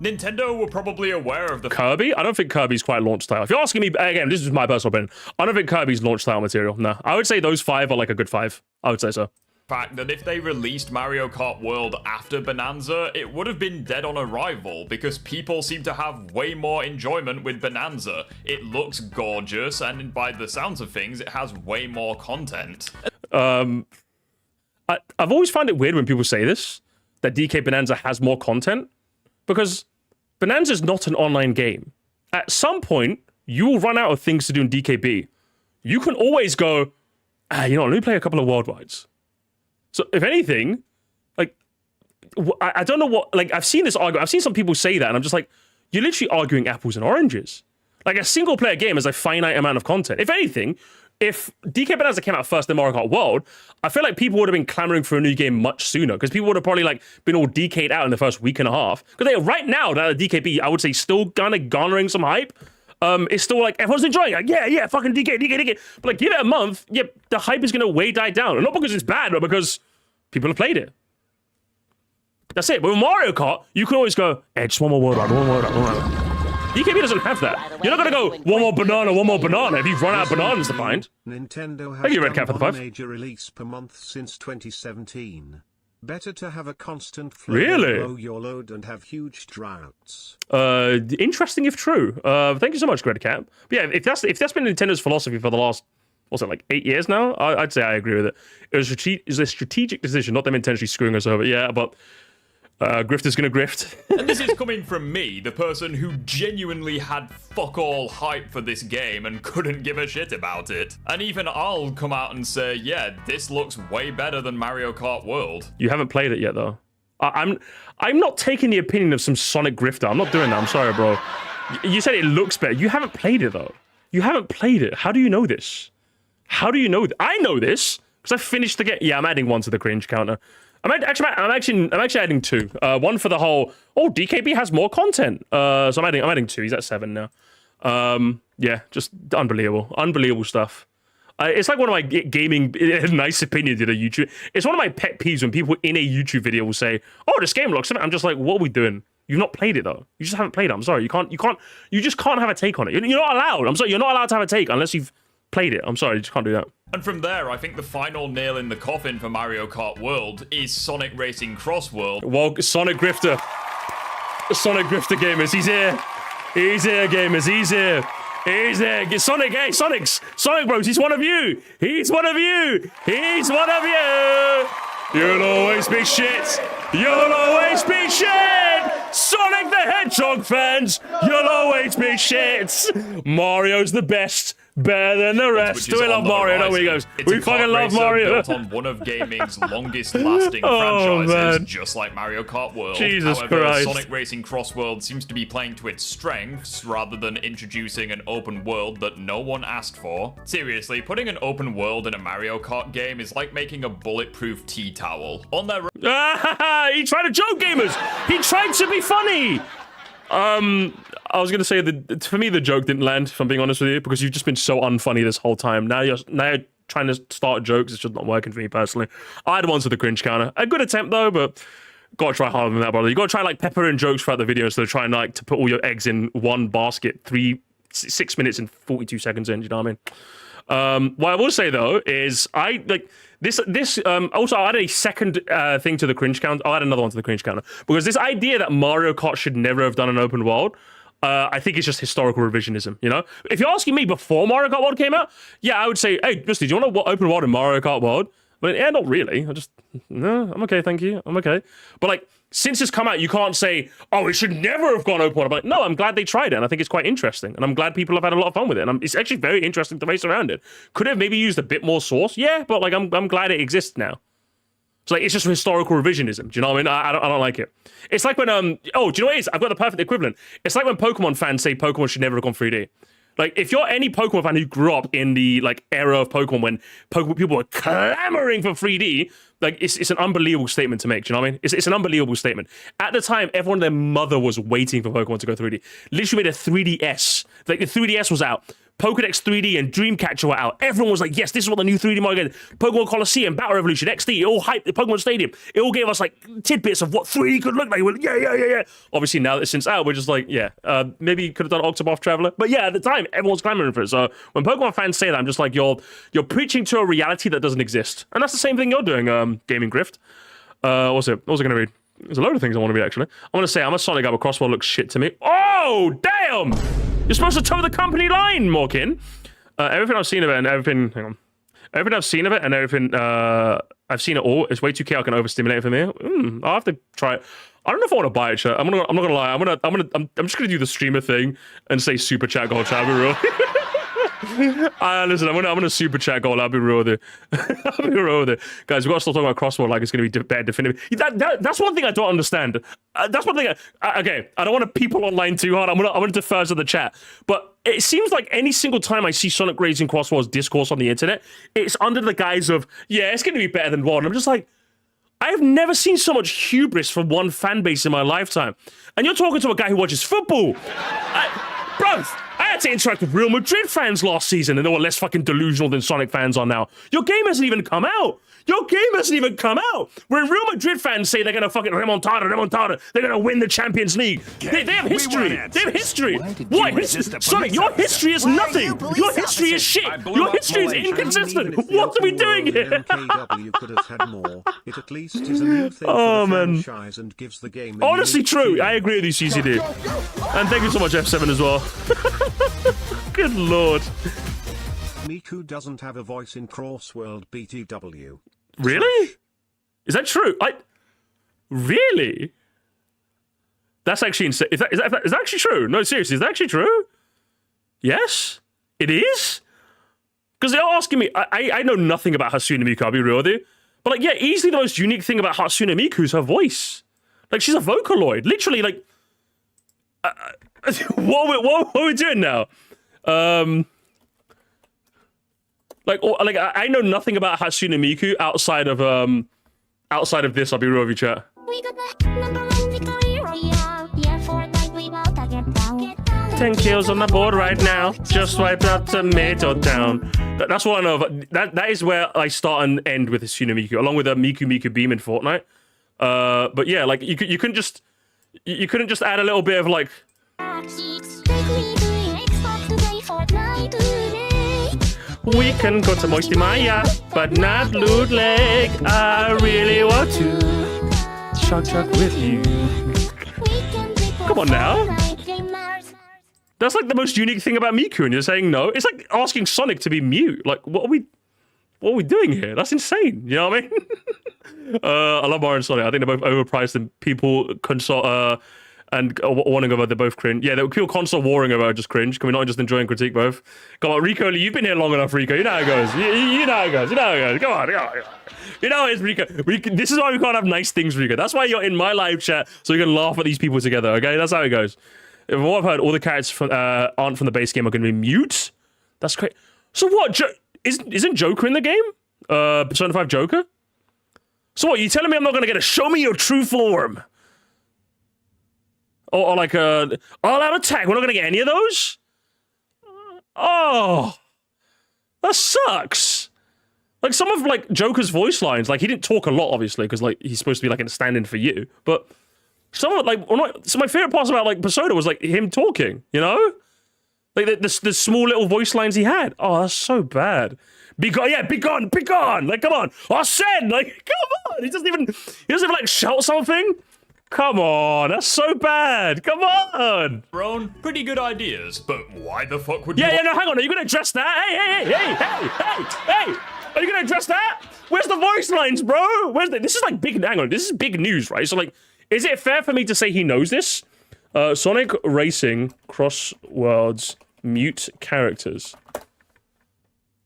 Nintendo were probably aware of the Kirby? I don't think Kirby's quite launch style. If you're asking me, again, this is my personal opinion. I don't think Kirby's launch style material. No. I would say those 5 are like a good 5. I would say so. fact that if they released Mario Kart World after Bonanza, it would have been dead on arrival because people seem to have way more enjoyment with Bonanza. It looks gorgeous, and by the sounds of things, it has way more content. I've always found it weird when people say this, that DK Bonanza has more content, because Bonanza is not an online game. At some point, you will run out of things to do in DKB. You can always go, let me play a couple of worldwides. So if anything, like, I don't know what, like, I've seen this argument. I've seen some people say that, and I'm just like, you're literally arguing apples and oranges. Like, a single player game has a finite amount of content. If anything, if DK Bonanza came out first in Mario Kart World, I feel like people would have been clamoring for a new game much sooner, because people would have probably like been all DK'd out in the first week and a half. Because right now, that DKB, I would say, still kind of garnering some hype. It's still like, everyone's enjoying it. Like, yeah, fucking DK. But like, give it a month, the hype is going to way die down. And not because it's bad, but because people have played it. That's it. But with Mario Kart, you can always go, hey, just one more word. DKB doesn't have that. You're not going to go, one more banana if you've run out of bananas to find. Nintendo has Thank you, Red Cat, for the done 5. one major release per month since 2017. Better to have a constant flow Really? than blow your load and have huge droughts. Interesting if true. Thank you so much, Red Cat. But yeah, if that's been Nintendo's philosophy for the last, what's it, like 8 years now? I'd say I agree with it. It was a strategic decision, not them intentionally screwing us over. Yeah, but grifter's gonna grift. And this is coming from me, the person who genuinely had fuck all hype for this game and couldn't give a shit about it. And even I'll come out and say, yeah, this looks way better than Mario Kart World. You haven't played it yet, though. I'm not taking the opinion of some Sonic grifter. I'm not doing that. I'm sorry, bro. You said it looks better. You haven't played it, though. You haven't played it. How do you know this? How do you know? I know this because I finished the game. Yeah, I'm adding 1 to the cringe counter. I'm actually adding 2. 1 for the whole, DKB has more content. So I'm adding 2. He's at 7 now. Yeah, just unbelievable stuff. It's like one of my gaming nice opinions in a YouTube. It's one of my pet peeves when people in a YouTube video will say, this game looks. I'm just like, what are we doing? You've not played it though. You just haven't played it. I'm sorry. You just can't have a take on it. You're not allowed. I'm sorry. You're not allowed to have a take unless you've played it. I'm sorry. You just can't do that. And from there, I think the final nail in the coffin for Mario Kart World is Sonic Racing Cross World. Well, Sonic Grifter gamers, he's here. He's here, gamers. He's here. He's there. Sonic, hey, Sonic Bros, he's one of you. He's one of you. You'll always be shit. You'll always be shit. Sonic the Hedgehog fans, you'll always be shit. Mario's the best. better than the rest. which is We love on the Mario, don't we, horizon. guys? It's We a fucking kart love racer Mario. built on one of gaming's longest-lasting Oh, franchises, man. just like Mario Kart World. Jesus However, Christ. Sonic Racing Cross World seems to be playing to its strengths rather than introducing an open world that no one asked for. Seriously, putting an open world in a Mario Kart game is like making a bulletproof tea towel. On their He tried to joke, gamers. He tried to be funny. I was gonna say that for me the joke didn't land, if I'm being honest with you, because you've just been so unfunny this whole time. Now you're trying to start jokes. It's just not working for me personally. I had one to the cringe counter. A good attempt though, but gotta try harder than that, brother. You gotta try like pepper in jokes throughout the video instead of trying like to put all your eggs in one basket 6 minutes and 42 seconds in. Do you know what I mean? What I will say though is I like this. Also, I added a second thing to the cringe counter. I'll add another one to the cringe counter because this idea that Mario Kart should never have done an open world. I think it's just historical revisionism, you know? If you're asking me before Mario Kart World came out, yeah, I would say, hey, Misty, do you want to open world in Mario Kart World? But yeah, not really. No, I'm okay, thank you. I'm okay. But like, since it's come out, you can't say, oh, it should never have gone open world. I'm like, no, I'm glad they tried it, and I think it's quite interesting. And I'm glad people have had a lot of fun with it. And it's actually very interesting to race around it. Could have maybe used a bit more sauce? Yeah, but like, I'm glad it exists now. So like, it's just historical revisionism. Do you know what I mean? I don't like it. It's like when do you know what it is? I've got the perfect equivalent. It's like when Pokemon fans say Pokemon should never have gone 3D. Like if you're any Pokemon fan who grew up in the like era of Pokemon when people were clamoring for 3D, like it's an unbelievable statement to make. Do you know what I mean? It's an unbelievable statement. At the time, everyone and their mother was waiting for Pokemon to go 3D. Literally made a 3DS. Like the 3DS was out. Pokedex 3D and Dreamcatcher were out. Everyone was like, yes, this is what the new 3D Mario game. Pokemon Coliseum, Battle Revolution, XD, it all hyped the Pokemon Stadium. It all gave us like tidbits of what 3D could look like. We're like, yeah. Obviously now that it's since out, we're just like, yeah, maybe you could have done Octopath Traveler. But yeah, at the time, everyone's clamoring for it. So when Pokemon fans say that, I'm just like, you're preaching to a reality that doesn't exist. And that's the same thing you're doing, Gaming Grift. What was I going to read? There's a load of things I want to read, actually. I want to say, I'm a Sonic guy, but Crossbow looks shit to me. Oh, damn! You're supposed to toe the company line, Morkin. Everything I've seen of it and everything... Hang on. Everything I've seen of it and everything... I've seen it all. It's way too chaotic and overstimulating for me. I'll have to try it. I don't know if I want to buy it, chat. I'm not gonna lie. I'm just gonna do the streamer thing and say super chat gold, chat. I'll be real. Listen, I'm gonna super chat goal. I'll be real with it. I'll be real with it, guys. We gotta start talking about Crossword like it's gonna be better definitive. That's one thing I don't understand. That's one thing. Okay, I don't want to people online too hard. I'm gonna defer to the chat. But it seems like any single time I see Sonic Racing Crossword's discourse on the internet, it's under the guise of it's gonna be better than one. I'm just like, I've never seen so much hubris from one fan base in my lifetime. And you're talking to a guy who watches football. Bro, I had to interact with Real Madrid fans last season, and they were less fucking delusional than Sonic fans are now. Your game hasn't even come out. When Real Madrid fans say they're gonna fucking remontada, they're gonna win the Champions League. They have history. They have history. What? Sonic, your history is nothing. Your history is shit. Your history is inconsistent. What are we doing here? MKW could have had more. It at least is a new thing Oh, for the man. franchise and gives the game a Honestly, unique true. feel. I agree with you, CCD. And thank you so much, F7 as well. Good lord. Miku doesn't have a voice in Crossworld BTW. Really? Is that true? Really? That's actually insane. Is that actually true? No, seriously, is that actually true? Yes? It is? Because they're asking me, I know nothing about Hatsune Miku, I'll be real with you. But like, yeah, easily the most unique thing about Hatsune Miku is her voice. Like, she's a Vocaloid. Literally, like... what are we doing now? I know nothing about Hatsune Miku outside of this. I'll be real with you, chat. We got the #1 victory royale. Yeah, Fortnite, we about to get down. 10 kills on the board right now. Just wiped out Tomato Town. That's what I know of. That is where I start and end with Hatsune Miku, along with a Miku Beam in Fortnite. But yeah, like you couldn't just add a little bit of like. We can go to Moisty Maya, but not Loot Lake. I really want to chuck with you. Come on now. That's like the most unique thing about Miku, and you're saying no. It's like asking Sonic to be mute. Like, what are we doing here? That's insane. You know what I mean? I love Mario and Sonic. I think they're both overpriced, and people and warning over, they're both cringe. Yeah, the pure console warring over just cringe. Can we not just enjoy and critique both? Come on, Rico, you've been here long enough, Rico. You know how it goes. You know how it goes. You know how it goes. Come on. You know how it is, Rico. This is why we can't have nice things, Rico. That's why you're in my live chat, so you can laugh at these people together, okay? That's how it goes. From what I've heard, all the characters aren't from the base game are going to be mute. That's great. So what? Isn't Joker in the game? Persona 5 Joker? So what, you telling me I'm not going to get a show me your true form? Or like a all-out attack? We're not going to get any of those? Oh, that sucks. Like some of like Joker's voice lines, like he didn't talk a lot, obviously, because like he's supposed to be like a stand-in for you. But some of like, so my favorite parts about like Persona was like him talking, you know, like the small little voice lines he had. Oh, that's so bad. Be gone, yeah, be gone. Like, come on, I said, like, come on. He doesn't even like shout something. Come on, that's so bad. Come on. Bron, pretty good ideas, but why the fuck would you... Yeah, no, hang on. Are you going to address that? Hey. Are you going to address that? Where's the voice lines, bro? This is like big, hang on. This is big news, right? So, like, is it fair for me to say he knows this? Sonic Racing Cross Worlds mute characters.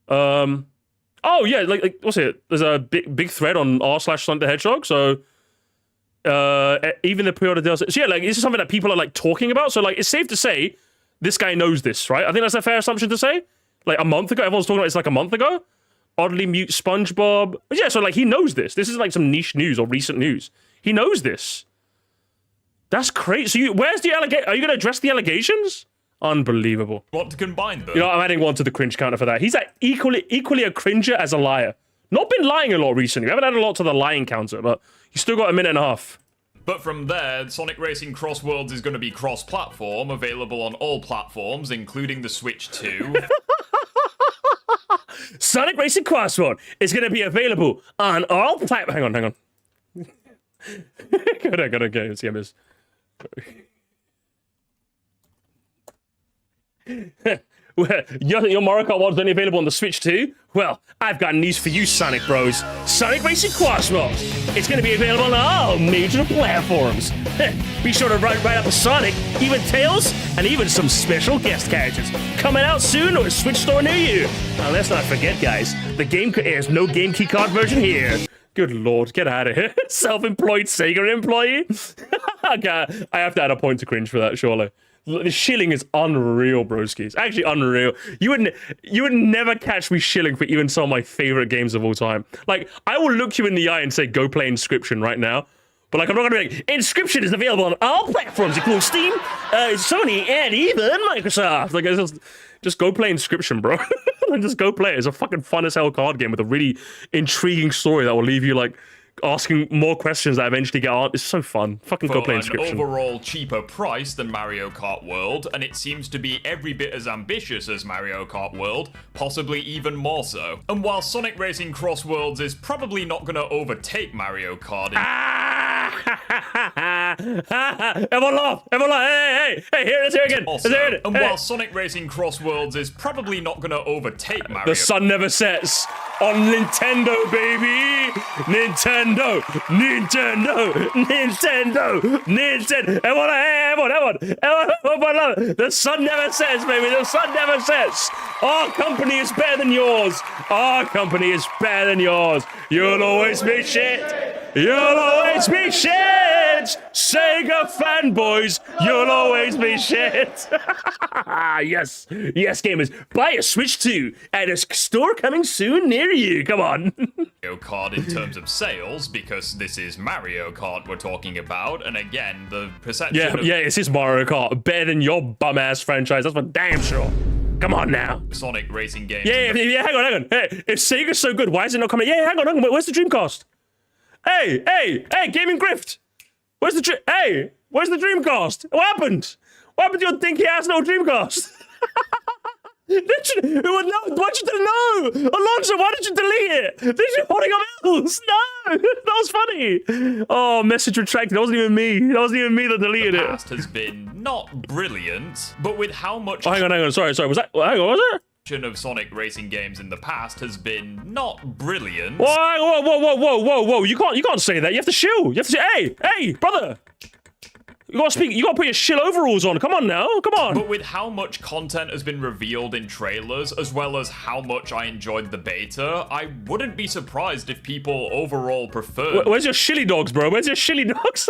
Oh yeah, like what's it? There's a big thread on r/Sonic the Hedgehog. So even the pre-order DLC. So yeah, like this is something that people are like talking about. So like it's safe to say this guy knows this, right? I think that's a fair assumption to say. Like a month ago, everyone's talking about it's like a month ago. Oddly mute SpongeBob. But yeah, so like he knows this. This is like some niche news or recent news. He knows this. That's crazy. So where's the allegation? Are you going to address the allegations? Unbelievable. Want to combine them? You know, I'm adding one to the cringe counter for that. He's like equally a cringer as a liar. Not been lying a lot recently. We haven't had a lot to the lying counter, but he's still got a minute and a half. But from there, Sonic Racing Cross Worlds is going to be cross-platform, available on all platforms, including the Switch 2. Sonic Racing Cross Worlds is going to be available on all platforms. Hang on. Gotta go. See this. Your Mario Kart World's only available on the Switch too? Well, I've got news for you, Sonic Bros. Sonic Racing Cross Worlds. It's going to be available on all major platforms. Be sure to run right up with Sonic, even Tails, and even some special guest characters. Coming out soon or a Switch store near you. Now, let's not forget, guys, there's no game key card version here. Good lord, get out of here. Self-employed Sega employee? God, I have to add a point to cringe for that, surely. The shilling is unreal, broski. It's actually unreal. You would never catch me shilling for even some of my favorite games of all time. Like, I will look you in the eye and say, go play Inscription right now. But like, I'm not gonna be like, Inscription is available on all platforms, including Steam, Sony, and even Microsoft. Like, just go play Inscription, bro. Just go play it. It's a fucking fun as hell card game with a really intriguing story that will leave you like asking more questions that eventually get answered. It's so fun. Fucking go play Inscription. For an overall cheaper price than Mario Kart World, and it seems to be every bit as ambitious as Mario Kart World, possibly even more so. And while Sonic Racing Cross Worlds is probably not going to overtake Mario Kart Everyone laugh! Hey, here it is here again! While Sonic Racing Cross Worlds is probably not going to overtake Mario... The sun never sets on Nintendo, baby! Nintendo! Everyone! The sun never sets, baby! The sun never sets! Our company is better than yours! Our company is better than yours! You'll always be shit! You'll always be shit! Sega fanboys, you'll always be shit! Yes, gamers, buy a Switch 2 at a store coming soon near you. Come on. Mario Kart in terms of sales, because this is Mario Kart we're talking about, and again, the perception Yeah, it's his Mario Kart. Better than your bum-ass franchise, that's for damn sure. Come on now. Sonic racing games. Yeah, hang on. Hey, if Sega's so good, why is it not coming? Yeah, hang on. Where's the Dreamcast? Hey, Gaming Grift. Where's the Dreamcast? What happened? What happened to your dinky ass little Dreamcast? Literally, why'd you know? Alonso, why did you delete it? Did you holding up else? No, that was funny. Oh, message retracted. That wasn't even me. That deleted it. The past has been not brilliant, but with how much... Oh, hang on. Sorry. Was it? Of Sonic racing games in the past has been not brilliant. Whoa! You can't say that. You have to shill. You have to say, hey, brother. You gotta speak. You gotta put your shit overalls on. Come on now. Come on. But with how much content has been revealed in trailers, as well as how much I enjoyed the beta, I wouldn't be surprised if people overall preferred Where's your shilly dogs, bro? Where's your shilly dogs?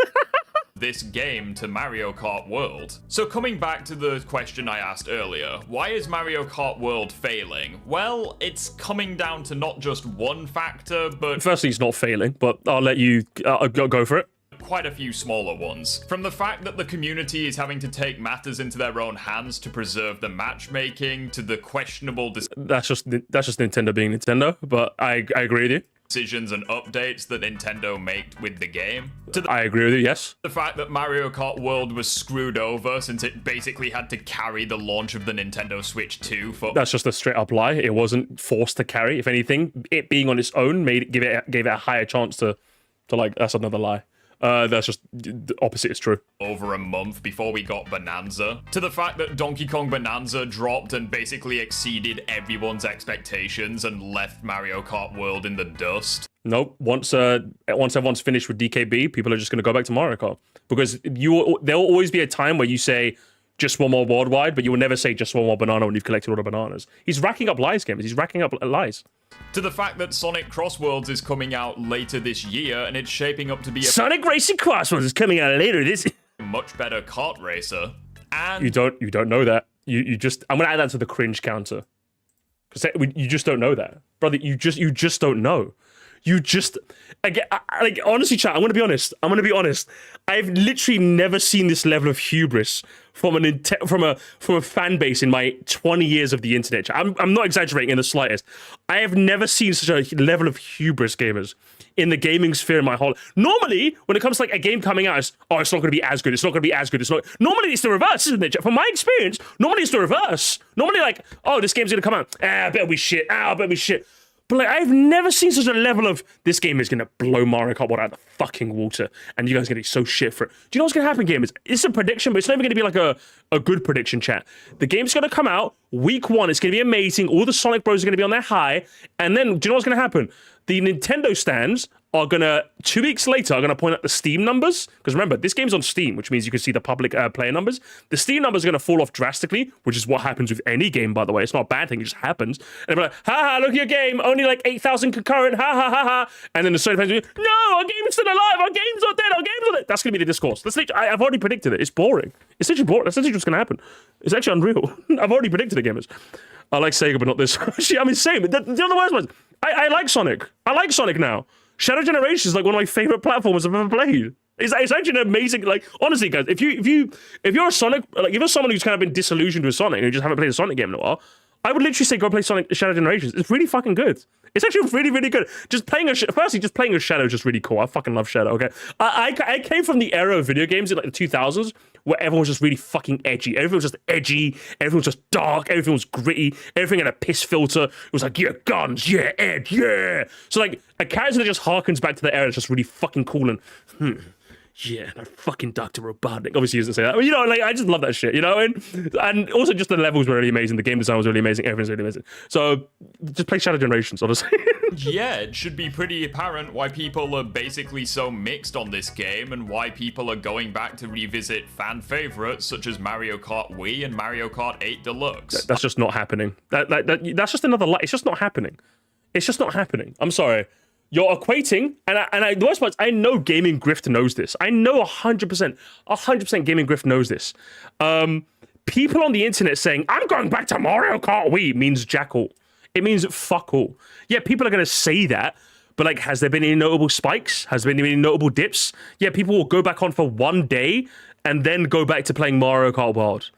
this game to Mario Kart World. So coming back to the question I asked earlier, why is Mario Kart World failing? Well, it's coming down to not just one factor, but Firstly, it's not failing, but I'll let you go for it. quite a few smaller ones. From the fact that the community is having to take matters into their own hands to preserve the matchmaking, to the questionable That's just Nintendo being Nintendo, but I agree with you. decisions and updates that Nintendo make with the game, to I agree with you, yes. the fact that Mario Kart World was screwed over since it basically had to carry the launch of the Nintendo Switch 2 for That's just a straight up lie. It wasn't forced to carry. If anything, it being on its own gave it a higher chance to like, that's another lie. That's just the opposite is true. over a month before we got Bonanza, to the fact that Donkey Kong Bonanza dropped and basically exceeded everyone's expectations and left Mario Kart World in the dust. Nope. Once everyone's finished with DKB, people are just going to go back to Mario Kart because there'll always be a time where you say just one more worldwide, but you will never say just one more banana when you've collected all the bananas. He's racking up lies, gamers. He's racking up lies. To the fact that Sonic Cross Worlds is coming out later this year and it's shaping up to be a Sonic Racing Crosswords is coming out later this. much better kart racer. And You don't know that. You just I'm gonna add that to the cringe counter because you just don't know that, brother. You just don't know. You just again, like honestly, chat. I'm gonna be honest. I've literally never seen this level of hubris from a fan base in my 20 years of the internet. Chat. I'm not exaggerating in the slightest. I have never seen such a level of hubris, gamers, in the gaming sphere in my whole. Normally, when it comes to like a game coming out, it's not going to be as good. It's not going to be as good. It's not. Normally, it's the reverse, isn't it? From my experience, normally it's the reverse. Normally, like, oh, this game's going to come out. I better be shit. I better be shit. But like, I've never seen such a level of this game is going to blow Mario Kart World out of the fucking water, and you guys are going to be so shit for it. Do you know what's going to happen, gamers? It's a prediction, but it's not even going to be like a good prediction, chat. The game's going to come out week 1. It's going to be amazing. All the Sonic Bros are going to be on their high, and then do you know what's going to happen? The Nintendo stands are going to, 2 weeks later, are going to point out the Steam numbers. Because remember, this game's on Steam, which means you can see the public player numbers. The Steam numbers are going to fall off drastically, which is what happens with any game, by the way. It's not a bad thing, it just happens. And they're like, ha, look at your game, only like 8,000 concurrent, ha. And then the Sony fans will be, no, our game's still alive, our game's not dead, our game's not dead. That's going to be the discourse. I've already predicted it. It's boring. It's literally boring. That's literally what's going to happen. It's actually unreal. I've already predicted it, gamers. I like Sega, but not this. I'm insane. But the other worst ones. I like Sonic. I like Sonic now. Shadow Generation is like one of my favorite platformers I've ever played. It's actually an amazing, like, honestly, guys, if you're a Sonic, like, if you're someone who's kind of been disillusioned with Sonic and you just haven't played a Sonic game in a while, I would literally say go play Sonic Shadow Generations. It's really fucking good. It's actually really, really good. Just playing a Shadow is just really cool. I fucking love Shadow, okay? I came from the era of video games in like the 2000s where everyone was just really fucking edgy. Everything was just edgy. Everything was just dark. Everything was gritty. Everything had a piss filter. It was like, yeah, guns, yeah, edge, yeah. So like a character that just harkens back to the era is just really fucking cool and yeah, that fucking Dr. Robotnik. Obviously, he doesn't say that. But, you know, like, I just love that shit, you know? And also just the levels were really amazing. The game design was really amazing. Everything's really amazing. So just play Shadow Generations, honestly. Yeah, it should be pretty apparent why people are basically so mixed on this game and why people are going back to revisit fan favorites such as Mario Kart Wii and Mario Kart 8 Deluxe. That's just not happening. That's just another lie. It's just not happening. It's just not happening. I'm sorry. You're equating, and the worst part is I know Gaming Grift knows this. I know 100% Gaming Grift knows this. People on the internet saying, I'm going back to Mario Kart Wii means jack all. It means fuck all. Yeah, people are going to say that, but like, has there been any notable spikes? Has there been any notable dips? Yeah, people will go back on for one day and then go back to playing Mario Kart World.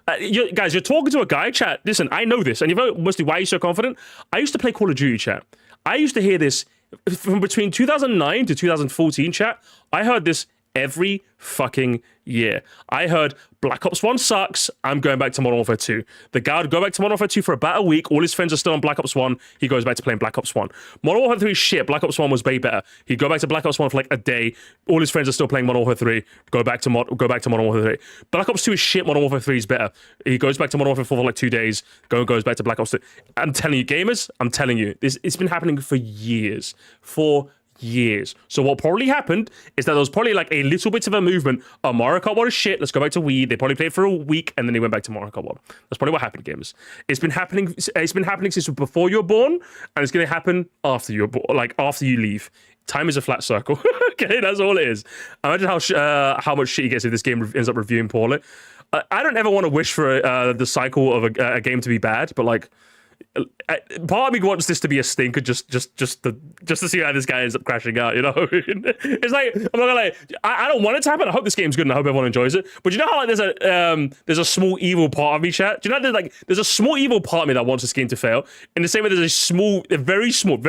Guys, you're talking to a guy, chat. Listen, I know this, and you know mostly why are you so confident? I used to play Call of Duty, chat. I used to hear this from between 2009 to 2014, chat. I heard this every fucking year. I heard Black Ops 1 sucks, I'm going back to Modern Warfare 2. The guy would go back to Modern Warfare 2 for about a week, all his friends are still on Black Ops 1, he goes back to playing Black Ops 1. Modern Warfare 3 is shit, Black Ops 1 was way better. He'd go back to Black Ops 1 for like a day, all his friends are still playing Modern Warfare 3, go back to Modern Warfare 3. Black Ops 2 is shit, Modern Warfare 3 is better. He goes back to Modern Warfare 4 for like 2 days, goes back to Black Ops 2. I'm telling you, gamers, it's been happening for years. For years. So what probably happened is that there was probably like a little bit of a movement. Oh, Mario Kart World is shit. Let's go back to Wii. They probably played for a week and then they went back to Mario Kart World. That's probably what happened, gamers. It's been happening. It's been happening since before you were born, and it's going to happen after you're born, like after you leave. Time is a flat circle. Okay, that's all it is. Imagine how much shit he gets if this game ends up reviewing poorly. I don't ever want to wish for the cycle of a game to be bad, but like, part of me wants this to be a stinker just to see how this guy ends up crashing out, you know? It's like, I'm not gonna lie, I don't want it to happen. I hope this game's good and I hope everyone enjoys it. But you know how like there's a small evil part of me, chat? Do you know there's a small evil part of me that wants this game to fail? In the same way there's a very small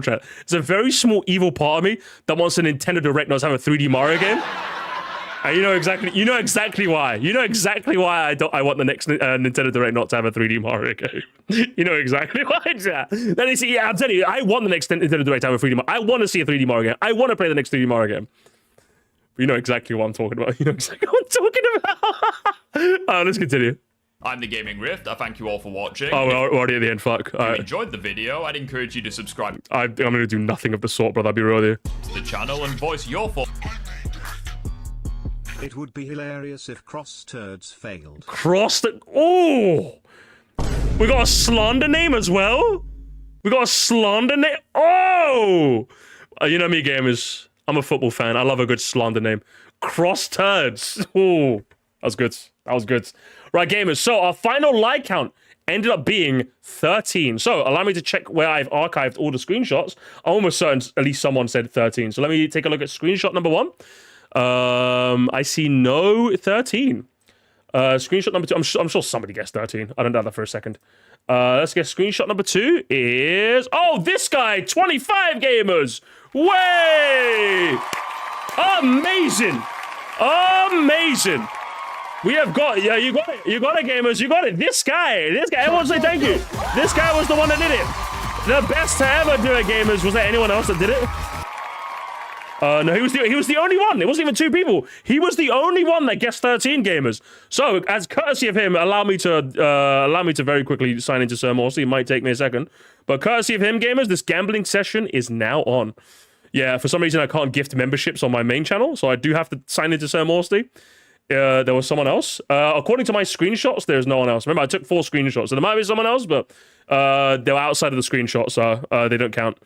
chat. There's a very small evil part of me that wants a Nintendo Direct not to have a 3D Mario game. And you know exactly why. You know exactly why I want the next Nintendo Direct not to have a 3D Mario game. You know exactly why. Yeah, I'm telling you, I want the next Nintendo Direct to have a 3D Mario. I want to see a 3D Mario game. I want to play the next 3D Mario game. You know exactly what I'm talking about. You know exactly what I'm talking about. Let's continue. I'm the Gaming Rift. I thank you all for watching. Oh, we're already at the end. Fuck. If you enjoyed the video, I'd encourage you to subscribe I'm going to do nothing of the sort, brother. I'll be real with you. to the channel and voice your thoughts. It would be hilarious if Cross Turds failed. Oh! We got a slander name as well? We got a slander name? Oh! You know me, gamers. I'm a football fan. I love a good slander name. Cross Turds. Oh, that was good. That was good. Right, gamers. So our final like count ended up being 13. So allow me to check where I've archived all the screenshots. I'm almost certain at least someone said 13. So let me take a look at screenshot number 1. I see no 13. Screenshot number 2. I'm sure somebody guessed 13. I don't doubt that for a second. Let's guess screenshot number 2 is... Oh, this guy! 25 gamers! Way! Amazing! Amazing! We have got... Yeah, you got it. You got it, gamers. You got it. This guy. Everyone say thank you. This guy was the one that did it. The best to ever do it, gamers. Was there anyone else that did it? No, he was the only one. It wasn't even 2 people. He was the only one that guessed 13 gamers. So, as courtesy of him, allow me to very quickly sign into Sir Morsey. It might take me a second, but courtesy of him, gamers, this gambling session is now on. Yeah, for some reason I can't gift memberships on my main channel, so I do have to sign into Sir Morsey. There was someone else. According to my screenshots, there's no one else. Remember, I took 4 screenshots, so there might be someone else, but they were outside of the screenshot, so they don't count.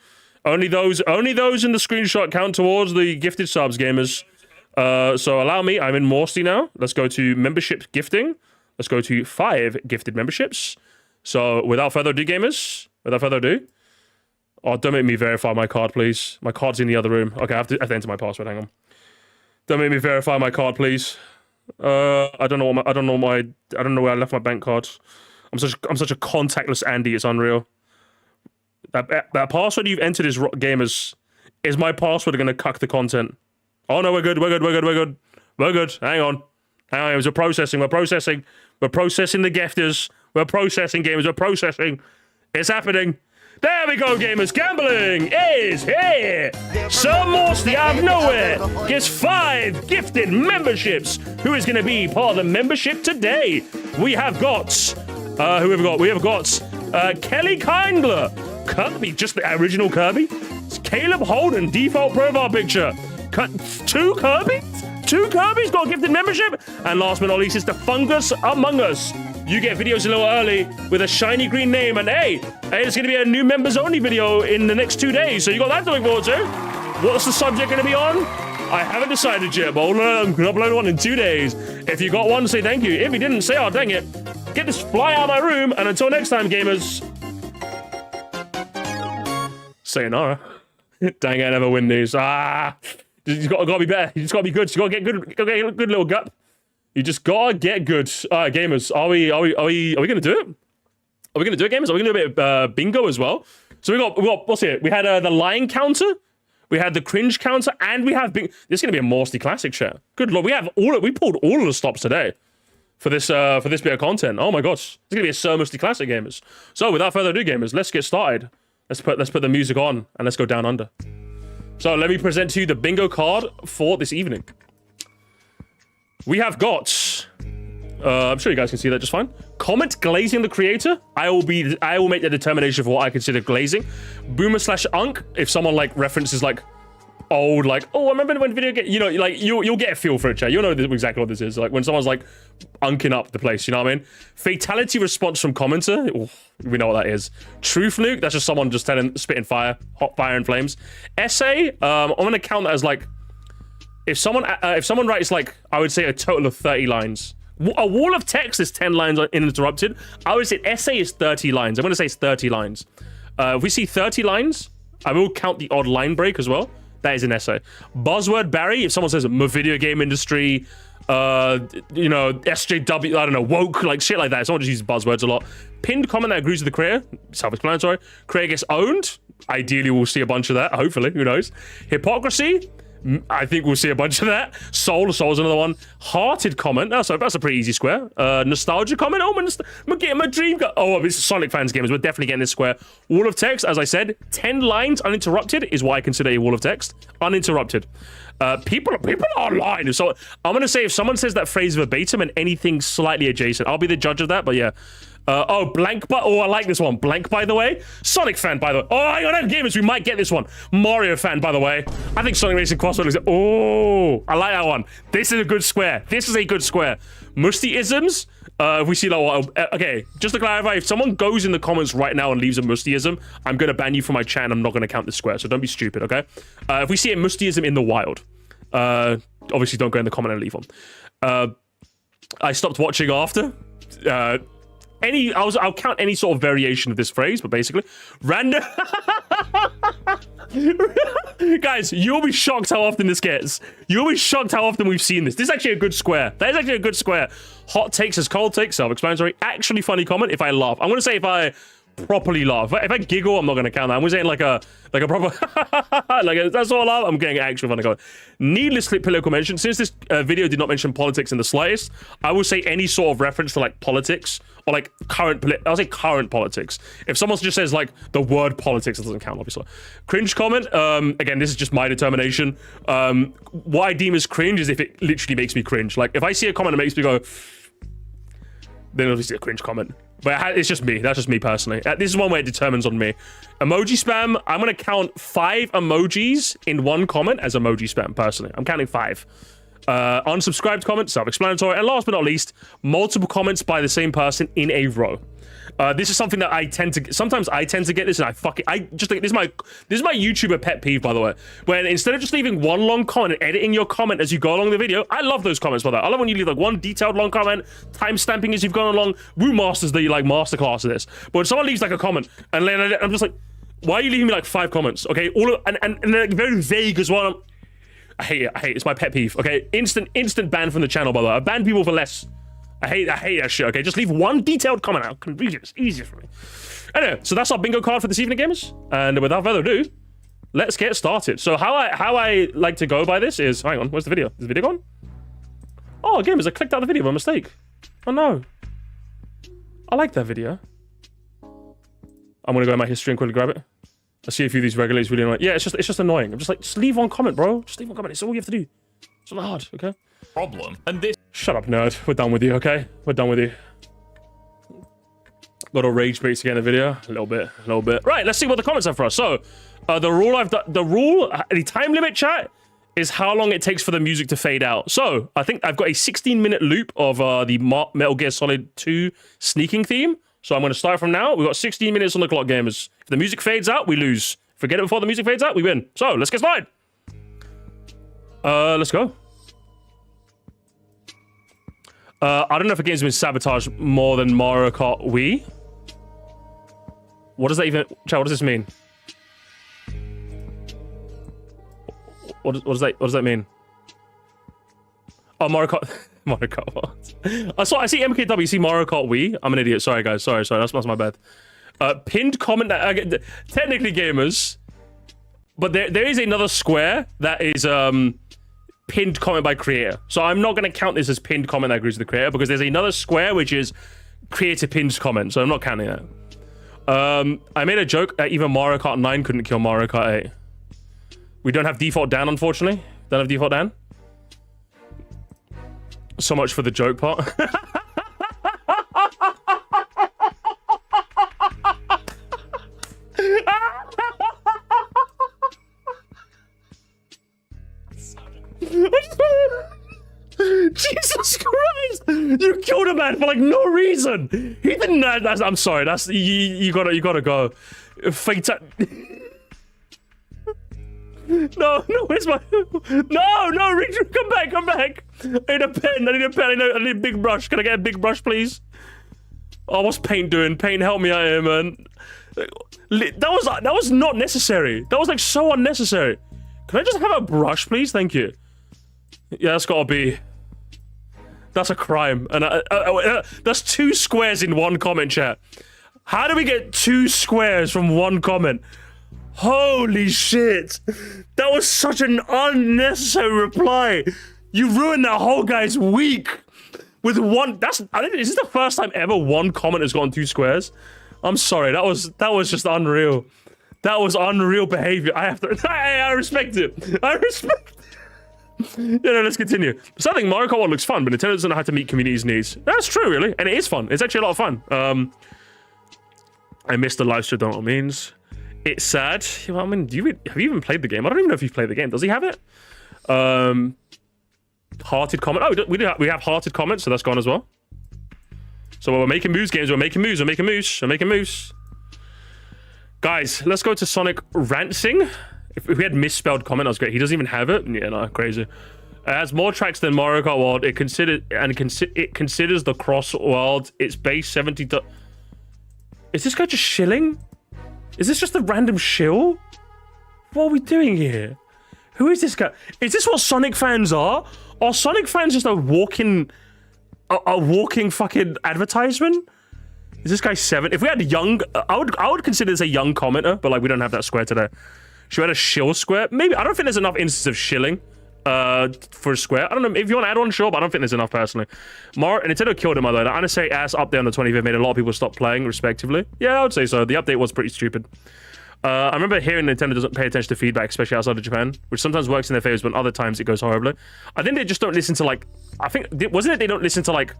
Only those in the screenshot count towards the gifted subs, gamers. So allow me, I'm in Morsey now. Let's go to membership gifting. Let's go to 5 gifted memberships. So without further ado, gamers, oh, don't make me verify my card, please. My card's in the other room. Okay, I have to enter my password. Hang on. Don't make me verify my card, please. I don't know where I left my bank card. I'm such a contactless Andy. It's unreal. That password you've entered is gamers. Is my password going to cuck the content? Oh no, we're good. Hang on. We're processing. We're processing the gifters. We're processing, gamers. We're processing. It's happening. There we go, gamers. Gambling is here. Sir Morsey out of nowhere gets 5 gifted memberships. Who is going to be part of the membership today? We have got... who have we got? We have got Kelly Kindler. Kirby, just the original Kirby. It's Caleb Holden, default profile picture. 2 Kirby? 2 Kirby's got a gifted membership. And last but not least, it's the Fungus Among Us. You get videos a little early with a shiny green name. And hey, it's going to be a new members only video in the next 2 days. So you got that to look forward to. What's the subject going to be on? I haven't decided yet, but I'm going to upload one in 2 days. If you got one, say thank you. If you didn't, say, oh, dang it. Get this fly out of my room. And until next time, gamers. Sayonara. Dang it, I never win these. You gotta be better. You just gotta be good. You gotta get good. Gotta get a good little gut. You just gotta get good. Alright, gamers. Are we gonna do it? Are we gonna do it, gamers? Are we gonna do a bit of bingo as well? So we got what's it? We had the lying counter, we had the cringe counter, and we have this is gonna be a Morsey classic share. Good lord, we pulled all of the stops today for this bit of content. Oh my gosh, it's gonna be a Sir Morsey classic, gamers. So without further ado, gamers, let's get started. Let's put the music on and let's go down under. So let me present to you the bingo card for this evening. We have got, I'm sure you guys can see that just fine. Comment glazing the creator. I will make the determination for what I consider glazing. Boomer /Unk, if someone like references like old, like, oh, I remember when video game, you know, like, you'll get a feel for it, chat. You'll know exactly what this is. Like, when someone's, like, unking up the place, you know what I mean? Fatality response from commenter. Ooh, we know what that is. Truth nuke, that's just someone just spitting fire. Hot fire and flames. Essay, I'm going to count that as, like, if someone writes, like, I would say a total of 30 lines. A wall of text is 10 lines uninterrupted. I would say essay is 30 lines. I'm going to say it's 30 lines. If we see 30 lines, I will count the odd line break as well. That is an essay. Buzzword Barry, if someone says video game industry, you know, SJW, I don't know, woke, like shit like that. Someone just uses buzzwords a lot. Pinned comment that agrees with the creator, self-explanatory. Creator gets owned. Ideally, we'll see a bunch of that. Hopefully, who knows? Hypocrisy. I think we'll see a bunch of that. Soul's another one. Hearted comment. That's a pretty easy square. Nostalgia comment. Oh, I'm getting my dream. Oh, it's Sonic fans gamers. We're definitely getting this square. Wall of text, as I said, 10 lines uninterrupted is what I consider a wall of text. Uninterrupted. People are online. So I'm gonna say if someone says that phrase verbatim and anything slightly adjacent, I'll be the judge of that. But yeah. Blank, I like this one. Blank, by the way. Sonic fan, by the way. Oh, hang on, gamers, we might get this one. Mario fan, by the way. I think Sonic Racing Crossword is... Oh, I like that one. This is a good square. This is a good square. Musti-isms. If we see that... Okay, just to clarify, if someone goes in the comments right now and leaves a Musti-ism, I'm going to ban you from my chat and I'm not going to count this square, so don't be stupid, okay? If we see a Musti-ism in the wild, obviously don't go in the comment and leave one. I stopped watching after... I'll count any sort of variation of this phrase, but basically, random. Guys, you'll be shocked how often this gets. You'll be shocked how often we've seen this. This is actually a good square. That is actually a good square. Hot takes as cold takes, self-explanatory. Actually funny comment if I laugh. I'm gonna say if I properly laugh. If I giggle, I'm not gonna count that. I'm gonna say like a proper that's all I laugh. I'm getting actually funny comment. Needlessly political mention. Since this video did not mention politics in the slightest, I will say any sort of reference to like politics or like I'll say current politics. If someone just says like the word politics, it doesn't count, obviously. Cringe comment. Again, this is just my determination. What I deem as cringe is if it literally makes me cringe. Like if I see a comment that makes me go, then obviously a cringe comment. But it's just me. That's just me personally. This is one where it determines on me. Emoji spam. I'm going to count 5 emojis in one comment as emoji spam, personally. I'm counting 5. Unsubscribed comments, self-explanatory. And last but not least, multiple comments by the same person in a row. This is something that sometimes I tend to get this and I just think this is my YouTuber pet peeve, by the way. When instead of just leaving one long comment and editing your comment as you go along the video, I love those comments, by the way. I love when you leave like one detailed long comment, time stamping as you've gone along. Woo masters the like masterclass of this. But when someone leaves like a comment and then I'm just like, why are you leaving me like 5 comments? Okay, and they're very vague as well. I hate it. It's my pet peeve. Okay, instant ban from the channel, by the way. I ban people for less. I hate that shit, okay? Just leave one detailed comment out. I can read it. It's easier for me. Anyway, so that's our bingo card for this evening, gamers. And without further ado, let's get started. So how I like to go by this is... Hang on, where's the video? Is the video gone? Oh, gamers, I clicked out the video by mistake. Oh, no. I like that video. I'm going to go in my history and quickly grab it. I see a few of these regulators really annoying. Yeah, it's just annoying. I'm just like, just leave one comment, bro. Just leave one comment. It's all you have to do. It's not hard, okay? Problem. And this... Shut up, nerd. We're done with you, okay? We're done with you. Got all rage baits again in the video. A little bit. Right, let's see what the comments have for us. So, the time limit, chat, is how long it takes for the music to fade out. So, I think I've got a 16-minute loop of the Metal Gear Solid 2 sneaking theme. So, I'm going to start from now. We've got 16 minutes on the clock, gamers. If the music fades out, we lose. If we get it before the music fades out, we win. So, let's get started. Let's go. I don't know if a game's been sabotaged more than Mario Kart Wii. What does that even... Chat, what does this mean? What does that mean? Oh, Mario Kart... Mario Kart what? I see MKW, see Mario Kart Wii. I'm an idiot. Sorry, guys. Sorry. That's my bad. Pinned comment... technically gamers. But there is another square that is... pinned comment by creator. So I'm not going to count this as pinned comment that agrees with the creator because there's another square which is creator pinned comment. So I'm not counting that. I made a joke that even Mario Kart 9 couldn't kill Mario Kart 8. We don't have default Dan, unfortunately. Don't have default Dan. So much for the joke part. man for like no reason. He didn't. I'm sorry. That's you gotta go. No, where's my... No, Richard, come back. I need a pen. I need a big brush. Can I get a big brush, please? Oh, what's Paint doing? Paint, help me out here, man. That was not necessary. That was like so unnecessary. Can I just have a brush, please? Thank you. Yeah, that's gotta be... That's a crime. And that's 2 squares in one comment, chat. How do we get 2 squares from one comment? Holy shit! That was such an unnecessary reply. You ruined that whole guy's week with one. Is this the first time ever one comment has gotten 2 squares? I'm sorry. That was just unreal. That was unreal behavior. I respect it. I respect it. Let's continue. So I think Mario Kart 1 looks fun, but Nintendo doesn't know how to meet community's needs. That's true, really, and it is fun. It's actually a lot of fun. I missed the live stream. Don't know what it means. It's sad. I mean, have you even played the game? I don't even know if you've played the game. Does he have it? Hearted comment. Oh, we have hearted comments, so that's gone as well. So we're making moves, games. We're making moves. Guys, let's go to Sonic Rancing. If we had misspelled comment, that was great. He doesn't even have it. Yeah, no, crazy. It has more tracks than Mario Kart World. It considers the Cross World. It's base 70. Is this guy just shilling? Is this just a random shill? What are we doing here? Who is this guy? Is this what Sonic fans are? Are Sonic fans just a walking fucking advertisement? Is this guy 7? If we had young, I would consider this a young commenter, but like we don't have that square today. Should we add a shill square? Maybe. I don't think there's enough instances of shilling for a square. I don't know. If you want to add one, sure, but I don't think there's enough personally. Nintendo killed him, although the unnecessary ass update on the 25th made a lot of people stop playing, respectively. Yeah, I would say so. The update was pretty stupid. I remember hearing Nintendo doesn't pay attention to feedback, especially outside of Japan, which sometimes works in their favors, but other times it goes horribly. I think they just don't listen to like. Wasn't it they don't listen to like.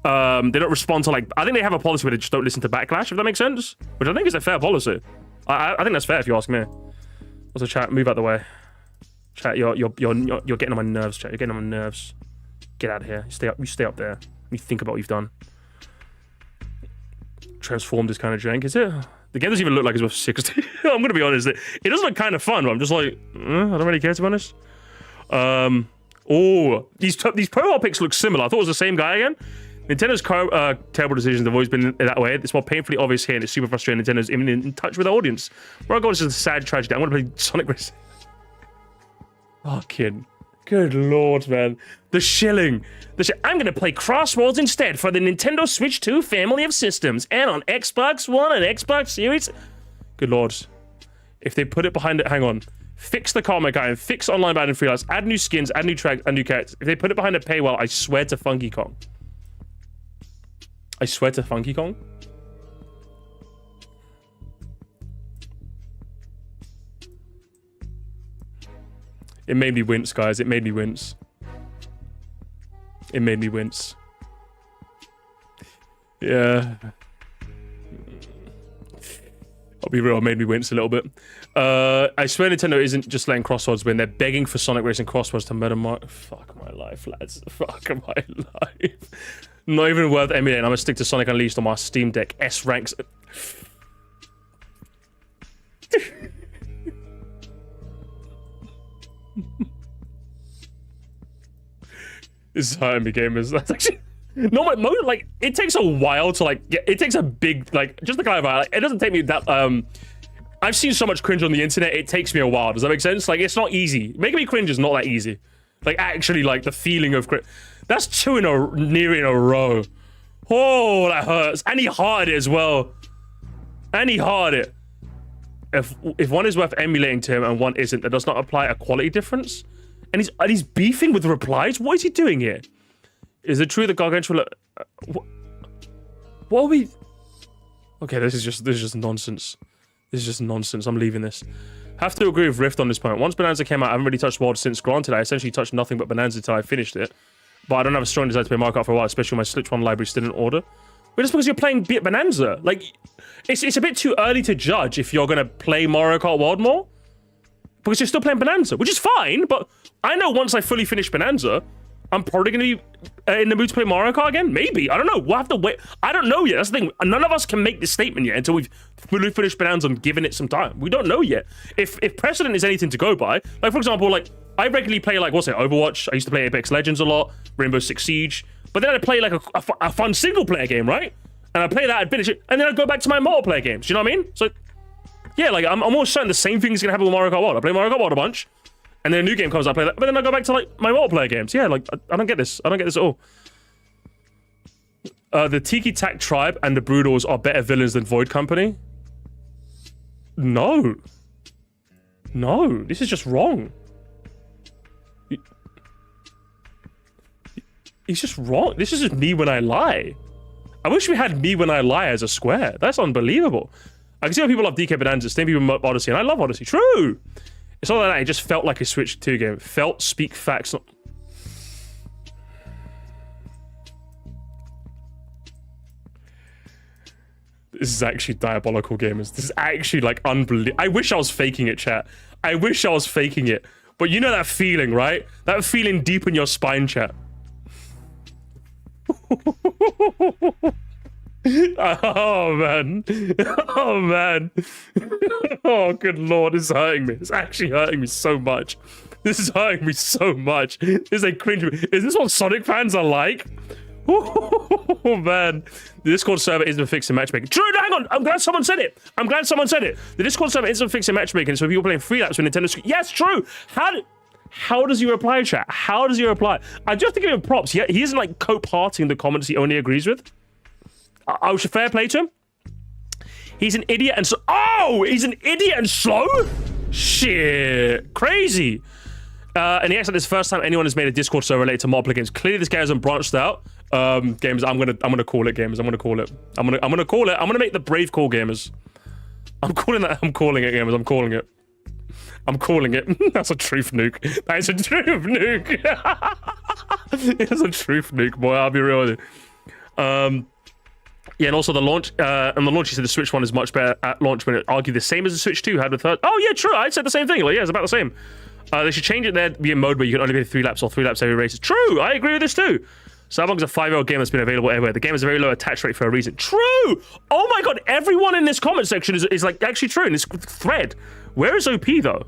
They don't respond to like. I think they have a policy where they just don't listen to backlash, if that makes sense. Which I think is a fair policy. I think that's fair if you ask me. Also, chat, move out the way. Chat, you're getting on my nerves, chat. You're getting on my nerves. Get out of here. You stay up there. You think about what you've done. Transformed is kind of jank, is it? The game doesn't even look like it's worth 60. I'm gonna be honest. It does look kind of fun, but I'm just like, I don't really care, to be honest. Oh, these profile pics look similar. I thought it was the same guy again. Nintendo's terrible decisions have always been that way. It's more painfully obvious here, and it's super frustrating. Nintendo's in touch with the audience. Mario Kart is a sad tragedy. I want to play Sonic Racing. Oh, kid. Good lord, man. The shilling. I'm going to play Crossworlds instead for the Nintendo Switch 2 family of systems and on Xbox One and Xbox Series. Good lord. If they put it behind it, hang on. Fix the comment guy and fix online ban and freelance. Add new skins, add new tracks, add new characters. If they put it behind a paywall, I swear to Funky Kong. I swear to Funky Kong. It made me wince, guys. It made me wince. It made me wince. Yeah. I'll be real, it made me wince a little bit. I swear Nintendo isn't just letting Crossworlds win. They're begging for Sonic Racing Crossworlds to murder my... Fuck my life, lads. Fuck my life. Not even worth emulating. I'm gonna stick to Sonic Unleashed on my Steam Deck. S ranks. This is hurting me, gamers. That's actually like it takes a while to like get. It takes a big like just to clarify. Like, it doesn't take me that. I've seen so much cringe on the internet. It takes me a while. Does that make sense? Like it's not easy. Making me cringe is not that easy. Like actually, like the feeling of cringe. That's 2 near in a row. Oh, that hurts. And he hearted it as well. And he hearted it. If one is worth emulating to him and one isn't, that does not apply a quality difference. And he's beefing with replies. What is he doing here? Is it true that Gargantua? What are we? Okay, this is just nonsense. This is just nonsense. I'm leaving this. Have to agree with Rift on this point. Once Bonanza came out, I haven't really touched World since. Granted, I essentially touched nothing but Bonanza until I finished it. But I don't have a strong desire to play Mario Kart for a while, especially when my Switch 1 library still in order. But just because you're playing Bonanza, like it's a bit too early to judge if you're gonna play Mario Kart World more. Because you're still playing Bonanza, which is fine, but I know once I fully finish Bonanza, I'm probably going to be in the mood to play Mario Kart again. Maybe. I don't know. We'll have to wait. I don't know yet. That's the thing. None of us can make this statement yet until we've fully finished Bonanza and given it some time. We don't know yet. If precedent is anything to go by, like, for example, like, I regularly play, like, what's it, Overwatch. I used to play Apex Legends a lot, Rainbow Six Siege. But then I'd play, like, a fun single-player game, right? And I'd play that, I'd finish it, and then I'd go back to my multiplayer games. You know what I mean? So, yeah, like, I'm almost certain the same thing is going to happen with Mario Kart World. I play Mario Kart World a bunch. And then a new game comes, I play that, but then I go back to, like, my multiplayer games. Yeah, like, I don't get this. I don't get this at all. The Tiki Tak Tribe and the Broodals are better villains than Void Company? No. No, this is just wrong. He's just wrong. This is just me when I lie. I wish we had me when I lie as a square. That's unbelievable. I can see why people love DK Bonanza, same people love Odyssey, and I love Odyssey. True! It's not like that, it just felt like a Switch 2 game. Felt, speak facts. This is actually diabolical, gamers. This is actually, like, unbelievable. I wish I was faking it, chat. I wish I was faking it. But you know that feeling, right? That feeling deep in your spine, chat. Oh man. Oh man. Oh good lord, it's hurting me. It's actually hurting me so much. This is hurting me so much. This is a cringe. Is this what Sonic fans are like? Oh man. The Discord server isn't fixing matchmaking. True, hang on. I'm glad someone said it. I'm glad someone said it. The Discord server isn't fixing matchmaking, so people playing free laps with Nintendo Switch. Yes, true. How does he reply, chat? How does he reply? I just have to give him props. He isn't like cope-hearting the comments he only agrees with. I should fair play to him. He's an idiot and so. Oh, he's an idiot and slow. Shit, crazy. And he acts like this first time anyone has made a Discord server related to multiplayer games. Clearly, this guy hasn't branched out. Gamers, I'm gonna call it. Gamers, I'm gonna call it. I'm gonna call it. I'm gonna make the brave call, gamers. I'm calling that. I'm calling it, gamers. I'm calling it. I'm calling it. That's a truth nuke. That is a truth nuke. It's a truth nuke, boy. I'll be real with you. Yeah, and also the launch, he said the Switch 1 is much better at launch when it argued the same as the Switch 2 had with third. Oh yeah, true. I said the same thing. Like, yeah, it's about the same. They should change it there to be a mode where you can only play 3 laps or 3 laps every race. True. I agree with this too. Cyberpunk's a 5-year-old game that's been available everywhere. The game has a very low attach rate for a reason. True. Oh my god, everyone in this comment section is like actually true in this thread. Where is OP though?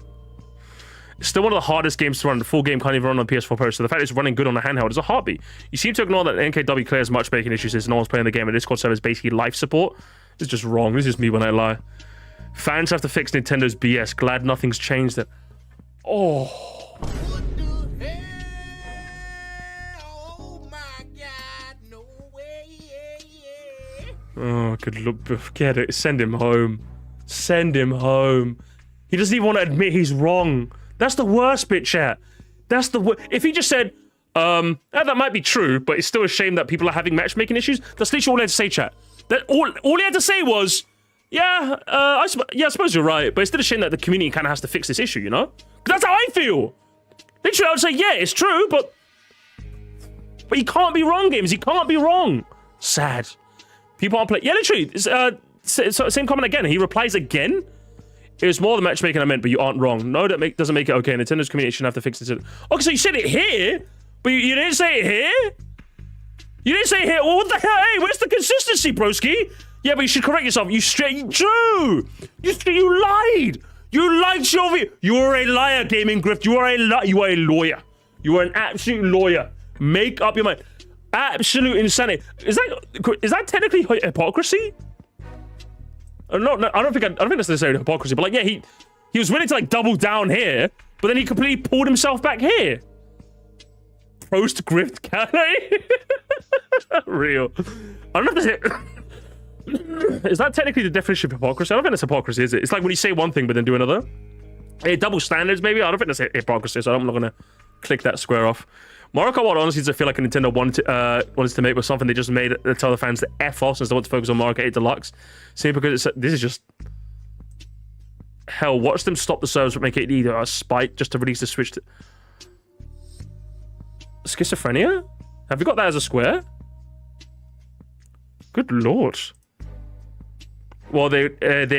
It's still one of the hardest games to run. The full game can't even run on PS4 Pro, so the fact it's running good on a handheld is a heartbeat. You seem to ignore that NKW clears matchmaking issues since no one's playing the game, and Discord server is basically life support. This is just wrong. This is me when I lie. Fans have to fix Nintendo's BS. Glad nothing's changed it. Oh. What the hell? Oh my god, no way. Oh, good look. Get it. Send him home. Send him home. He doesn't even want to admit he's wrong. That's the worst bit, chat. That's the worst. If he just said, that might be true, but it's still a shame that people are having matchmaking issues, that's literally all he had to say, chat. That all he had to say was, yeah, I suppose you're right, but it's still a shame that the community kind of has to fix this issue, you know? That's how I feel. Literally, I would say, yeah, it's true, but he can't be wrong, games. He can't be wrong. Sad. People aren't playing. Yeah, literally, same comment again. He replies again. It was more the matchmaking I meant, but you aren't wrong. No, that doesn't make it okay. Nintendo's community shouldn't have to fix it. Okay, so you said it here, but you didn't say it here? You didn't say it here. Well, what the hell? Hey, where's the consistency, broski? Yeah, but you should correct yourself. You true. You lied. You lied to your view. You are a liar, Gaming Grift. You are a lawyer. You are an absolute lawyer. Make up your mind. Absolute insanity. Is that technically hypocrisy? No, I don't think that's necessarily hypocrisy, but like, yeah, he was willing to like double down here, but then he completely pulled himself back here. Post grift Calais. Real. I don't know if is that technically the definition of hypocrisy? I don't think that's hypocrisy, is it? It's like when you say one thing but then do another. Hey, double standards, maybe. I don't think that's hypocrisy, so I'm not gonna click that square off. Mario Kart World honestly does I feel like a Nintendo wanted to make with something they just made to tell the fans to F off since they want to focus on Mario Kart 8 Deluxe. Simply because this is just hell. Watch them stop the servers but make it either a spite just to release the Switch. Schizophrenia? Have you got that as a square? Good lord. Well, they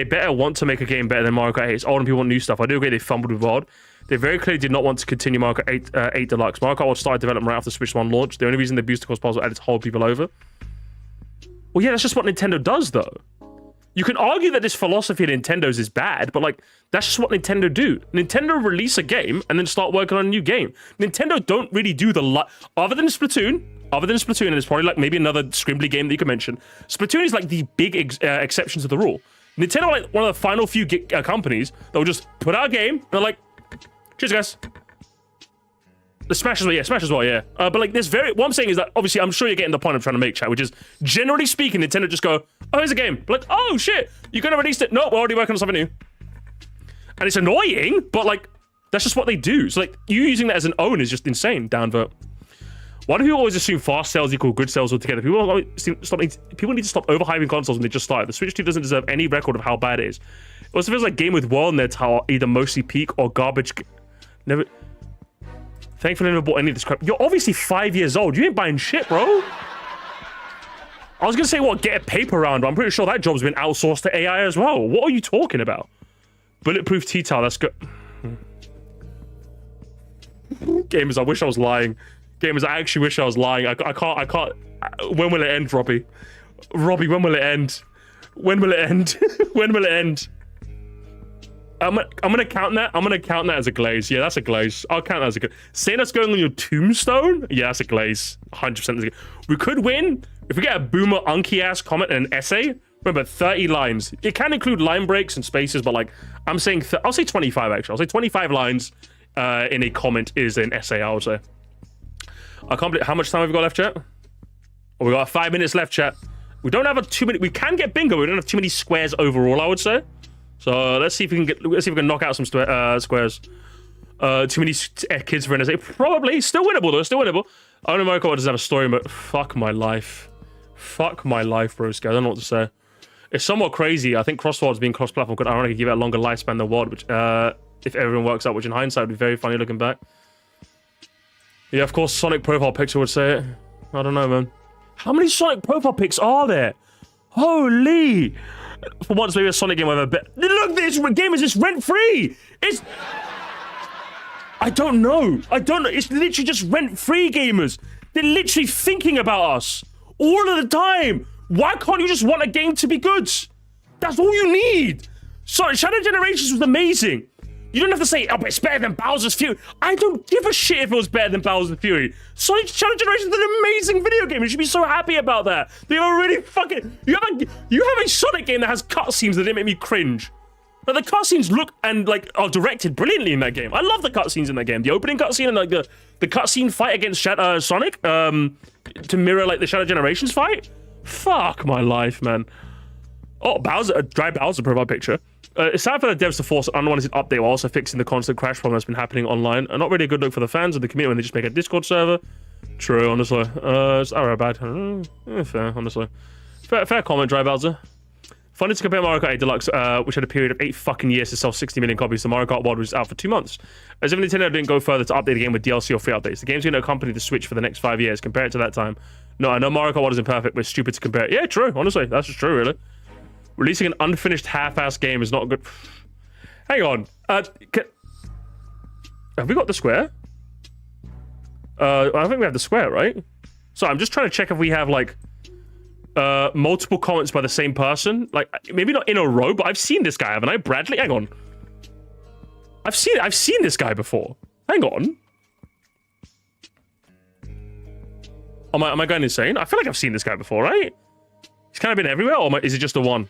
better want to make a game better than Mario Kart 8. It's old and people want new stuff. I do agree they fumbled with World. They very clearly did not want to continue Mario Kart 8 Deluxe. Mario Kart World started development right after Switch 1 launch. The only reason they boosted cost was added to hold people over. Well, yeah, that's just what Nintendo does, though. You can argue that this philosophy of Nintendo's is bad, but like that's just what Nintendo do. Nintendo release a game and then start working on a new game. Nintendo don't really do the other than Splatoon, and it's probably like maybe another scribbly game that you can mention. Splatoon is like the big exception to the rule. Nintendo are like one of the final few companies that will just put out a game and they're like, cheers, guys. The Smash as well, yeah, Smash as well, yeah. But like, what I'm saying is that obviously, I'm sure you're getting the point I'm trying to make, chat, which is generally speaking, Nintendo just go, oh, here's a game. Like, oh shit, you're gonna release it? No, we're already working on something new. And it's annoying, but like, that's just what they do. So like, you using that as an own is just insane, downvote. Why do people always assume fast sales equal good sales altogether? People need to stop overhyping consoles when they just started. The Switch 2 doesn't deserve any record of how bad it is. It also feels like Game with World in their tower either mostly peak or garbage. Never. Thankfully, I never bought any of this crap. You're obviously 5 years old. You ain't buying shit, bro. I was gonna say, what, get a paper round, but I'm pretty sure that job's been outsourced to AI as well. What are you talking about? Bulletproof T-Towel, that's good. Gamers, I wish I was lying. Gamers, I actually wish I was lying. I can't. When will it end, Robbie? Robbie, when will it end? When will it end? When will it end? I'm gonna count that. I'm gonna count that as a glaze. Yeah, that's a glaze. I'll count that as a glaze. Saying that's going on your tombstone? Yeah, that's a glaze. 100%. We could win if we get a boomer unky ass comment and an essay. Remember, 30 lines. It can include line breaks and spaces, but like I'm saying, I'll say 25 actually. I'll say 25 lines in a comment is an essay. I would say. I can't believe how much time have we got left, chat? Oh, we got 5 minutes left, chat. We don't have too many. We can get bingo. We don't have too many squares overall, I would say. So let's see if we can knock out some squares. Too many kids for an essay. Probably still winnable though. Still winnable. I don't know if Mario Kart doesn't have a story, but fuck my life. Fuck my life, broski. I don't know what to say. It's somewhat crazy. I think Crosswords being cross-platform could ironically give it a longer lifespan than World, which if everyone works out, which in hindsight would be very funny looking back. Yeah, of course, Sonic profile picture would say it. I don't know, man. How many Sonic profile pics are there? Holy! For once, maybe a Sonic game I've ever bet. Look, this game is just rent-free! It's... I don't know. It's literally just rent-free, gamers. They're literally thinking about us. All of the time. Why can't you just want a game to be good? That's all you need. Sorry, Shadow Generations was amazing. You don't have to say, oh, but it's better than Bowser's Fury. I don't give a shit if it was better than Bowser's Fury. Sonic Shadow Generations is an amazing video game. You should be so happy about that. They are really fucking... You have a Sonic game that has cutscenes that didn't make me cringe. But the cutscenes look and like are directed brilliantly in that game. I love the cutscenes in that game. The opening cutscene and like the cutscene fight against Sonic to mirror like the Shadow Generations fight. Fuck my life, man. Oh, Bowser, a dry Bowser profile picture. It's sad for the devs to force an unwanted update while also fixing the constant crash problem that's been happening online. And not really a good look for the fans of the community when they just make a Discord server. True, honestly. It's not bad. Fair, honestly. Fair comment, Dry Bowser. Funny to compare Mario Kart 8 Deluxe, which had a period of 8 fucking years to sell 60 million copies, to Mario Kart World, which was out for 2 months. As if Nintendo didn't go further to update the game with DLC or free updates. The game's going to accompany the Switch for the next 5 years. Compare it to that time. No, I know Mario Kart World isn't perfect, but it's stupid to compare. Yeah, true, honestly. That's just true, really. Releasing an unfinished half-ass game is not good. Hang on. Have we got the square? I think we have the square, right? So I'm just trying to check if we have, like, multiple comments by the same person. Like, maybe not in a row, but I've seen this guy, haven't I? Bradley? Hang on. I've seen this guy before. Hang on. Am I going insane? I feel like I've seen this guy before, right? He's kind of been everywhere, or is it just the one?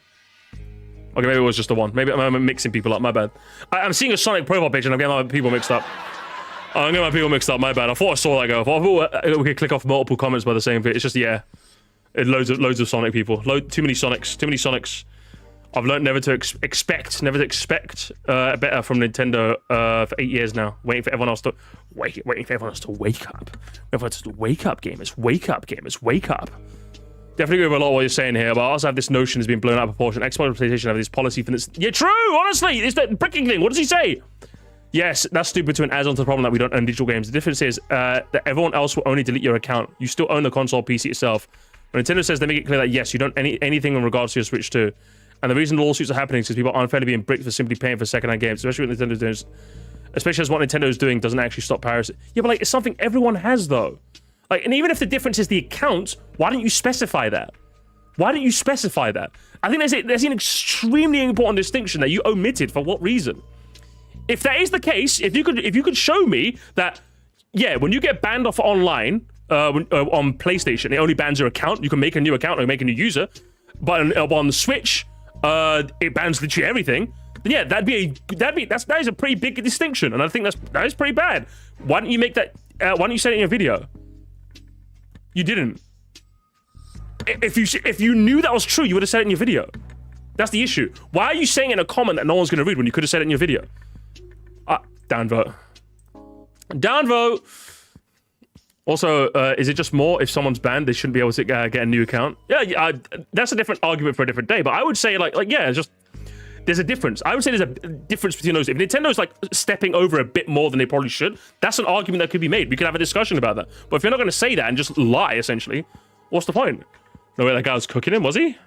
Okay, maybe it was just the one. Maybe I'm mixing people up, my bad. I'm seeing a Sonic profile picture and I'm getting my people mixed up. I'm getting my people mixed up, my bad. I thought I saw that go. I thought we could click off multiple comments by the same bit. It's just, yeah. Loads of Sonic people. Too many Sonics. I've learned never to expect better from Nintendo for 8 years now. Waiting for everyone else to wake up. Everyone to wake up, gamers. Wake up, gamers. Wake up. Definitely agree with a lot of what you're saying here, but I also have this notion has been blown out of proportion. Xbox and PlayStation have this policy for this. Yeah, true, honestly. It's that bricking thing. What does he say? Yes, that's stupid to an add-on to the problem that we don't own digital games. The difference is that everyone else will only delete your account. You still own the console PC itself. When Nintendo says they make it clear that yes, you don't anything in regards to your Switch 2. And the reason lawsuits are happening is because people are unfairly being bricked for simply paying for second-hand games, especially what Nintendo's doing. especially as what Nintendo's doing doesn't actually stop piracy. Yeah, but like, it's something everyone has though. Like, and even if the difference is the account, why don't you specify that? Why don't you specify that? I think there's an extremely important distinction that you omitted. For what reason? If that is the case, if you could show me that, yeah, when you get banned off online on PlayStation, it only bans your account. You can make a new account or make a new user, but on the Switch, it bans literally everything. Then yeah, that is a pretty big distinction, and I think that is pretty bad. Why don't you make that? Why don't you say it in your video? You didn't. If you knew that was true, you would have said it in your video. That's the issue. Why are you saying it in a comment that no one's going to read when you could have said it in your video? Downvote. Downvote. Also, is it just more if someone's banned, they shouldn't be able to get a new account? Yeah, that's a different argument for a different day. But I would say like yeah, it's just there's a difference. I would say there's a difference between those. If Nintendo's like stepping over a bit more than they probably should, that's an argument that could be made. We could have a discussion about that. But if you're not going to say that and just lie, essentially, what's the point? No way, that guy was cooking him, was he?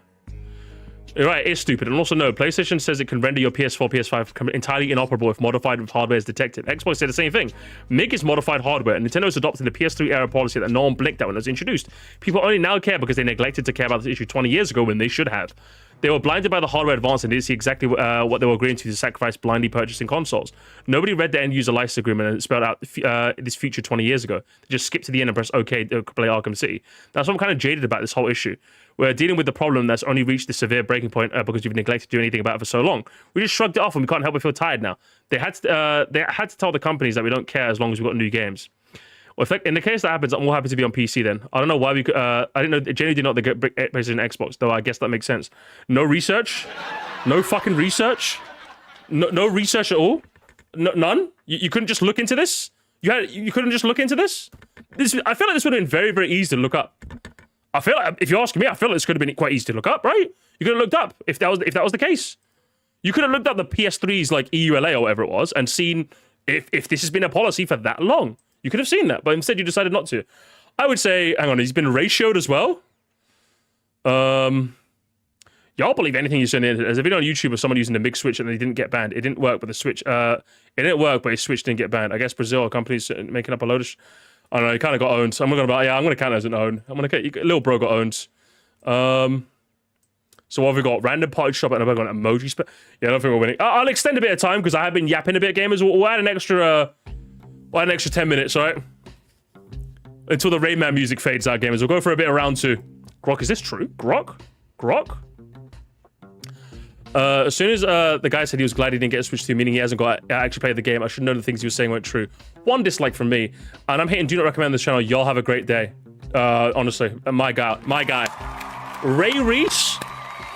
You're right, it's stupid. And also, no, PlayStation says it can render your PS4, PS5 entirely inoperable if modified with hardware is detected. Xbox said the same thing. MIG is modified hardware, and Nintendo's adopted the PS3 era policy that no one blinked at when it was introduced. People only now care because they neglected to care about this issue 20 years ago when they should have. They were blinded by the hardware advance and didn't see exactly what they were agreeing to sacrifice blindly purchasing consoles. Nobody read the end-user license agreement and it spelled out this feature 20 years ago. They just skipped to the end and pressed OK to play Arkham City. That's what I'm kind of jaded about this whole issue. We're dealing with the problem that's only reached this severe breaking point because you've neglected to do anything about it for so long. We just shrugged it off and we can't help but feel tired now. They had to tell the companies that we don't care as long as we've got new games. Well, in the case that happens, I'm more happy to be on PC then. I don't know why we could... I didn't know... Jenny did not get PlayStation Xbox, though I guess that makes sense. No research? No fucking research? No research at all? None? You couldn't just look into this? You couldn't just look into this? I feel like this would have been very, very easy to look up. I feel like, if you're asking me, I feel like this could have been quite easy to look up, right? You could have looked up if that was the case. You could have looked up the PS3's like EULA or whatever it was and seen if this has been a policy for that long. You could have seen that, but instead you decided not to. I would say, hang on, he's been ratioed as well. Y'all believe anything you say. There's a video on YouTube of someone using the MIG switch and they didn't get banned. It didn't work, but the switch, it didn't work, but his switch didn't get banned. I guess Brazil or companies making up a load of I don't know, he kind of got owned. So I'm going to count it as an own. Little bro got owned. So what have we got? Random party shop and I've got an emoji. Yeah, I don't think we're winning. I'll extend a bit of time because I have been yapping a bit, gamers. We'll add an extra 10 minutes, all right? Until the Rayman music fades out, gamers. We'll go for a bit of round 2. Grok, is this true? Grok? As soon as the guy said he was glad he didn't get a Switch 2, meaning he hasn't got actually played the game, I should know the things he was saying weren't true. 1 dislike from me, and I'm hitting do not recommend this channel. Y'all have a great day. Honestly, my guy. Ray Reese,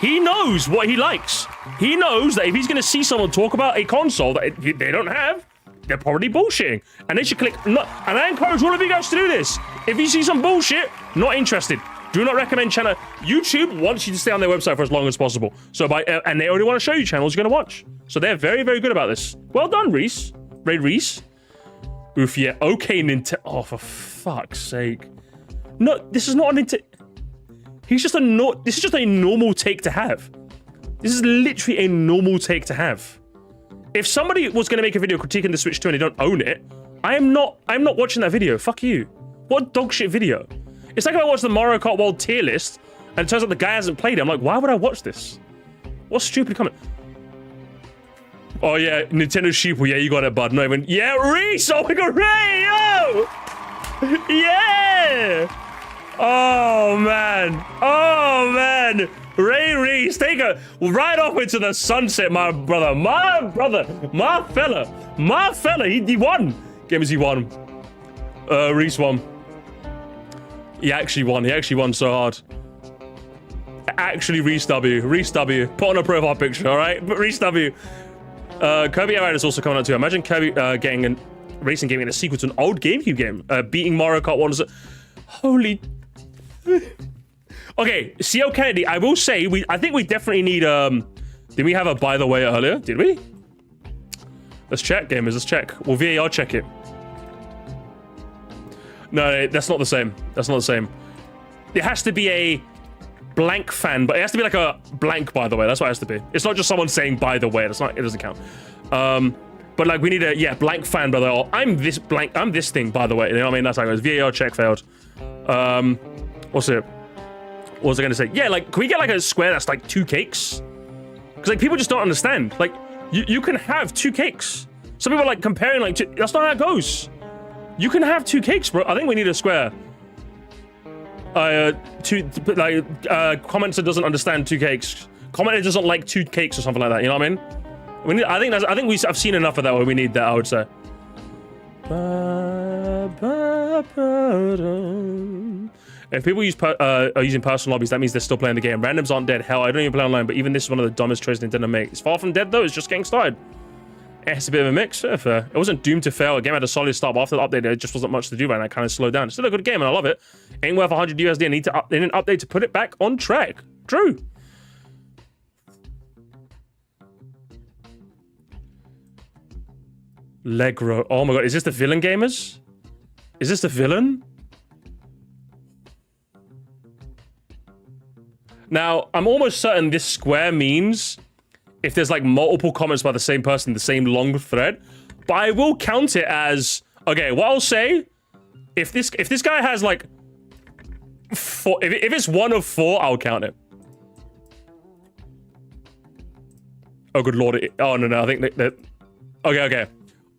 he knows what he likes. He knows that if he's going to see someone talk about a console that they don't have, they're probably bullshitting. And they should click not. And I encourage all of you guys to do this. If you see some bullshit, not interested. Do not recommend channel. YouTube wants you to stay on their website for as long as possible. So and they only want to show you channels you're going to watch. So they're very, very good about this. Well done, Reese. Ray Reese. Oof, yeah. Okay, Nintendo. Oh, for fuck's sake. No, this is not a Nintendo. This is just a normal take to have. This is literally a normal take to have. If somebody was going to make a video critiquing the Switch 2 and they don't own it, I'm not watching that video. Fuck you. What dog shit video? It's like if I watch the Mario Kart World tier list and it turns out the guy hasn't played it. I'm like, why would I watch this? What stupid comment? Oh yeah, Nintendo Sheeple. Yeah, you got it, bud. No even. Yeah, Reese. Oh my god, Ray. Yo. Yeah. Oh man. Ray Reese, take a right off into the sunset, my brother. My fella. He won. Gamers, he won. Reese won. He actually won so hard. Actually, Reese W. Put on a profile picture, all right? But Reese W. Kirby Air Ride is also coming out too. Imagine Kirby getting a racing game in a sequel to an old GameCube game. Beating Mario Kart 1. Holy... Okay, CL Kennedy, I will say, I think we definitely need, did we have a by the way earlier? Did we? Let's check, gamers, let's check. We'll VAR check it. No, that's not the same. That's not the same. It has to be a blank fan, but it has to be like a blank by the way. That's what it has to be. It's not just someone saying by the way. That's not, it doesn't count. But like we need a blank fan, brother. Or I'm this blank. I'm this thing, by the way. You know what I mean? That's how it goes. VAR check failed. What's it? What was I gonna say? Yeah, like can we get like a square that's like 2 cakes? Because like people just don't understand. Like you can have 2 cakes. Some people are like comparing like that's not how it goes. You can have 2 cakes, bro. I think we need a square. Commenter doesn't understand 2 cakes. Commenter doesn't like 2 cakes or something like that. You know what I mean? We need. I've seen enough of that where we need that. I would say. If people are using personal lobbies, that means they're still playing the game. Randoms aren't dead. Hell, I don't even play online. But even this is one of the dumbest choices Nintendo make. It's far from dead though. It's just getting started. It's a bit of a mix. Fair. It wasn't doomed to fail. The game had a solid start, but after the update, there just wasn't much to do right now. It kind of slowed down. It's still a good game, and I love it. Ain't worth 100 USD. They need an update to put it back on track. True. Legro. Oh my god, is this the villain, gamers? Is this the villain? Now, I'm almost certain this square means if there's like multiple comments by the same person, the same long thread, but I will count it as, okay, what I'll say, if this guy has like 4, if it's 1 of 4, I'll count it. Oh, good lord. Oh, no, I think that okay.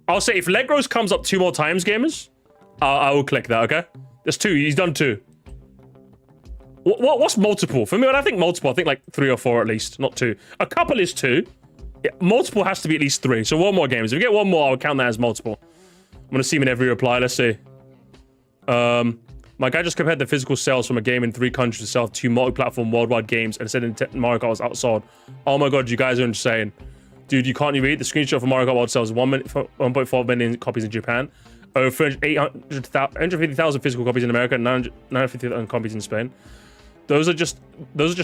I'll say if Legros comes up 2 more times, gamers, I will click that, okay? There's 2, he's done 2. What's multiple? For me, when I think multiple, I think like 3 or 4 at least, not 2. A couple is 2. Yeah, multiple has to be at least 3. So 1 more games. If we get 1 more, I'll count that as multiple. I'm gonna see him in every reply. Let's see. My guy just compared the physical sales from a game in 3 countries to sell 2 multi-platform worldwide games and said Mario Kart was outsold. Oh my god, you guys are insane. Dude, you can't even read the screenshot for Mario Kart World sells 1.4 million copies in Japan, over 850,000 physical copies in America, and 950,000 copies in Spain. Those are just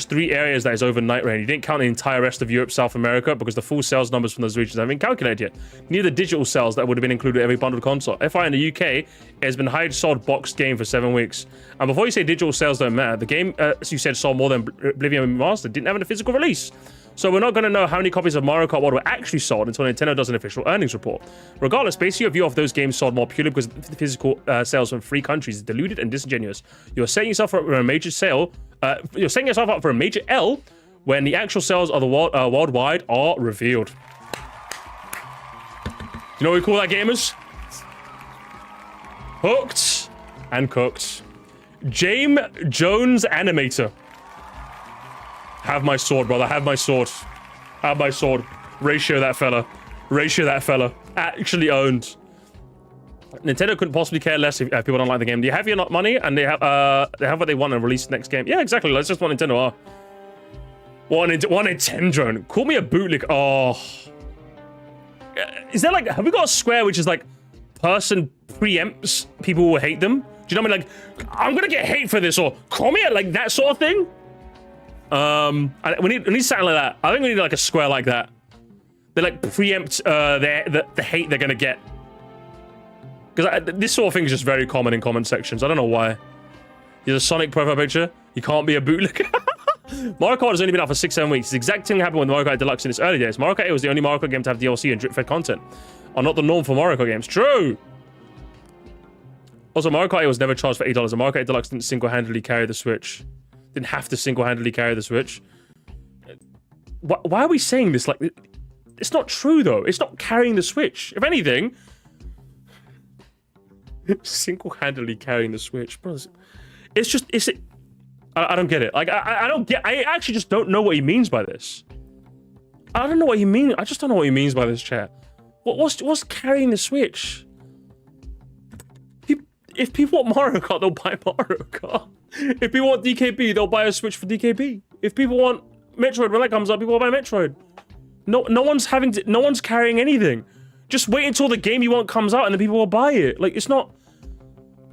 3 areas that is overnight rain. You didn't count the entire rest of Europe, South America, because the full sales numbers from those regions haven't been calculated yet. Neither the digital sales that would have been included in every bundled console. FI in the UK, it has been highest sold boxed game for 7 weeks. And before you say digital sales don't matter, the game, as you said, sold more than Oblivion Remastered, didn't have a physical release. So we're not going to know how many copies of Mario Kart World were actually sold until Nintendo does an official earnings report. Regardless, base your view of those games sold more purely because the physical sales from 3 countries is deluded and disingenuous. You're setting yourself up for a major sale. You're setting yourself up for a major L when the actual sales of the worldwide are revealed. You know what we call that, gamers? Hooked and cooked. James Jones Animator. Have my sword, brother. Have my sword. Have my sword. Ratio that fella. Ratio that fella. Actually owned. Nintendo couldn't possibly care less if people don't like the game. Do you have your money and they have what they want and release the next game? Yeah, exactly. That's just what Nintendo are. One Nintendo. Call me a bootleg. Oh. Is there like, have we got a square which is like person preempts people who hate them? Do you know what I mean? Like, I'm gonna get hate for this, or call me like that sort of thing. We need something like that. I think we need like a square like that. They like preempt the hate they're gonna get. Because this sort of thing is just very common in comment sections. I don't know why. Here's a Sonic profile picture. You can't be a bootleg. Mario Kart has only been out for 6-7 weeks. The exact thing happened with Mario Kart Deluxe in its early days. Mario Kart 8 was the only Mario Kart game to have DLC and drip-fed content. Are not the norm for Mario Kart games. True! Also, Mario Kart 8 was never charged for $8, and Mario Kart Deluxe didn't single-handedly carry the Switch. Didn't have to single-handedly carry the Switch. Why are we saying this? Like, it's not true, though. It's not carrying the Switch. If anything... single-handedly carrying the Switch. Bro, it's just... I don't get it. Like, I don't get... I actually just don't know what he means by this. I don't know what he means. I just don't know what he means by this, chat. What's carrying the Switch? If people want Mario Kart, they'll buy Mario Kart. If people want DKB, they'll buy a Switch for DKB. If people want Metroid when that comes up, people will buy Metroid. No one's carrying anything. Just wait until the game you want comes out and then people will buy it. Like, it's not...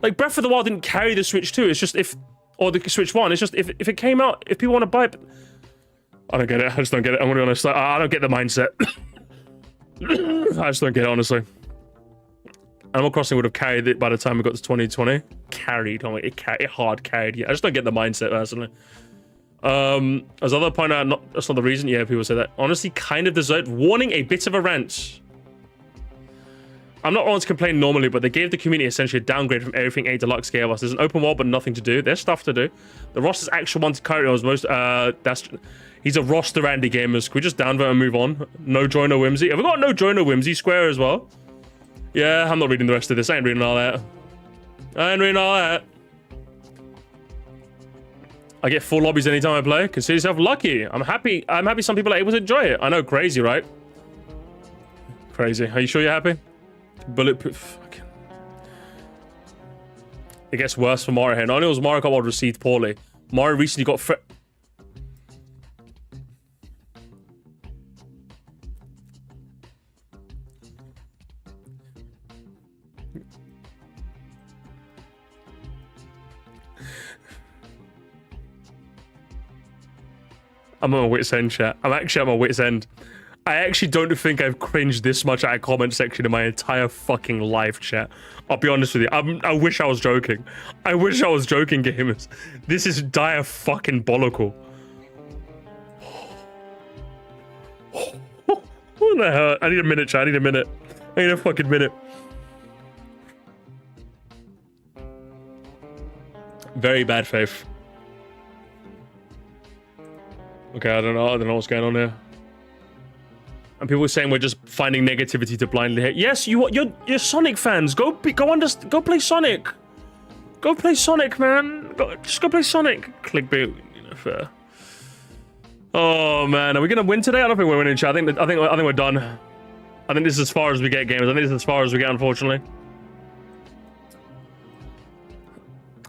Like, Breath of the Wild didn't carry the Switch 2. It's just if... Or the Switch 1. It's just if it came out, if people want to buy it... I don't get it. I just don't get it. I'm going to be honest. I don't get the mindset. I just don't get it, honestly. Animal Crossing would have carried it by the time we got to 2020. Carried. Oh, it hard carried. Yeah, I just don't get the mindset, personally. As other point out, that's not the reason. Yeah, people say that. Honestly, kind of deserved. Warning, a bit of a rant. I'm not one to complain normally, but they gave the community essentially a downgrade from everything A Deluxe gave us. There's an open world, but nothing to do. There's stuff to do. The roster's actual one currently was most. He's a roster Andy Gamers. Can we just downvote and move on? No joy, no whimsy. Have we got no joy, no whimsy square as well? Yeah, I'm not reading the rest of this. I ain't reading all that. I ain't reading all that. I get full lobbies anytime I play. Consider yourself lucky. I'm happy. I'm happy some people are able to enjoy it. I know, crazy, right? Crazy. Are you sure you're happy? Bulletproof. Fucking. It gets worse for Mario here. Not only was Mario Kart World received poorly, Mario recently got I'm on my wit's end, chat. I'm actually at my wit's end. I actually don't think I've cringed this much at a comment section in my entire fucking life, chat. I'll be honest with you. I wish I was joking. I wish I was joking, gamers. This is dire fucking bollockle. What the hell? I need a minute, chat. I need a minute. I need a fucking minute. Very bad faith. Okay, I don't know what's going on here. And people are saying we're just finding negativity to blindly hate. Yes, you're Sonic fans. Go play Sonic. Go play Sonic, man. Just go play Sonic. Clickbait, you know, fair. Oh man, are we gonna win today? I don't think we're winning, chat. I think we're done. I think this is as far as we get, gamers. I think this is as far as we get, unfortunately.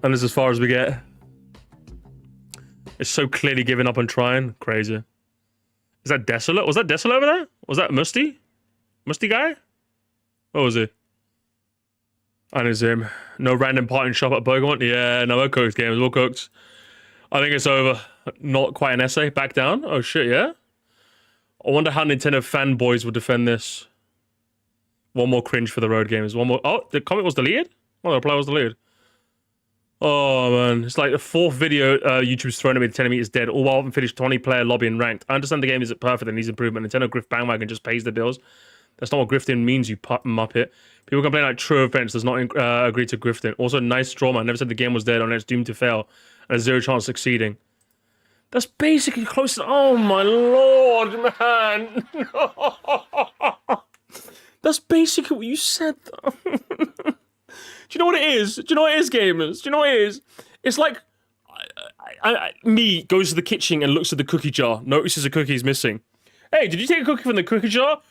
And this is as far as we get. It's so clearly giving up on trying. Crazy. Is that Desolate? Was that Desolate over there? Was that Musty? Musty guy? What was he? I didn't see him. No random parting shop at Pokemon? Yeah, no, we're cooked, games. We're cooked. I think it's over. Not quite an essay. Back down? Oh shit, yeah? I wonder how Nintendo fanboys would defend this. One more cringe for the road games. One more. Oh, the comment was deleted? Oh, the reply was deleted. Oh man, it's like the fourth video YouTube's thrown at me telling me it's dead, all while I haven't finished 20-player lobby and ranked. I understand the game isn't perfect and needs improvement. Nintendo grift bandwagon just pays the bills. That's not what grifting means, you muppet. People complain like True Offense does not agree to grifting. Also, nice straw man. Never said the game was dead or it's doomed to fail and has zero chance of succeeding. That's basically close to... Oh my lord, man. That's basically what you said, though. Do you know what it is? Do you know what it is, gamers? Do you know what it is? It's like me goes to the kitchen and looks at the cookie jar, notices a cookie is missing. Hey, did you take a cookie from the cookie jar?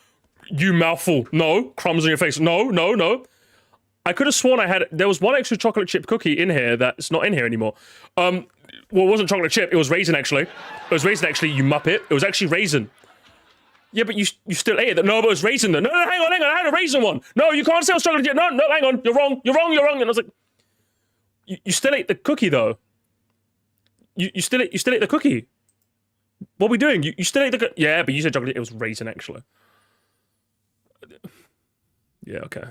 You mouthful. No. Crumbs on your face. No, no, no. I could have sworn there was one extra chocolate chip cookie in here that's not in here anymore. Well, it wasn't chocolate chip. It was raisin, actually. It was raisin, actually, you muppet. It was actually raisin. Yeah, but you still ate it. No, but it was raisin then. No, hang on. I had a raisin one. No, you can't say I was chocolate chip. No, hang on. You're wrong. And I was like, you still ate the cookie, though. You still ate the cookie. What are we doing? You still ate the cookie. Yeah, but you said chocolate. It was raisin, actually. Yeah, okay.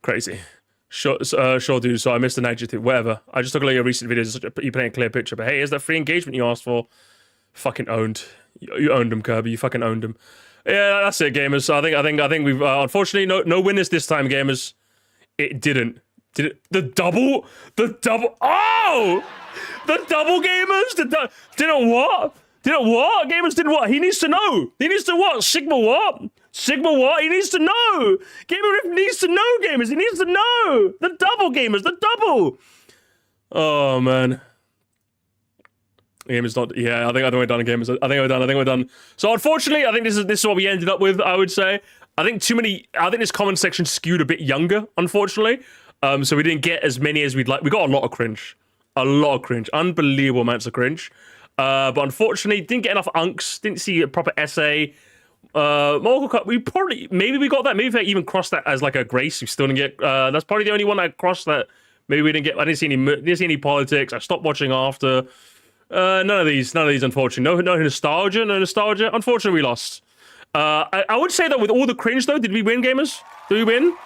Crazy. Sure, dude. So I missed an adjective. Whatever. I just took a look at your recent videos. You paint a clear picture. But hey, here's that free engagement you asked for. Fucking owned. You owned him, Kirby. You fucking owned him. Yeah, that's it, gamers. I think we've unfortunately no winners this time, gamers. It didn't. Did it? The double. Oh, the double, gamers. Didn't what? Gamers didn't what? He needs to know. He needs to what? Sigma what? He needs to know. Gamer Riff needs to know, gamers. He needs to know. The double, gamers. The double. Oh man. Game is not. Yeah, I think we're done. Gamers. I think we're done. So unfortunately, I think this is what we ended up with. I would say. I think this comment section skewed a bit younger. Unfortunately, so we didn't get as many as we'd like. We got a lot of cringe. Unbelievable amounts of cringe. But unfortunately, didn't get enough unks. Didn't see a proper essay. Mortal Kombat. Maybe we got that. Maybe if I even crossed that as like a grace, we still didn't get. That's probably the only one I crossed that. Maybe we didn't get. I didn't see any politics. I stopped watching after. None of these, unfortunately. No nostalgia. Unfortunately, we lost. I would say that with all the cringe, though, did we win, gamers? Did we win?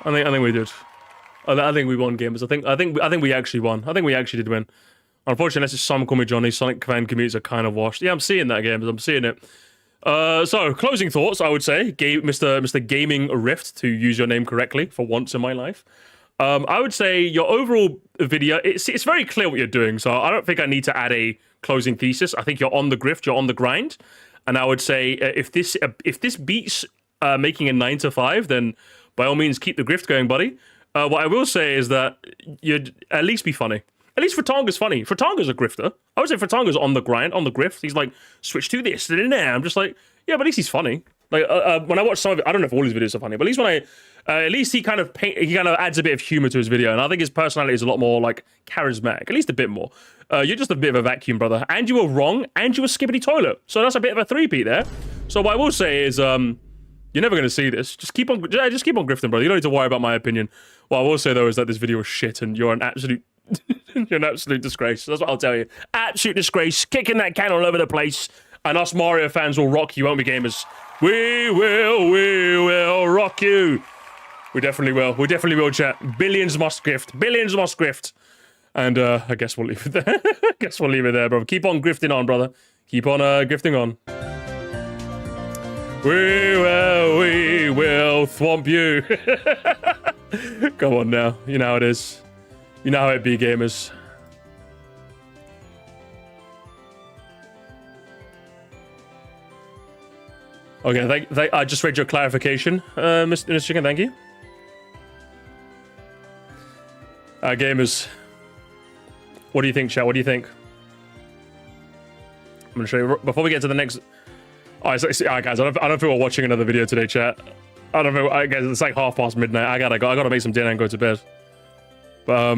I think we did. I think we won, gamers. I think we actually won. I think we actually did win. Unfortunately, unless it's some call me Johnny, Sonic fan communities are kind of washed. Yeah, I'm seeing that, gamers. I'm seeing it. So closing thoughts, I would say, Mr. Gaming Rift, to use your name correctly for once in my life. I would say your overall video, it's very clear what you're doing, so I don't think I need to add a closing thesis. I think you're on the grift, you're on the grind, and I would say if this beats making a 9 to 5, then by all means keep the grift going, buddy. What I will say is that you'd at least be funny. At least Fratanga's funny. Fratanga's a grifter. I would say Fratanga's on the grind, on the grift. He's like, switch to this, and there. I'm just like, yeah, but at least he's funny. Like when I watch some of it, I don't know if all his videos are funny, but at least when at least he kind of adds a bit of humor to his video, and I think his personality is a lot more like charismatic, at least a bit more. You're just a bit of a vacuum, brother, and you were wrong, and you were skippity toilet, so that's a bit of a three-peat there. So what I will say is, you're never going to see this. Just keep on grifting, brother. You don't need to worry about my opinion. What I will say though is that this video was shit, and you're an absolute you're an absolute disgrace. That's what I'll tell you. Absolute disgrace. Kicking that can all over the place. And us Mario fans will rock you, won't we, gamers? We will rock you. We definitely will. We definitely will, chat. Billions must grift. Billions must grift. And I guess we'll leave it there. I guess we'll leave it there, brother. Keep on grifting on, brother. Keep on grifting on. We will thwomp you. Come on now. You know how it is. You know how it be, gamers. Okay, I just read your clarification, Mr. Chicken, thank you. Gamers. What do you think, chat? What do you think? I'm gonna show you, before we get to the next... Alright, guys, I don't think we're watching another video today, chat. I don't know, guys, it's like midnight. midnight. I gotta make some dinner and go to bed. But,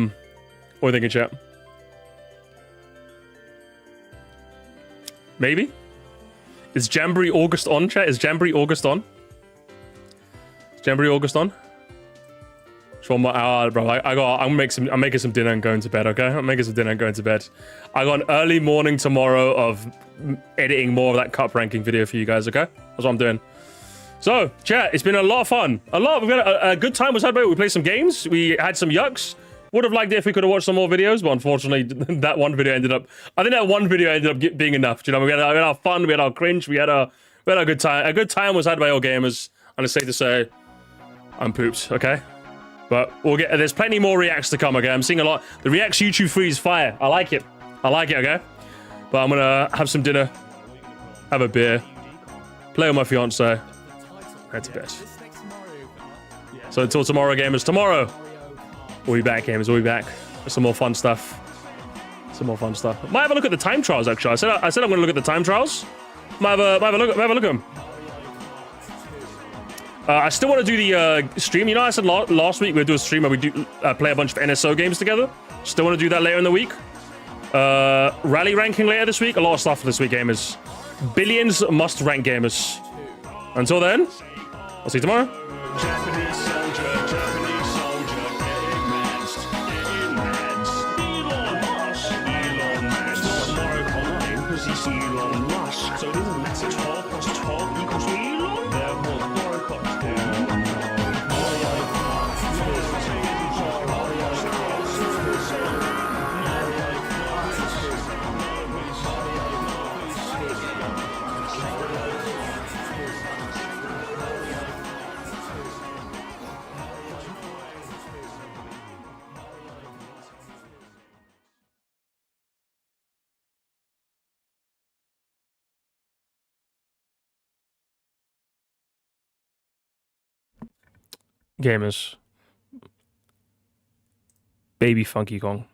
what are you thinking, chat? Maybe? Is Jamboree August on, chat? Is Jamboree August on? Is Jamboree August on? Bro, I'm making some dinner and going to bed, okay? I'm making some dinner and going to bed. I got an early morning tomorrow of editing more of that cup ranking video for you guys, okay? That's what I'm doing. So, chat, it's been a lot of fun. We've got a good time was had by it. We played some games. We had some yucks. Would have liked it if we could have watched some more videos, but unfortunately, that one video ended up... I think that one video ended up being enough. Do you know, we had our fun, we had our cringe, we had a good time. A good time was had by all gamers, and it's safe to say, I'm pooped, okay? But we'll get... There's plenty more reacts to come, okay? I'm seeing a lot... The reacts YouTube free is fire. I like it. I like it, okay? But I'm gonna have some dinner, have a beer, play with my fiance, head to bed. So until tomorrow, gamers. Tomorrow! We'll be back, gamers. We'll be back with some more fun stuff. Some more fun stuff. Might have a look at the time trials, actually. I said I'm going to look at the time trials. Might have a look at them. I still want to do the stream. You know, I said last week we'd do a stream where we do play a bunch of NSO games together. Still want to do that later in the week. Rally ranking later this week. A lot of stuff this week, gamers. Billions must rank, gamers. Until then, I'll see you tomorrow. Japanese soldier, getting meds, getting meds. Elon Musk. It's not Mario Kart 9 because he's Elon Musk. So it doesn't matter. 12 plus 12 equals Elon. Therefore, Mario Kart 2. Gamers. Baby Funky Kong.